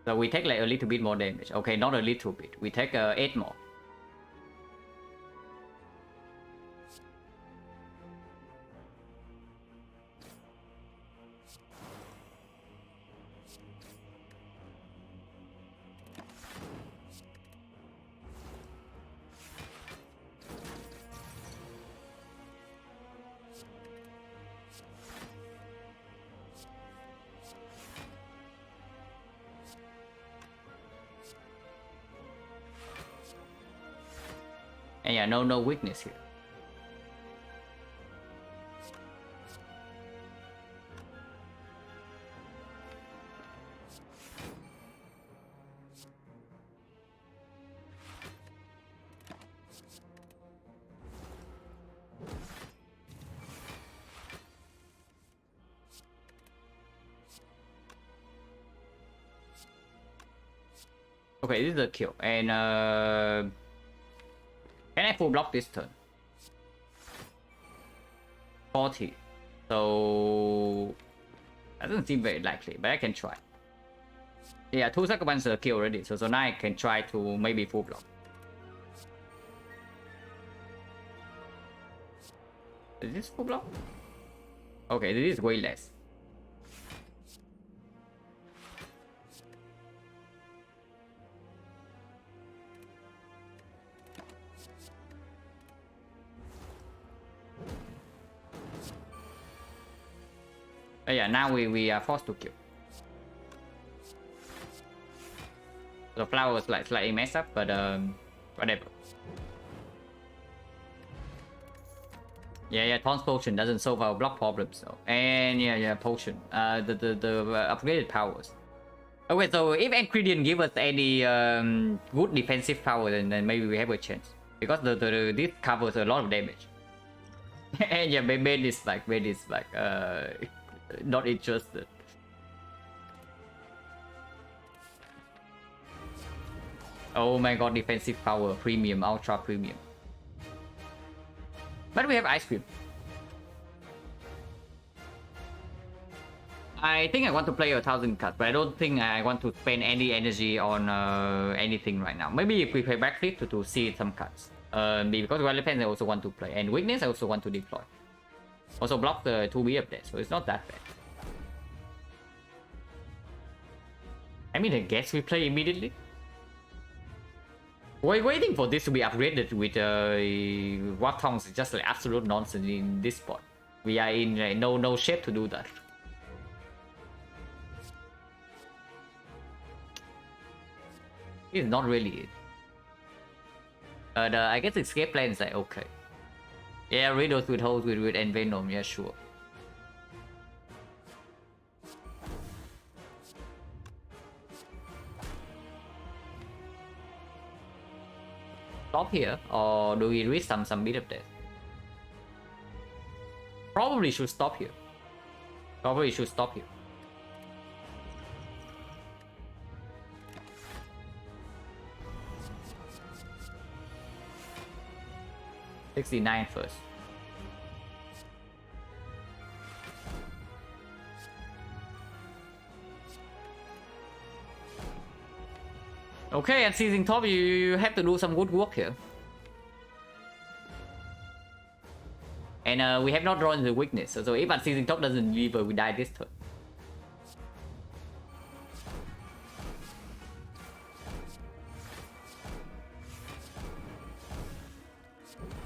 So we take like a little bit more damage. Okay, not a little bit. We take 8 more. And yeah, no weakness here. Okay, this is a kill. And can I full block this turn? 40. So that doesn't seem very likely, but I can try. Yeah, 2 sucker punches a kill already. So now I can try to maybe full block. Is this full block? Okay, this is way less. Yeah, now we are forced to kill. The flower was like slightly messed up, but whatever. Yeah, Taunt's potion doesn't solve our block problems though. And yeah, potion. The upgraded powers. Okay, so if ingredient give us any good defensive power, then maybe we have a chance. Because this covers a lot of damage. And yeah, Bane is like not interested. Oh my god, defensive power, premium, ultra premium. But we have ice cream. I think I want to play 1,000 cards, but I don't think I want to spend any energy on anything right now. Maybe if we play backflip to see some cards. Because Wild Defense I also want to play, and Weakness I also want to deploy. Also block the 2B up there, so it's not that bad. I mean, I guess we play immediately. Waiting for this to be upgraded with Warp Tongues is just like absolute nonsense in this spot. We are in no shape to do that. It's not really it. I guess escape plan is like okay. Yeah, Riddles with holes with and Venom, yeah, sure. Stop here, or do we reach some bit of that? Probably should stop here. Probably should stop here. $69 first. Okay, and seizing top, you have to do some good work here. And we have not drawn the weakness, so if unseizing top doesn't deliver, we die this turn.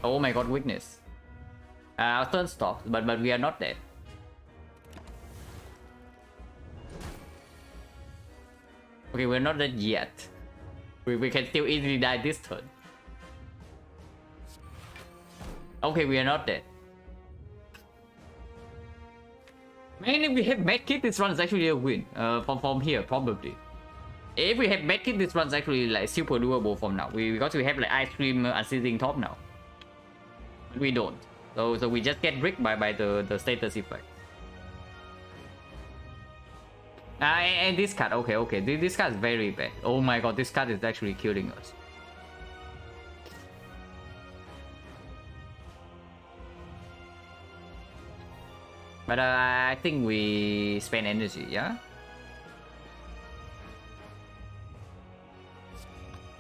Oh my god, weakness. Our turn stops, but we are not dead. Okay, we're not dead yet. We can still easily die this turn. Okay, we are not dead. Man, if we have medkit, this run is actually a win. From here, probably. If we have medkit, this run is actually like super doable from now. Because we have like ice cream unseizing top now. We don't. So we just get bricked by the status effect. And this card, okay. This card is very bad. Oh my god, this card is actually killing us. But I think we spend energy, yeah?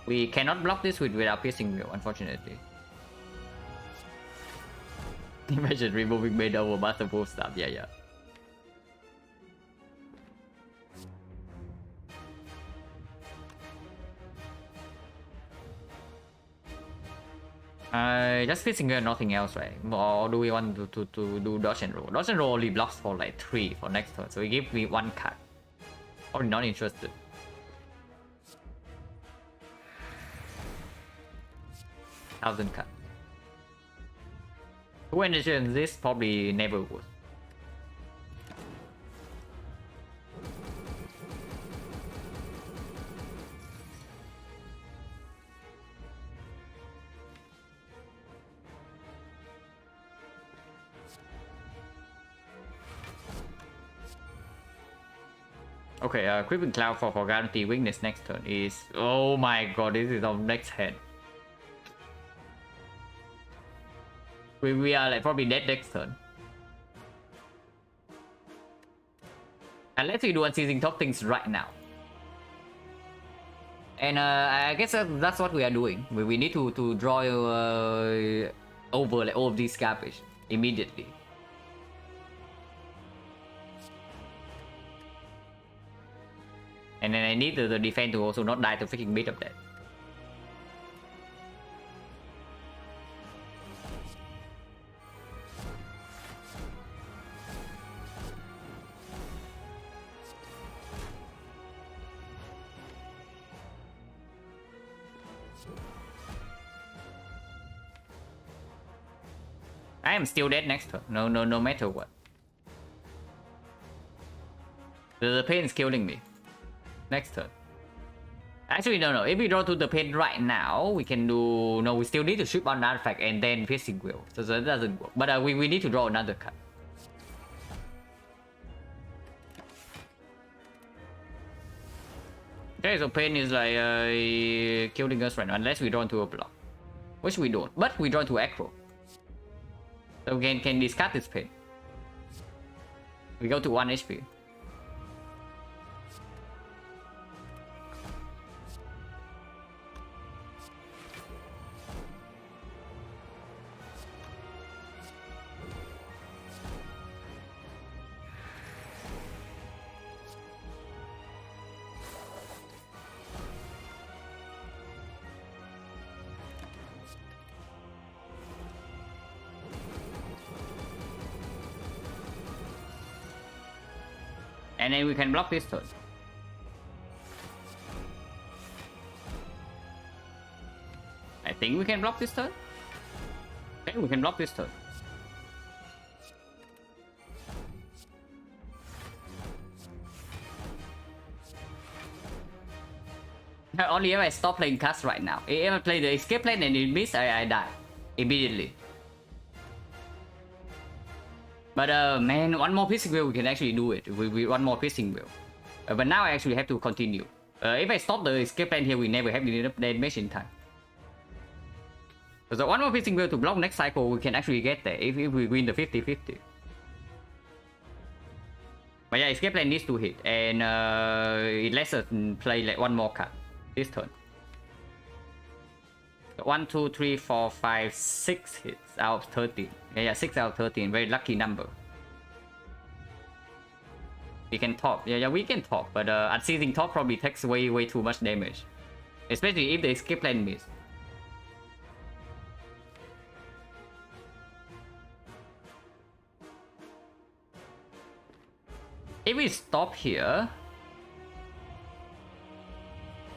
We cannot block this without piercing wheel, unfortunately. Imagine removing made over Masterful stuff, yeah. Just piercing wheel, nothing else, right? Or do we want to do dodge and roll? Dodge and roll only blocks for like 3 for next turn, so we give me 1 card. Or not interested. Thousand card. 2 energy in this probably never would. Okay, Creeping Cloud for guarantee weakness next turn is... Oh my god, this is our next hand. We are like probably dead next turn. Unless we do unceasing top things right now. And I guess that's what we are doing. We need to draw over like all of these garbage immediately. And then I need the defense to also not die to freaking beat of that. I am still dead next turn. No matter what. The pain is killing me. Next turn. Actually, no. If we draw to the pain right now, we can do... No, we still need to ship on artifact and then piercing will. So that doesn't work. But we need to draw another card. Okay, so pain is like killing us right now, unless we draw into a block. Which we don't. But we draw to aggro. So we can discard this pain. We go to 1 HP. And then we can block this turn. I think we can block this turn. Okay, we can block this turn. Only if I stop playing cards right now. If I play the escape plan and it miss, I die immediately. But man, one more piercing will, we can actually do it. We one more piercing will. But now I actually have to continue. If I stop the escape plan here, we never have enough damage in time. So one more piercing will to block next cycle, we can actually get there if we win the 50-50. But yeah, escape plan needs to hit, and it lets us play like one more card this turn. 1, 2, 3, 4, 5, 6 hits out of 13. Yeah, 6 out of 13. Very lucky number. We can top. Yeah, we can top. But unseizing top probably takes way too much damage. Especially if the escape plan miss. If we stop here...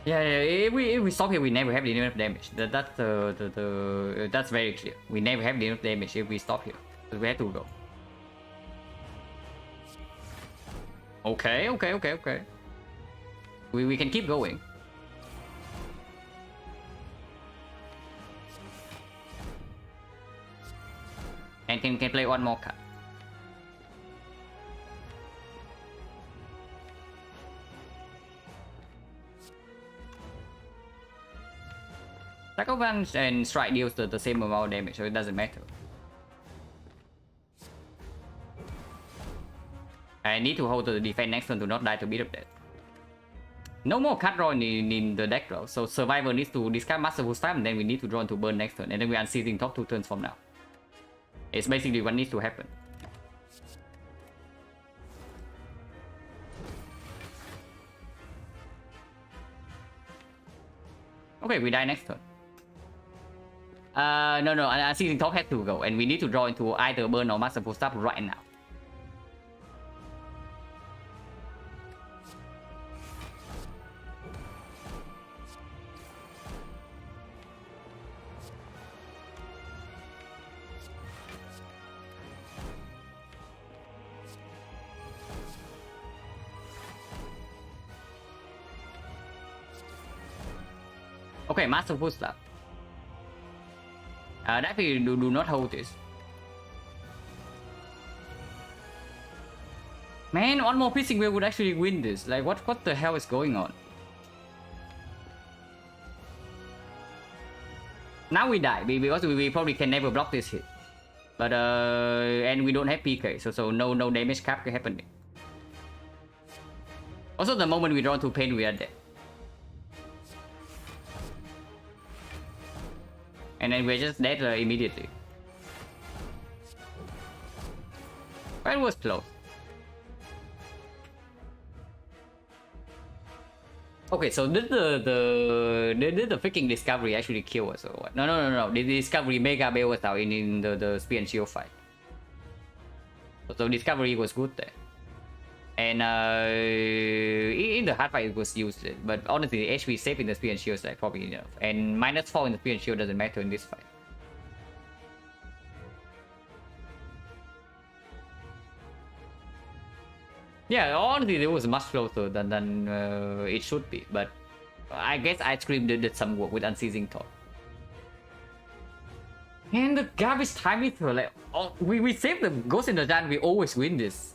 Yeah, if we stop here, we never have enough damage. That's very clear. We never have enough damage if we stop here. So we have to go. Okay. We can keep going. And can play one more card. Tackle Punch and Strike deals the same amount of damage, so it doesn't matter. I need to hold the defense next turn to not die to beat up that. No more card draw in the deck though, so Survivor needs to discard Masterful Stab and then we need to draw into burn next turn, and then we are unseizing top 2 turns from now. It's basically what needs to happen. Okay, we die next turn. No, unseizing top has to go, and we need to draw into either burn or Masterful Stab right now. Okay, Masterful Slap. That we do not hold this. Man, one more piercing wheel would actually win this. Like, what the hell is going on? Now we die because we probably can never block this hit. But and we don't have PK, so no damage cap happening. Also, the moment we draw to pain, we are dead. And then we're just dead immediately. But it was close. Okay, so did the freaking discovery actually kill us or what? No. The discovery mega bail us out in the spear and shield fight. So discovery was good there. And in the hard fight it was used, but honestly the HP safe in the spear and shield is like probably enough. And -4 in the spear and shield doesn't matter in this fight. Yeah, honestly, it was much closer than it should be, but I guess Ice Cream did some work with Unceasing Thought. And the garbage time meter, like, oh, we save the Ghost in the Jan, we always win this.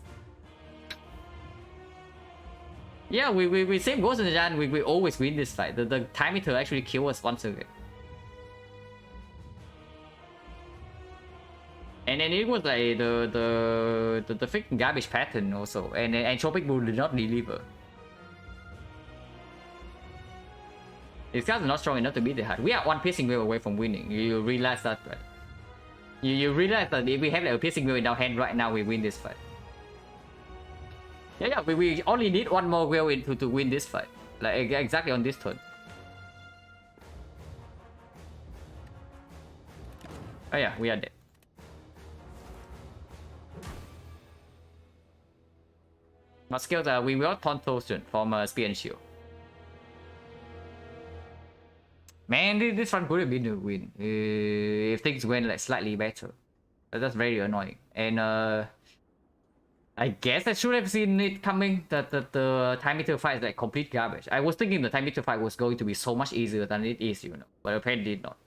Yeah, we save Ghost in the Jan, we always win this fight. The time meter actually kills us once again. And then it was like the freaking garbage pattern also, and Tropic Bull did not deliver. These guys are not strong enough to beat the hard. We are one piercing wheel away from winning. You realize that, right? You realize that if we have like a piercing wheel in our hand right now, we win this fight. Yeah, we only need one more wheel to win this fight. Like exactly on this turn. Oh yeah, we are dead. My skills are we got Pontotion from Spear and Shield. Man, this one could have been a win if things went like slightly better. But that's very annoying. And I guess I should have seen it coming that the time meter fight is like complete garbage. I was thinking the time meter fight was going to be so much easier than it is, you know, but apparently not.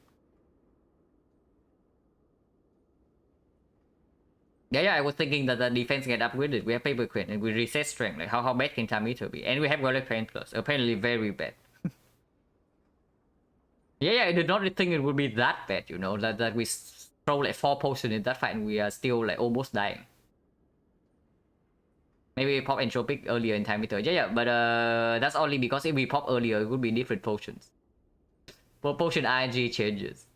Yeah, I was thinking that the defense get upgraded. We have Paper Crane and we reset strength. Like how bad can time meter be? And we have Relic Crane Plus. Apparently very bad. Yeah, I did not think it would be that bad, you know, that we throw like 4 potions in that fight and we are still like almost dying. Maybe we pop Entropic earlier in time meter. Yeah, but that's only because if we pop earlier, it would be different potions. Potion RNG changes.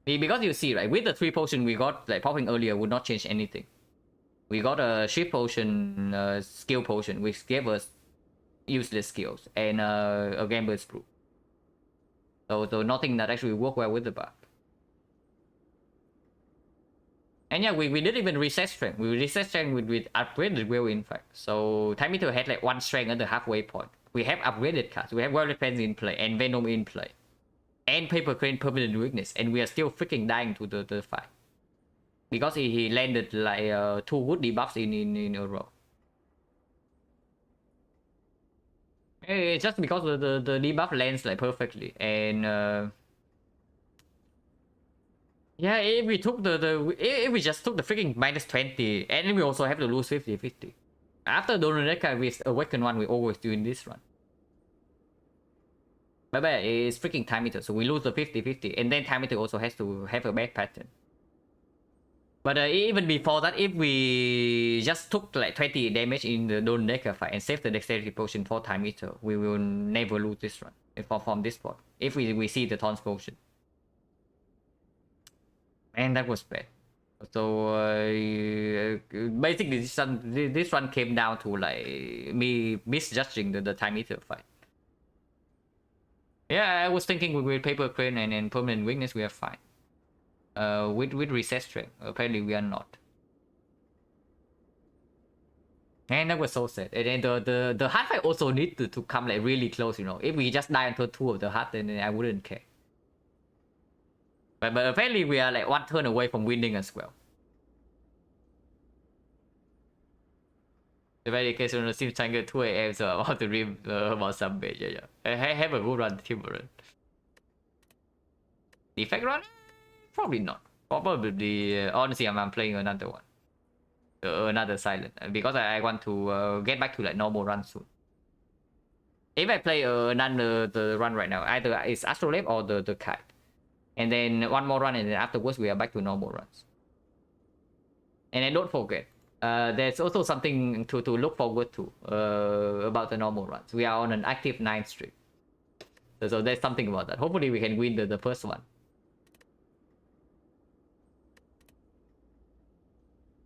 Because you see, right, with the 3 potion we got, like popping earlier would not change anything. We got a shift potion, skill potion, which gave us useless skills, and a gambler's brew. So nothing that actually work well with the buff. And yeah, we didn't even reset strength. We reset strength with upgraded will, in fact. So time meter had like 1 strength at the halfway point. We have upgraded cards. We have World Defense in play and Venom in play. And Paper Crane permanent weakness, and we are still freaking dying to the fight. Because he landed like 2 good debuffs in a row. It's just because the debuff lands like perfectly, and yeah, if we took if we just took the freaking -20, and we also have to lose 50-50. After Donodeka with Awaken 1, we always do in this run. But it's freaking time meter, so we lose the 50-50, and then time meter also has to have a bad pattern. But even before that, if we just took like 20 damage in the Donodeka fight and save the dexterity potion for time meter, we will never lose this run from this spot. If we see the taunt potion. Man, that was bad. So basically this run came down to like me misjudging the time meter fight. Yeah, I was thinking with Paper Crane and permanent weakness we are fine. With reset strength, apparently we are not. And that was so sad. And then the hard fight also need to come like really close, you know. If we just die until 2 of the hard, then I wouldn't care. But apparently we are like 1 turn away from winning as well. The very case on the Sim Triangle 2 AM, so I'm about to read about some bait. Yeah. Have a good run, Timberland. Defect run? Probably not. Probably, honestly, I'm playing another one. another silent, because I want to get back to like normal run soon. If I play another the run right now, either it's Astrolabe or the kite, and then one more run, and then afterwards we are back to normal runs. And then don't forget, there's also something to look forward to about the normal runs. We are on an active 9th streak, so there's something about that. Hopefully we can win the first one.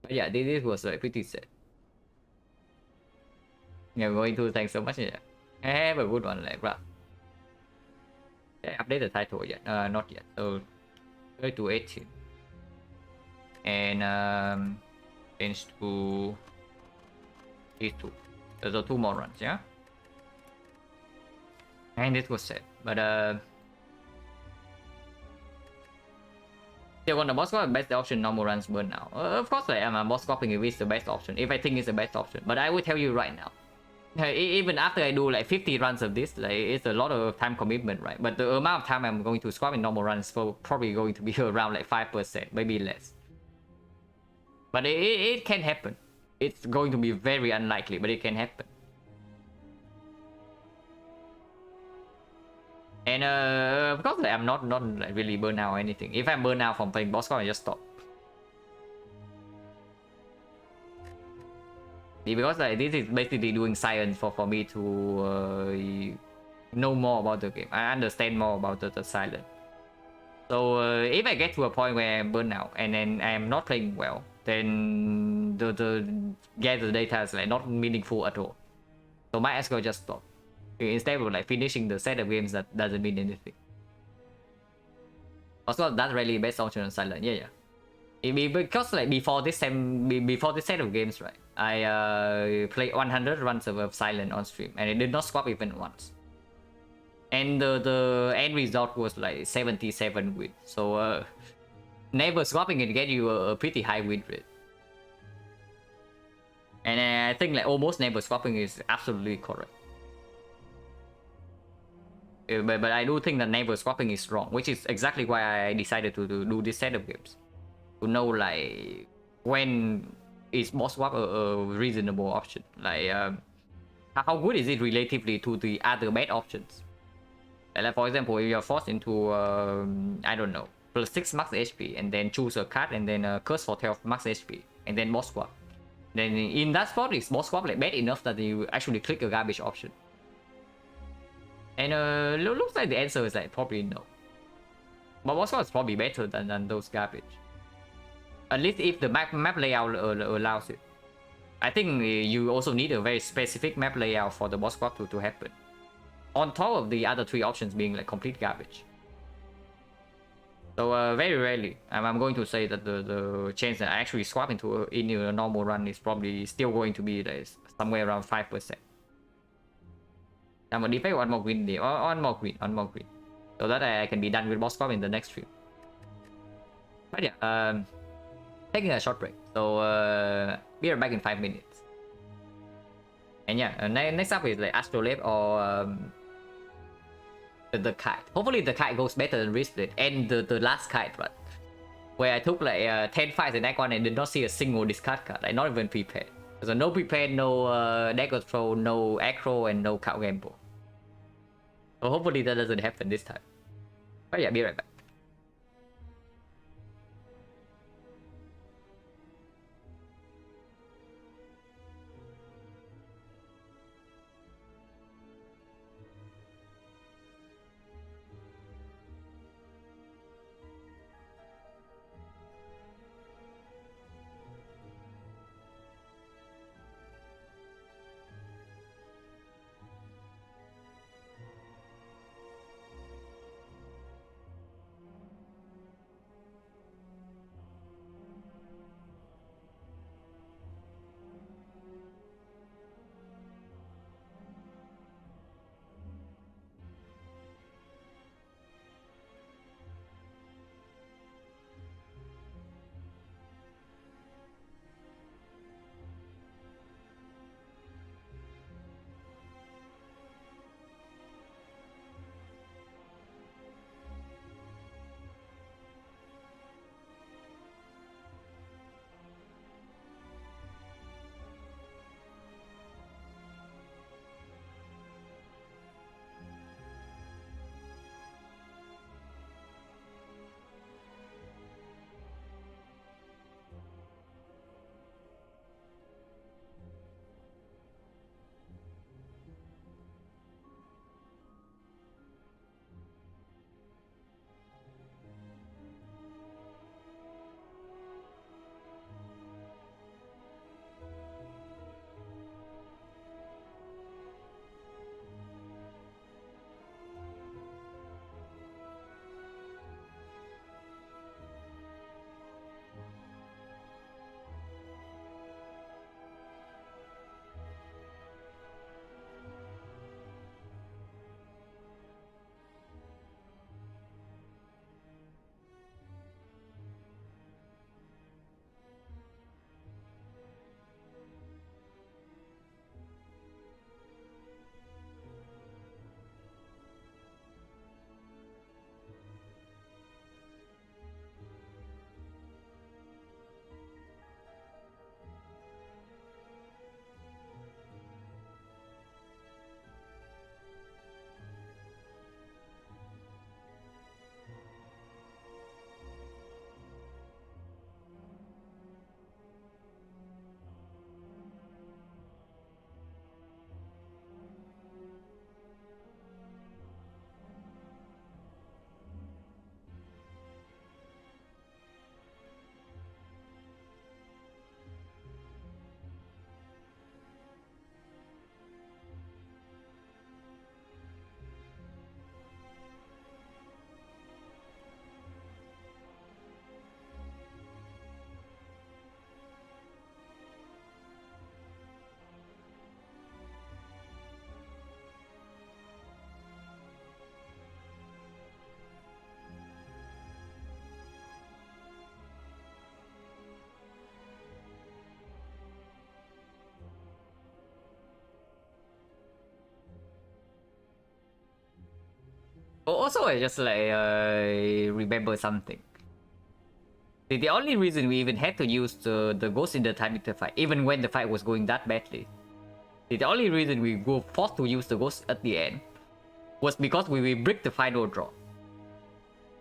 But yeah, this was pretty sad. Yeah, going to thanks so much. Yeah, have a good one, like bro. Yeah, update the title yet? Not yet. So 30 to 18, and change to these two. So 2 more runs, yeah. And this was set, but still on the boss swap, best option normal runs burn now. Of course, like, boss swapping is the best option if I think it's the best option. But I will tell you right now, even after I do like 50 runs of this, like it's a lot of time commitment, right? But the amount of time I'm going to swap in normal runs for probably going to be around like 5%, maybe less. But it can happen. It's going to be very unlikely, but it can happen. And of course, like, I'm not like, really burnt out or anything. If I'm burnt out from playing boss squad, I just stop. Because like this is basically doing science for me to know more about the game. I understand more about the silent. So if I get to a point where I'm burnt out and then I'm not playing well, then the gather data is like not meaningful at all. So might as well just stop. Instead of like finishing the set of games that doesn't mean anything. Also, that's really best option on silent. Yeah. Because like before this set of games, right? I played 100 runs of silent on stream, and it did not swap even once. And the end result was like 77 wins. So never swapping can get you a pretty high win rate. And I think like almost never swapping is absolutely correct. But I do think that never swapping is wrong, which is exactly why I decided to do this set of games. To know like when is boss swap a reasonable option. Like how good is it relatively to the other bad options? Like for example, if you're forced into I don't know, plus 6 max HP and then choose a card and then curse for 12 max HP and then boss swap. Then in that spot, is boss swap like bad enough that you actually click a garbage option? And looks like the answer is like probably no. But boss swap is probably better than those garbage. At least if the map layout allows it. I think you also need a very specific map layout for the boss swap to happen. On top of the other 3 options being like complete garbage. So very rarely, I'm going to say that the chance that I actually swap into a normal run is probably still going to be like somewhere around 5%. I'm gonna defect one more green, one more green, so that I can be done with boss swap in the next stream. But yeah, taking a short break. So we are back in 5 minutes. And yeah, next up is like Astrolabe or the kite. Hopefully the kite goes better than Wristlet and the last kite run, where I took like 10 fights in Act 1 and did not see a single discard card, like not even prepared. So no prepared, no deck control, no aggro, and no cow gamble. So hopefully that doesn't happen this time. But yeah, be right back. Also, I just like remember something. The only reason we even had to use the ghost in the time meter fight, even when the fight was going that badly, the only reason we were forced to use the ghost at the end was because we bricked the final draw.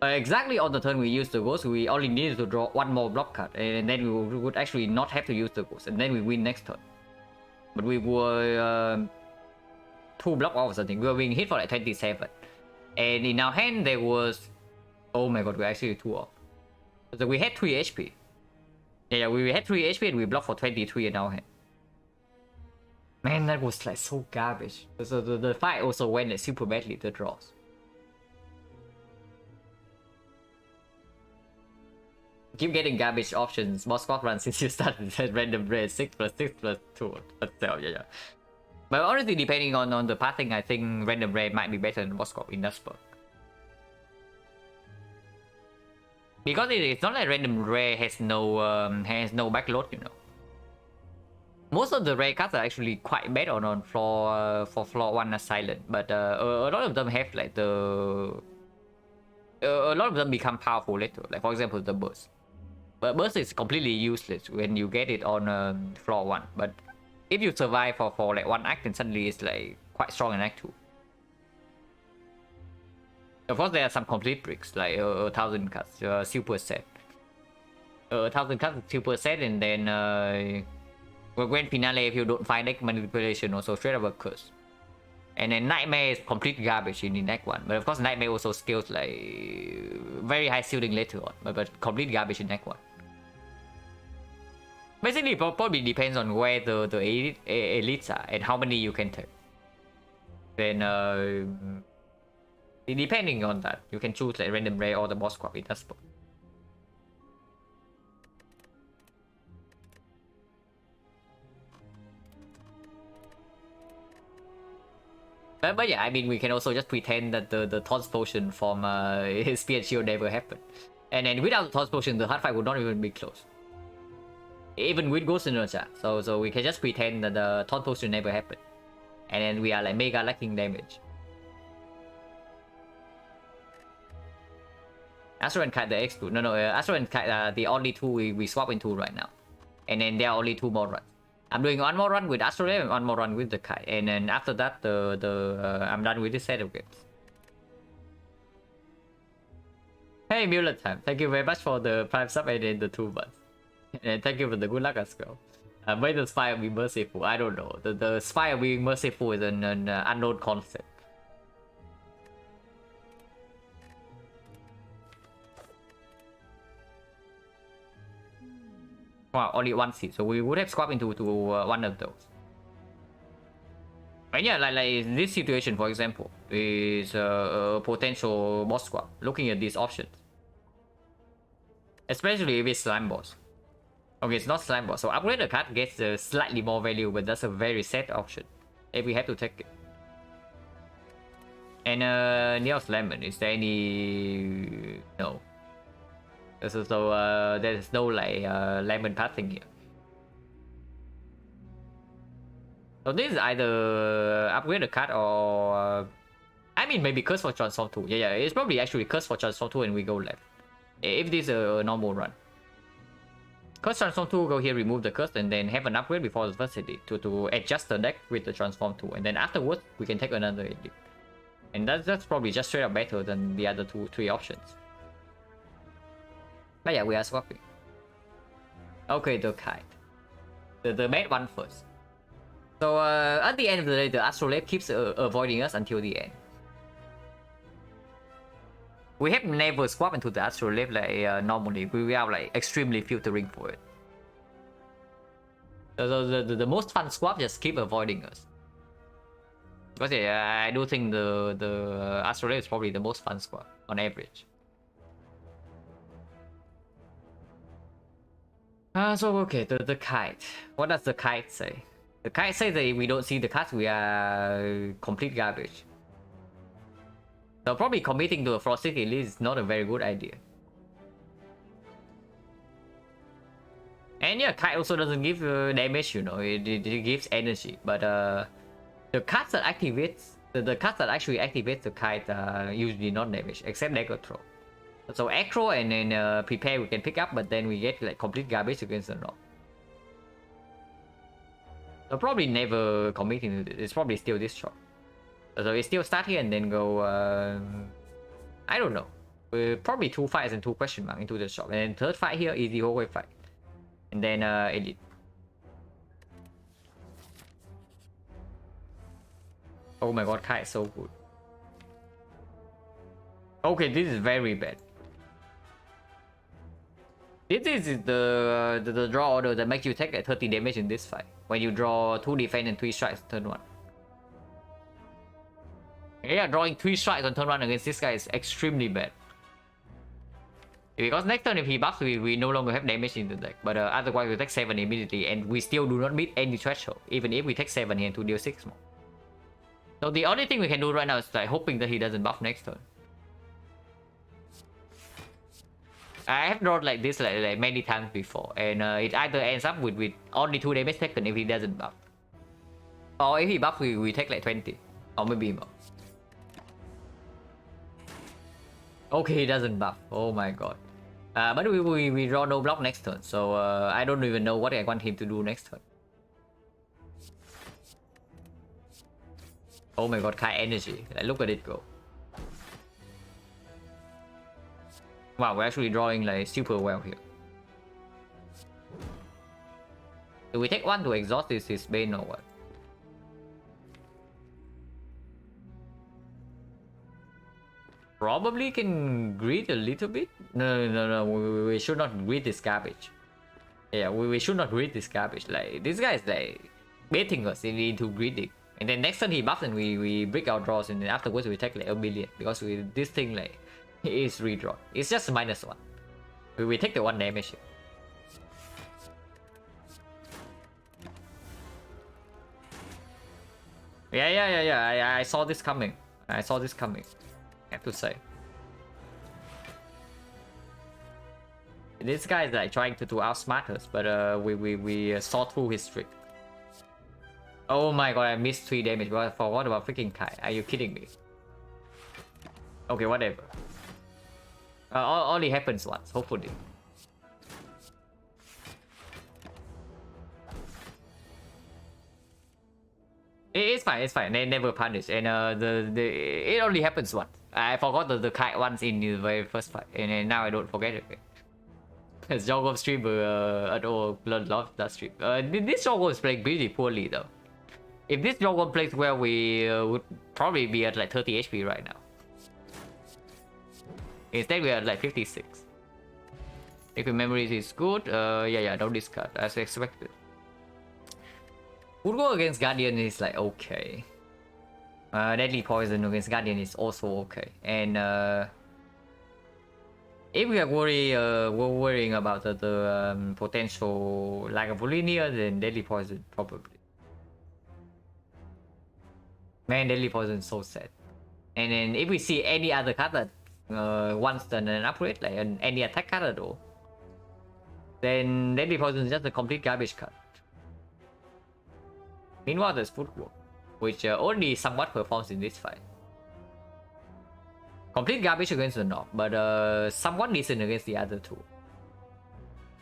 Exactly on the turn we used the ghost, we only needed to draw one more block card, and then we would actually not have to use the ghost, and then we win next turn. But we were 2 block off or something. We were being hit for like 27, and in our hand there was, oh my god, we're actually 2 off. So we had 3 HP. Yeah, we had 3 HP and we blocked for 23 in our hand. Man, that was like so garbage. So the fight also went like super badly, the draws. Keep getting garbage options. Boss squad run since you started at random rate 6+6+2. But still, yeah. But honestly, depending on the pathing, I think random rate might be better than boss squad in that spot. Because it's not like random rare has no backload, you know. Most of the rare cards are actually quite bad on floor for floor 1 as silent, but a lot of them have like a lot of them become powerful later. Like for example, the burst. But burst is completely useless when you get it on floor 1. But if you survive for like 1 act, then suddenly it's like quite strong in act 2. Of course, there are some complete bricks like 1,000 cards, super set. 1,000 cards, super set, and then when finale, if you don't find deck manipulation, also straight up a curse. And then Nightmare is complete garbage in Act 1. But of course, Nightmare also scales like very high shielding later on, but complete garbage in Act 1. Basically, it probably depends on where the elites are and how many you can take. Then, depending on that, you can choose like random rare or the boss squad in that spot. But yeah, I mean, we can also just pretend that the Tons Potion from his Spear and Shield never happened. And then without the Tons Potion, the hard fight would not even be close. Even with Ghost Inertia. So we can just pretend that the Tons Potion never happened. And then we are like mega lacking damage. Astro and Kite, the exclude. No, Astro and Kite are the only 2 we swap into right now. And then there are only 2 more runs. I'm doing 1 more run with Astro and 1 more run with the Kite. And then after that, I'm done with this set of games. Hey, Mueller time. Thank you very much for the Prime sub and then the 2 months. And thank you for the good luck as well. May the Spire be merciful? I don't know. The Spire being merciful is an unknown concept. Wow, only 1 seed, so we would have swapped into one of those. And yeah, like this situation, for example, is a potential boss swap. Looking at these options, especially if it's slime boss. Okay, it's not slime boss, so upgrade the card gets slightly more value, but that's a very set option if we have to take it. And Neos Lemon, is there any? No. So there's no like lemon pathing here. So this is either upgrade the card or I mean maybe curse for transform 2. Yeah, it's probably actually curse for transform 2 and we go left. If this is a normal run. Curse transform 2, go here, remove the curse, and then have an upgrade before the first edit to adjust the deck with the transform 2, and then afterwards we can take another edit. And that's probably just straight up better than the other 3 options. But yeah, we are swapping. Okay, the Kite. The bad one first. So at the end of the day, the Astrolabe keeps avoiding us until the end. We have never swapped into the Astrolabe like normally. We are like extremely filtering for it. So the most fun swap just keep avoiding us. Because yeah, I do think the Astrolabe is probably the most fun swap on average. So okay, the Kite. What does the Kite say? The Kite says that if we don't see the cards, we are complete garbage. So probably committing to a Frosted Elite is not a very good idea. And yeah, Kite also doesn't give damage, you know, it gives energy. But the cards that activates The cards that actually activate the kite usually not damage, except Dagger Throw. So Acro and then Prepare we can pick up, but then we get like complete garbage against the knob. So probably never commit into it. It's probably still this shot. So we still start here and then go... I don't know. Probably 2 fights and 2 question mark into the shop. And then third fight here, easy hallway fight. And then Elite. Oh my god, Kai is so good. Okay, this is very bad. This is the draw order that makes you take 30 damage in this fight. When you draw 2 defense and 3 strikes turn 1. Yeah, drawing 3 strikes on turn 1 against this guy is extremely bad. Because next turn if he buffs, we no longer have damage in the deck. But otherwise we take 7 immediately and we still do not meet any threshold. Even if we take 7 here to deal 6 more. So the only thing we can do right now is like hoping that he doesn't buff next turn. I have drawn like this like many times before, and it either ends up with only 2 damage taken if he doesn't buff, or if he buffs we take like 20 or maybe more. Okay, he doesn't buff. Oh my god. But we draw no block next turn, so I don't even know what I want him to do next turn. Oh my god, Kai energy. Like, look at it go. Wow, we're actually drawing like super well here. Do we take 1 to exhaust his Bane or what? Probably can greed a little bit. No. We should not greed this garbage. Yeah, we should not greed this garbage. Like this guy is like baiting us into greeding. And then next turn he buffs and we break our draws, and then afterwards we take like 1 billion because this thing like is redraw. It's just -1. We take the 1 damage here. Yeah. I saw this coming. I have to say. This guy is like trying to outsmart us, but we saw through his trick. Oh my god, I missed 3 damage, but I forgot about freaking Kai. Are you kidding me? Okay, whatever. Only happens once, hopefully. It's fine. They never punish, and it only happens once. I forgot the kite once in the very first fight, and now I don't forget it again. As Jogom streamer at all love that stream. This Jogom is playing really poorly though. If this Jogom plays well, we would probably be at like 30 HP right now. Instead, we are at like 56. If your memory is good, yeah, don't discard as expected. Would go against Guardian is like okay. Deadly Poison against Guardian is also okay. And if we are worrying about the potential lack of linear, then Deadly Poison probably. Man, Deadly Poison is so sad. And then if we see any other card that once done an upgrade, like any attack card at all, then Deadly Poison is just a complete garbage card. Meanwhile, there's Footwork, which only somewhat performs in this fight. Complete garbage against the knob, but somewhat decent against the other 2.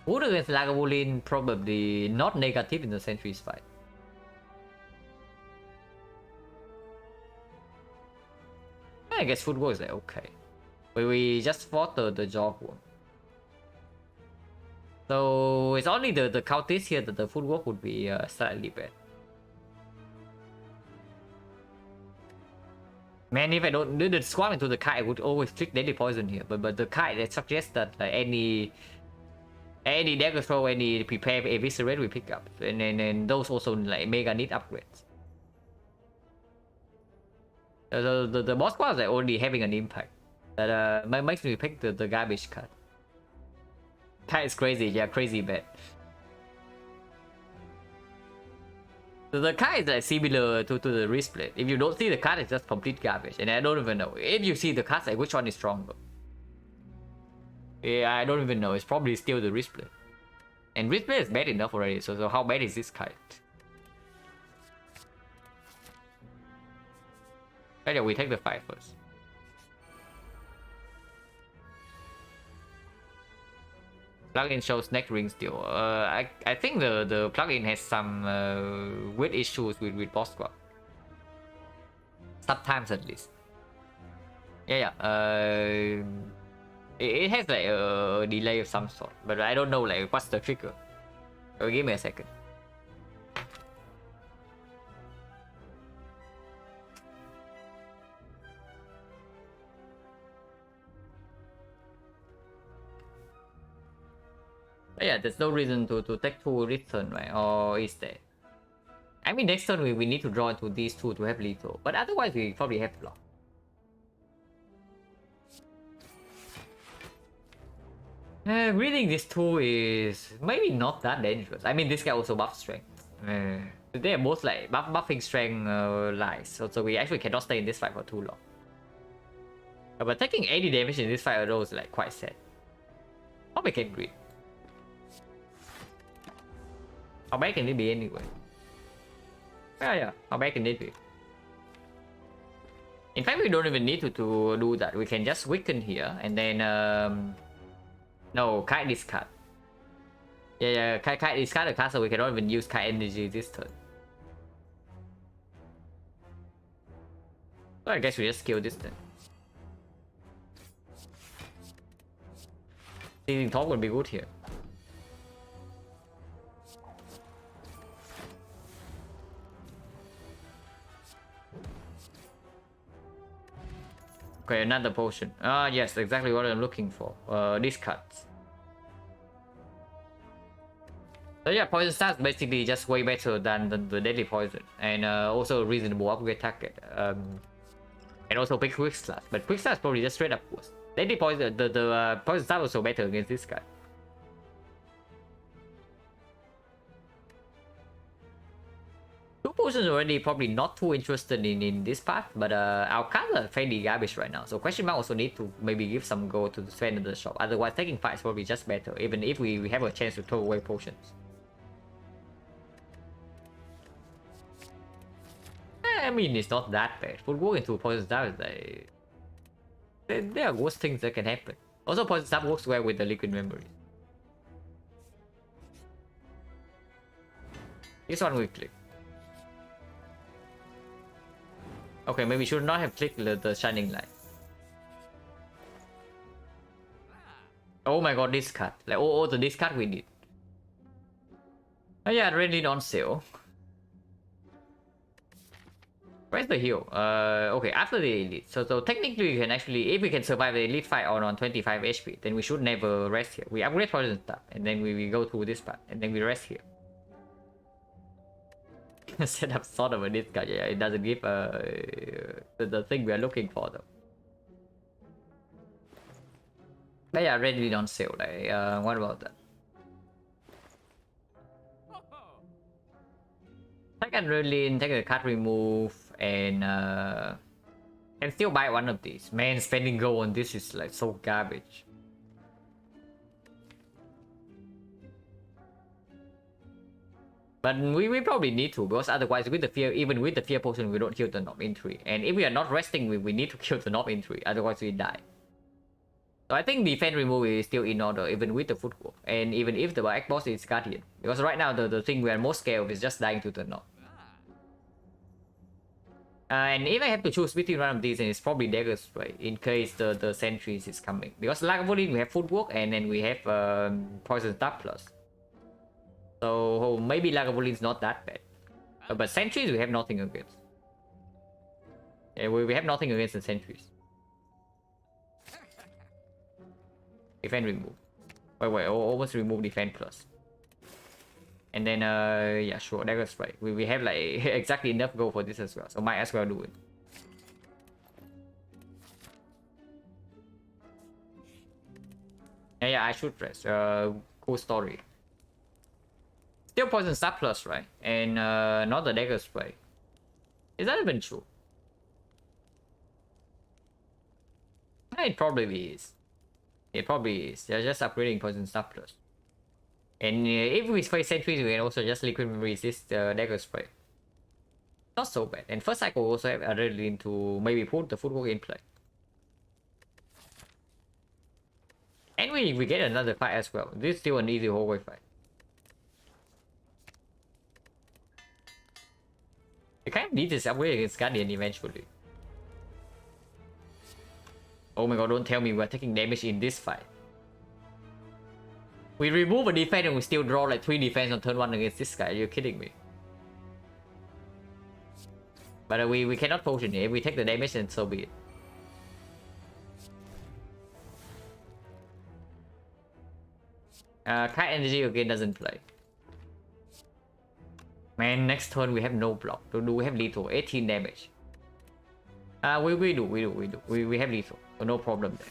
Wood against Lagavulin, probably not negative in the Sentry's fight. I guess Footwork is like okay. We just fought the Jawworm. So it's only the Countess here that the Footwork would be slightly bad. Man, if I don't do the squad into the kite, I would always click Deadly Poison here. But the kite that suggests that any dagger throw, any prepare eviscerate we pick up, and those also like mega need upgrades. The boss squad is like only having an impact that makes me pick the garbage card. Kite is crazy, yeah, crazy bad. The card is like similar to the wrist plate. If you don't see the card, it's just complete garbage. And I don't even know. If you see the cards, like which one is stronger? Yeah, I don't even know. It's probably still the wrist plate. And wrist plate is bad enough already. So how bad is this card? Yeah, we take the fight first. Plugin shows neck ring still. I think the plugin has some weird issues with boss squad. Sometimes at least. Yeah. It has like a delay of some sort, but I don't know like what's the trigger. Give me a second. Yeah, there's no reason to take 2 this turn, right? Or is there? I mean, next turn we need to draw into these 2 to have lethal, but otherwise we probably have block. Reading this 2 is maybe not that dangerous. I mean, this guy also buffs strength. They are both like buffing strength lies, so we actually cannot stay in this fight for too long. But taking 80 damage in this fight although is like quite sad. How bad can it be? How bad can it be anyway? Yeah. How bad can it be? In fact, we don't even need to do that. We can just weaken here and then no, kite discard. Yeah, kite discard the card so we cannot even use kite energy this turn. So I guess we just kill this turn. Stealing top would be good here. Okay, another potion. Yes, exactly what I'm looking for. Discards. So yeah, poison stats basically just way better than the deadly poison, and also a reasonable upgrade target. And also pick quick slash, but quick slash probably just straight up worse. Deadly poison, the poison stat also better against this guy. Two potions already probably not too interested in this part, but our cards are fairly garbage right now. So question mark also need to maybe give some go to the defend of the shop. Otherwise, taking fight is probably just better, even if we have a chance to throw away potions. I mean, it's not that bad. Footwork into poison stab is like there are worse things that can happen. Also, poison stab works well with the liquid memories. This one we click. Okay, maybe we should not have clicked the shining light. Oh my god, this card. Like, oh, the discard we did. Oh yeah, really on sale. Where's the heal? Okay, after the elite. So technically we can actually, if we can survive the elite fight on 25 HP, then we should never rest here. We upgrade poison stuff, and then we go through this part, and then we rest here. Set up sort of a discard. Yeah, it doesn't give the thing we are looking for though. But yeah, readily on sale. Like, what about that? I can really take a card remove and can still buy one of these. Man, spending gold on this is like so garbage. But we probably need to, because otherwise with the fear, even with the fear potion, we don't kill the knob entry. And if we are not resting, we need to kill the knob entry, otherwise we die. So I think defense remove is still in order, even with the footwork. And even if the X boss is Guardian. Because right now the thing we are most scared of is just dying to the knob. And if I have to choose between one of these, then it's probably Dagger Spray, in case the sentries is coming. Because Lagavulin we have footwork, and then we have Poison Stab Plus. So maybe Lagavulin's not that bad. But sentries we have nothing against. Yeah, we have nothing against the sentries. Defense remove. Wait, almost remove defense plus. And then yeah, sure, Dagger Spray. We have like exactly enough gold for this as well, so might as well do it. Yeah, I should press. Cool story. Still poison stab plus, right? And not the Dagger Spray. Is that even true? It probably is. It probably is. They're just upgrading poison stab plus. And if we face sentries, we can also just liquid resist the Dagger Spray. Not so bad. And first cycle also have adrenaline to maybe put the footwork in play. And we get another fight as well. This is still an easy hallway fight. You kind of need this upgrade against Guardian eventually. Oh my god, don't tell me we're taking damage in this fight. We remove a defense and we still draw like 3 defense on turn 1 against this guy. You're kidding me. But we cannot potion it. If we take the damage, then so be it. Kite energy again doesn't play. Man, next turn we have no block. Do we have lethal? 18 damage. We do. We have lethal. So no problem there.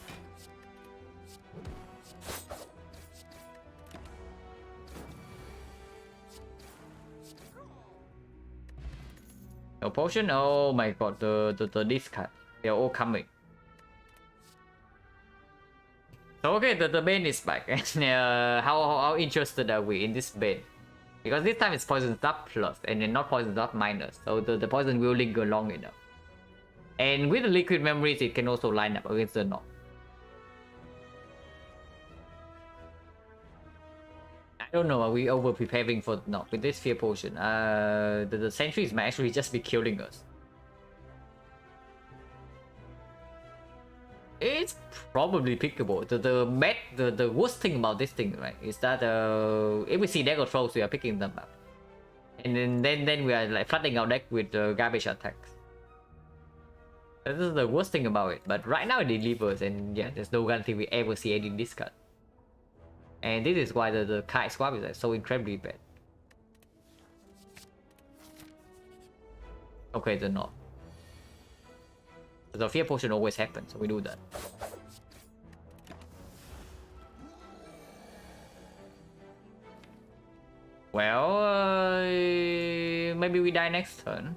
No potion? Oh my god, the discard. They're all coming. So okay, the Bane is back. And how interested are we in this Bane? Because this time it's poison up plus and then not poison up minus. So the poison will linger long enough. And with the liquid memories, it can also line up against the knock. I don't know, are we over preparing for the knock with this fear potion? The sentries might actually just be killing us. It's probably pickable. The worst thing about this thing, right, is that if we see dagger trolls, we are picking them up, and then we are like flooding our deck with garbage attacks. This is the worst thing about it. But right now it delivers, and yeah, there's no guarantee we ever see any discard. And this is why the kite swap is like so incredibly bad. Okay, they're not. The fear potion always happens, so we do that. Well, maybe we die next turn.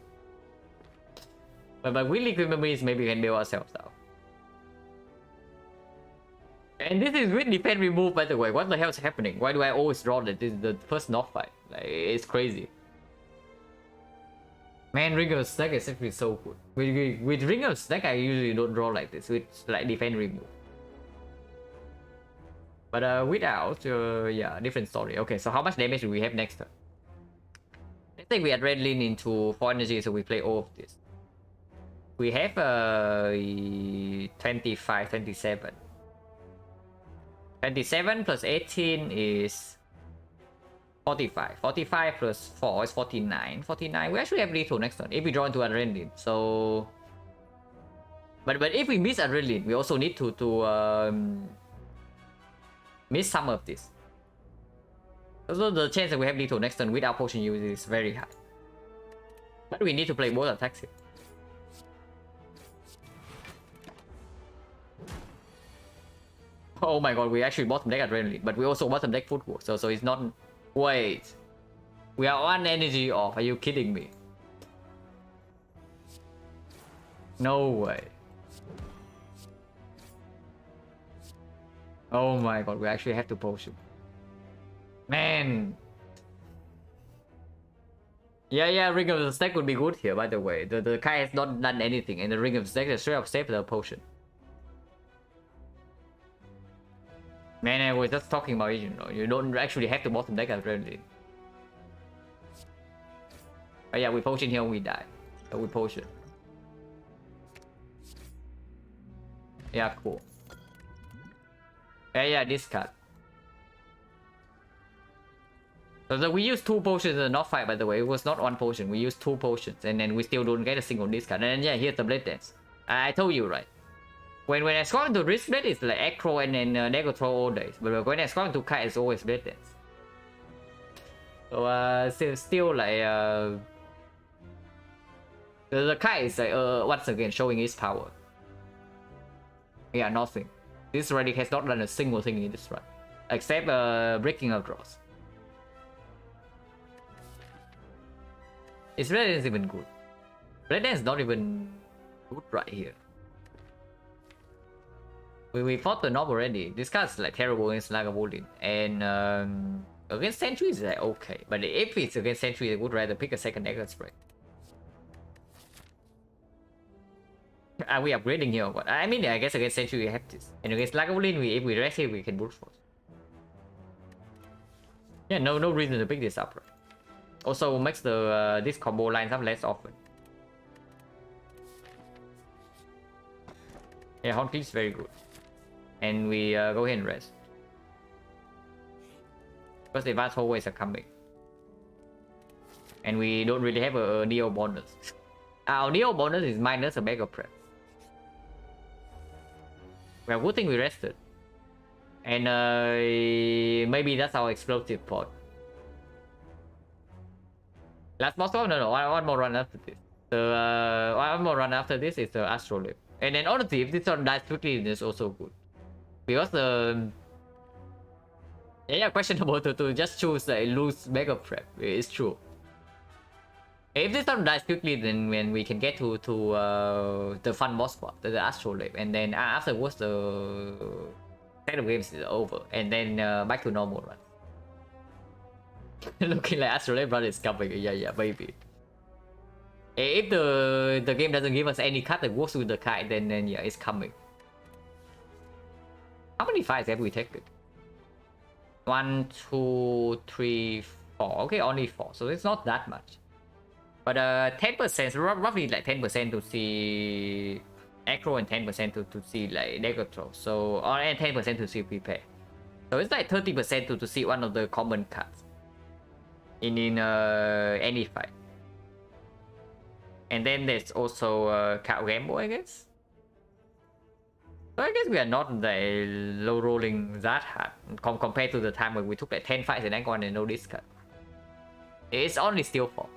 But with liquid memories, maybe we can build ourselves out. And this is with defense remove, by the way. What the hell is happening? Why do I always draw that this is the first knock fight? Like, it's crazy. Man, Ring of Snake is actually so good. With Ring of Snake, I usually don't draw like this, with like defense remove. But without, yeah, different story. Okay, so how much damage do we have next turn? Let's say we add red lean into 4 energy, so we play all of this. We have 25, 27. 27 plus 18 is 45. 45 plus 4 is 49. 49. We actually have lethal next turn if we draw into adrenaline. So, but if we miss adrenaline, we also need to miss some of this. So the chance that we have lethal next turn without potion use is very high. But we need to play both attacks here. Oh my god, we actually bottom deck adrenaline, but we also bottom deck footwork, so it's not. Wait, we are 1 energy off. Are you kidding me? No way. Oh my god, we actually have to potion. Man. Yeah, Ring of the Stack would be good here, by the way. The Kai has not done anything, and the Ring of the Stack has straight up saved the potion. Man, I was just talking about it, you know. You don't actually have to bottom deck adrenaline. But yeah, we potion here and we die. So we potion. Yeah, cool. Yeah, discard. So we used 2 potions in the knock fight, by the way. It was not 1 potion. We used 2 potions, and then we still don't get a single discard. And then yeah, here's the Blade Dance. I told you, right? When I score into Wrist Blade, it's like Acro and then Dagger Throw all days. But when I score into Kite, it's always Blade Dance. So still like the Kite is like once again showing its power. Yeah, nothing. This relic has not done a single thing in this run, except breaking of draws. Its Blade Dance is even good. Blade Dance is not even good right here. We fought the knob already. This card's like terrible against Lagavulin. And against Sentry is like okay. But if it's against Sentry, I would rather pick a second Dagger Spray. Are we upgrading here or what? I mean, I guess against Century we have this. And against Lagavulin, if we rest here, we can brute force. Yeah, no reason to pick this up, right? Also makes the this combo lines up less often. Yeah, Honky is very good. And we go ahead and rest. Because the advanced hallways are coming. And we don't really have a Neo bonus. Our Neo bonus is minus a Mega Prep. Well, good thing we rested. And maybe that's our explosive pod. Last boss one? No, one more run after this. The one more run after this is the Astrolabe. And then honestly, if this one dies quickly, it's also good. Because the yeah, questionable to just choose a loose Mega Prep. It's true. If this one dies quickly, then when we can get to the fun boss spot, the Astrolabe, and then afterwards the set of games is over, and then back to normal run. Looking like Astrolabe run is coming. Yeah, baby. If the game doesn't give us any card that works with the kite, then yeah, it's coming. How many fights have we taken? 1, 2, 3, 4. Okay, only 4, so it's not that much. But 10%, roughly like 10% to see Acro and 10% to see like Negatro. So and 10% to see Prepare. So it's like 30% to see one of the common cards in any fight. And then there's also Cow Gamble, I guess. So I guess we are not low rolling that hard compared to the time when we took like 10 fights in Rank 1 and no discard. It's only still 4.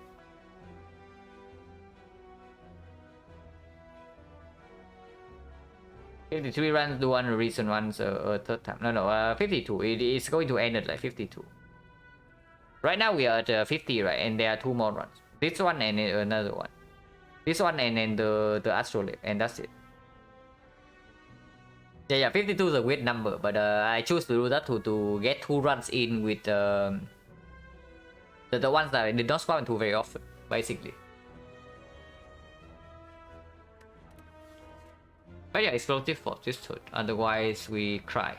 $53 runs, do one reason once a third time. No, 52. It is going to end at like 52. Right now we are at 50, right? And there are 2 more runs. This one and another one. This one and then the Astrolabe, and that's it. Yeah, 52 is a weird number, but I choose to do that to get 2 runs in with the ones that I did not spawn into very often, basically. But yeah, explosive for this turn, otherwise we cry.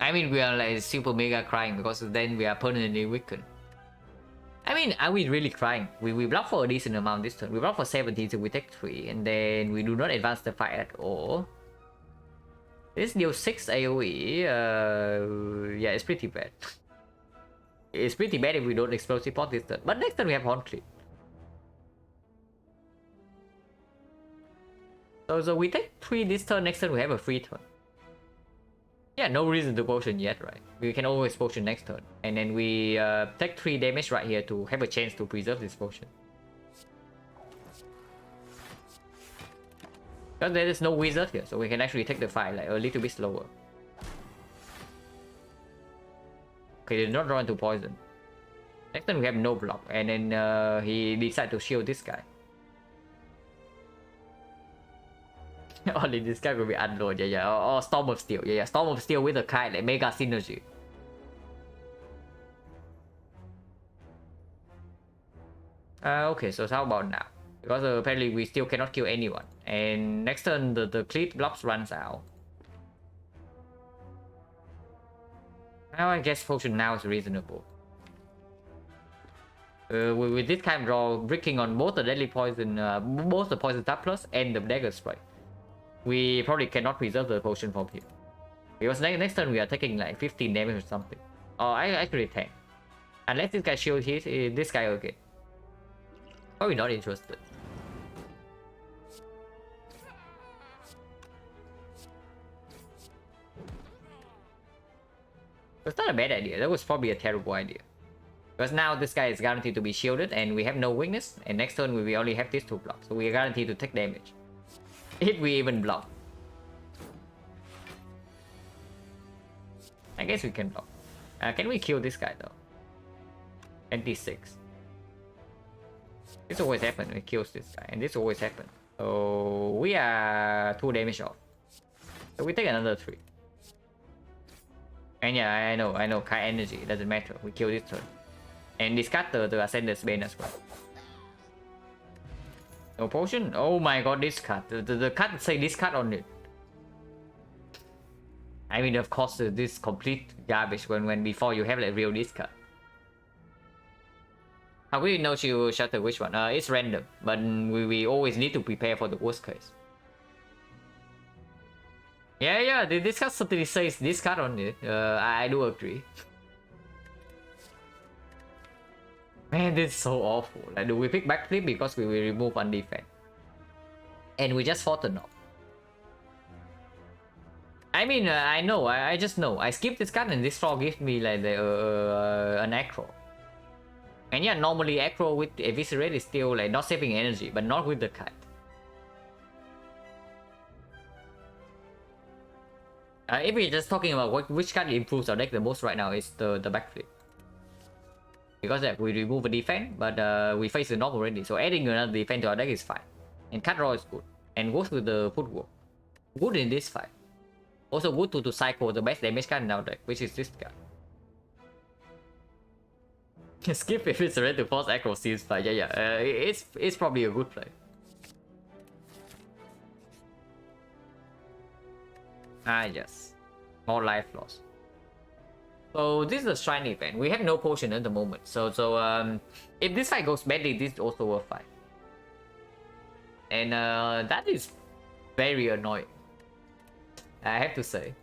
I mean, we are like super mega crying because then we are permanently weakened. I mean, are we really crying? We block for a decent amount this turn. We block for 17, so we take 3, and then we do not advance the fight at all. This deals 6 AoE. Yeah, it's pretty bad. It's pretty bad if we don't explosive pot this turn. But next turn we have Horn Cleat. So we take 3 this turn, next turn we have a free turn. Yeah, no reason to potion yet, right? We can always potion next turn. And then we take 3 damage right here to have a chance to preserve this potion. Because there is no wizard here, so we can actually take the fight like a little bit slower. Okay, they did not draw into poison. Next turn we have no block, and then he decides to shield this guy. Only this guy will be unload, yeah. Or Storm of Steel, yeah. Storm of Steel with a kite, like mega synergy. Okay, so how about now? Because apparently we still cannot kill anyone. And next turn the Cleat blocks runs out. Now I guess potion now is reasonable. With this kind of draw, bricking on both the deadly poison, both the poison tap plus and the dagger strike, we probably cannot preserve the potion from here. Because next turn we are taking like 15 damage or something. Oh, I actually 10. Unless this guy shields this guy again. Probably not interested. It's not a bad idea. That was probably a terrible idea. Because now this guy is guaranteed to be shielded and we have no weakness. And next turn we only have these 2 blocks. So we are guaranteed to take damage. If we even block. I guess we can block. Can we kill this guy though? 26. This always happens. It kills this guy. And this always happens. So we are 2 damage off. So we take another 3. And yeah, I know. Kai energy. It doesn't matter. We kill this turn. And discard the Ascender's Bane as well. No potion? Oh my god, this card. The card say this card on it. I mean, of course, this complete garbage when before you have like real discard. How will you know she will shatter which one? It's random, but we always need to prepare for the worst case. Yeah, this card certainly says this card on it. I do agree. Man, this is so awful. Like, do we pick backflip because we will remove undefend? And we just fought enough. I mean, I know, I just know. I skipped this card and this draw gives me like an acro. And yeah, normally acro with Eviscerate is still like not saving energy, but not with the card. If we're just talking about which card improves our deck the most right now, is the backflip. Because yeah, we remove a defense, but we face the knock already, so adding another defense to our deck is fine. And card draw is good, and goes with the footwork. Good in this fight. Also good to cycle the best damage card in our deck, which is this card. Skip if it's ready to force acro seals fight. Yeah. It's probably a good play. Yes. More life loss. So this is a shrine event. We have no potion at the moment. So if this fight goes badly, this is also a fight. And that is very annoying, I have to say.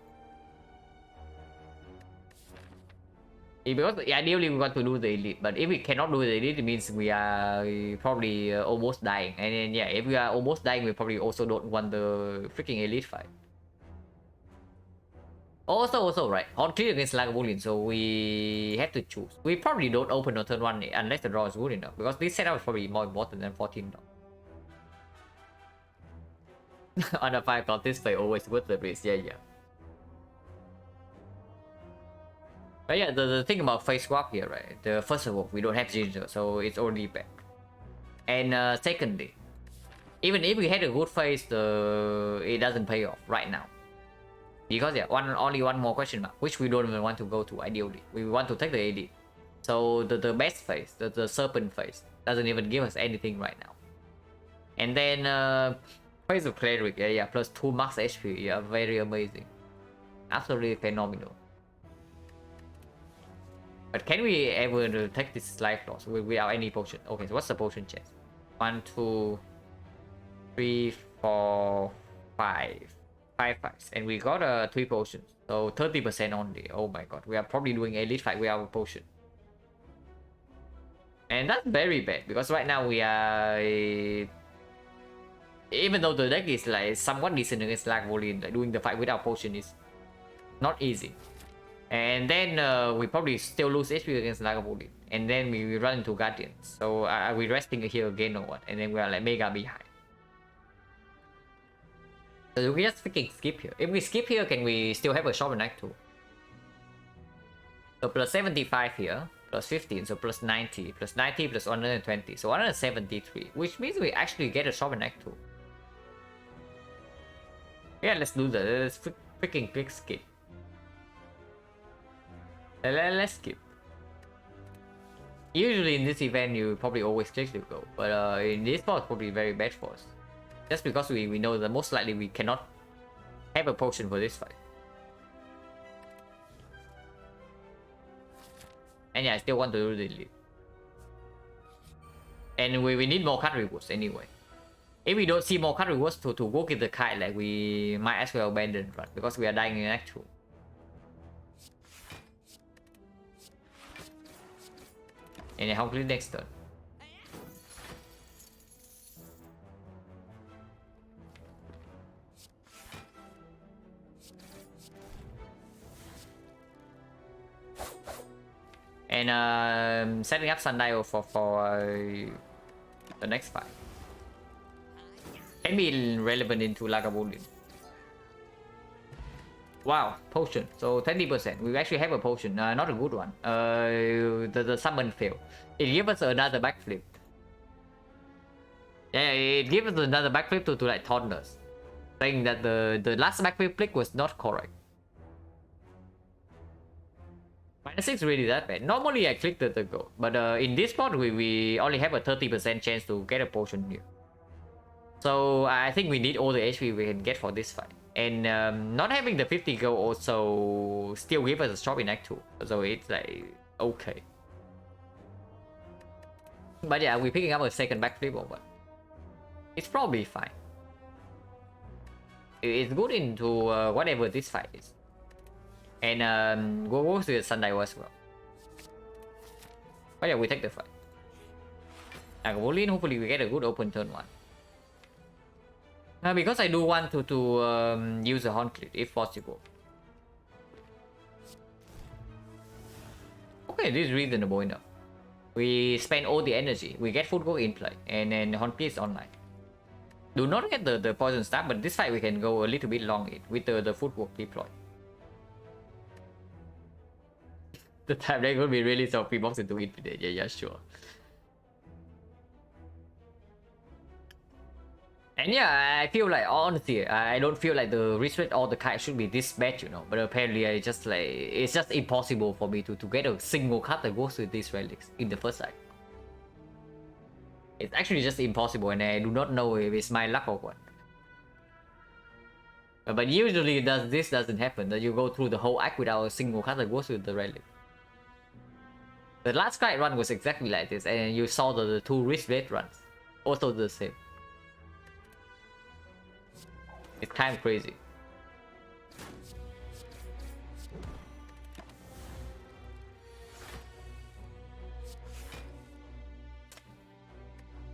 Because ideally we want to do the elite, but if we cannot do the elite, it means we are probably almost dying. And then yeah, if we are almost dying, we probably also don't want the freaking elite fight. Also right, on clear against Lagavulin, so we have to choose. We probably don't open on turn 1 unless the draw is good enough, because this setup is probably more important than 14 now. On a 5 card, this play always good the breeze, yeah. But yeah, the thing about face swap here, right? First of all, we don't have Ginger, so it's already bad. And secondly, even if we had a good face, it doesn't pay off right now. Because yeah, only one more question mark, which we don't even want to go to ideally. We want to take the AD. So the best phase, the serpent phase, doesn't even give us anything right now. And then phase of cleric, yeah, plus 2 max HP, yeah, very amazing. Absolutely phenomenal. But can we ever take this life loss without any potion? Okay, so what's the potion chest? 1, 2, 3, 4, 5. 5 fights, and we got 3 potions, so 30% only. Oh my god, we are probably doing elite fight without a potion, and that's very bad because right now we are, even though the deck is like somewhat decent against Lagavulin, like doing the fight without potion is not easy. And then we probably still lose HP against Lagavulin, and then we run into Guardians. So are we resting here again or what? And then we are like mega behind. So we just freaking skip here. If we skip here, can we still have a Shaman Act 2? So plus 75 here, plus 15, so plus 90, plus 90, plus 120, so 173, which means we actually get a Shaman Act 2. Yeah, let's do that. Let's freaking quick skip. Let's skip. Usually in this event, you probably always click to go, but in this part, it's probably very bad for us. Just because we know that most likely we cannot have a potion for this fight. And yeah, I still want to do the elite. And we need more card rewards anyway. If we don't see more card rewards to go get the kite, like we might as well abandon run because we are dying in Act 2. And yeah, hopefully next turn. And setting up Sundial for the next fight. Can be relevant into Lagavulin. Wow, potion. So 20%. We actually have a potion. Not a good one. The summon failed. It gives us another backflip. Yeah, it gives us another backflip to like taunt us, saying that the last backflip flick was not correct. -6 really that bad. Normally I click the go, but in this spot we only have a 30% chance to get a potion here. So I think we need all the HP we can get for this fight. And not having the 50 go also still give us a shop in Act 2. So it's like, okay. But yeah, we're picking up a second backflip or what? It's probably fine. It's good into whatever this fight is. And go to the Sundial as well. But yeah, we take the fight. Hopefully we get a good open turn 1. Because I do want to use a horn clip if possible. Okay, this is reasonable enough. We spend all the energy. We get footwork in play, and then horn clip is online. Do not get the poison stab, but this fight we can go a little bit long with the footwork deployed. The time they're gonna be really so Pbox into infinite. Yeah, sure. And yeah, I feel like, honestly, I don't feel like the restrict or the kite should be this bad, you know. But apparently, it's just impossible for me to get a single card that goes with these relics in the first act. It's actually just impossible, and I do not know if it's my luck or what. But usually, this doesn't happen. That you go through the whole act without a single card that goes with the relic. The last kite run was exactly like this, and you saw the 2 wrist blade runs, also the same. It's kind of crazy.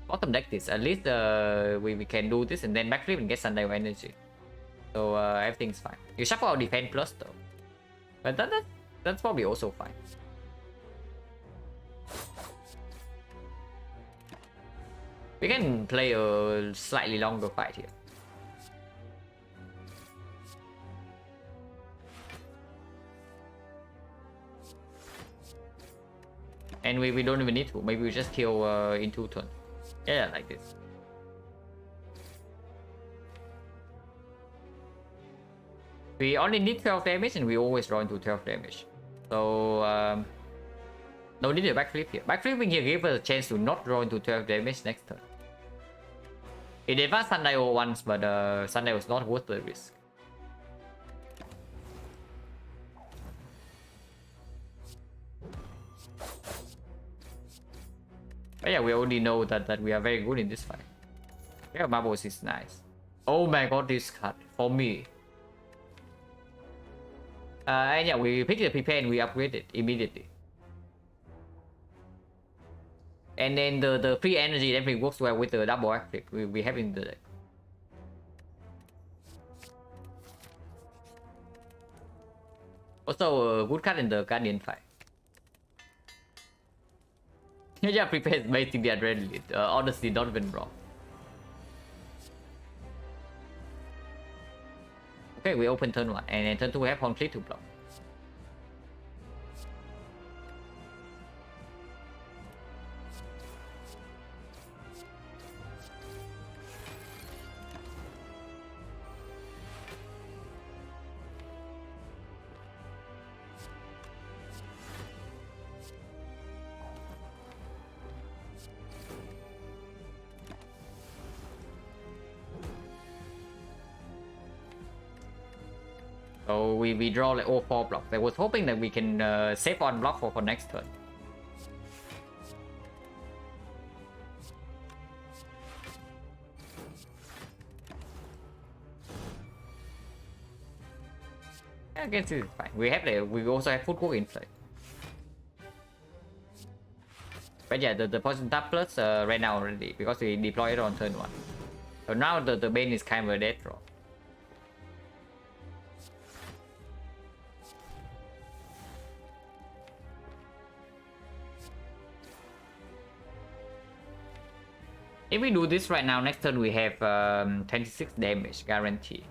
Bottom deck this. At least we can do this and then backflip and get Sundial energy. So everything's fine. You shuffle out defense plus though. But that's probably also fine. We can play a slightly longer fight here. And we don't even need to. Maybe we just kill in 2 turns. Yeah, like this. We only need 12 damage and we always draw into 12 damage. So no need to backflip here. Backflipping here gives us a chance to not draw into 12 damage next turn. It advanced Sundial once, but Sundial was not worth the risk. But yeah, we already know that we are very good in this fight. Yeah, marbles is nice. Oh my god, this card for me. And yeah, we pick the prepare and we upgrade it immediately. And then the free energy definitely works well with the double active we have in the deck. Also a good card in the Guardian fight. Yeah, prepare is basically adrenaline. Honestly, not even wrong. Okay, we open turn 1, and then turn 2 we have complete to block. So we draw like all 4 blocks. I was hoping that we can save on block for next turn. I guess it's fine. We also have footwork in play. But yeah, the poison tap plus right now already because we deploy it on turn 1. So now the Bane is kind of a dead draw. If we do this right now, next turn we have 26 damage guarantee.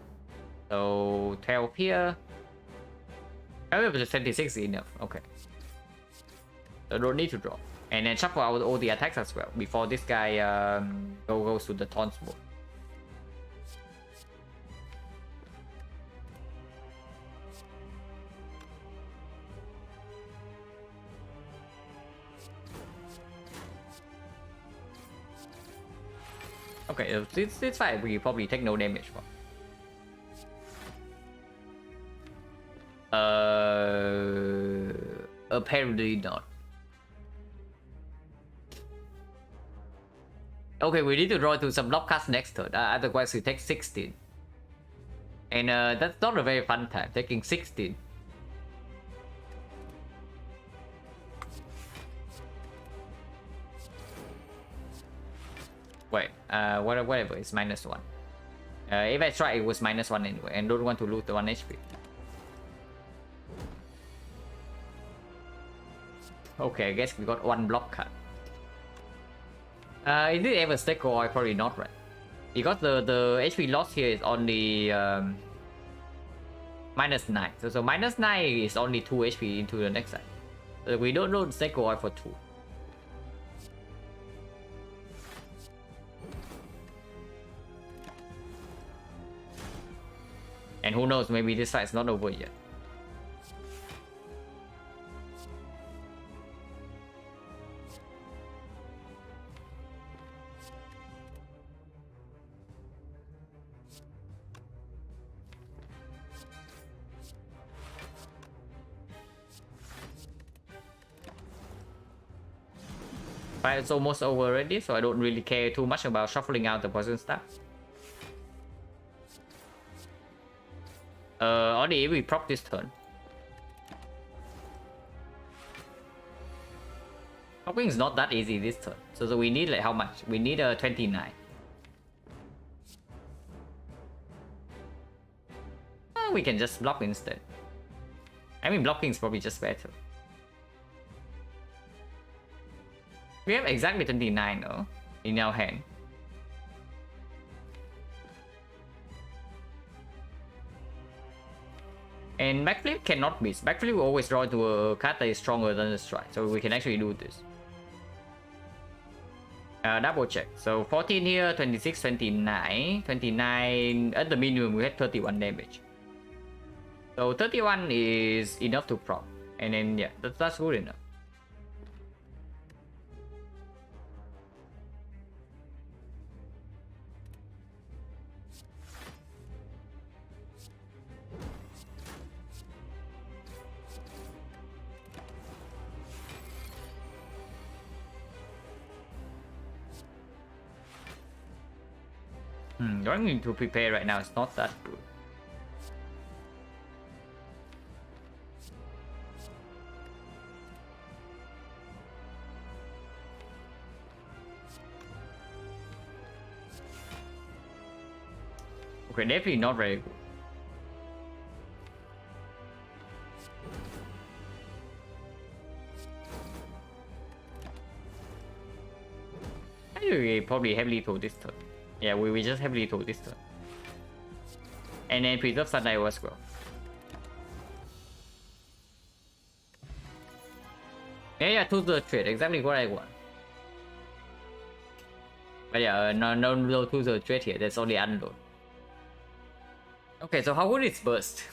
So 12 here. However, 26 is enough. Okay. So don't need to draw. And then shuffle out all the attacks as well before this guy goes to the taunt mode. Okay, this fight we probably take no damage from. Apparently not. Okay, we need to draw to some block cards next turn, otherwise we take 16. And that's not a very fun time, taking 16. Wait, whatever, it's -1. If I try, it was -1 anyway, and don't want to lose the 1 HP. Okay, I guess we got 1 block card. Is it ever stack or probably not, right? Because the HP loss here is only -9. So -9 is only 2 HP into the next side. So we don't know the stack or for 2. And who knows, maybe this fight is not over yet. Fight is almost over already, so I don't really care too much about shuffling out the poison stuff. Only if we prop this turn. Propping is not that easy this turn. So we need like how much? We need a 29. We can just block instead. I mean, blocking is probably just better. We have exactly 29 though, in our hand. And backflip cannot miss. Backflip will always draw into a card that is stronger than the strike, so we can actually do this. Double check. So 14 here, 26, 29. 29 at the minimum we had 31 damage. So 31 is enough to prop. And then yeah, that's good enough. Going to prepare right now is not that good. Okay, definitely not very good. I think we probably heavily to this turn. Yeah, we just heavily to this turn. And then preserve Sunlight as well. Yeah, to the trade, exactly what I want. But yeah, no to the trade here, that's only unload. Okay, so how good is burst?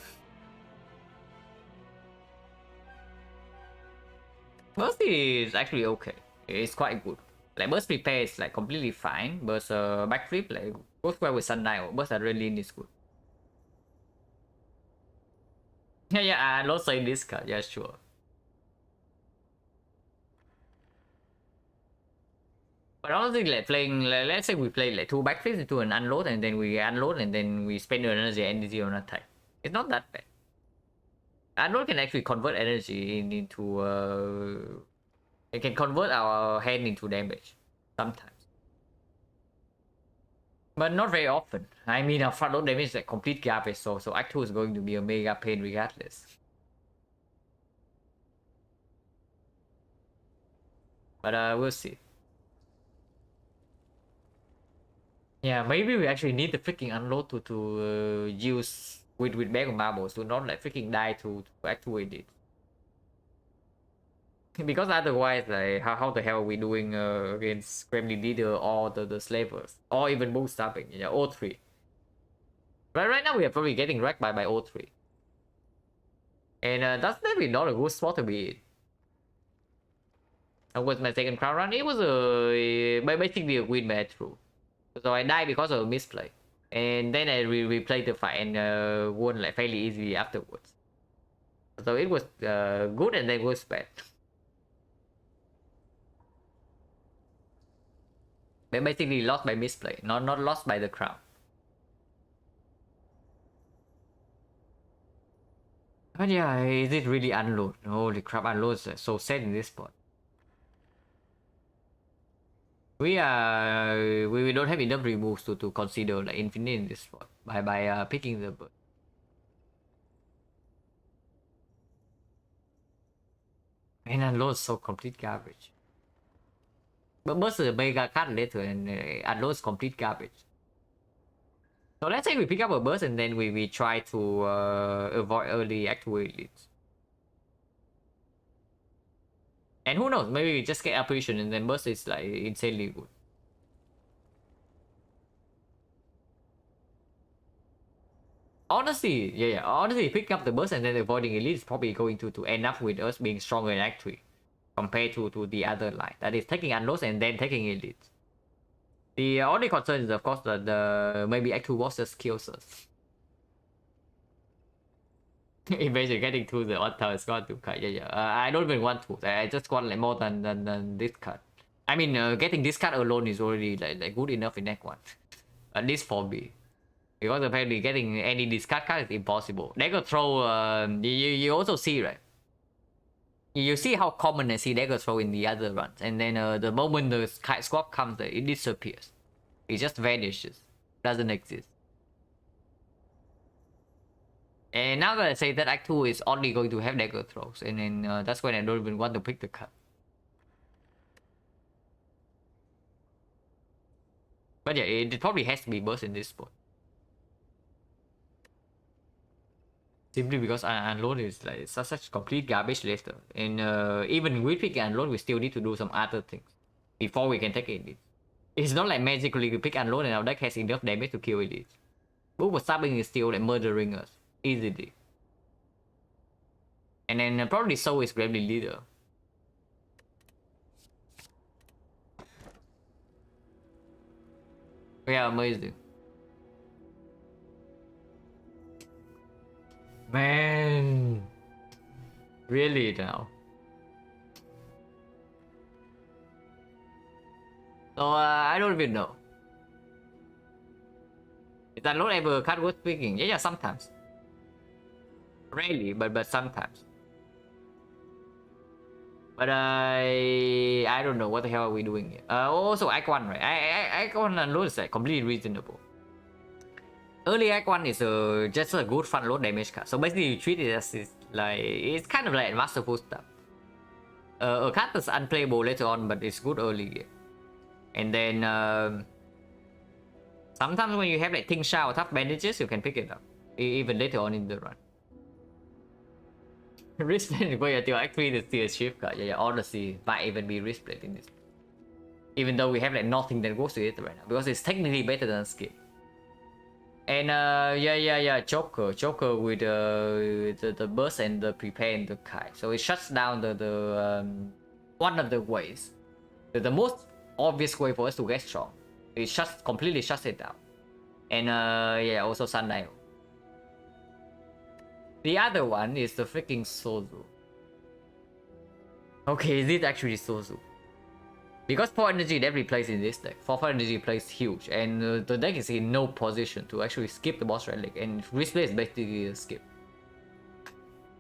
Burst is actually okay. It's quite good. Like burst prepare is like completely fine. Burst backflip like goes well with Sunlight or burst adrenaline is good. Yeah, not saying this card, yeah, sure. But honestly, like playing, like, let's say we play like 2 backflips into an unload, and then we unload, and then we spend the energy on attack. It's not that bad. Unload can actually convert energy into it can convert our hand into damage sometimes, but not very often. I mean, our front load damage is like complete garbage, so Act 2 is going to be a mega pain regardless. But we'll see. Yeah, maybe we actually need the freaking unload to use with bag of marbles to not like freaking die to activate it. Because otherwise, like, how the hell are we doing against Gremlin Leader or the Slavers? Or even bootstrapping, yeah, O3. But right now we are probably getting wrecked by O3. And that's maybe not a good spot to be in. That was my second crown run. It was basically a win match through. So I died because of a misplay. And then I replayed the fight and won like fairly easily afterwards. So it was good and then was bad. They basically lost by misplay, not lost by the crown. But yeah, is it really unload? Holy crap, unloads are so sad in this spot. We don't have enough removes to consider like infinite in this spot by picking the bird. And unloads so complete garbage. But most of the mega card later and unloads complete garbage. So let's say we pick up a burst and then we try to avoid early activate leads. And who knows, maybe we just get apparition and then burst is like insanely good. Honestly, yeah, honestly, picking up the burst and then avoiding elite is probably going to end up with us being stronger in Act 3 compared to the other line. That is taking unloads and then taking elite. The only concern is of course that the maybe Act 2 bosses kills us. Imagine getting to the odd tower squad to cut. Yeah. I don't even want to. I just want like more than this cut. I mean, getting this cut alone is already like good enough in Act 1. At least for me. Because apparently getting any discard card is impossible. Dagger throw, you also see, right? You see how common I see dagger throw in the other runs, and then the moment the kite squad comes, it disappears. It just vanishes, doesn't exist. And now that I say that Act 2 is only going to have dagger throws, and then that's when I don't even want to pick the card. But yeah, it probably has to be burst in this spot. Simply because unload is like such complete garbage later. And even with pick unload, we still need to do some other things before we can take it. It's not like magically we pick unload and our deck has enough damage to kill it. But stabbing is still like murdering us easily. And then probably so is Gravely Leader. Yeah, amazing. Man, really now. So I don't even know. Is that not ever card worth picking? Yeah, sometimes. Rarely, but sometimes. But I don't know what the hell are we doing here. Also Act 1, right? Act 1 unload is like completely reasonable. Early Act 1 is just a good front load damage card. So basically you treat it as like it's kind of like masterful stuff. A card is unplayable later on, but it's good early. And then sometimes when you have like Ting Shao or tough bandages, you can pick it up even later on in the run. Wristlet wait until Act 3 to steal a shift card. Yeah, honestly, might even be wristlet in this. Even though we have like nothing that goes to it right now, because it's technically better than skip. And yeah, Joker with the burst and the prepare and the kite. So it shuts down the one of the ways, the most obvious way for us to get strong. It completely shuts it down. And yeah, also Sundial. The other one is the freaking Sozu. Okay, is it actually Sozu? Because 4 energy definitely plays in this deck. 4 energy plays huge, and the deck is in no position to actually skip the boss relic, and Wristblade is basically a skip.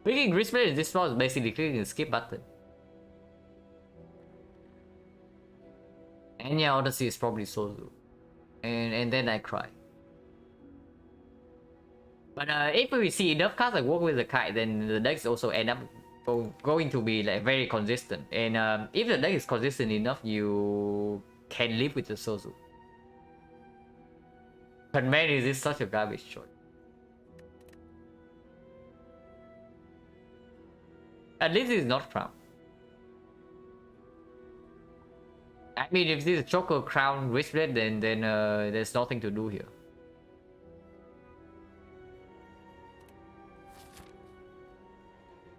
Picking Wristblade in this spot is basically clicking the skip button. And yeah, honestly, it's probably Sozu. And then I cry. But if we see enough cards that work with the kite, then the decks also end up going to be like very consistent. And if the deck is consistent enough, you can live with the Sozu. But man, is this such a garbage choice? At least it's not Crown. I mean, if this is Joker, Crown, Wristlet, then there's nothing to do here.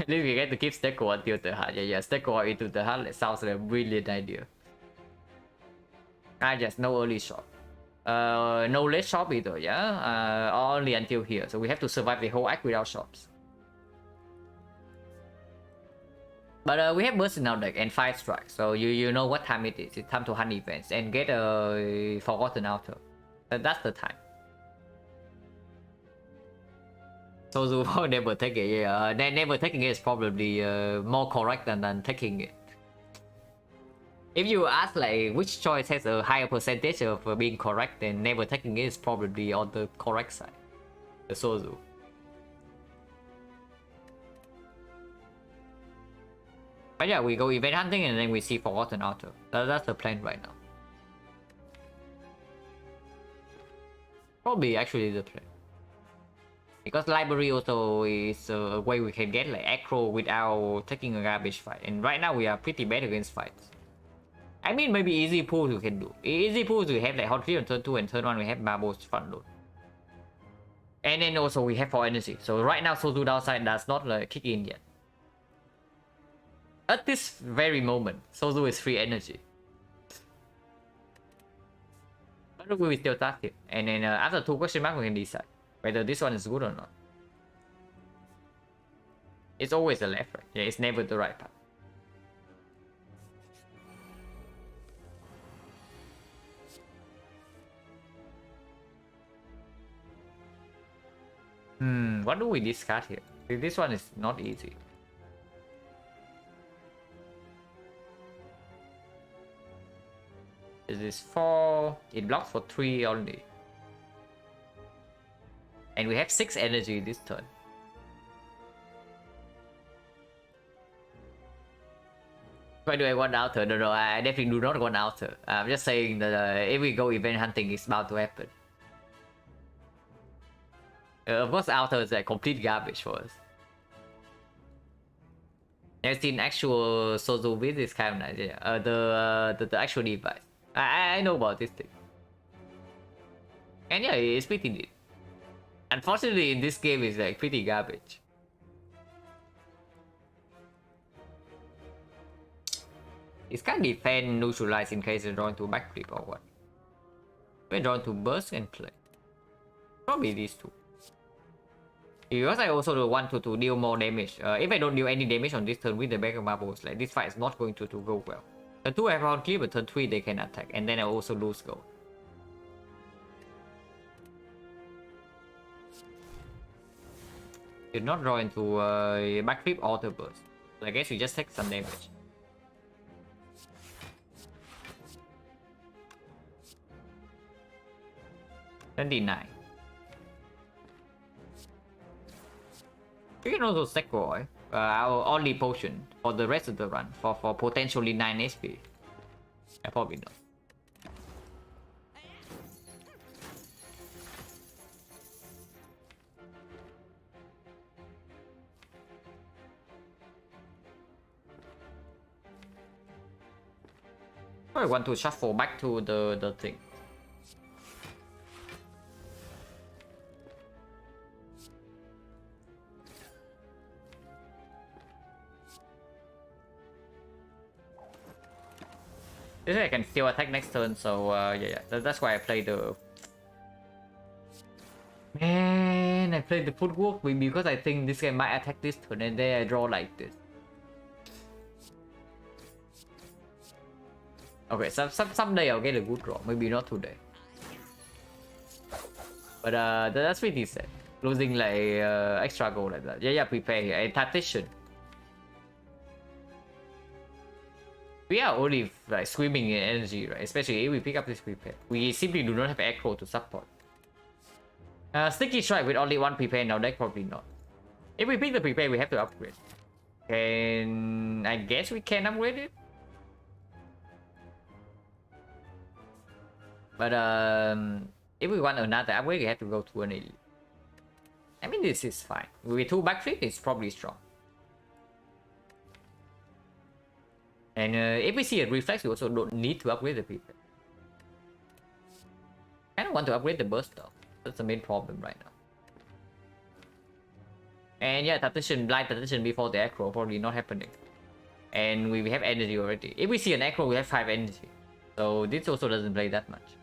At least we get to keep Steko until the heart. Yeah, Steko into the heart. That sounds like a brilliant idea. I just no early shot. No less shop either, yeah? Only until here. So we have to survive the whole act without shops. But we have burst in our deck and 5 strikes, so you know what time it is. It's time to hunt events and get a Forgotten Outer. That's the time. So never take it, yeah. Never taking it is probably more correct than taking it. If you ask like which choice has a higher percentage of being correct, then never taking it is probably on the correct side. The Sozu. But yeah, we go event hunting and then we see Forgotten Outer. That's the plan right now. Probably actually the plan. Because library also is a way we can get like aggro without taking a garbage fight. And right now we are pretty bad against fights. I mean maybe easy pulls you can do. Easy pulls we have like Hot 3 on turn 2 and turn 1 we have Marbles front load. And then also we have 4 energy. So right now Sozu downside does not kick in yet. At this very moment, Sozu is free energy. But we will still touch it. And then after 2 question marks we can decide whether this one is good or not. It's always the left, right? Yeah, it's never the right path. What do we discard here? This one is not easy. This is 4. It blocks for 3 only. And we have 6 energy this turn. Why do I want Outer? No, I definitely do not want Outer. I'm just saying that if we go event hunting, it's bound to happen. Of course, Outer is like complete garbage for us. I've seen actual Sozu with this kind of nice, yeah. The actual device. I know about this thing. And yeah, it's pretty neat. Unfortunately, in this game, it's like pretty garbage. It can't defend neutralize in case you're drawn to backflip or what. We're drawn to burst and play. Probably these two. Because I also want to deal more damage. If I don't deal any damage on this turn with the back of marbles, like this fight is not going to go well. Turn 2 I have on clear, but turn 3 they can attack, and then I also lose gold. Did not draw into backflip or the burst. So I guess we just take some damage. $29. We can also stack Roy, our only potion for the rest of the run for potentially 9 HP. I probably not. I want to shuffle back to the thing. This way I can still attack next turn, so yeah, that's why I played the... Man, I played the footwork because I think this guy might attack this turn and then I draw like this. Okay, someday I'll get a good draw, maybe not today. But that's pretty sad. Losing like extra gold like that. Yeah, prepare here. A tactician. We are only like swimming in energy, right? Especially if we pick up this prepare. We simply do not have aggro to support. Sticky strike with only 1 prepare in our deck, probably not. If we pick the prepare, we have to upgrade. And I guess we can upgrade it. But if we want another upgrade, we have to go to an elite. I mean, this is fine. With 2 backflip, it's probably strong. And if we see a reflex, we also don't need to upgrade the prepare. I don't want to upgrade the burst though. That's the main problem right now. And yeah, tactician, blind tactician before the aggro, probably not happening. And we have energy already. If we see an aggro, we have 5 energy. So this also doesn't play that much.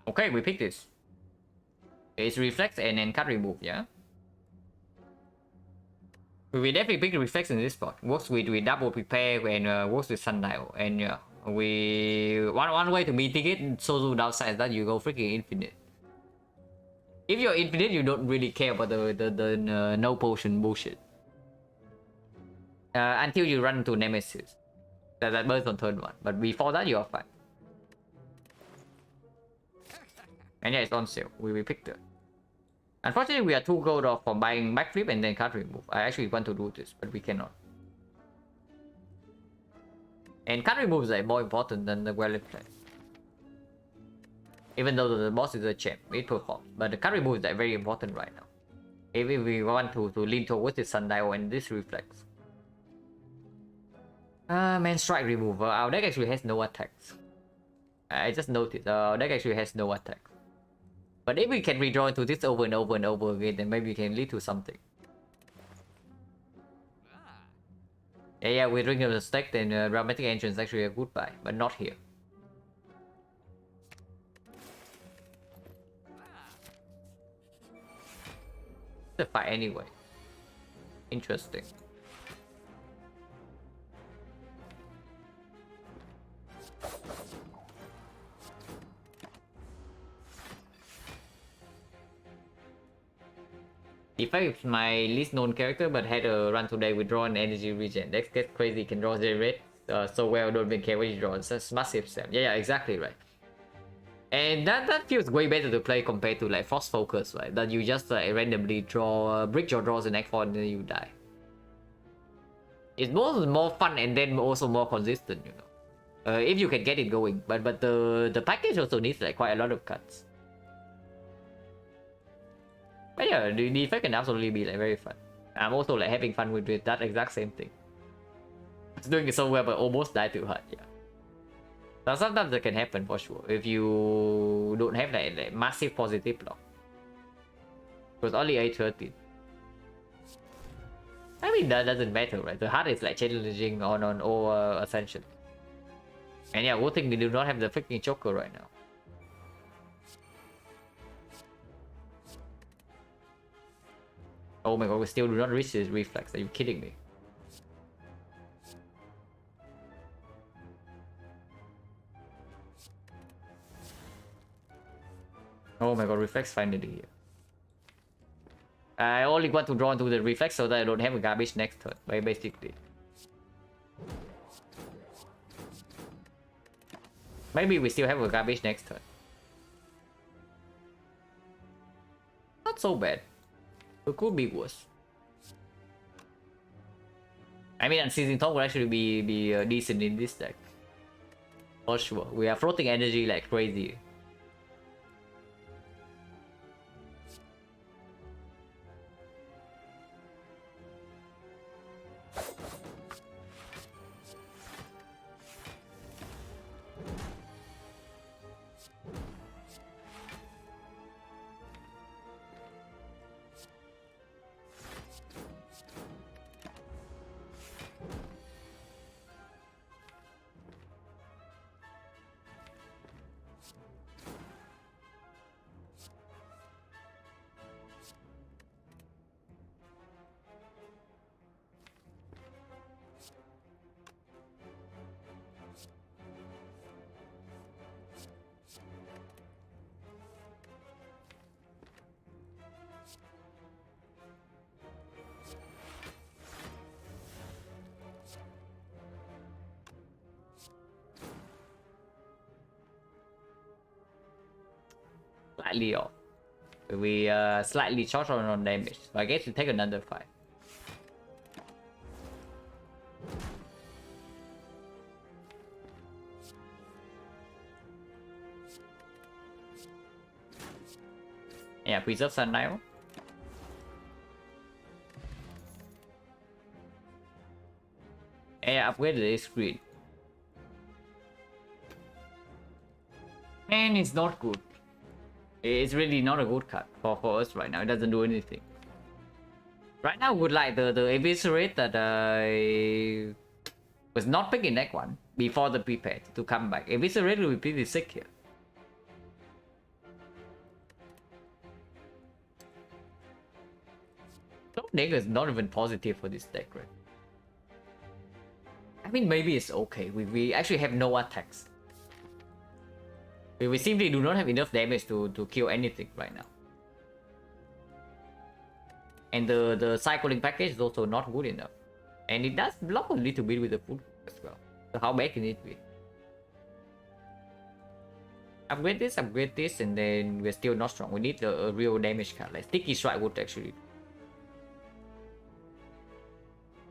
Okay, we pick this. It's reflex and then cut remove, yeah? We definitely pick reflex in this spot. Works with double prepare and works with sundial. And yeah, one way to mitigate so downside is that you go freaking infinite. If you're infinite, you don't really care about the no potion bullshit. Until you run into Nemesis. That burns on turn 1. But before that, you're fine. And yeah, it's on sale. We picked it. Unfortunately, we are 2 gold off from buying backflip and then card remove. I actually want to do this, but we cannot. And card remove is like more important than the well play. Even though the boss is a champ, it performs. But the card remove is like very important right now. If we want to lean towards this sundial and this reflex. Man, strike remover. Our deck actually has no attacks. I just noticed our deck actually has no attacks. But if we can redraw into this over and over and over again, then maybe we can lead to something. Yeah, we drink the stack, then dramatic entrance is actually a good buy, but not here. The fight anyway. Interesting. If I was my least known character but had a run today with draw and energy regen, that gets crazy, can draw generate so well, don't even care what you draw. It's a massive set. Yeah, exactly right. And that feels way better to play compared to like Frost Focus, right? That you just randomly draw, brick your draws in Act 4 and then you die. It's more fun and then also more consistent, you know. If you can get it going, but the package also needs like quite a lot of cuts. But yeah, the effect can absolutely be like very fun. I'm also like having fun with that exact same thing. It's doing it so well, but almost died too hard. Yeah. So sometimes that can happen for sure if you don't have like massive positive block. Because only 813. I mean that doesn't matter, right? The heart is like challenging on all Ascension. And yeah, good thing we do not have the freaking choker right now. Oh my god, we still do not reach this reflex. Are you kidding me? Oh my god, reflex finally here. I only want to draw into the reflex so that I don't have a garbage next turn, basically. Maybe we still have a garbage next turn. Not so bad. It could be worse. I mean, Unceasing Talk will actually be decent in this deck. For sure. We are floating energy like crazy. Slightly off. We slightly short on damage. So I guess we take another fight. Yeah, preserve sundial. Yeah, upgrade the screen. And it's not good. It's really not a good card for us right now. It doesn't do anything. Right now, would like the eviscerate that I was not picking that one before the prepared to come back. Eviscerate will be pretty sick here. Food nigga is not even positive for this deck, right? I mean, maybe it's okay. We actually have no attacks. We simply do not have enough damage to kill anything right now. And the cycling package is also not good enough. And it does block a little bit with the food as well. So how bad can it be? Upgrade this, and then we're still not strong. We need a real damage card, like Sticky Strike would actually.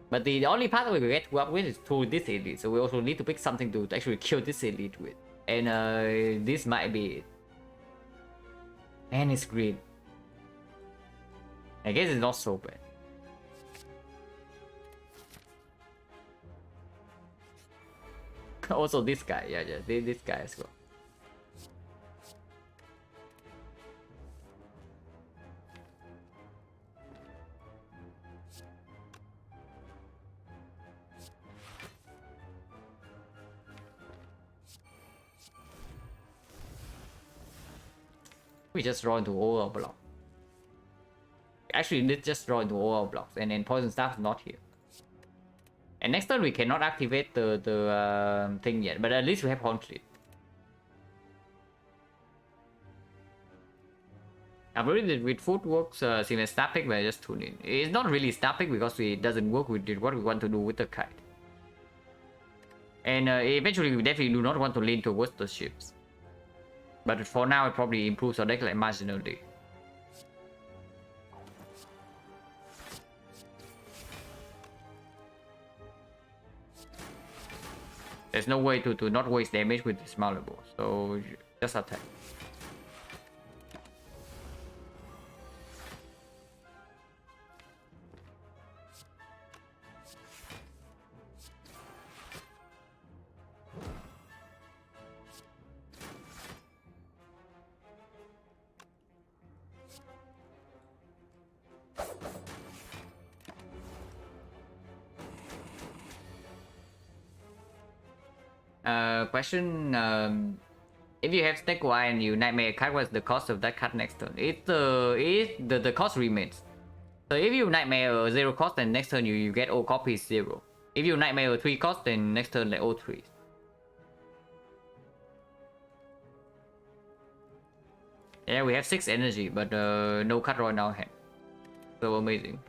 But the only path we get to upgrade is through this elite, so we also need to pick something to actually kill this elite with. And this might be it. And it's green. I guess it's not so bad. Also this guy, yeah, this guy as well. We just draw into all our blocks. Actually, let's just draw into all our blocks, and then Poison Staff is not here. And next turn we cannot activate the thing yet, but at least we have Conflict. I believe that with food works, same as Snap Pick, but just tune in. It's not really Snap Pick because it doesn't work with what we want to do with the kite. And eventually we definitely do not want to lean towards the ships. But for now it probably improves our deck like marginally. There's no way to not waste damage with this malleable, so just attack. Question, if you have Snake Y and you Nightmare card, what's the cost of that card next turn? The cost remains. So if you Nightmare 0 cost, then next turn you get all copies 0. If you Nightmare 3 cost, then next turn like all 3. Yeah, we have 6 energy, but no card draw in our hand. So amazing.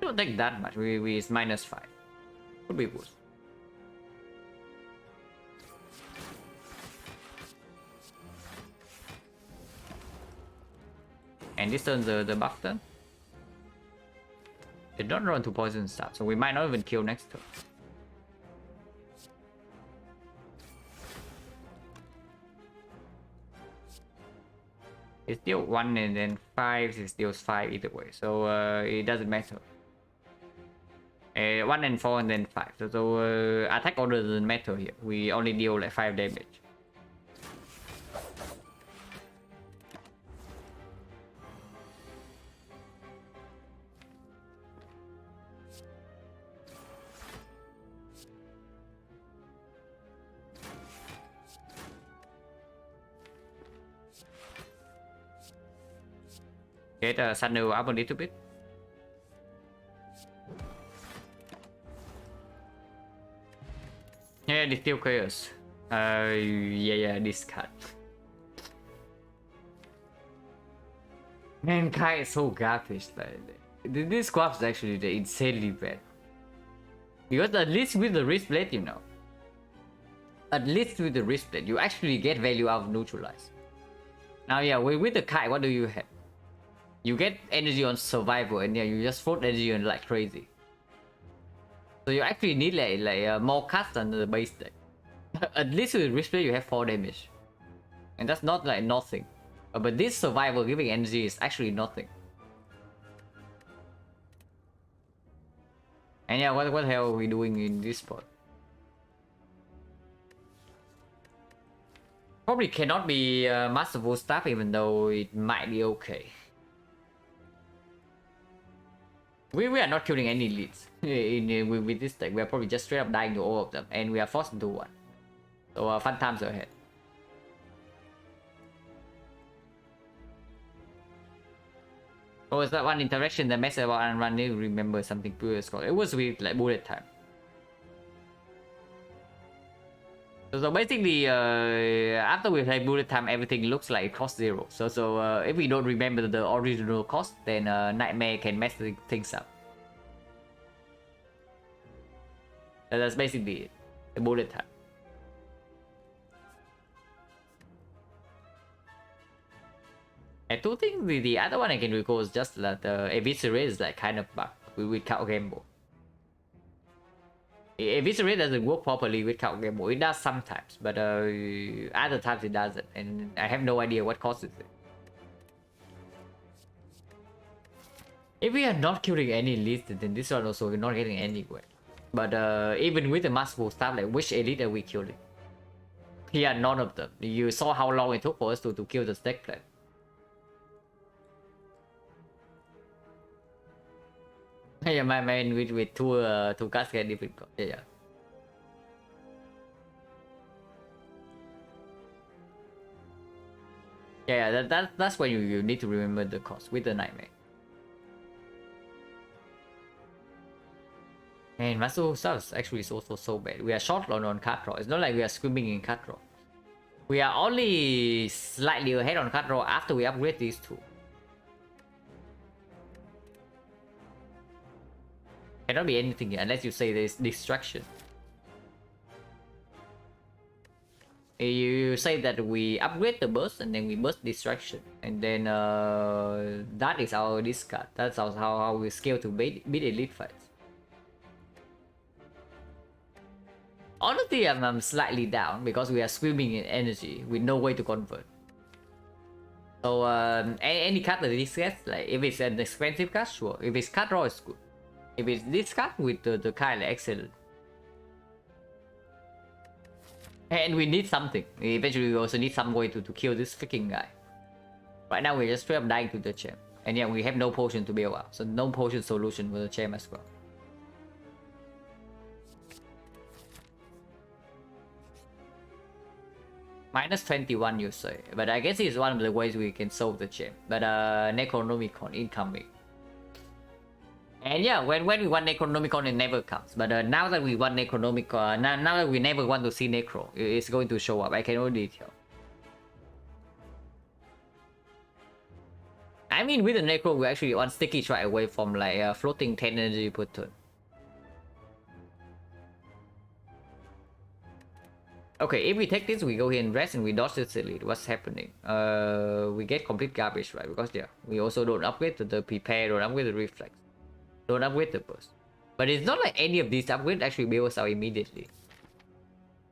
Don't take that much, we is -5. Could be worse. And this turn the buff turn. They don't run to Poison Staff, so we might not even kill next turn. It's still 1 and then 5, it steals 5 either way, so it doesn't matter. 1 and 4 and then 5, so attack order doesn't matter here, we only deal like 5 damage. Get Sanu up a little bit. Yeah, it's still chaos. Yeah, this card. Man, Kai is so garbage. Like, this squad is actually insanely bad. Because at least with the wrist blade, you know. At least with the wrist blade, you actually get value out of neutralize. Now, yeah, with the Kai, what do you have? You get energy on survival, and yeah, you just float energy on like crazy. So you actually need like more cards than the base deck. At least with wrist blade, you have 4 damage, and that's not like nothing. But this survival giving energy is actually nothing. And yeah, what the hell are we doing in this spot? Probably cannot be Masterful Staff, even though it might be okay. We are not killing any leads with this deck. We are probably just straight up dying to all of them, and we are forced into one. So fun times ahead. Or was that one interaction that messed about and randomly remember something previous called? It was with like bullet time. So basically, after we play bullet time, everything looks like it costs 0. So if we don't remember the original cost, then Nightmare can mess things up. That's basically it. The bullet time. I do think the other one I can recall is just that the Eviscerate is like kind of bug with Count Gamble. Eviscerate doesn't work properly with Count Gamble. It does sometimes, but other times it doesn't, and I have no idea what causes it. If we are not killing any elites, then this one also we're not getting anywhere. But even with the masterful stuff, like which elite are we killing? Here, none of them. You saw how long it took for us to kill the stack plan. Yeah, my man with two cards get difficult. Yeah. Yeah, that's when you need to remember the cost with the Nightmare. And Master Stuff actually is also so bad. We are short on card draw. It's not like we are screaming in card draw. We are only slightly ahead on card draw after we upgrade these two. Cannot be anything here unless you say there's distraction. You say that we upgrade the burst and then we burst distraction, and then that is our discard. That's how we scale to beat elite fights. Honestly, I'm slightly down because we are swimming in energy with no way to convert. So any card that this gets, like if it's an expensive card, sure. If it's card draw, it's good. If it's this card with the kind, excellent. And we need something. Eventually, we also need some way to kill this freaking guy. Right now, we're just straight up dying to the champ. And yeah, we have no potion to bail out. So no potion solution for the champ as well. Minus 21, you say. But I guess it's one of the ways we can solve the champ. But Necronomicon incoming. And yeah, when we want Necronomicon, it never comes. But now that we want Necronomicon, now that we never want to see Necro, it's going to show up. I can already tell. I mean, with the Necro, we actually want Sticky Strike away from like floating 10 energy per turn. Okay, if we take this, we go here and rest and we dodge this elite. What's happening? We get complete garbage, right? Because yeah, we also don't upgrade the prepare, don't upgrade the reflex, don't upgrade the burst. But it's not like any of these upgrades actually bail us out immediately.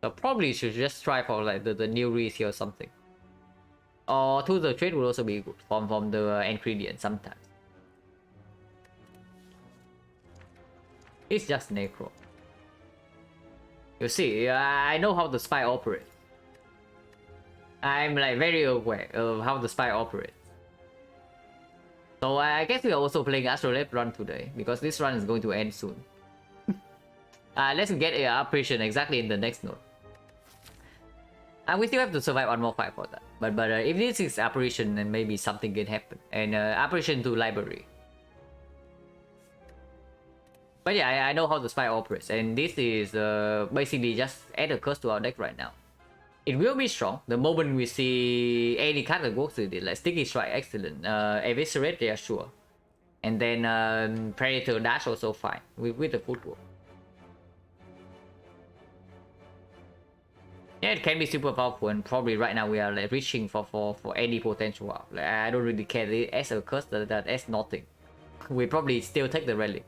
So probably should just try for like the new reese here or something. Or to the trade will also be good from the ingredient sometimes. It's just Necro. You see, I know how the spy operates. I'm like very aware of how the spy operates. So I guess we are also playing Astrolabe run today because this run is going to end soon. Let's get an operation exactly in the next node. And we still have to survive one more fight for that. But if this is operation, then maybe something can happen. And operation to library. But yeah, I know how the spy operates, and this is basically just add a curse to our deck right now. It will be strong the moment we see any card that works with it, like Sticky Strike, excellent. Eviscerate, yeah, sure. And then Predator Dash also fine with the footwork. Yeah, it can be super powerful, and probably right now we are like reaching for any potential out. Like, I don't really care as a curse that as nothing. We probably still take the relic.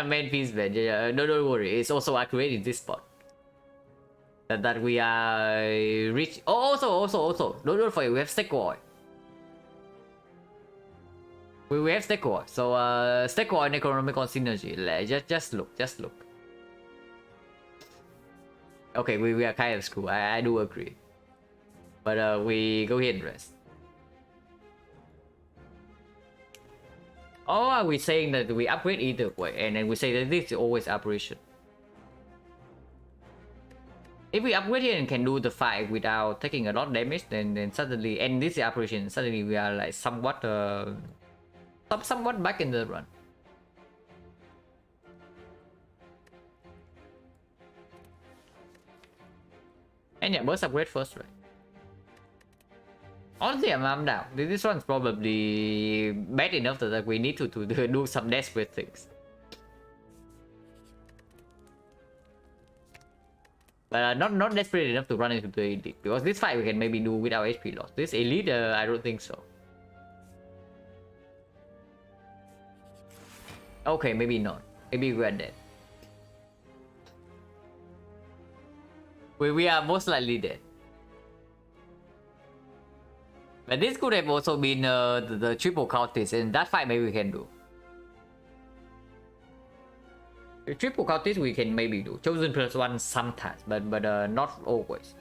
Main piece, man. Yeah, no, don't worry. It's also accurate in this spot. That we are reach. Oh, also. Don't forget, we have Stekoi. We have Stekoi. So Stekoi Necronomicon synergy. Like, just look. Okay, we are kind of screwed. I do agree. But we go ahead and rest. Or are we saying that we upgrade either way, and then we say that this is always operation? If we upgrade here and can do the fight without taking a lot of damage, then suddenly, and this is operation, suddenly we are like somewhat somewhat back in the run. And yeah, burst upgrade first, right? Honestly, I'm down. This one's probably bad enough that we need to do some desperate things. But not desperate enough to run into the elite, because this fight we can maybe do without HP loss. This elite, I don't think so. Okay, maybe not. Maybe we are dead. We are most likely dead. But this could have also been the triple cultist, and that fight maybe we can do. The triple cultist we can maybe do. Chosen +1 sometimes, but not always.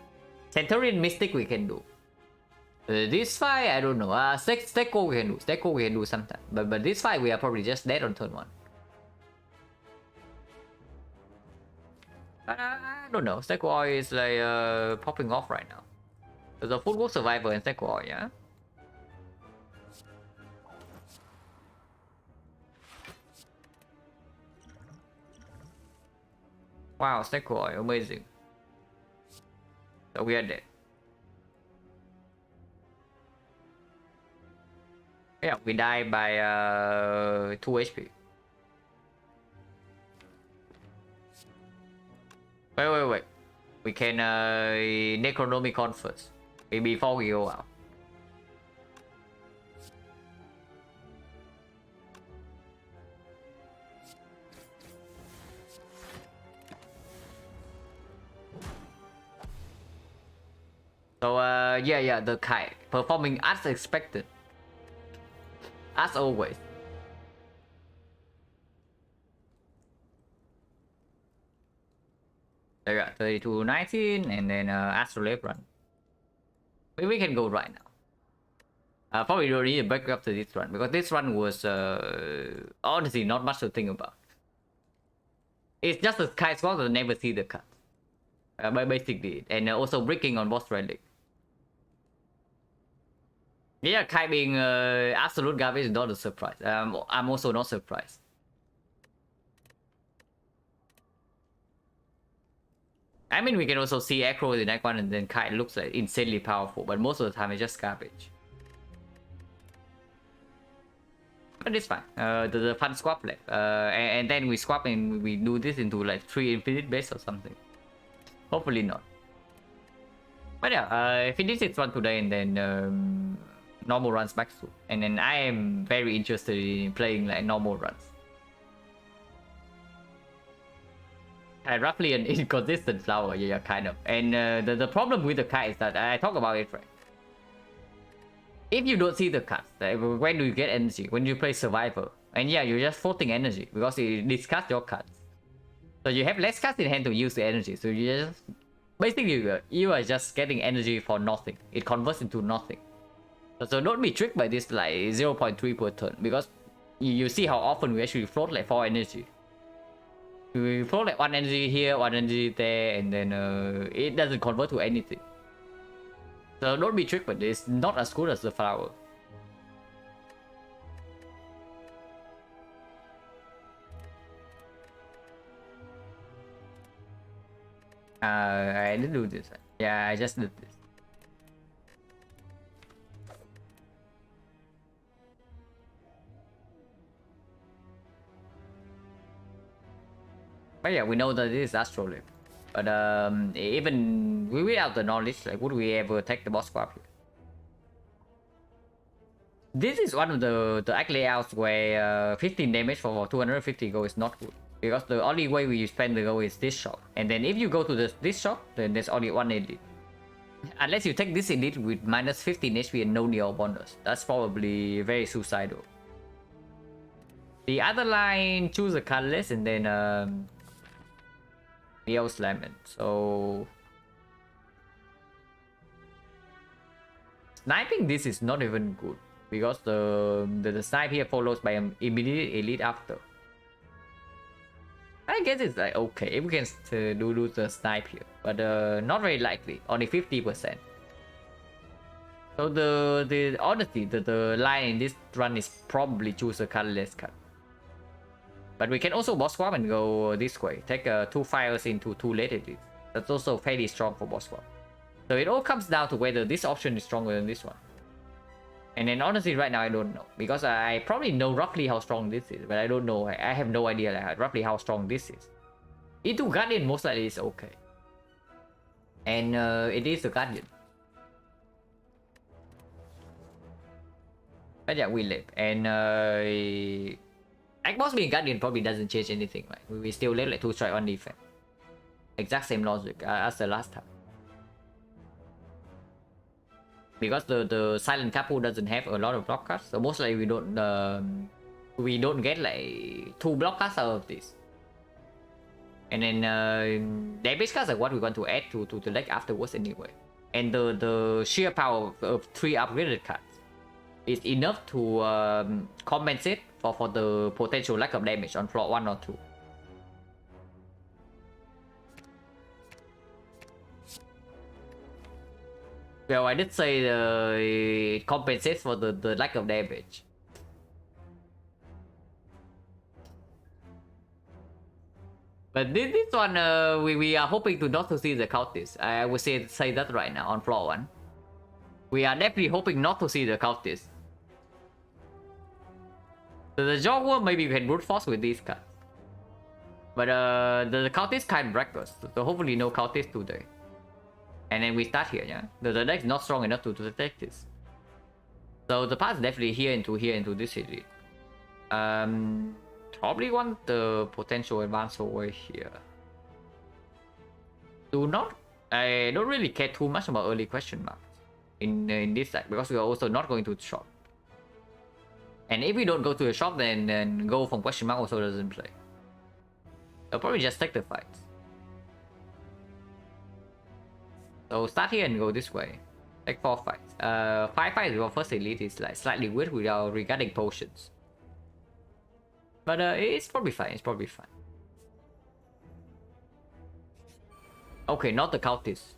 Centurion Mystic we can do. This fight I don't know. Steko we can do. Steko we can do sometimes. But this fight we are probably just dead on turn 1. I don't know. Steko Oil is like popping off right now. There's a Footwork Survivor and Steko Oil, yeah? Wow, Steko Oil, amazing. So we are dead. Yeah, we die by 2 HP. Wait. We can Necronomicon first. Before we go out. So yeah, the kite performing as expected. As always. There we got 32-19 and then Astrolabe run. We can go right now. Probably don't need to back up to this run because this run was honestly not much to think about. It's just a kite squad that never see the cut. Basically, and also breaking on boss relic. Yeah, kite being absolute garbage is not a surprise. I'm also not surprised. I mean, we can also see Echo in that one, and then kite looks like insanely powerful, but most of the time it's just garbage. But it's fine. The fun swap left, and then we swap and we do this into like 3 infinite base or something. Hopefully not. But yeah, finish this one today, and then normal runs back soon. And then I am very interested in playing like normal runs. Roughly an inconsistent flower, yeah, kind of. And the problem with the kite is that I talk about it, right? If you don't see the cuts, when do you get energy? When you play Survivor. And yeah, you're just floating energy because it discards your cuts. So you have less cards in hand to use the energy. So you just basically you are just getting energy for nothing. It converts into nothing. So don't be tricked by this like 0.3 per turn, because you see how often we actually float like 4 energy. We float like 1 energy here, 1 energy there, and then it doesn't convert to anything. So don't be tricked by this. Not as good as the flower. I didn't do this. Yeah, I just did this. But yeah, we know that this is Astrolabe. But even without the knowledge, like, would we ever take the boss swap here? This is one of the act layouts where 15 damage for 250 gold is not good. Because the only way we spend the gold is this shop. And then if you go to this shop, then there's only 1 elite. Unless you take this elite with minus 15 HP and no Neo bonus. That's probably very suicidal. The other line, choose a colorless and then Neo Lemon. So sniping this is not even good because the snipe here follows by an immediate elite after. I guess it's like okay if we can do the snipe here, but not very likely. Only 50%. So the honestly the line in this run is probably choose a colorless cut. But we can also boss swap and go this way. Take 2 fires into 2 ladies. That's also fairly strong for boss swap. So it all comes down to whether this option is stronger than this one. And then honestly right now I don't know. Because I probably know roughly how strong this is. But I don't know. I have no idea like, roughly how strong this is. Into Guardian most likely is okay. And it is a Guardian. But yeah, we live. And Boss being Guardian probably doesn't change anything, right? We still live like 2 strike on defense. Exact same logic as the last time. Because the Silent Capu doesn't have a lot of block cards, so most likely we don't get like 2 block cards out of this. And then damage cards are what we want to add to the deck afterwards anyway. And the sheer power of 3 upgraded cards is enough to compensate for the potential lack of damage on floor 1 or 2. Well, I did say it compensates for the lack of damage. But this one, we are hoping to not to see the cultist. I would say that right now on floor 1. We are definitely hoping not to see the cultist. So the Jaguar maybe we can brute force with these cards. But the cultist kind of reckless, so hopefully no cultist today. And then we start here, yeah? The deck's not strong enough to detect this. So the path is definitely here into this city. Probably want the potential advance over here. I don't really care too much about early question marks in this deck because we are also not going to the shop. And if we don't go to the shop, then go from question mark also doesn't play. I'll probably just take the fights. So start here and go this way. Take 4 fights. 5 fights with our first elite is like slightly weird without regarding potions. But it's probably fine. It's probably fine. Okay, not the cultist.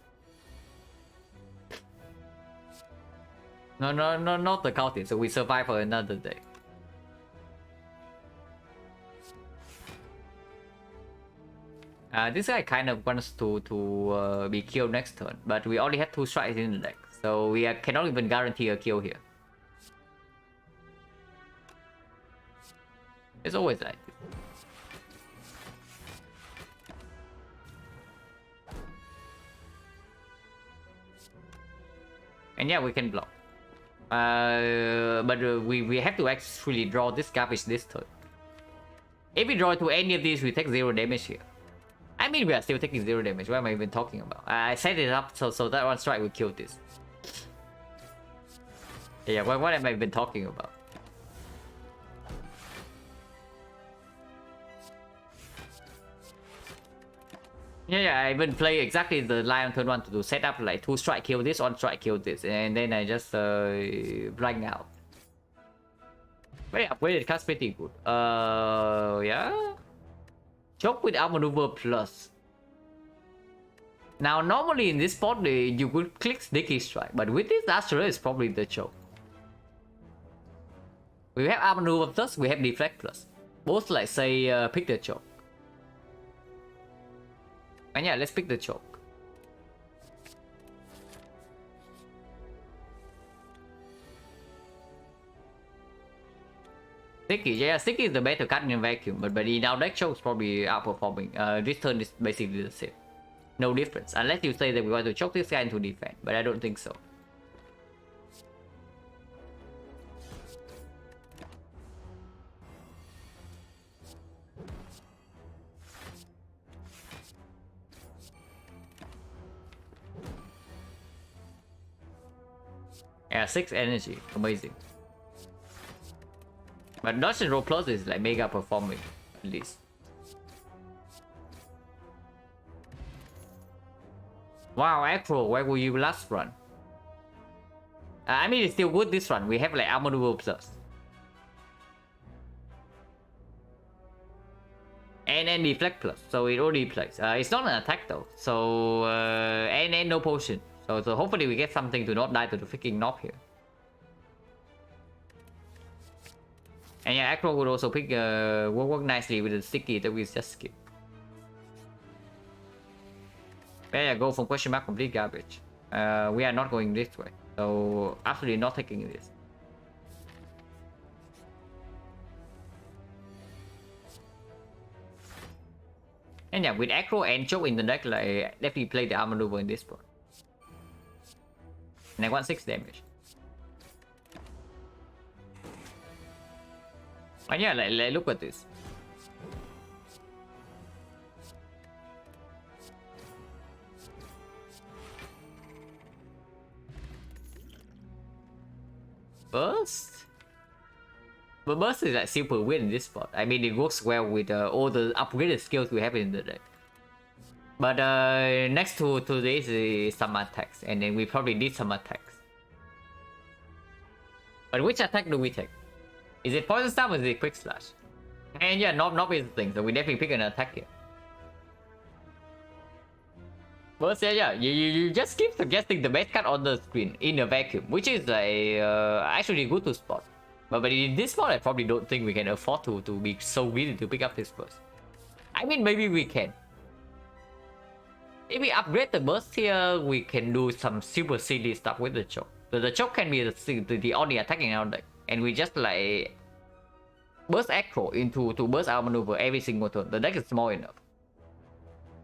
No, not the cultist. So we survive for another day. This guy kind of wants to be killed next turn, but we only have 2 strikes in the deck, so we cannot even guarantee a kill here. It's always like this. And yeah, we can block. But we have to actually draw this garbage this turn. If we draw to any of these, we take 0 damage here. I mean, we are still taking 0 damage. What am I even talking about? I set it up so that 1 strike will kill this. Yeah, what am I even talking about? Yeah, I even play exactly the line on turn 1 to set up like 2 strike kill this, 1 strike kill this, and then I just blank out. But yeah, upgraded card's pretty good. Yeah. Choke with outmaneuver plus. Now normally in this spot you could click Sticky Strike, but with this Astra is probably the choke. We have outmaneuver plus, we have deflect plus. Both like say pick the choke. And yeah, let's pick the choke. Sticky, yeah, Sticky is the better card in vacuum, but in our deck choke is probably outperforming. This turn is basically the same. No difference, unless you say that we want to choke this guy into defense, but I don't think so. Yeah, 6 energy, amazing. But Dodge and Roll Plus is like mega performing, at least. Wow, Acro, where were you last run? I mean, it's still good this run. We have like outmaneuver plus. And deflect plus, so it already plays. It's not an attack though, so and no potion. So hopefully we get something to not die to the freaking knob here. And yeah, Acro would also pick work nicely with the sticky that we just skip. Yeah, go from question mark complete garbage. We are not going this way, so absolutely not taking this. And yeah, with Acro and Choke in the deck, like definitely play the armor maneuver in this spot. And I want 6 damage. And yeah, like look at this. Burst? But Burst is like super weird in this spot. I mean, it works well with all the upgraded skills we have in the deck. But next to this is some attacks, and then we probably need some attacks. But which attack do we take? Is it Poison Stab or is it Quick Slash? And yeah, knob is the thing, so we definitely pick an attack here. But yeah, you just keep suggesting the best card on the screen in a vacuum, which is like actually good to spot. But in this spot, I probably don't think we can afford to be so greedy to pick up this burst. I mean, maybe we can. If we upgrade the burst here, we can do some super silly stuff with the choke. So the choke can be the only attacking our deck, and we just like burst Acro into to burst our maneuver every single turn. The deck is small enough.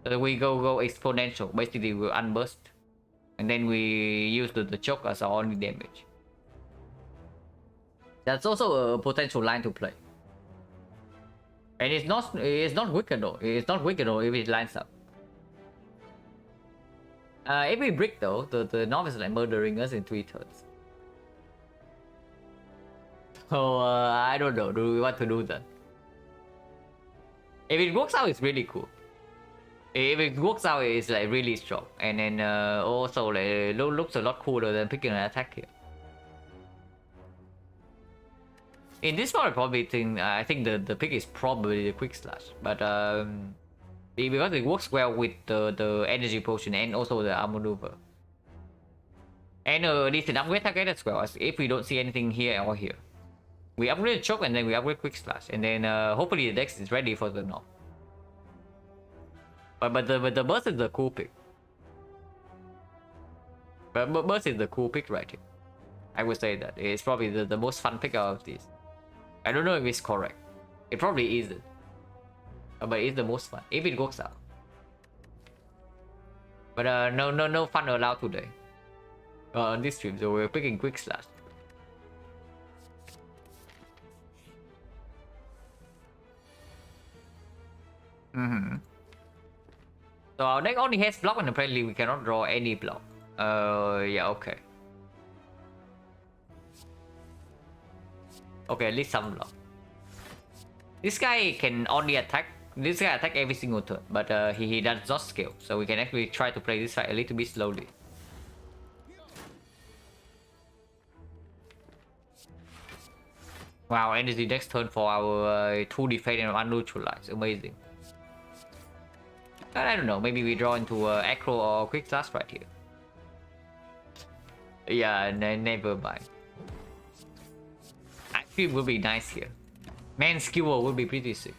So we go exponential. Basically, we unburst, and then we use the choke as our only damage. That's also a potential line to play. And it's not wicked though. It's not wicked though if it lines up. If we brick though, the knob is like murdering us in 3 turns. So I don't know. Do we want to do that? If it works out, it's really cool. If it works out, it's like really strong, and then also like looks a lot cooler than picking an attack here. In this one, I think the pick is probably the Quick Slash, but because it works well with the energy potion and also the armor maneuver. And decent upgrade target as well, as if we don't see anything here or here. We upgrade Choke and then we upgrade Quick Slash, and then hopefully the deck is ready for the knob. But the burst is the cool pick. But burst is the cool pick right here. I would say that it's probably the most fun pick out of these. I don't know if it's correct. It probably isn't. But it's the most fun if it works out. But no fun allowed today. On this stream, so we're picking Quick Slash. So our deck only has block, and apparently we cannot draw any block. Yeah, okay. Okay, at least some block. This guy can only attack. This guy attack every single turn, but he does not scale, so we can actually try to play this fight a little bit slowly. Wow, energy next turn for our 2 defense and unneutralize. Amazing. I don't know, maybe we draw into Acro or Quick Slash right here. Yeah, never mind. Actually, would be nice here. Man, Skewer would be pretty sick.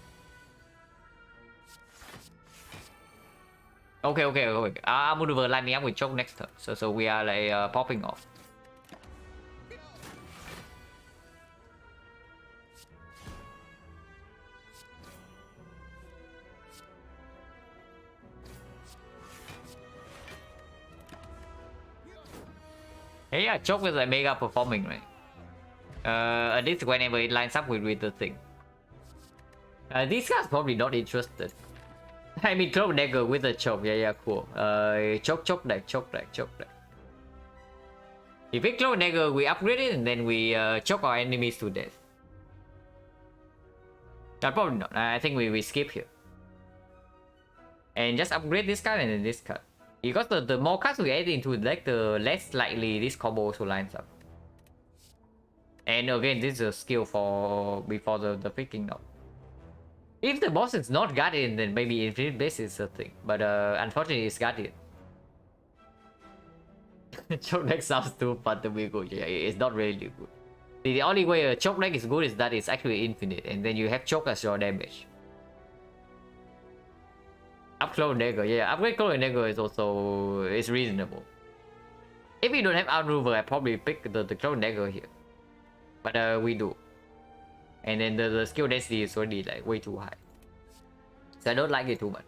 Okay. I'm gonna line me up with Choke next turn, so we are like popping off. Yeah, Choke is like mega performing, right? At least whenever it lines up with the thing. These guys probably not interested. I mean, Cloak Dagger with a Choke, yeah, cool. Choke deck. If we Cloak Dagger, we upgrade it and then we choke our enemies to death. Probably not. I think we skip here. And just upgrade this card and then this card. Because the more cards we add into the deck, the less likely this combo also lines up. And again, this is a skill for before the freaking knob. If the boss is not Guardian, then maybe Infinite Base is a thing. But unfortunately, it's Guardian. Choke deck sounds too fun to be good. Yeah, it's not really good. The only way a choke deck is good is that it's actually infinite, and then you have choke as your damage. Up clone dagger, yeah. Upgrade clone dagger is also reasonable. If you don't have outmaneuver, I probably pick the clone dagger here. But we do. And then the skill density is already like way too high. So I don't like it too much.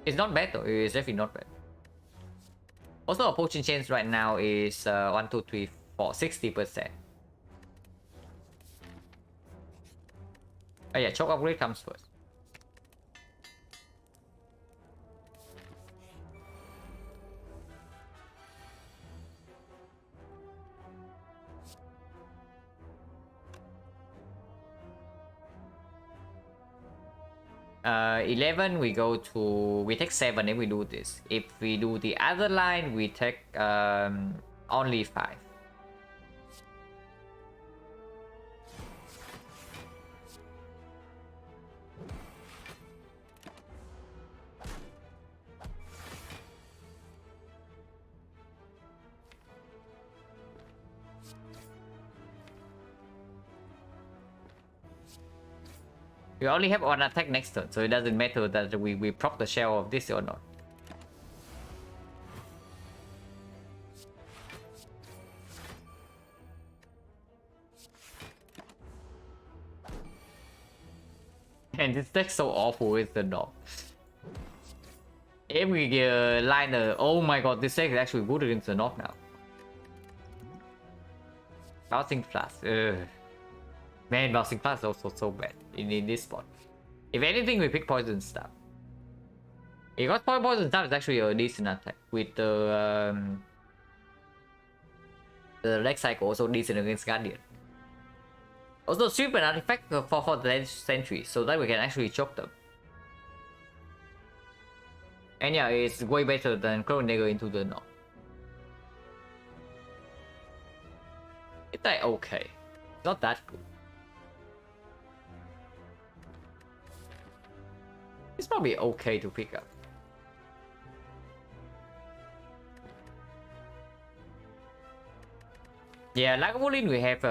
It's not bad though, it's definitely not bad. Also, our potion chance right now is 1, 2, 3, 4, 60%. Oh yeah, choke upgrade comes first. Uh, 11 we go to, we take 7 if we do this. If we do the other line, we take only 5. We only have one attack next turn, so it doesn't matter that we proc the shell of this or not. And this deck's so awful with the knob. Every liner, oh my god, this deck is actually good against the knob now. Bouncing Flash, man, Bouncing Flash is also so bad in this spot. If anything, we pick Poison Staff. Because Poison Staff is actually a decent attack with the leg cycle also decent against Guardian. Also sweep an artifact for the sentry so that we can actually choke them. And yeah, it's way better than Clone Dagger into the knob. It's like okay. It's not that good. It's probably okay to pick up. Yeah, Lagavulin we have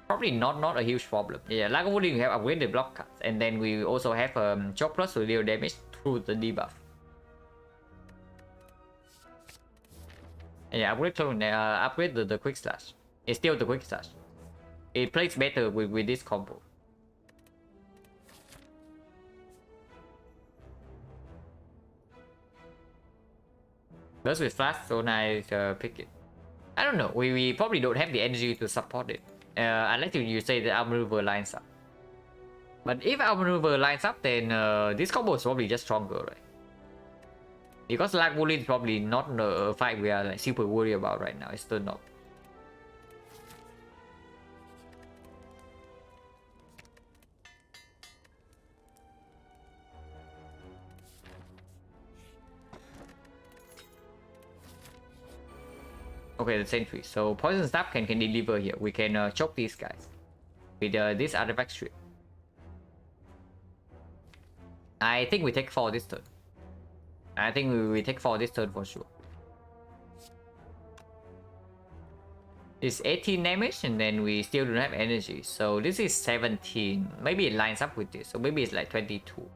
probably not a huge problem. Yeah, Lagavulin we have upgraded block cards, and then we also have choke plus to deal damage through the debuff. And yeah, upgrade the quick slash. It's still the quick slash. It plays better with this combo. Burst with flash, so nice pick it. I don't know, we probably don't have the energy to support it. Unless you say that our maneuver lines up. But if our maneuver lines up, then this combo is probably just stronger, right? Because Lagavulin is probably not a fight we are like super worried about right now, it's still not. Okay, the sentry. So Poison Staff can deliver here. We can choke these guys with this artifact strip. I think we take 4 this turn. I think we take 4 this turn for sure. It's 18 damage and then we still don't have energy. So this is 17. Maybe it lines up with this. So maybe it's like 22.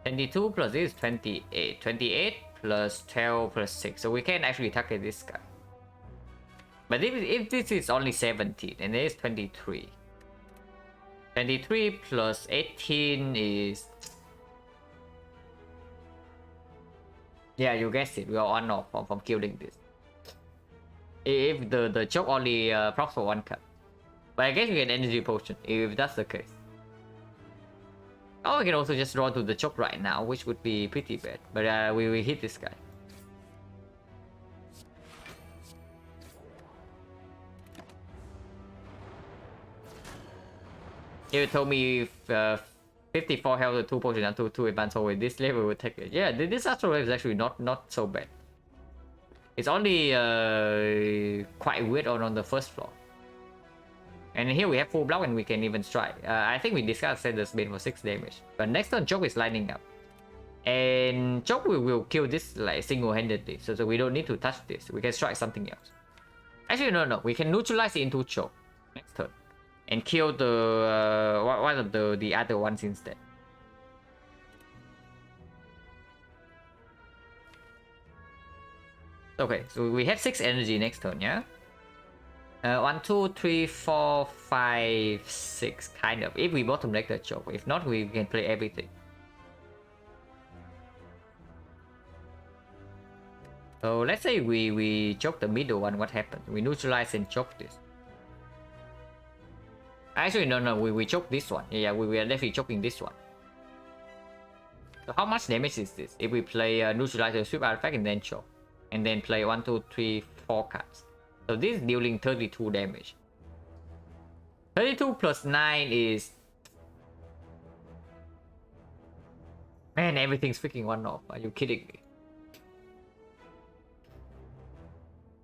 22 plus this is 28. 28 plus 12 plus 6. So we can actually target this guy. But if this is only 17 and it is 23. 23 plus 18 is... Yeah, you guessed it. We are on off from killing this. If the choke only procs for 1 card. But I guess we get energy potion if that's the case. Or we can also just draw to the choke right now, which would be pretty bad. But we hit this guy. If you told me if 54 health with 2 potions and 2 advanced with this level would take it. Yeah, this astral wave is actually not so bad. It's only quite weird on the first floor. And here we have full block and we can even strike. I think we discussed Sender's Bane for 6 damage. But next turn Choke is lining up. And Choke will kill this like single-handedly. So we don't need to touch this. We can strike something else. Actually, no. We can neutralize it into Choke next turn. And kill the one of the other ones instead. Okay, so we have 6 energy next turn, yeah? 1, 2, 3, 4, 5, 6, kind of. If we bottom deck the Choke. If not, we can play everything. So let's say we choke the middle one, what happens? We neutralize and choke this. Actually, no, we choke this one. Yeah, we are definitely choking this one. So how much damage is this? If we play neutralize the sweep artifact and then choke. And then play 1, 2, 3, 4 cards. So this is dealing 32 damage. 32 plus 9 is... Man, everything's freaking 1-off. Are you kidding me?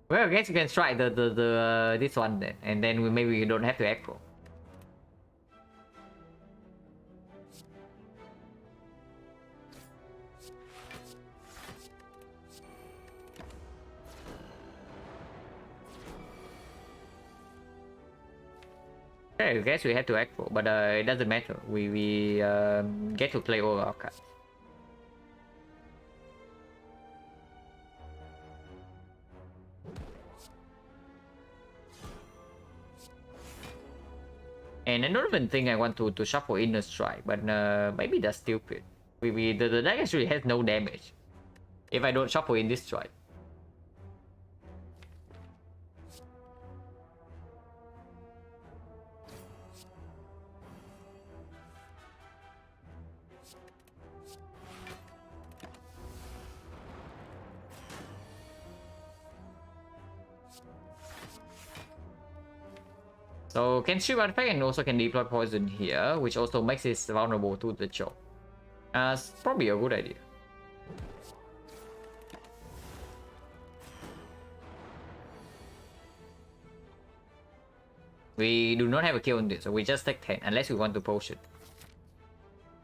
Well, I guess you can strike this one then. And then maybe you don't have to aggro. Okay, I guess we have to aggro, but it doesn't matter. We get to play all our cards. And I don't even think I want to shuffle Inner Strike, but maybe that's stupid. The deck actually has no damage if I don't shuffle in this strike. So can shoot artifact and also can deploy poison here, which also makes it vulnerable to the choke. It's probably a good idea. We do not have a kill on this, so we just take 10 unless we want to potion.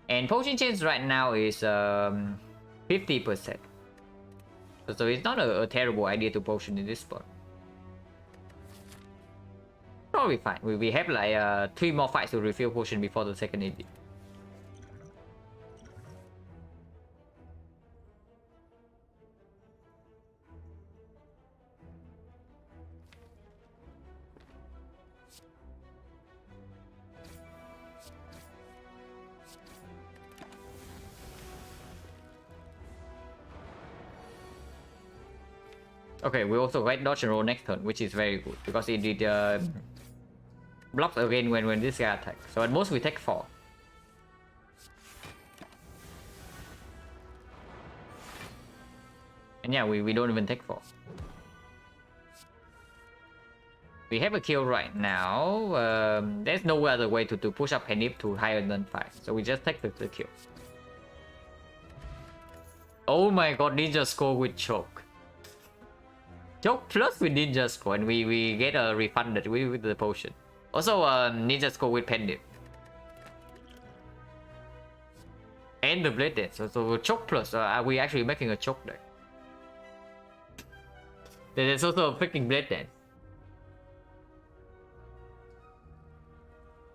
And potion chance right now is 50%. So it's not a terrible idea to potion in this spot. Probably fine. We have like 3 more fights to refill potion before the second AD. Okay, we also get dodge and roll next turn, which is very good because it did blocks again when this guy attacks. So at most we take 4. And yeah, we don't even take 4. We have a kill right now. There's no other way to push up Penip to higher than 5. So we just take the kill. Oh my god, Ninja score with choke. Choke plus with Ninja score, and we get a refunded with the potion. Also, Ninja score with Pendant. And the Blade Dance. So choke plus, are we actually making a choke deck? There's also a freaking Blade Dance.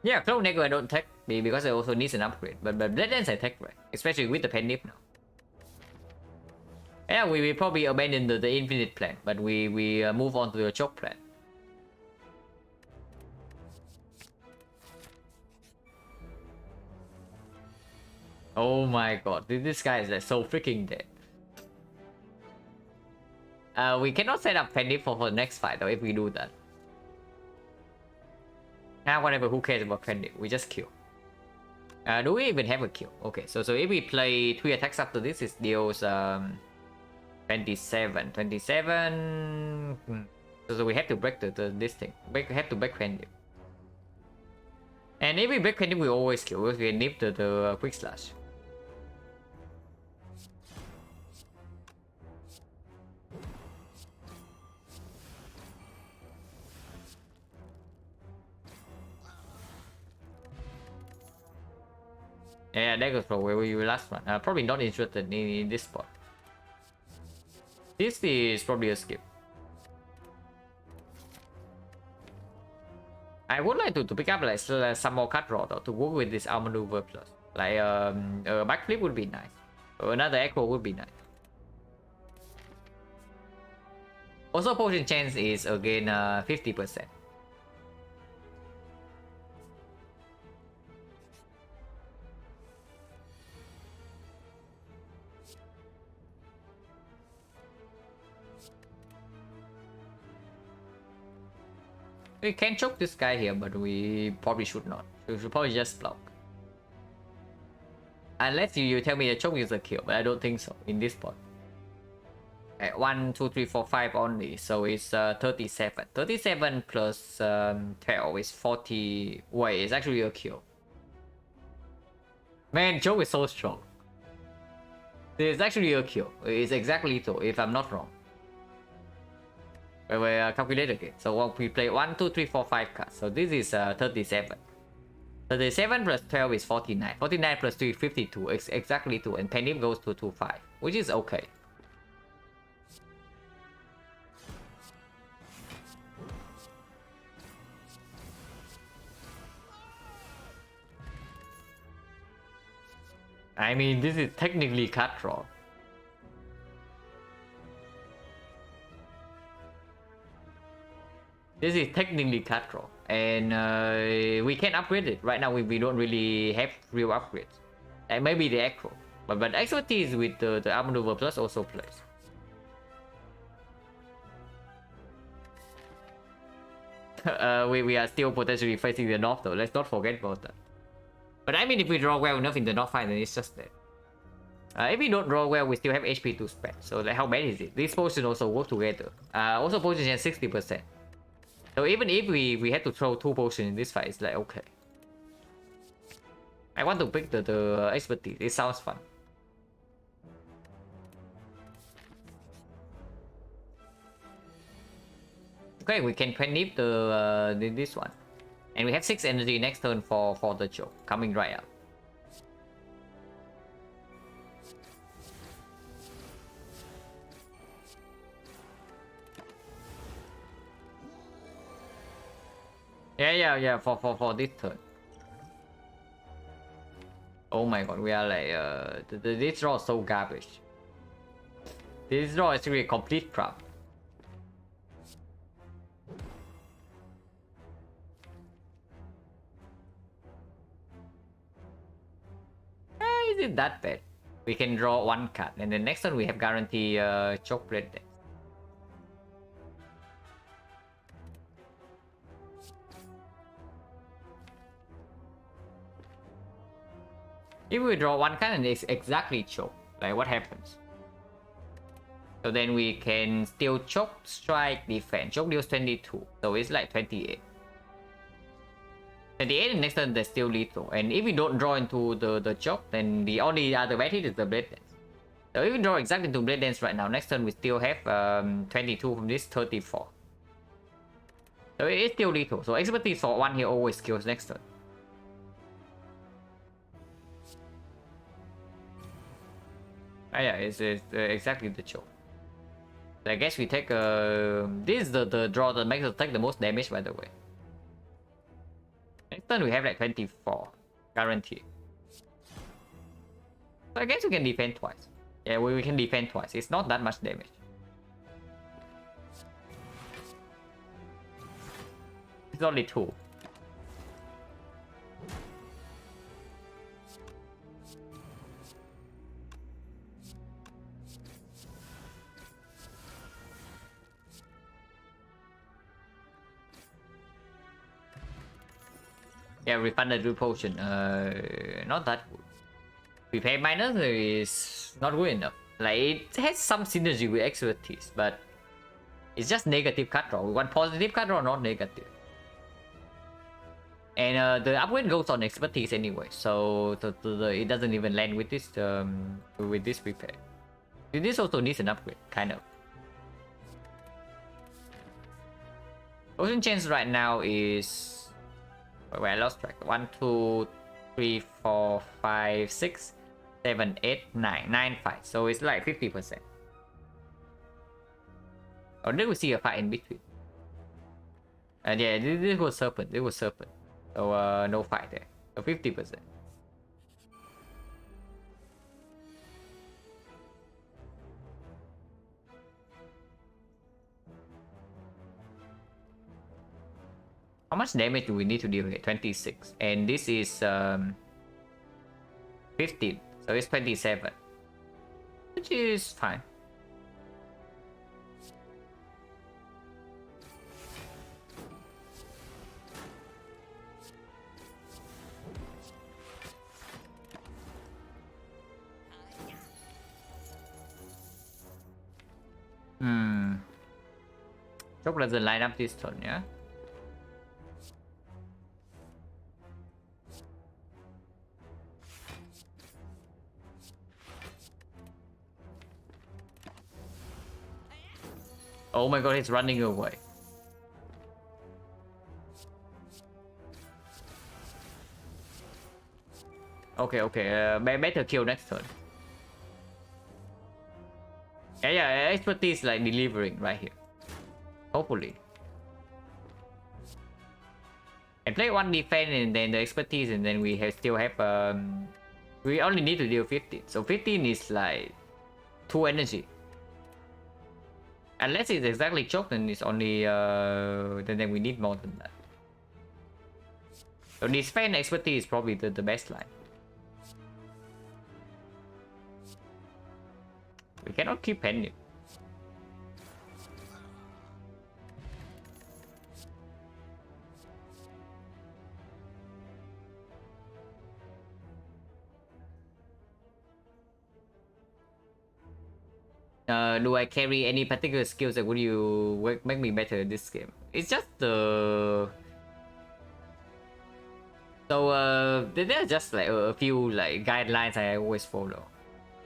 Yeah, Clone Negro I don't take because it also needs an upgrade. But Blade Dance I take, right? Especially with the Pendant now. Yeah, we probably abandon the infinite plan, but we move on to the choke plan. Oh my god, this guy is like so freaking dead. We cannot set up Penny for the next fight though if we do that. Whatever, who cares about Penny? We just kill. Do we even have a kill? Okay, so if we play 3 attacks after this, it deals 27. So we have to break this thing. We have to break Penny. And if we break Penny, we always kill. We nip the quick slash. Yeah, that goes for where we were last one. Probably not interested in this spot. This is probably a skip. I would like to pick up like some more cut draw though, to work with this outmaneuver plus. Like a backflip would be nice. Or another echo would be nice. Also, potion chance is again 50%. We can choke this guy here, but we probably should not. We should probably just block. Unless you tell me the choke is a kill, but I don't think so in this spot. Okay, 1, 2, 3, 4, 5 only, so it's 37. 37 plus 12 is 40. Wait, it's actually a kill. Man, choke is so strong. It's actually a kill. It's exactly so, if I'm not wrong. We calculate again. So we play 1, 2, 3, 4, 5 cards. So this is 37. 37 plus 12 is 49. 49 plus 3 is 52. It's exactly 2. And Penny goes to 2-5, which is okay. I mean, this is technically cut draw. This is technically cut draw, and we can upgrade it. Right now, we don't really have real upgrades. And maybe the echo, but expertise with the outmaneuver plus also plays. We are still potentially facing the north though. Let's not forget about that. But I mean, if we draw well enough in the north fight, then it's just that. If we don't draw well, we still have HP to spend. So like, how bad is it? These potions also work together. Also potions has 60%. So even if we had to throw 2 potions in this fight, it's like okay. I want to pick the expertise. It sounds fun. Okay, we can nip this one, and we have 6 energy next turn for the choke coming right up. Yeah, for this turn. Oh my god, we are like this draw is so garbage. This draw is really a complete crap. Is it that bad? We can draw 1 card, and then next turn we have guarantee choke red deck. If we draw 1 card and it's exactly choke, like what happens? So then we can still choke, strike, defend. Choke deals 22, so it's like 28. 28 and next turn they're still lethal. And if we don't draw into the choke, then the only other bad hit is the blade dance. So if we draw exactly into blade dance right now, next turn we still have 22 from this, 34. So it is still lethal. So expertise for 1 here always kills next turn. Yeah, it's exactly the choke. So I guess we take this is the draw that makes us take the most damage, by the way. Next turn we have like 24 guarantee. So I guess we can defend twice. Yeah, we can defend twice. It's not that much damage. It's only 2. Yeah, refunded blue potion. Not that good. Prepare minus is not good enough. Like it has some synergy with expertise, but it's just negative cut draw. We want positive cut draw, not negative. And the upgrade goes on expertise anyway, so it doesn't even land with this prepare. This also needs an upgrade, kind of. Potion chance right now is. Wait, I lost track. 1, 2, 3, 4, 5, 6, 7, 8, 9. 9 fights. So it's like 50%. Or did we see a fight in between? And yeah, this was Serpent. This was Serpent. So no fight there. So 50%. How much damage do we need to deal here? 26. And this is 15. So it's 27. Which is fine. Chok doesn't line up this turn, yeah? Oh my god, he's running away. Okay, better kill next turn. Yeah, expertise like delivering right here. Hopefully. And play one defense and then the expertise, and then we still have we only need to deal 15. So 15 is like 2 energy. Unless it's exactly choked, then it's only then we need more than that. So defense expertise is probably the best line. We cannot keep pending. Do I carry any particular skills that would you make me better in this game? It's just the... So there are just like a few like guidelines I always follow.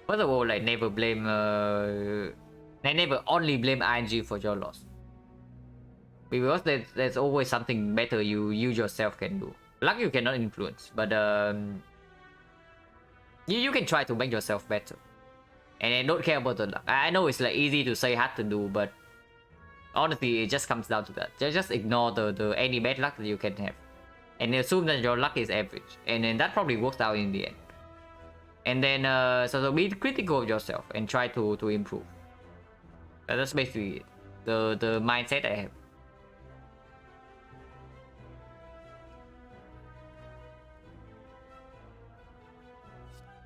First of all, like never blame never only blame ING for your loss. Because there's always something better you yourself can do. Luck you cannot influence, but you can try to make yourself better. And I don't care about the luck. I know it's like easy to say, hard to do, but honestly, it just comes down to that. Just ignore the any bad luck that you can have, and assume that your luck is average, and then that probably works out in the end. And then so be critical of yourself and try to improve. That's basically it. The mindset I have.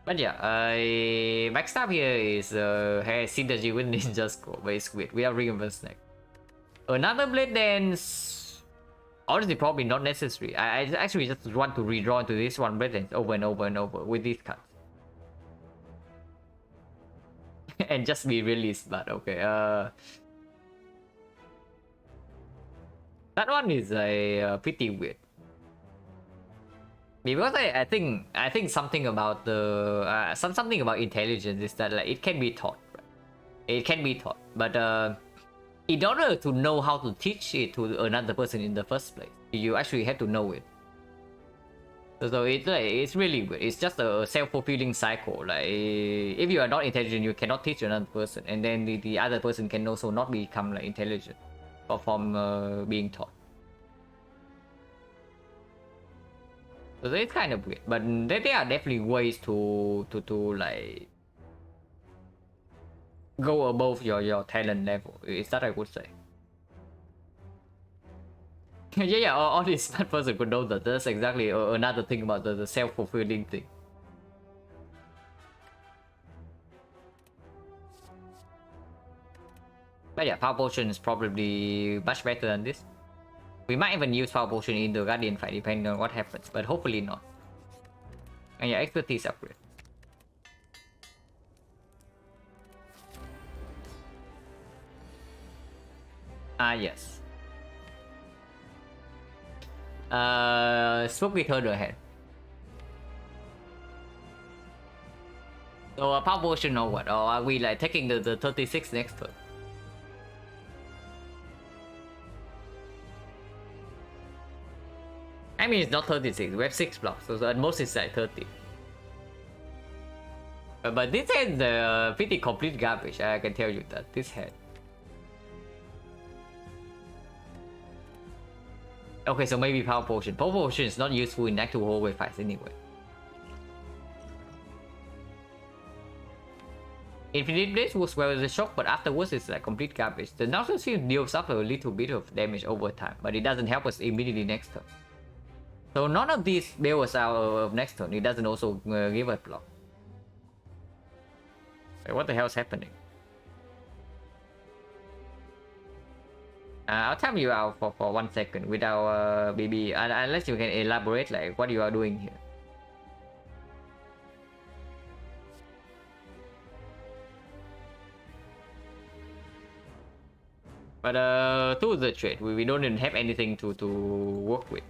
But yeah, backstab here is has synergy with Ninja Score, but it's weird. We are reimbursed next. Another blade dance. Honestly, probably not necessary. I actually just want to redraw into this one blade dance over and over and over with these cards. And just be released, but okay. That one is pretty weird. Because I think something about the something about intelligence is that like it can be taught, right? It can be taught, but in order to know how to teach it to another person in the first place, you actually have to know it. So it's really weird. It's just a self-fulfilling cycle. Like if you are not intelligent, you cannot teach another person, and then the other person can also not become like intelligent from being taught. So it's kind of weird, but there are definitely ways to like go above your talent level. Is that I would say. yeah, all this smart person could know that. That's exactly another thing about the self-fulfilling thing. But yeah, Power Potion is probably much better than this. We might even use Power Potion in the Guardian fight, depending on what happens, but hopefully not. And yeah, expertise upgrade. Yes. Smoke with her ahead. So Power Potion or what? Or are we like taking the 36 next turn? I mean, it's not 36. We have 6 blocks, so at most it's like 30. But this hand pretty complete garbage. I can tell you that this hand. Okay, so maybe power potion. Power potion is not useful in actual hallway fights anyway. Infinite Blade works well as a shock, but afterwards it's like complete garbage. The Nautilus Field deals up a little bit of damage over time, but it doesn't help us immediately next turn. So none of these bail us out of next turn. It doesn't also give us block. Wait, what the hell is happening? I'll time you out for 1 second without maybe unless you can elaborate like what you are doing here. But to the trade, we don't even have anything to work with.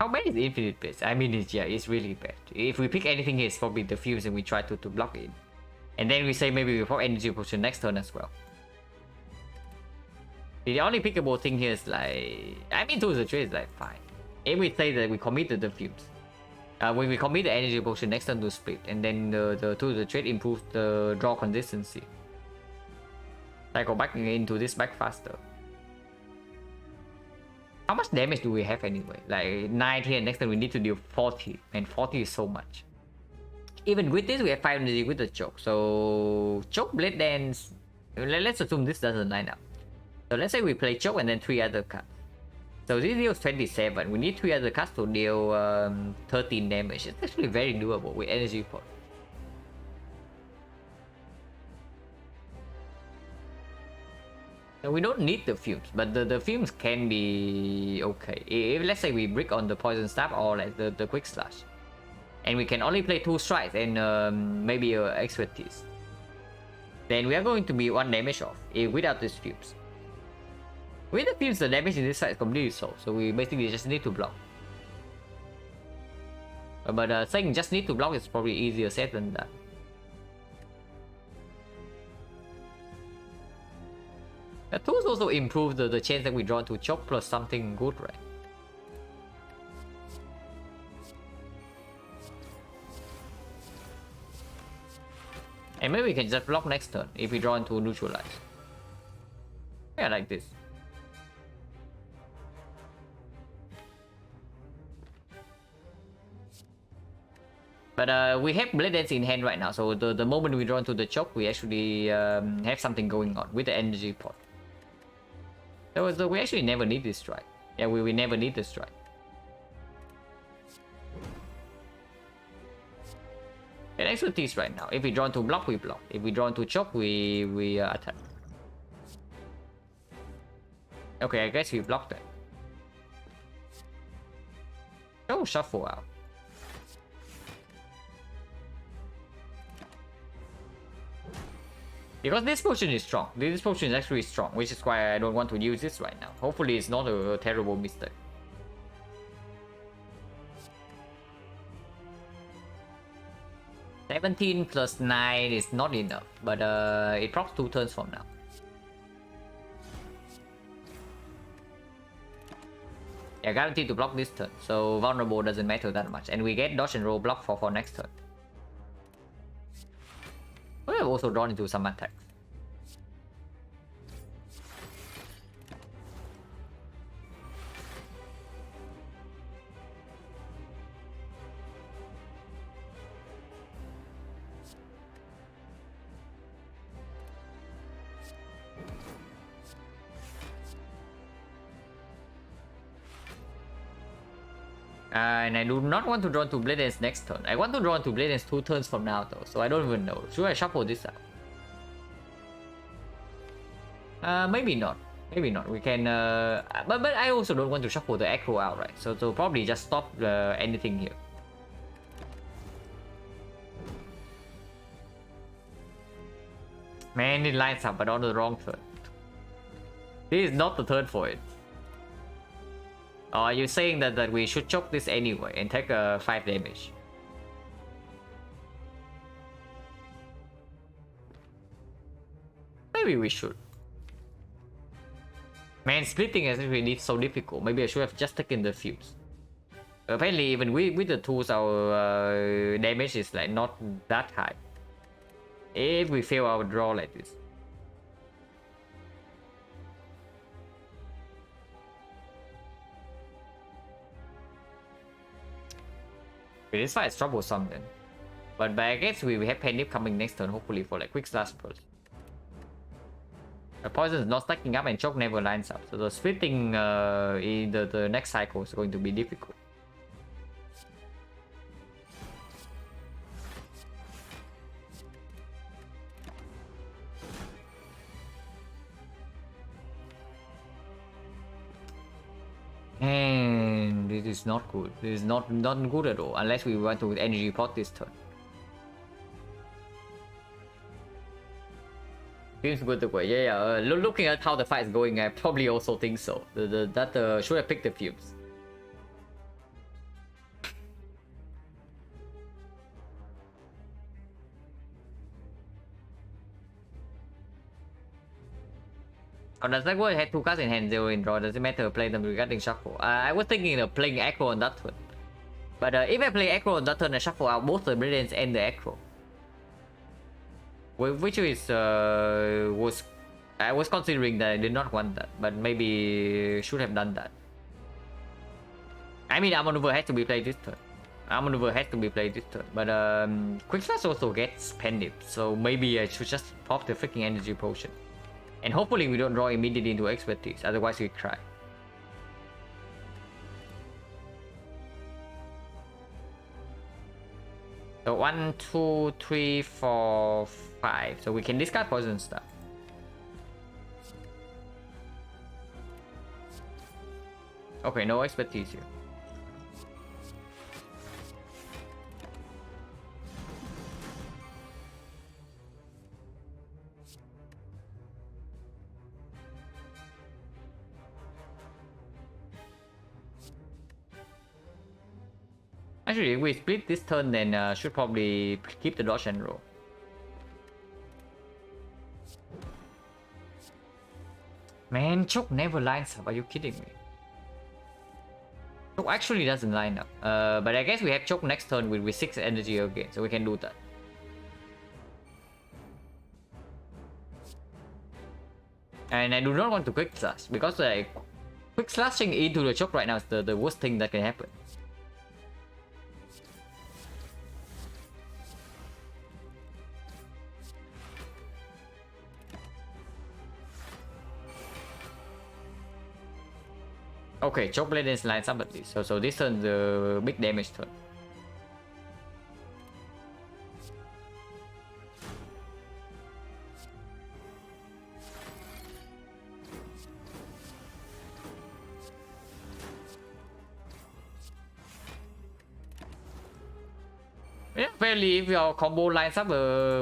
How bad is Infinite Blade? I mean, it's really bad. If we pick anything here, it's probably the Fuse and we try to block it. And then we say maybe we pop Energy Potion next turn as well. The only pickable thing here is like... I mean, to the trade is like fine. If we say that we commit to the Fuse. When we commit the Energy Potion next turn to split, and then the trade improves the draw consistency. Cycle back into this back faster. How much damage do we have anyway? Like 90 and next time we need to deal 40. And 40 is so much. Even with this we have 5 energy with the choke. So choke blade dance. Let's assume this doesn't line up. So let's say we play choke and then 3 other cards. So this deals 27. We need 3 other cards to deal 13 damage. It's actually very doable with energy pot. We don't need the fumes, but the fumes can be okay. If let's say we brick on the poison stab or like the quick slash, and we can only play 2 strikes and maybe expertise, then we are going to be 1 damage off without these fumes. With the fumes, the damage in this side is completely solved, so we basically just need to block. But saying just need to block is probably easier said than done. The tools also improve the chance that we draw to choke plus something good, right? And maybe we can just block next turn if we draw into neutralize. Yeah, like this. But we have Blade Dance in hand right now, so the moment we draw into the choke, we actually have something going on with the energy pot. So we actually never need this strike. Yeah, we never need this strike. And expertise right now. If we draw into block, we block. If we draw into choke, we attack. Okay, I guess we blocked that. Oh, shuffle out. Because this potion is strong. This potion is actually strong, which is why I don't want to use this right now. Hopefully it's not a terrible mistake. $17 plus 9 is not enough, but it procs 2 turns from now. Yeah, guaranteed to block this turn, so vulnerable doesn't matter that much. And we get dodge and roll block for next turn. We have also drawn into some attacks. And I do not want to draw into Blade Dance next turn. I want to draw into Blade Dance 2 turns from now though, so I don't even know. Should I shuffle this out? Maybe not. Maybe not. We can... but I also don't want to shuffle the Echo out, right? So probably just stop anything here. Man, it lines up, but on the wrong turn. This is not the turn for it. Or are you saying that we should choke this anyway and take 5 damage? Maybe we should. Man, splitting is really so difficult. Maybe I should have just taken the fuse. Apparently, even with the tools, our damage is like not that high. If we fail our draw like this. This fight is troublesome then. But I guess we have Penip coming next turn, hopefully for like quick slash first. The poison is not stacking up and choke never lines up. So the splitting in the next cycle is going to be difficult. And this is not good. This is not good at all, unless we want to energy pot this turn. Seems good the way. Yeah. Looking at how the fight is going, I probably also think so. That should have picked the fumes. Oh, does that go ahead 2 cards in hand, 0 in draw? Does it matter play them regarding shuffle? I was thinking of playing aggro on that turn. But if I play aggro on that turn and shuffle out both the brilliance and the aggro, which is I was considering that I did not want that, but maybe should have done that. I mean, Armor Maneuver has to be played this turn. Armor Maneuver has to be played this turn, but Quick Slash also gets Pendip, so maybe I should just pop the freaking energy potion. And hopefully we don't draw immediately into expertise, otherwise we cry. So 1, 2, 3, 4, 5. So we can discard poison stuff. Okay, no expertise here. Actually, if we split this turn, then should probably keep the dodge and roll. Man, choke never lines up. Are you kidding me? Choke actually doesn't line up. But I guess we have choke next turn with 6 energy again, so we can do that. And I do not want to quick slash because like quick slashing into the choke right now is the worst thing that can happen. Okay, choke blade is lines up at least. So this turn the big damage turn. Yeah, fairly if our combo lines up,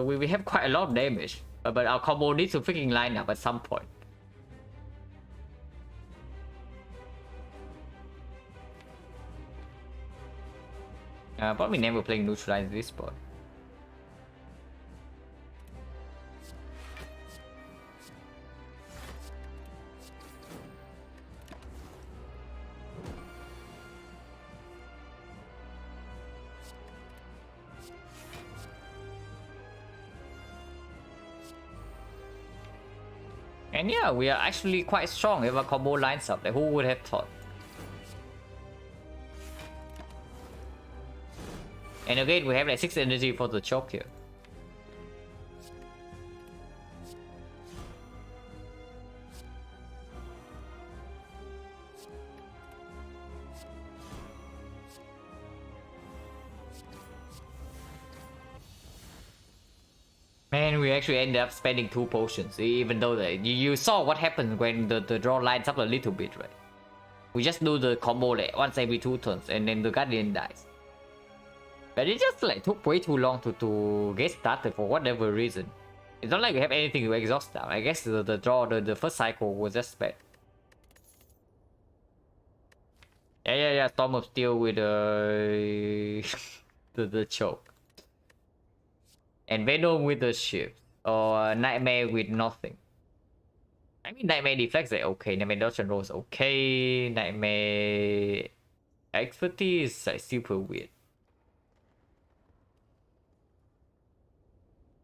we have quite a lot of damage. But our combo needs to freaking line up at some point. Probably never playing neutralize this spot. And yeah, we are actually quite strong if our combo lines up. Like, who would have thought? And again, we have like 6 energy for the choke here. Man, we actually ended up spending 2 potions, even though you saw what happens when the draw lines up a little bit, right? We just do the combo like once every 2 turns and then the Guardian dies. But it just like took way too long to get started for whatever reason. It's not like we have anything to exhaust now. I guess the draw, the first cycle was just bad. Yeah. Storm of Steel with the choke. And Venom with the shift. Or Nightmare with nothing. I mean, Nightmare Deflects are okay. Nightmare Dodge and Roll is okay. Nightmare Expertise is like super weird.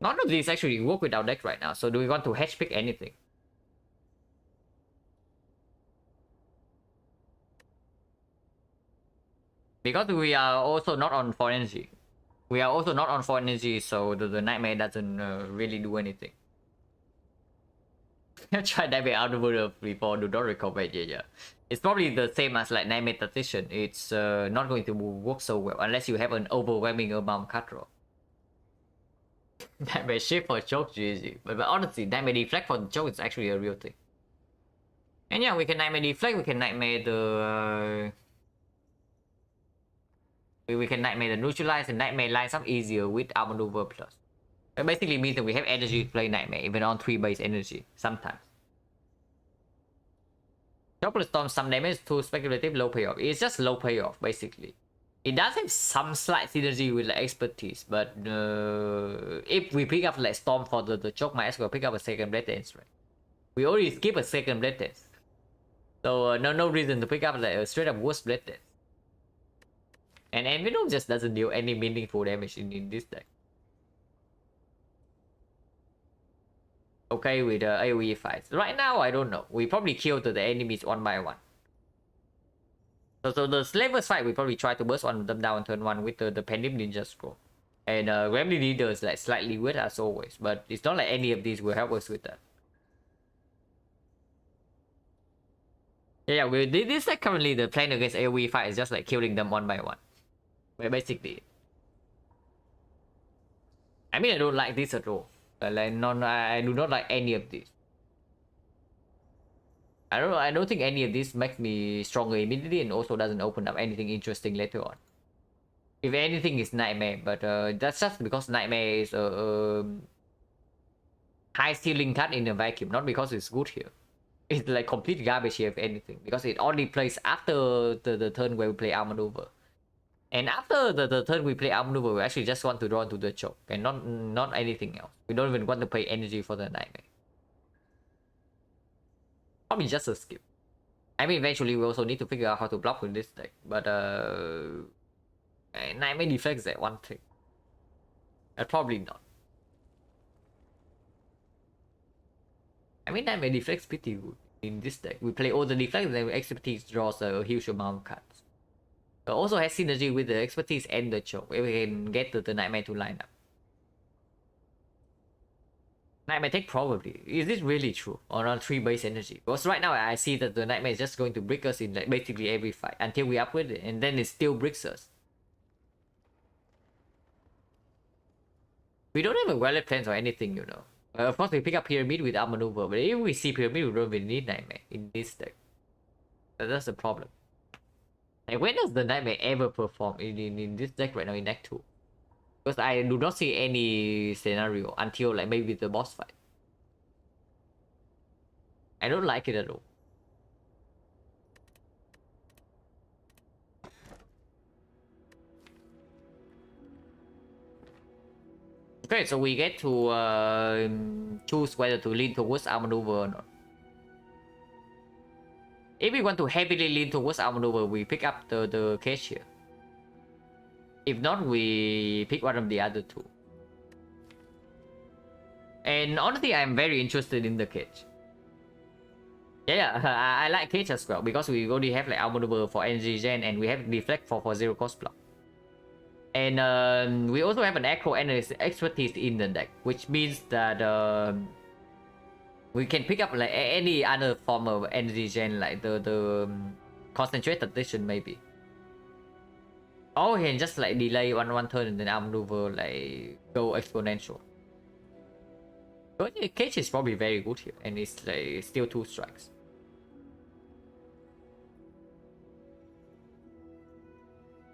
None of these actually work with our deck right now. So do we want to hedge pick anything? Because we are also not on 4 energy. We are also not on 4 energy, so the Nightmare doesn't really do anything. Try Nightmare out of order before, do not recover. Yeah. It's probably the same as like Nightmare Tactician. It's not going to work so well unless you have an overwhelming amount of card draw. Nightmare Shift for choke, GG. But honestly, Nightmare Deflect for the choke is actually a real thing. And yeah, we can Nightmare Deflect, we can Nightmare the... we can Nightmare the Neutralize and Nightmare lines up easier with Outmaneuver Plus. It basically means that we have energy to play Nightmare, even on 3 base energy, sometimes. Chocolate Storm, some damage to speculative, low payoff. It's just low payoff, basically. It does have some slight synergy with like expertise, but if we pick up like Storm for the choke, might as well pick up a second Blade Dance, right? We already skip a second Blade Dance. So no reason to pick up like a straight up worst Blade Dance. And Envenom just doesn't deal any meaningful damage in this deck. Okay with AoE fights. Right now, I don't know. We probably kill the enemies one by one. So the Slavers fight, we probably try to burst one of them down turn 1 with the Pendim Ninja Scroll. And Gremlin Leader is like slightly weird as always, but it's not like any of these will help us with that. Yeah, this like currently the plan against AoE fight is just like killing them one by one. Well, basically. I mean, I don't like this at all. Like, I do not like any of these. I don't think any of this makes me stronger immediately and also doesn't open up anything interesting later on. If anything, it's Nightmare, but that's just because Nightmare is a high ceiling card in a vacuum, not because it's good here. It's like complete garbage here, if anything, because it only plays after the turn where we play Outmaneuver. And after the turn we play Outmaneuver, we actually just want to draw into the choke, and not anything else. We don't even want to pay energy for the Nightmare. Probably just a skip. I mean, eventually we also need to figure out how to block with this deck, but Nightmare deflects that one thing. Probably not. I mean, Nightmare deflects pretty good in this deck. We play all the deflects and then expertise draws a huge amount of cards. It also has synergy with the expertise and the choke, where we can get the Nightmare to line up. Nightmare take probably. Is this really true? Or on 3 base energy? Because right now I see that the Nightmare is just going to brick us in like basically every fight until we upgrade it, and then it still bricks us. We don't have a wallet plans or anything, you know. Of course, we pick up Pyramid with Outmaneuver, but if we see Pyramid, we don't really need Nightmare in this deck. That's the problem. Like, when does the Nightmare ever perform in this deck right now in deck 2? Because I do not see any scenario until like maybe the boss fight. I don't like it at all. Okay, so we get to choose whether to lean towards Outmaneuver or not. If we want to heavily lean towards Outmaneuver, we pick up the cage here. If not, we pick one of the other two. And honestly, I'm very interested in the cage. Yeah, I like cage as well, because we already have like Outmaneuver for energy gen, and we have deflect for 0 cost block. And we also have an Echo and expertise in the deck, which means that we can pick up like any other form of energy gen, like the concentrated edition maybe. Or we can just like delay one turn and then Outmaneuver like go exponential. But yeah, cage is probably very good here, and it's like still 2 strikes.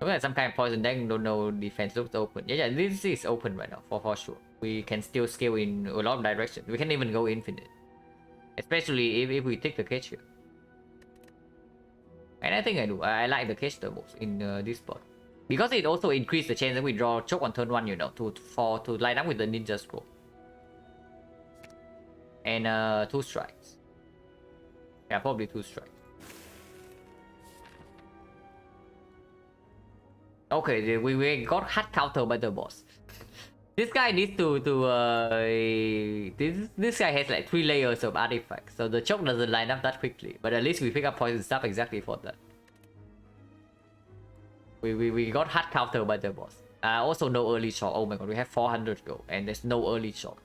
Look at some kind of poison deck, don't know defense looks open. Yeah, this is open right now for sure. We can still scale in a lot of directions. We can even go infinite. Especially if we take the cage here. And I think I do. I like the cage the most in this spot. Because it also increases the chance that we draw choke on turn 1, you know, to line up with the ninja scroll. And 2 strikes. Yeah, probably 2 strike. Okay, we got hard counter by the boss. This guy needs to this guy has like 3 layers of artifacts, so the choke doesn't line up that quickly. But at least we pick up poison stuff exactly for that. We got hard counter by the boss. Also no early shock. Oh my god, we have 400 gold and there's no early shock.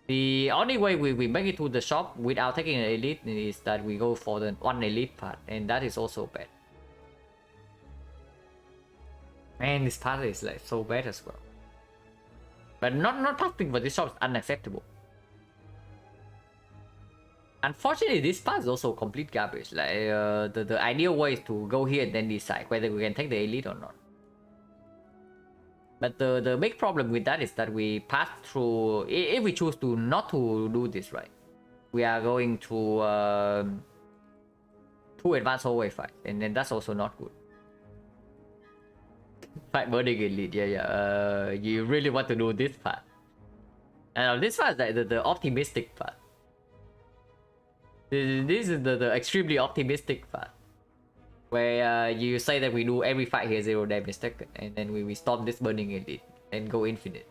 The only way we make it to the shop without taking an elite is that we go for the 1 elite part, and that is also bad. Man, this part is like so bad as well. But not passing for this shop is unacceptable. Unfortunately, this part is also complete garbage. Like the ideal way is to go here and then decide whether we can take the elite or not. But the big problem with that is that we pass through. If we choose to not to do this right, we are going to 2 advanced hallway fight, and then that's also not good. Fight burning elite, yeah. You really want to do this part? This part is like the optimistic part. This is the extremely optimistic part, where you say that we do every fight here 0 damage taken, and then we stop this burning elite and go infinite.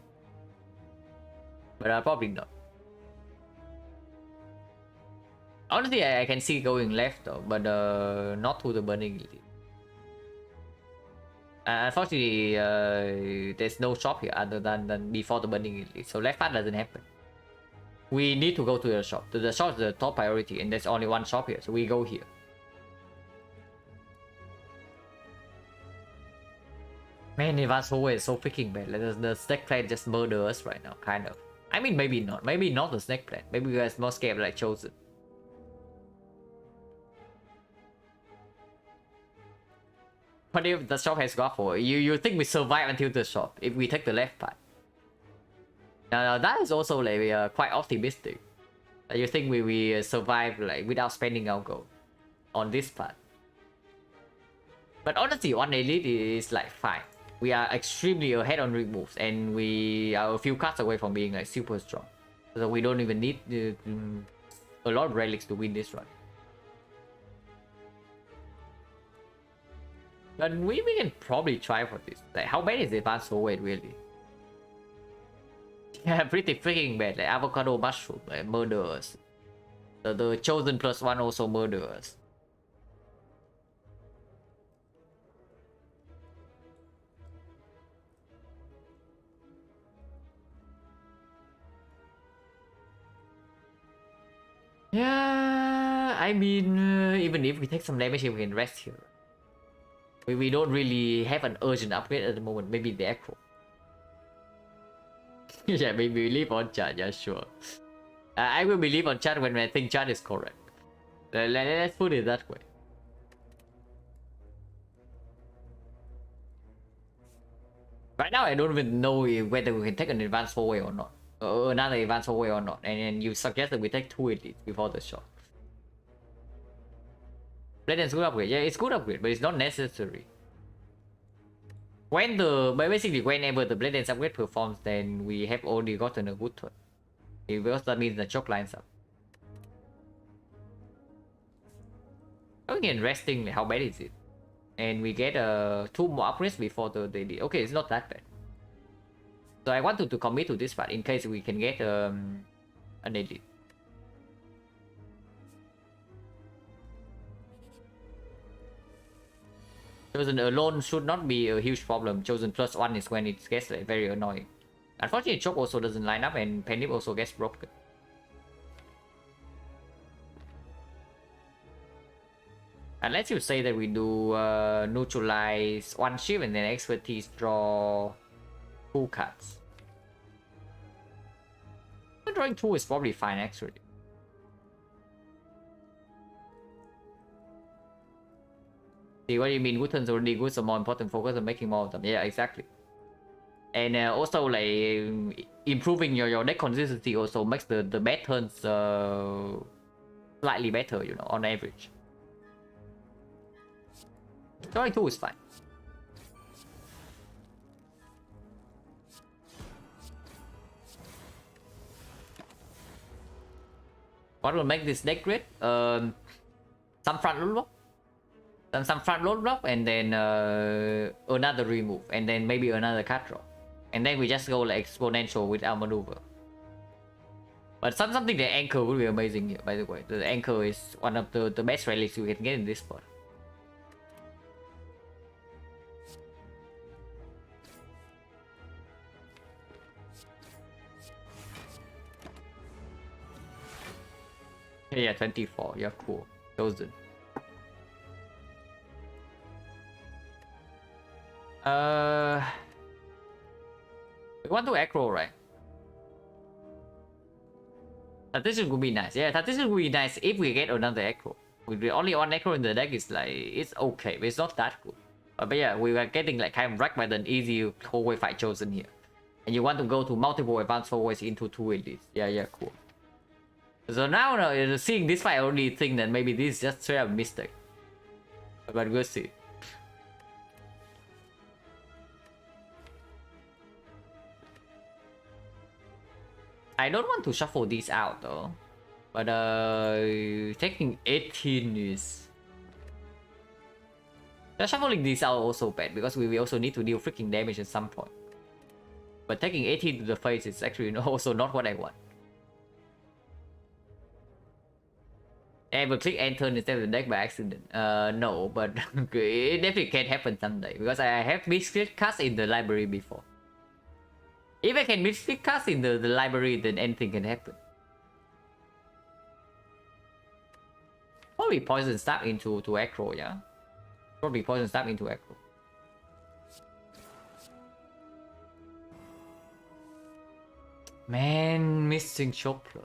But probably not. Honestly, I can see going left though, but not to the burning elite. Unfortunately, there's no shop here other than before the burning elite, so left part doesn't happen. We need to go to the shop. The shop is the top priority, and there's only 1 shop here, so we go here. Man, advanced hallway is so freaking bad. Like, the snake plant just murder us right now, kind of. I mean, maybe not. Maybe not the snake plant. Maybe we guys more scared like chosen. What if the shop has got for you think we survive until the shop if we take the left part? Now that is also like quite optimistic. You think we survive like without spending our gold on this part? But honestly, 1 elite is like fine. We are extremely ahead on removes, and we are a few cards away from being like super strong. So we don't even need a lot of relics to win this run. But we can probably try for this. Like, how bad is the advanced hallway really? Yeah, pretty freaking bad. Like avocado mushroom, like murderers. The chosen +1 also murderers. Yeah, I mean, even if we take some damage here, we can rest here. We don't really have an urgent upgrade at the moment. Maybe the echo. Yeah, maybe we leave on chat. Yeah, sure. I will believe on chat when I think chat is correct. Let's put it that way. Right now, I don't even know whether we can take an advanced hallway or not. Another advanced hallway or not. And you suggest that we take 2 elites before the shop. Blade Dance's good upgrade. Yeah, it's good upgrade, but it's not necessary. Basically, whenever the Blade Dance upgrade performs, then we have already gotten a good turn. Because that means the choke lines up. Again, resting, how bad is it? And we get 2 more upgrades before the daily. Okay, it's not that bad. So I wanted to commit to this part in case we can get an elite. Chosen alone should not be a huge problem. Chosen +1 is when it gets like, very annoying. Unfortunately, choke also doesn't line up, and Penny also gets broken. Unless you say that we do neutralize 1 shield and then expertise draw 2 cards. Drawing 2 is probably fine actually. See, what do you mean? Good turns already good, so more important focus on making more of them. Yeah, exactly. And also like improving your deck consistency also makes the bad turns slightly better, you know, on average. Drawing 2 is fine. What will make this deck great? Some front load block. Some front load block, and then another remove, and then maybe another card draw. And then we just go like exponential with our maneuver. But something the anchor would be amazing here, by the way. The anchor is one of the best relics you can get in this spot. Yeah, 24. Yeah, cool. Chosen. We want to aggro, right? Tactician would be nice. Yeah, Tactician would be nice if we get another aggro. With the only one aggro in the deck is like, it's okay, but it's not that good. But yeah, we were getting like kind of wrecked by the easy hallway fight chosen here. And you want to go to multiple advanced hallways into 2 elites. Yeah, cool. So now, seeing this fight, I only think that maybe this is just straight up mistake. But we'll see. I don't want to shuffle these out though. But taking 18 is... Shuffling these out also bad because we also need to deal freaking damage at some point. But taking 18 to the face is actually also not what I want. I will click enter instead of the deck by accident. No, but it definitely can happen someday because I have misclick cards in the library before. If I can misclick cards in the library, then anything can happen. Probably poison stab into aggro, yeah. Probably poison stab into aggro. Man, missing Chopper.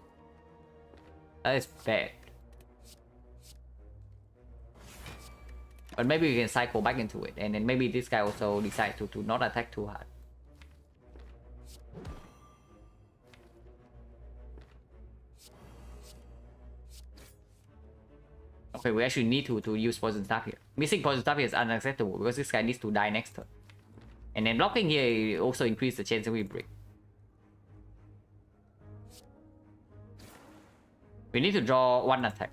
That is bad. But maybe we can cycle back into it, and then maybe this guy also decides to not attack too hard. Okay, we actually need to use poison staff here. Missing poison staff here is unacceptable because this guy needs to die next turn. And then blocking here also increases the chance that we break. We need to draw one attack.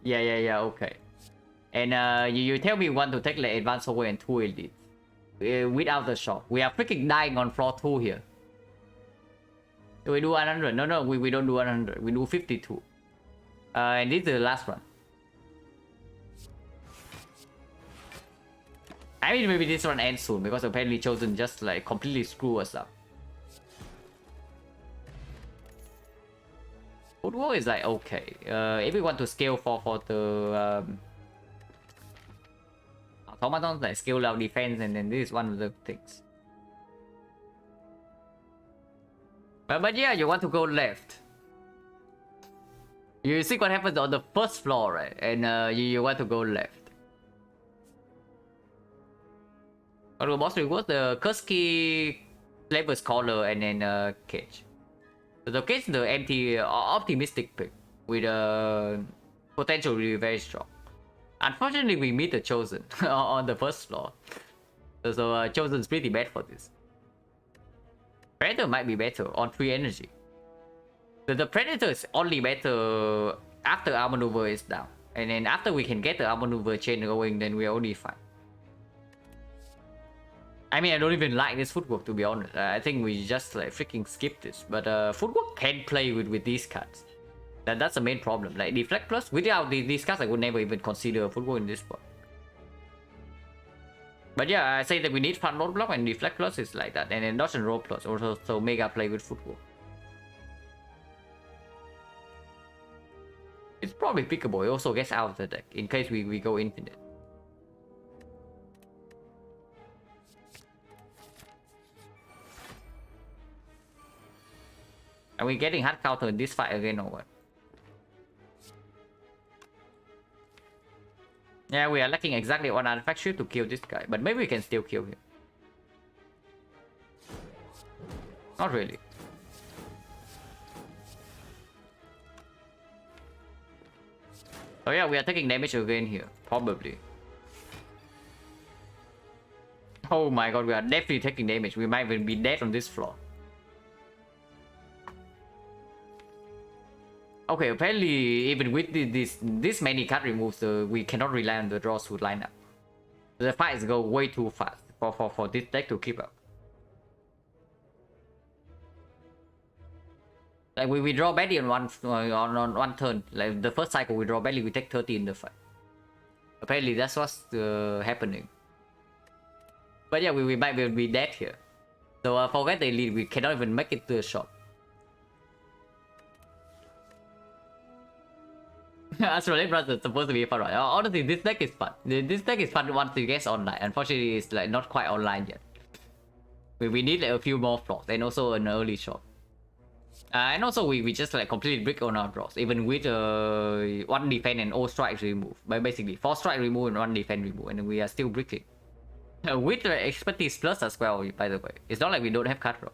Yeah, okay. And you tell me you want to take the advanced away and 2 elite. Without the shot. We are freaking dying on floor 2 here. Do we do 100? No, we don't do 100. We do 52. And this is the last one. I mean, maybe this one ends soon because apparently Chosen just like completely screw us up. Football is like okay. If we want to scale for the automatons, like scale our defense, and then this is one of the things. But yeah, you want to go left. You see what happens on the first floor, right? And you want to go left. On the boss reward, the Kursky Slaver's Collar, and then Cage. So the Cage, the empty optimistic pick with a potential really very strong. Unfortunately, we meet the Chosen on the first floor. So Chosen's pretty bad for this. Predator might be better on 3 energy. The Predator is only better after our maneuver is down. And then after we can get the our maneuver chain going, then we are only fine. I mean, I don't even like this footwork, to be honest. I think we just like freaking skip this. But footwork can play with these cards. That's the main problem. Like Deflect Plus, without these cards, I would never even consider footwork in this spot. But yeah, I say that we need front load block, and Deflect Plus is like that. And then Dodge and Roll Plus also so mega play with footwork. It's probably pickable. It also gets out of the deck in case we go infinite. Are we getting hard counter in this fight again or what? Yeah, we are lacking exactly one artifact shield to kill this guy, but maybe we can still kill him. Not really. Oh yeah, we are taking damage again here, probably. Oh my god, we are definitely taking damage. We might even be dead on this floor. Okay, apparently even with this many card removes, we cannot rely on the draw suit lineup. The fights go way too fast for this deck to keep up. Like we draw badly on one turn. Like the first cycle we draw badly, we take 30 in the fight. Apparently that's what's happening. But yeah, we might be dead here. So forget the elite, we cannot even make it to the shop. Australian Brothers is supposed to be fun, right? Honestly, this deck is fun. This deck is fun once it gets online. Unfortunately, it's like not quite online yet. We need like a few more floors and also an early shop. And also we just like completely brick on our draws, even with 1 defense and all strikes remove. But basically 4 strike remove and 1 defense remove, and we are still bricking. With expertise plus as well, by the way. It's not like we don't have card draw.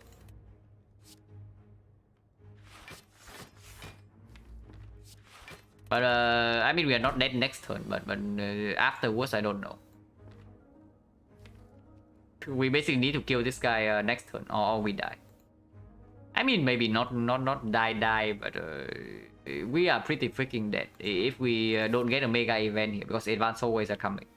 But I mean we are not dead next turn, but afterwards I don't know. We basically need to kill this guy next turn or we die. I mean maybe not die, but we are pretty freaking dead if we don't get a mega event here, because advanced hallways are coming.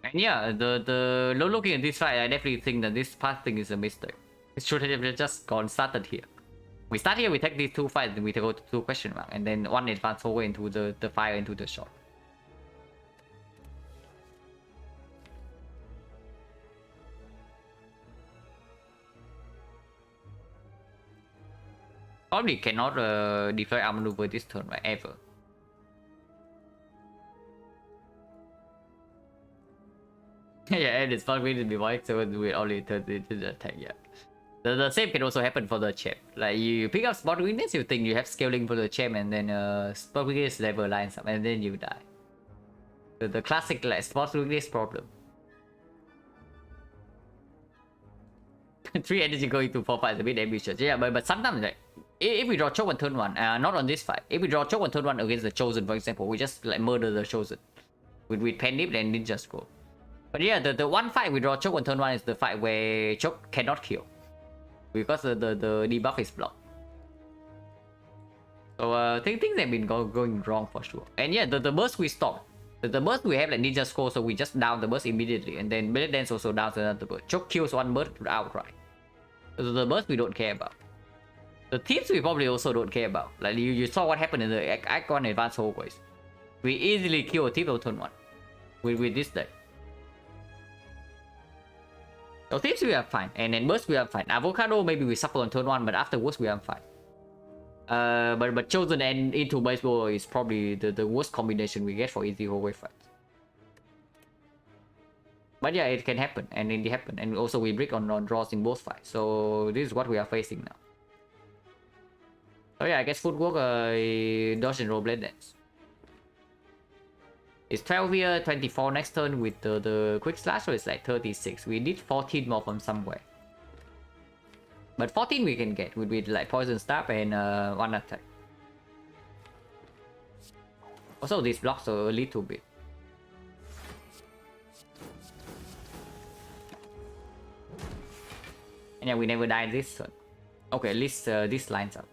And yeah, the looking at this fight, I definitely think that this path thing is a mistake. It should have just started here. We start here, we take these 2 fights, then we go to 2 question mark, and then 1 advance hallway into the fire into the shot. Probably cannot deploy arm maneuver this turn, right? Ever. Yeah, and it's not really be white, so we only turn into the attack, yeah. The same can also happen for the champ. Like you pick up spot weakness, you think you have scaling for the champ, and then spot weakness level lines up, and then you die. The classic like spot weakness problem. 3 energy going to 4 fights is a bit ambitious. Yeah, but sometimes like if we draw choke on turn 1, not on this fight. If we draw choke on turn 1 against the chosen, for example, we just like murder the chosen with pen nip and ninja scroll. But yeah, the one fight we draw choke on turn 1 is the fight where choke cannot kill, because the debuff is blocked. So things have been going wrong for sure. And yeah, the burst we stop. The burst we have like ninja scroll, so we just down the burst immediately, and then Blade Dance also downs another burst. Choke kills 1 burst outright. So the burst we don't care about. The teams we probably also don't care about. Like you saw what happened in the Act 1 advanced hallways. We easily kill a team on turn 1 with this deck. So teams we are fine, and then burst we are fine. Avocado maybe we suffer on turn 1, but afterwards we are fine. But chosen and into baseball is probably the worst combination we get for easy hallway fights. But yeah, it can happen, and it happened, and also we break on draws in both fights. So this is what we are facing now. So yeah, I guess footwork, dodge and roll Blade Dance. It's 12 here, 24 next turn with the quick slash, so it's like 36. We need 14 more from somewhere. But 14 we can get with like poison stab and 1 attack. Also these blocks are a little bit. And yeah, we never died this turn. Okay, at least this lines up.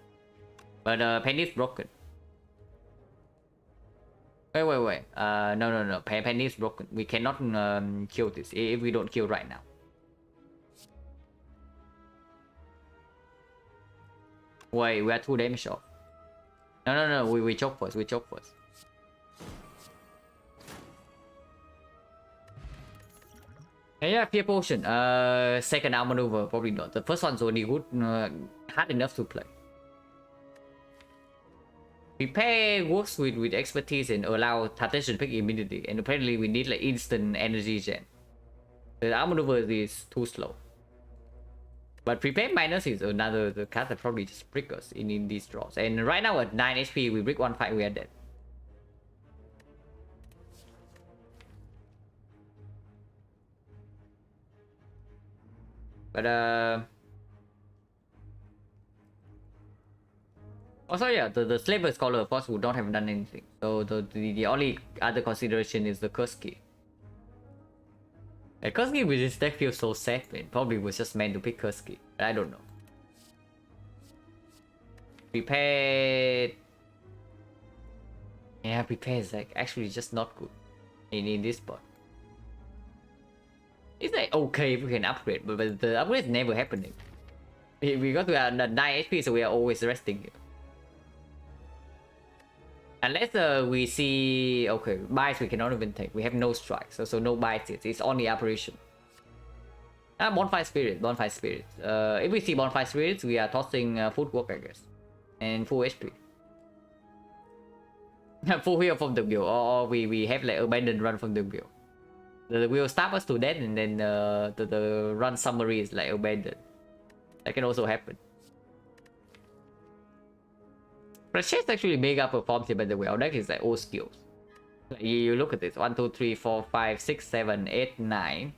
But Penny is broken. Wait. No. Penny is broken. We cannot kill this if we don't kill right now. Wait, we are 2 damage off. No. We choke first. Yeah, fear potion. Second arm maneuver, probably not. The first one's only good, hard enough to play. Prepare works with expertise and allow Tartessian pick immediately, and apparently we need like instant energy gen. The arm maneuver is too slow. But prepare minus is another the card that probably just brick us in these draws. And right now at 9 HP, we brick 1 fight, we are dead. But Also, yeah, the Slaver Scholar, of course, would not have done anything. So the only other consideration is the curse key. A curse key with this deck feels so safe, it probably was just meant to pick curse key. I don't know. Prepare. Yeah, prepare is like actually just not good in this spot. It's like okay if we can upgrade, but the upgrade is never happening. We got to 9 HP, so we are always resting here. Unless we see okay bites we cannot even take. We have no strikes, so no bites. It's only operation. Bonfire Spirit, Bonfire Spirit. If we see Bonfire Spirits, we are tossing Footwork, I guess, and full HP. Full heal from the wheel, or we have like abandoned run from the wheel. The wheel stab us to death, and then the run summary is like abandoned. That can also happen. Freshest actually mega performs here, by the way. Our deck is like all skills. Like, you look at this: 1, 2, 3, 4, 5, 6, 7, 8, 9,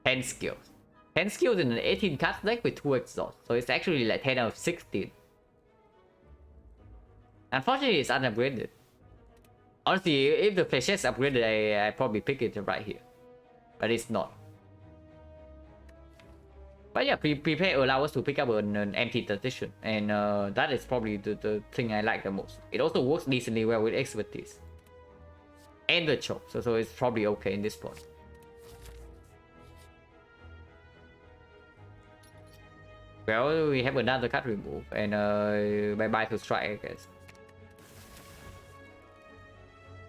10 skills. 10 skills in an 18 card deck with 2 exhaust. So it's actually like 10 out of 16. Unfortunately, it's unupgraded. Honestly, if the Flash is upgraded, I probably pick it right here. But it's not. But yeah, prepare allows us to pick up an empty transition. And that is probably the thing I like the most. It also works decently well with expertise. And the choke. So it's probably okay in this spot. Well, we have another card remove. And bye-bye to strike, I guess.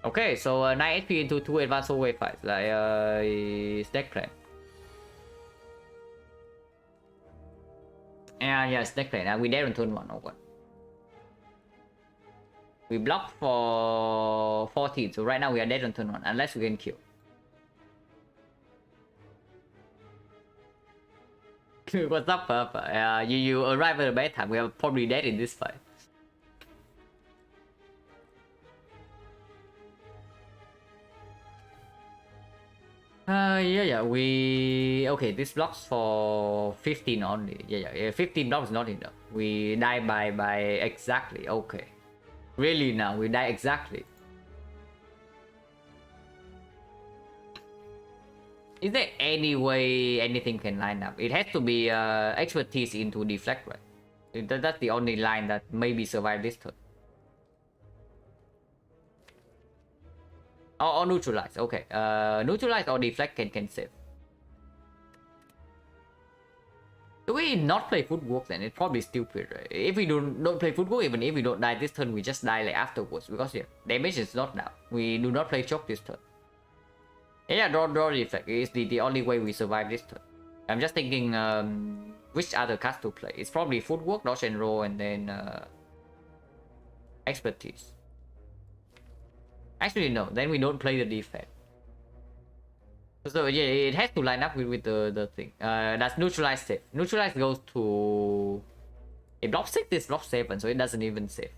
Okay, so 9 HP into 2 advanced wave fights. Like, deck plan. Yeah, it's deck plan. We dare on turn 1 or what? We block for 14, so right now we are dead on turn 1, unless we can kill. What's up, Papa? You arrive at a bad time. We are probably dead in this fight. Yeah, okay, this blocks for 15 only. Yeah, 15 blocks is not enough. We die by exactly, okay. Really now, we die exactly. Is there any way anything can line up? It has to be expertise into deflect, right? That's the only line that maybe survive this turn. Or neutralize, okay. Neutralize or deflect can save. Do we not play footwork then? It's probably stupid, right? If we don't play footwork, even if we don't die this turn, we just die like afterwards. Because yeah, damage is not now. We do not play choke this turn. Yeah, draw deflect is the only way we survive this turn. I'm just thinking which other cards to play. It's probably footwork, dodge and roll, and then expertise. Actually, no. Then we don't play the defense. So yeah, it has to line up with the thing. That's neutralize save. Neutralize goes to a block 6 is block 7, so it doesn't even save.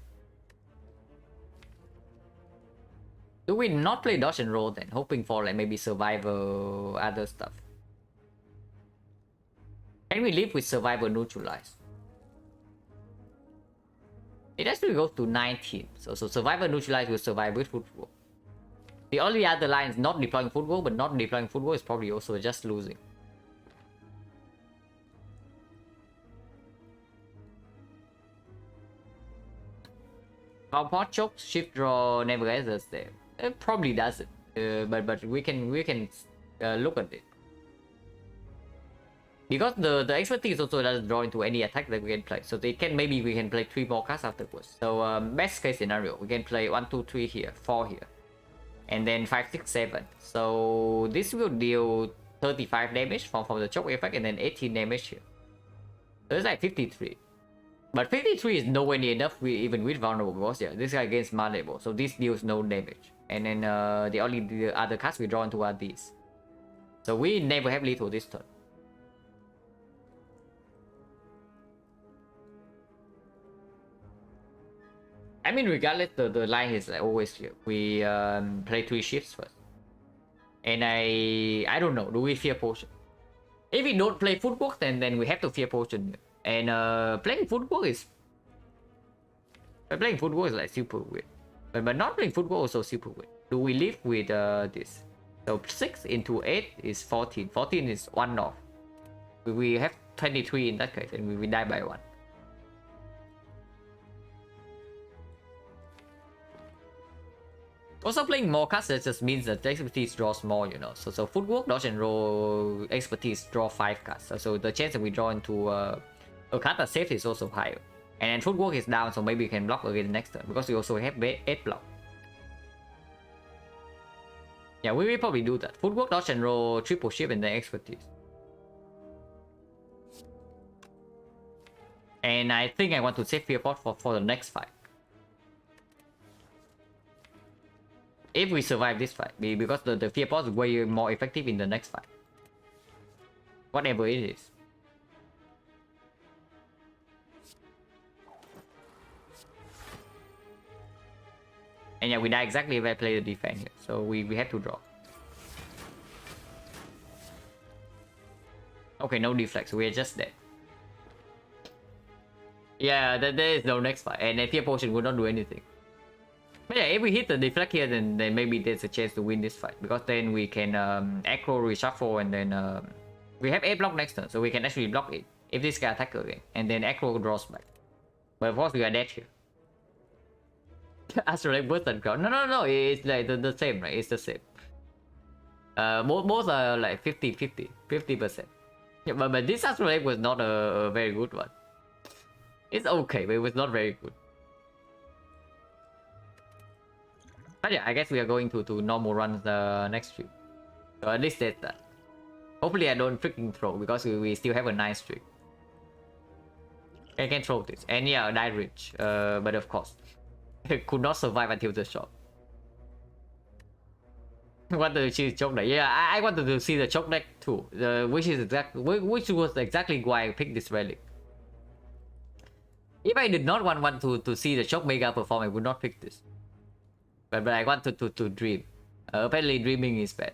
Do we not play dodge and roll then? Hoping for like maybe survivor, other stuff. Can we live with survivor neutralize? It actually goes to 19. So survivor neutralize will survive with footwork. The only other line is not deploying footwork, but not deploying footwork is probably also just losing. Pot choke, shift draw never enters there. It probably doesn't. But we can look at it. Because the expertise also doesn't draw into any attack that we can play. So maybe we can play 3 more cards afterwards. So best case scenario, we can play 1, 2, 3 here, 4 here. And then 5, 6, 7. So this will deal 35 damage from the choke effect, and then 18 damage here. So it's like 53. But 53 is nowhere near enough even with vulnerable, because yeah, this guy against malleable. So this deals no damage. And then the other cards we draw into are these. So we never have lethal this turn. I mean, regardless, the line is like always here. We play 3 shifts first. And I don't know, do we fear potion? If we don't play footwork, then we have to fear potion. And playing footwork is But playing football is like super weird. But not playing football also super weird. Do we live with this? So 6 into 8 is 14. 14 is 1 off. We have 23 in that case, and we die by 1. Also playing more cards just means that the expertise draws more, you know. So footwork, dodge and roll expertise draw 5 cards. So the chance that we draw into a card that safe is also higher. And footwork is down, so maybe we can block again next turn because we also have 8 block. Yeah, we will probably do that. Footwork, dodge and roll, triple ship, and then expertise. And I think I want to save Fear Pot for the next fight. If we survive this fight, because the Fear Pot is way more effective in the next fight. Whatever it is. And yeah, we die exactly if I play the defense here. So we have to draw. Okay, no deflect, so we're just dead. Yeah, there is no next fight. And a Fear Potion will not do anything. But yeah, if we hit the deflect here, then maybe there's a chance to win this fight. Because then we can aggro, reshuffle, and then we have 8 block next turn. So we can actually block it if this guy attack again. And then aggro draws back. But of course we are dead here. Astrolabe burst and ground. No. It's like the same, right? It's the same. Most are like 50%. Yeah, but this Astrolabe was not a very good one. It's okay, but it was not very good. But yeah, I guess we are going to normal runs next stream. So at least that's that. Hopefully I don't freaking throw because we still have a nice streak. I can throw this. And yeah, die rich. But of course. Could not survive until the shot. Wanted to see the choke deck. Yeah, I wanted to see the choke deck too. Which was exactly why I picked this relic. If I did not want to see the choke mega perform, I would not pick this. But I wanted to dream. Apparently dreaming is bad.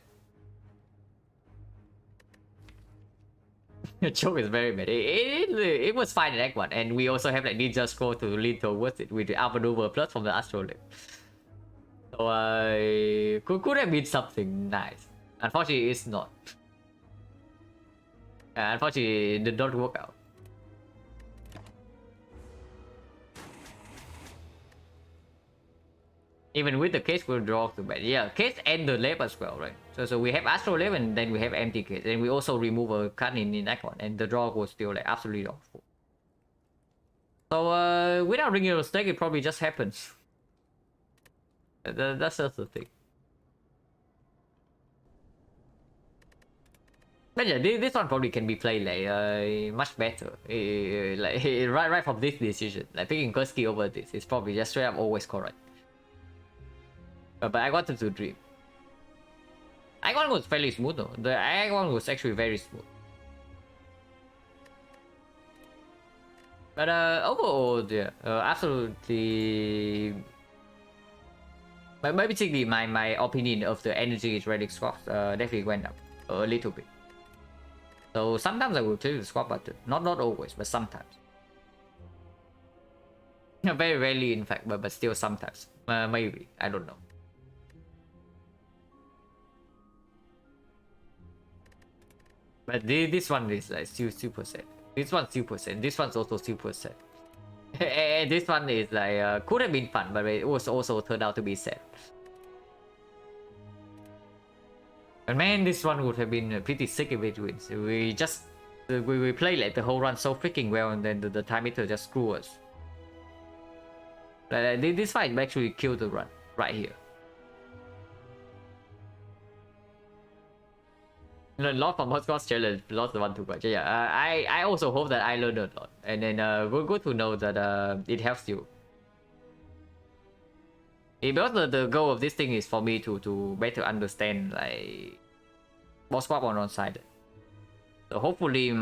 The choke is very bad. It was fine in Act 1, and we also have like Ninja Scroll to lean towards it with the Outmaneuver plus from the Astrolabe. So could have been something nice. Unfortunately, it's not. Unfortunately, it did not work out. Even with the case, we'll draw too bad. Yeah, case and the lab as well, right? So we have Astrolabe and then we have empty case. And we also remove a card in Act 1. And the draw was still like absolutely awful. So without ringing a stake, it probably just happens. That's just the thing. But yeah, this one probably can be played like much better. Like right from this decision. Like picking Kursky over this is probably just straight up always correct. But I wanted to dream. Act 1 was fairly smooth though. The Act 1 was actually very smooth. But overall, yeah, absolutely. But basically, my opinion of the energy relic swaps definitely went up a little bit. So sometimes I will click the swap button. Not always, but sometimes. Very rarely, in fact, but still sometimes. Maybe, I don't know. But this one is like super set. This one's super set. This one's also super set. And this one is like could have been fun, but it was also turned out to be set. But man, this one would have been pretty sick if it wins. We play like the whole run so freaking well, and then the time meter just screw us. Like, this fight actually killed the run right here. Lost from Hotspot challenge, lost the 1-2 match. Yeah, I also hope that I learned a lot, and then good to know that it helps you. Because the goal of this thing is for me to better understand like boss swap on side. So hopefully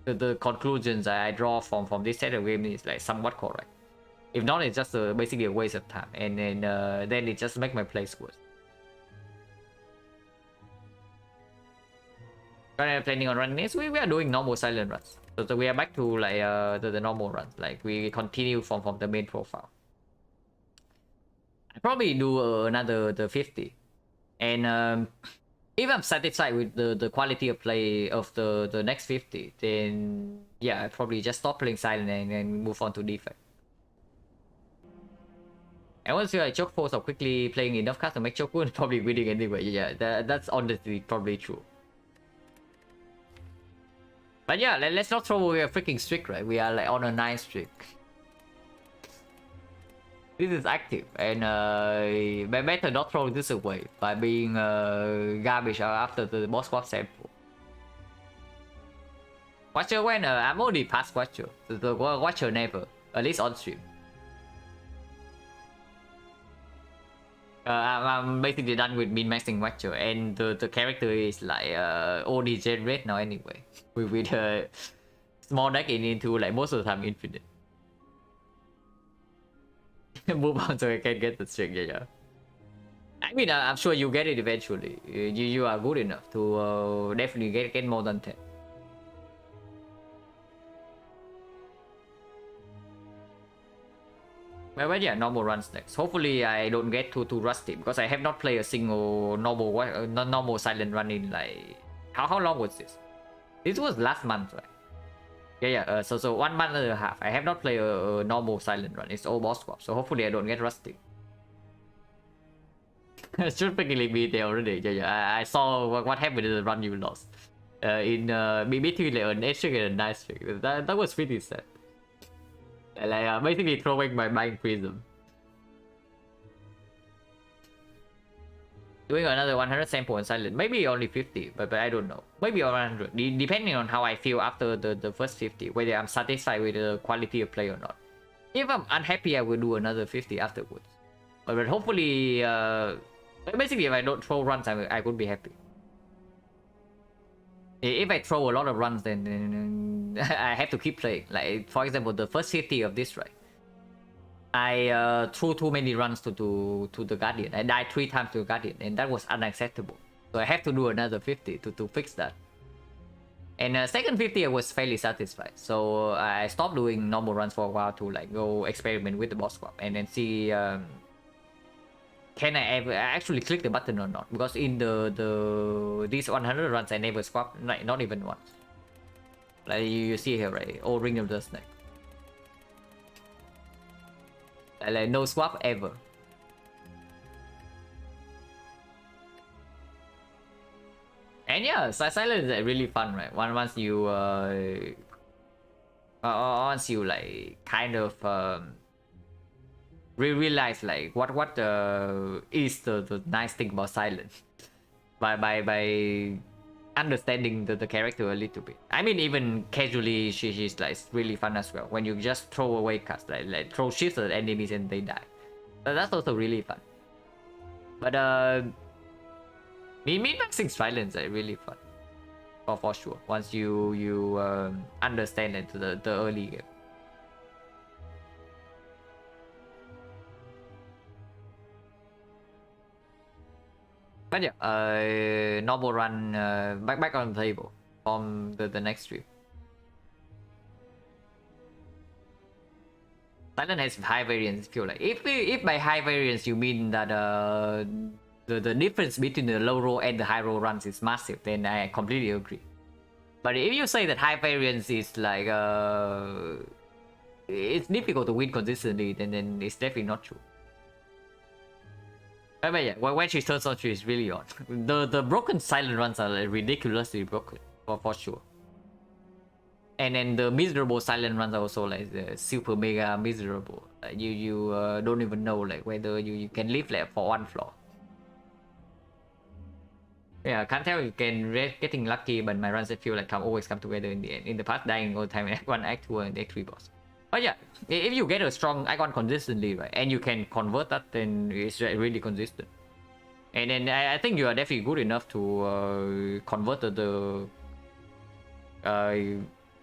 the conclusions I draw from this set of game is like somewhat correct. If not, it's just basically a waste of time, and then it just makes my plays worse. Planning on running this, we are doing normal silent runs. So we are back to like the normal runs. Like we continue from the main profile. I probably do another the 50, and if I'm satisfied with the quality of play of the next 50, then yeah, I probably just stop playing silent and move on to defect. And once you like choke force or quickly playing enough cards to make choke good, probably winning anyway. Yeah, that's honestly probably true. But yeah, let's not throw away a freaking streak, right? We are like on a 9 streak. This is active, and better not throw this away by being garbage after the boss swap sample. Watcher when I'm already past Watcher. The Watcher never, at least on stream. I'm basically done with min-maxing Watcher, and the character is like only generate now anyway. With small deck into like most of the time infinite. Move on so I can get the string, yeah. I mean, I'm sure you get it eventually. You are good enough to definitely get more than 10. But yeah, normal runs next. Hopefully I don't get too rusty, because I have not played a single normal silent run in like... How long was this? This was last month, right? Yeah, so 1 month and a half. I have not played a normal silent run. It's all boss swap, so hopefully I don't get rusty. Should freaking be there already. Yeah. I saw what happened in the run you lost. In between like an 8 streak and a 9 streak. That was pretty sad. Like basically throwing my mind prism. Doing another 100 sample and silent, maybe only 50, but I don't know. Maybe 100, depending on how I feel after the first 50, whether I'm satisfied with the quality of play or not. If I'm unhappy, I will do another 50 afterwards. But hopefully, basically if I don't throw runs, I would be happy. If I throw a lot of runs, then I have to keep playing. Like for example, the first 50 of this, right? I threw too many runs to the Guardian. I died 3 times to the Guardian, and that was unacceptable. So I have to do another 50 to fix that. And second 50 I was fairly satisfied. So I stopped doing normal runs for a while to like go experiment with the boss swap and then see can I ever actually click the button or not. Because in these 100 runs I never swapped, like not even once. Like you see here, right? All Ring of the Snake. Like no swap ever. And yeah, silent is really fun, right? Once you like kind of realize like what is the nice thing about silent by understanding the character a little bit. I mean, even casually she's like really fun as well when you just throw away cards, like throw shifts at enemies and they die. So that's also really fun. But min-maxing silence is really fun for sure once you understand it to the early game. But yeah, normal run back on the table from the next stream. Silent has high variance. Feel like if by high variance you mean that the difference between the low roll and the high roll runs is massive, then I completely agree. But if you say that high variance is like it's difficult to win consistently, then it's definitely not true. But yeah, when she turns on, she is really on. The broken silent runs are like ridiculously broken for sure. And then the miserable silent runs are also like super mega miserable. You don't even know like whether you can live like for 1 floor. Yeah, I can't tell you can getting lucky, but my runs I feel like always come together in the end. In the past, dying all the time in Act 1, Act 2, and Act 3 boss. But yeah, if you get a strong icon consistently, right, and you can convert that, then it's really consistent. And then I think you are definitely good enough to convert the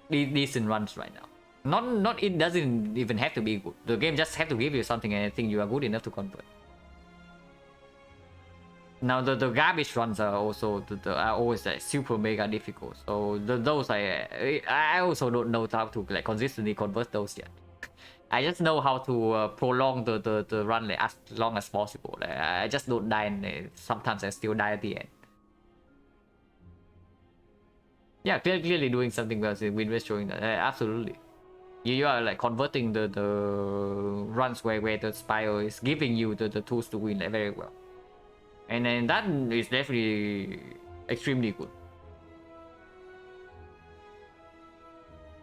decent runs right now. Not it doesn't even have to be good. The game just have to give you something, and I think you are good enough to convert. Now the garbage runs are also are always like super mega difficult. So those I also don't know how to like consistently convert those yet. I just know how to prolong the run like as long as possible. Like, I just don't die, and sometimes I still die at the end. Yeah, clearly doing something well. Windows showing that absolutely. You are like converting the runs where the spire is giving you the tools to win like, very well. And then that is definitely extremely good.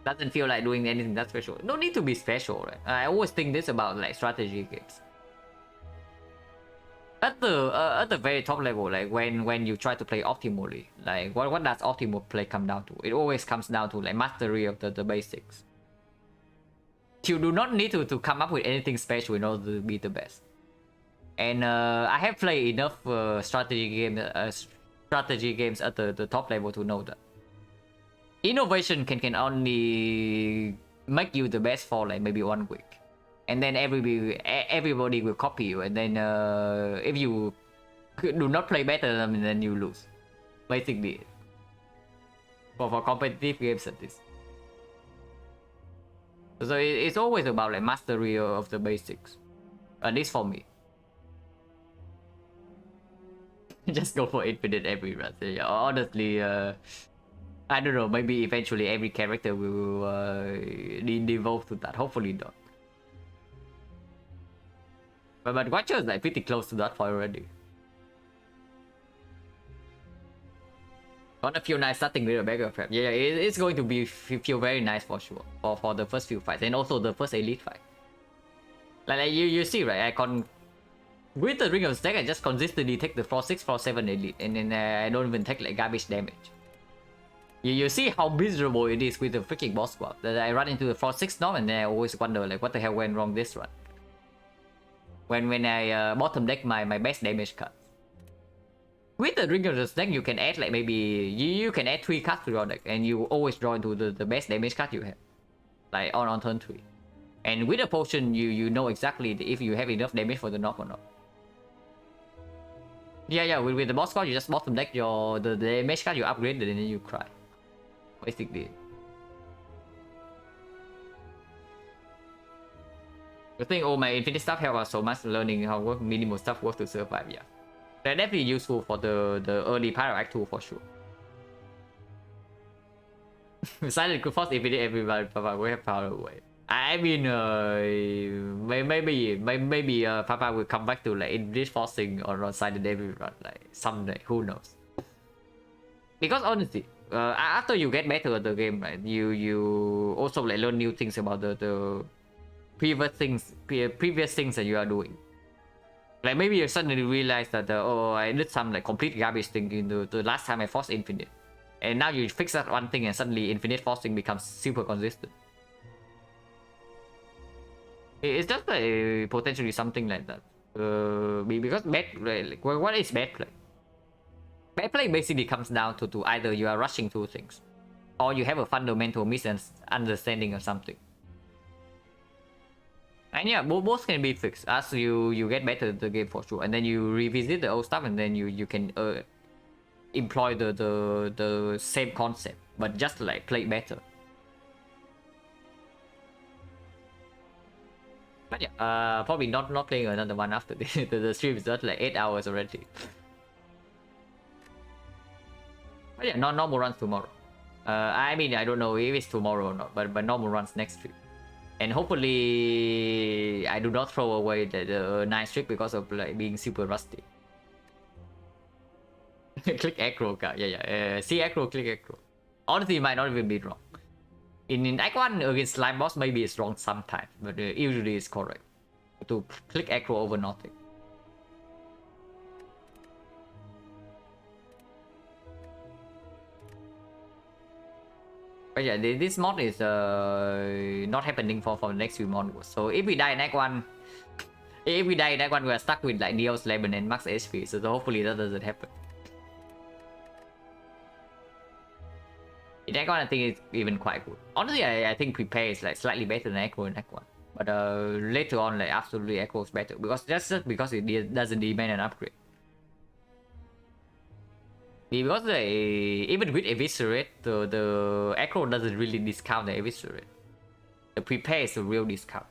Doesn't feel like doing anything that special. No need to be special, right? I always think this about like strategy games. At the very top level, like when you try to play optimally, like what does optimal play come down to? It always comes down to like mastery of the basics. You do not need to come up with anything special in order to be the best. And I have played enough strategy games at the top level to know that innovation can only make you the best for like maybe 1 week, and then everybody will copy you, and then if you do not play better than them, then you lose. Basically, for competitive games at least. So it's always about like mastery of the basics, at least for me. Just go for infinite every run. Yeah, honestly, I don't know. Maybe eventually every character will devolve to that. Hopefully not. But Watcher is like pretty close to that for already. Gonna feel nice starting with a beggar prep. Yeah, it's going to feel very nice for sure. For the first few fights, and also the first elite fight. Like you see, right? With the Ring of Stack, I just consistently take the floor 6, floor 7 elite, and then I don't even take like garbage damage. You see how miserable it is with the freaking boss swap. That I run into the floor 6 norm, and then I always wonder like what the hell went wrong this run. When I bottom deck my best damage card. With the Ring of the Stack, you can add like maybe you can add 3 cards to your deck, and you always draw into the best damage card you have, like on turn 3. And with a potion, you know exactly if you have enough damage for the knock or not. Yeah, with the boss card, you just bottom deck the damage card you upgraded, and then you cry. Basically. I think all my infinite stuff help us so much learning how minimal stuff works to survive, yeah. They're definitely useful for the early part of Act 2 for sure. Silent could force infinite everyone, Papa will have power away. I mean, maybe Papa will come back to like infinite forcing or silent everyone like someday, who knows? Because honestly, after you get better at the game, right, you also like learn new things about the previous things that you are doing. Like maybe you suddenly realize that oh, I did some like complete garbage thing in the last time I forced infinite, and now you fix that one thing and suddenly infinite forcing becomes super consistent. It's just like potentially something like that. Because bad play, like what is bad play? Bad play basically comes down to either you are rushing through things, or you have a fundamental misunderstanding of something. And yeah, both can be fixed as you get better at the game for sure, and then you revisit the old stuff, and then you can employ the same concept, but just like play better. But yeah, probably not playing another one after this. The stream is just like 8 hours already. But yeah, normal runs tomorrow. I mean, I don't know if it's tomorrow or not, but normal runs next week. And hopefully, I do not throw away the 9 streak because of like being super rusty. Click aggro card, yeah. See aggro, click aggro. Honestly, it might not even be wrong. In Act 1 against Slime Boss, maybe it's wrong sometimes, but usually it's correct. To click aggro over nothing. But yeah, this mod is not happening for the next few months. So if we die in Act 1, we are stuck with like Neo's Lemon and max HP. So hopefully that doesn't happen. In Act 1, I think it's even quite good. Honestly, I think Prepare is like slightly better than Echo in Act 1. But later on, like absolutely Echo is better. Because that's just because it doesn't demand an upgrade. Because even with eviscerate, the aggro doesn't really discount the eviscerate. The prepare is the real discount.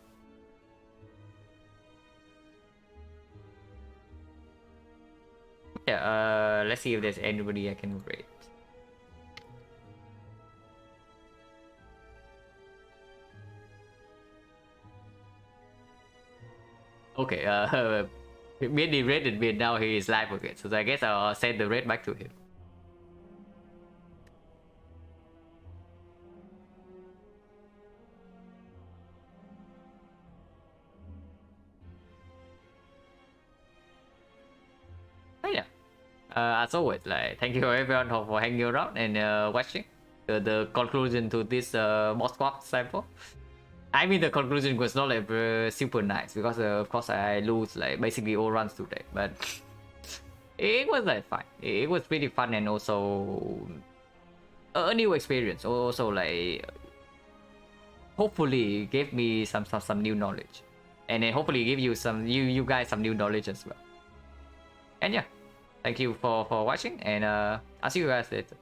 Yeah, let's see if there's anybody I can rate. Okay, Mindy rated me, now he is live again, so I guess I'll send the rate back to him. Oh yeah. As always, like, thank you everyone for hanging around and watching the conclusion to this boss swap sample. I mean, the conclusion was not like super nice because of course I lose like basically all runs today, but it was like fine. It was pretty fun and also a new experience. Also like hopefully gave me some new knowledge, and then hopefully give you you guys some new knowledge as well. And yeah, thank you for watching, and I'll see you guys later.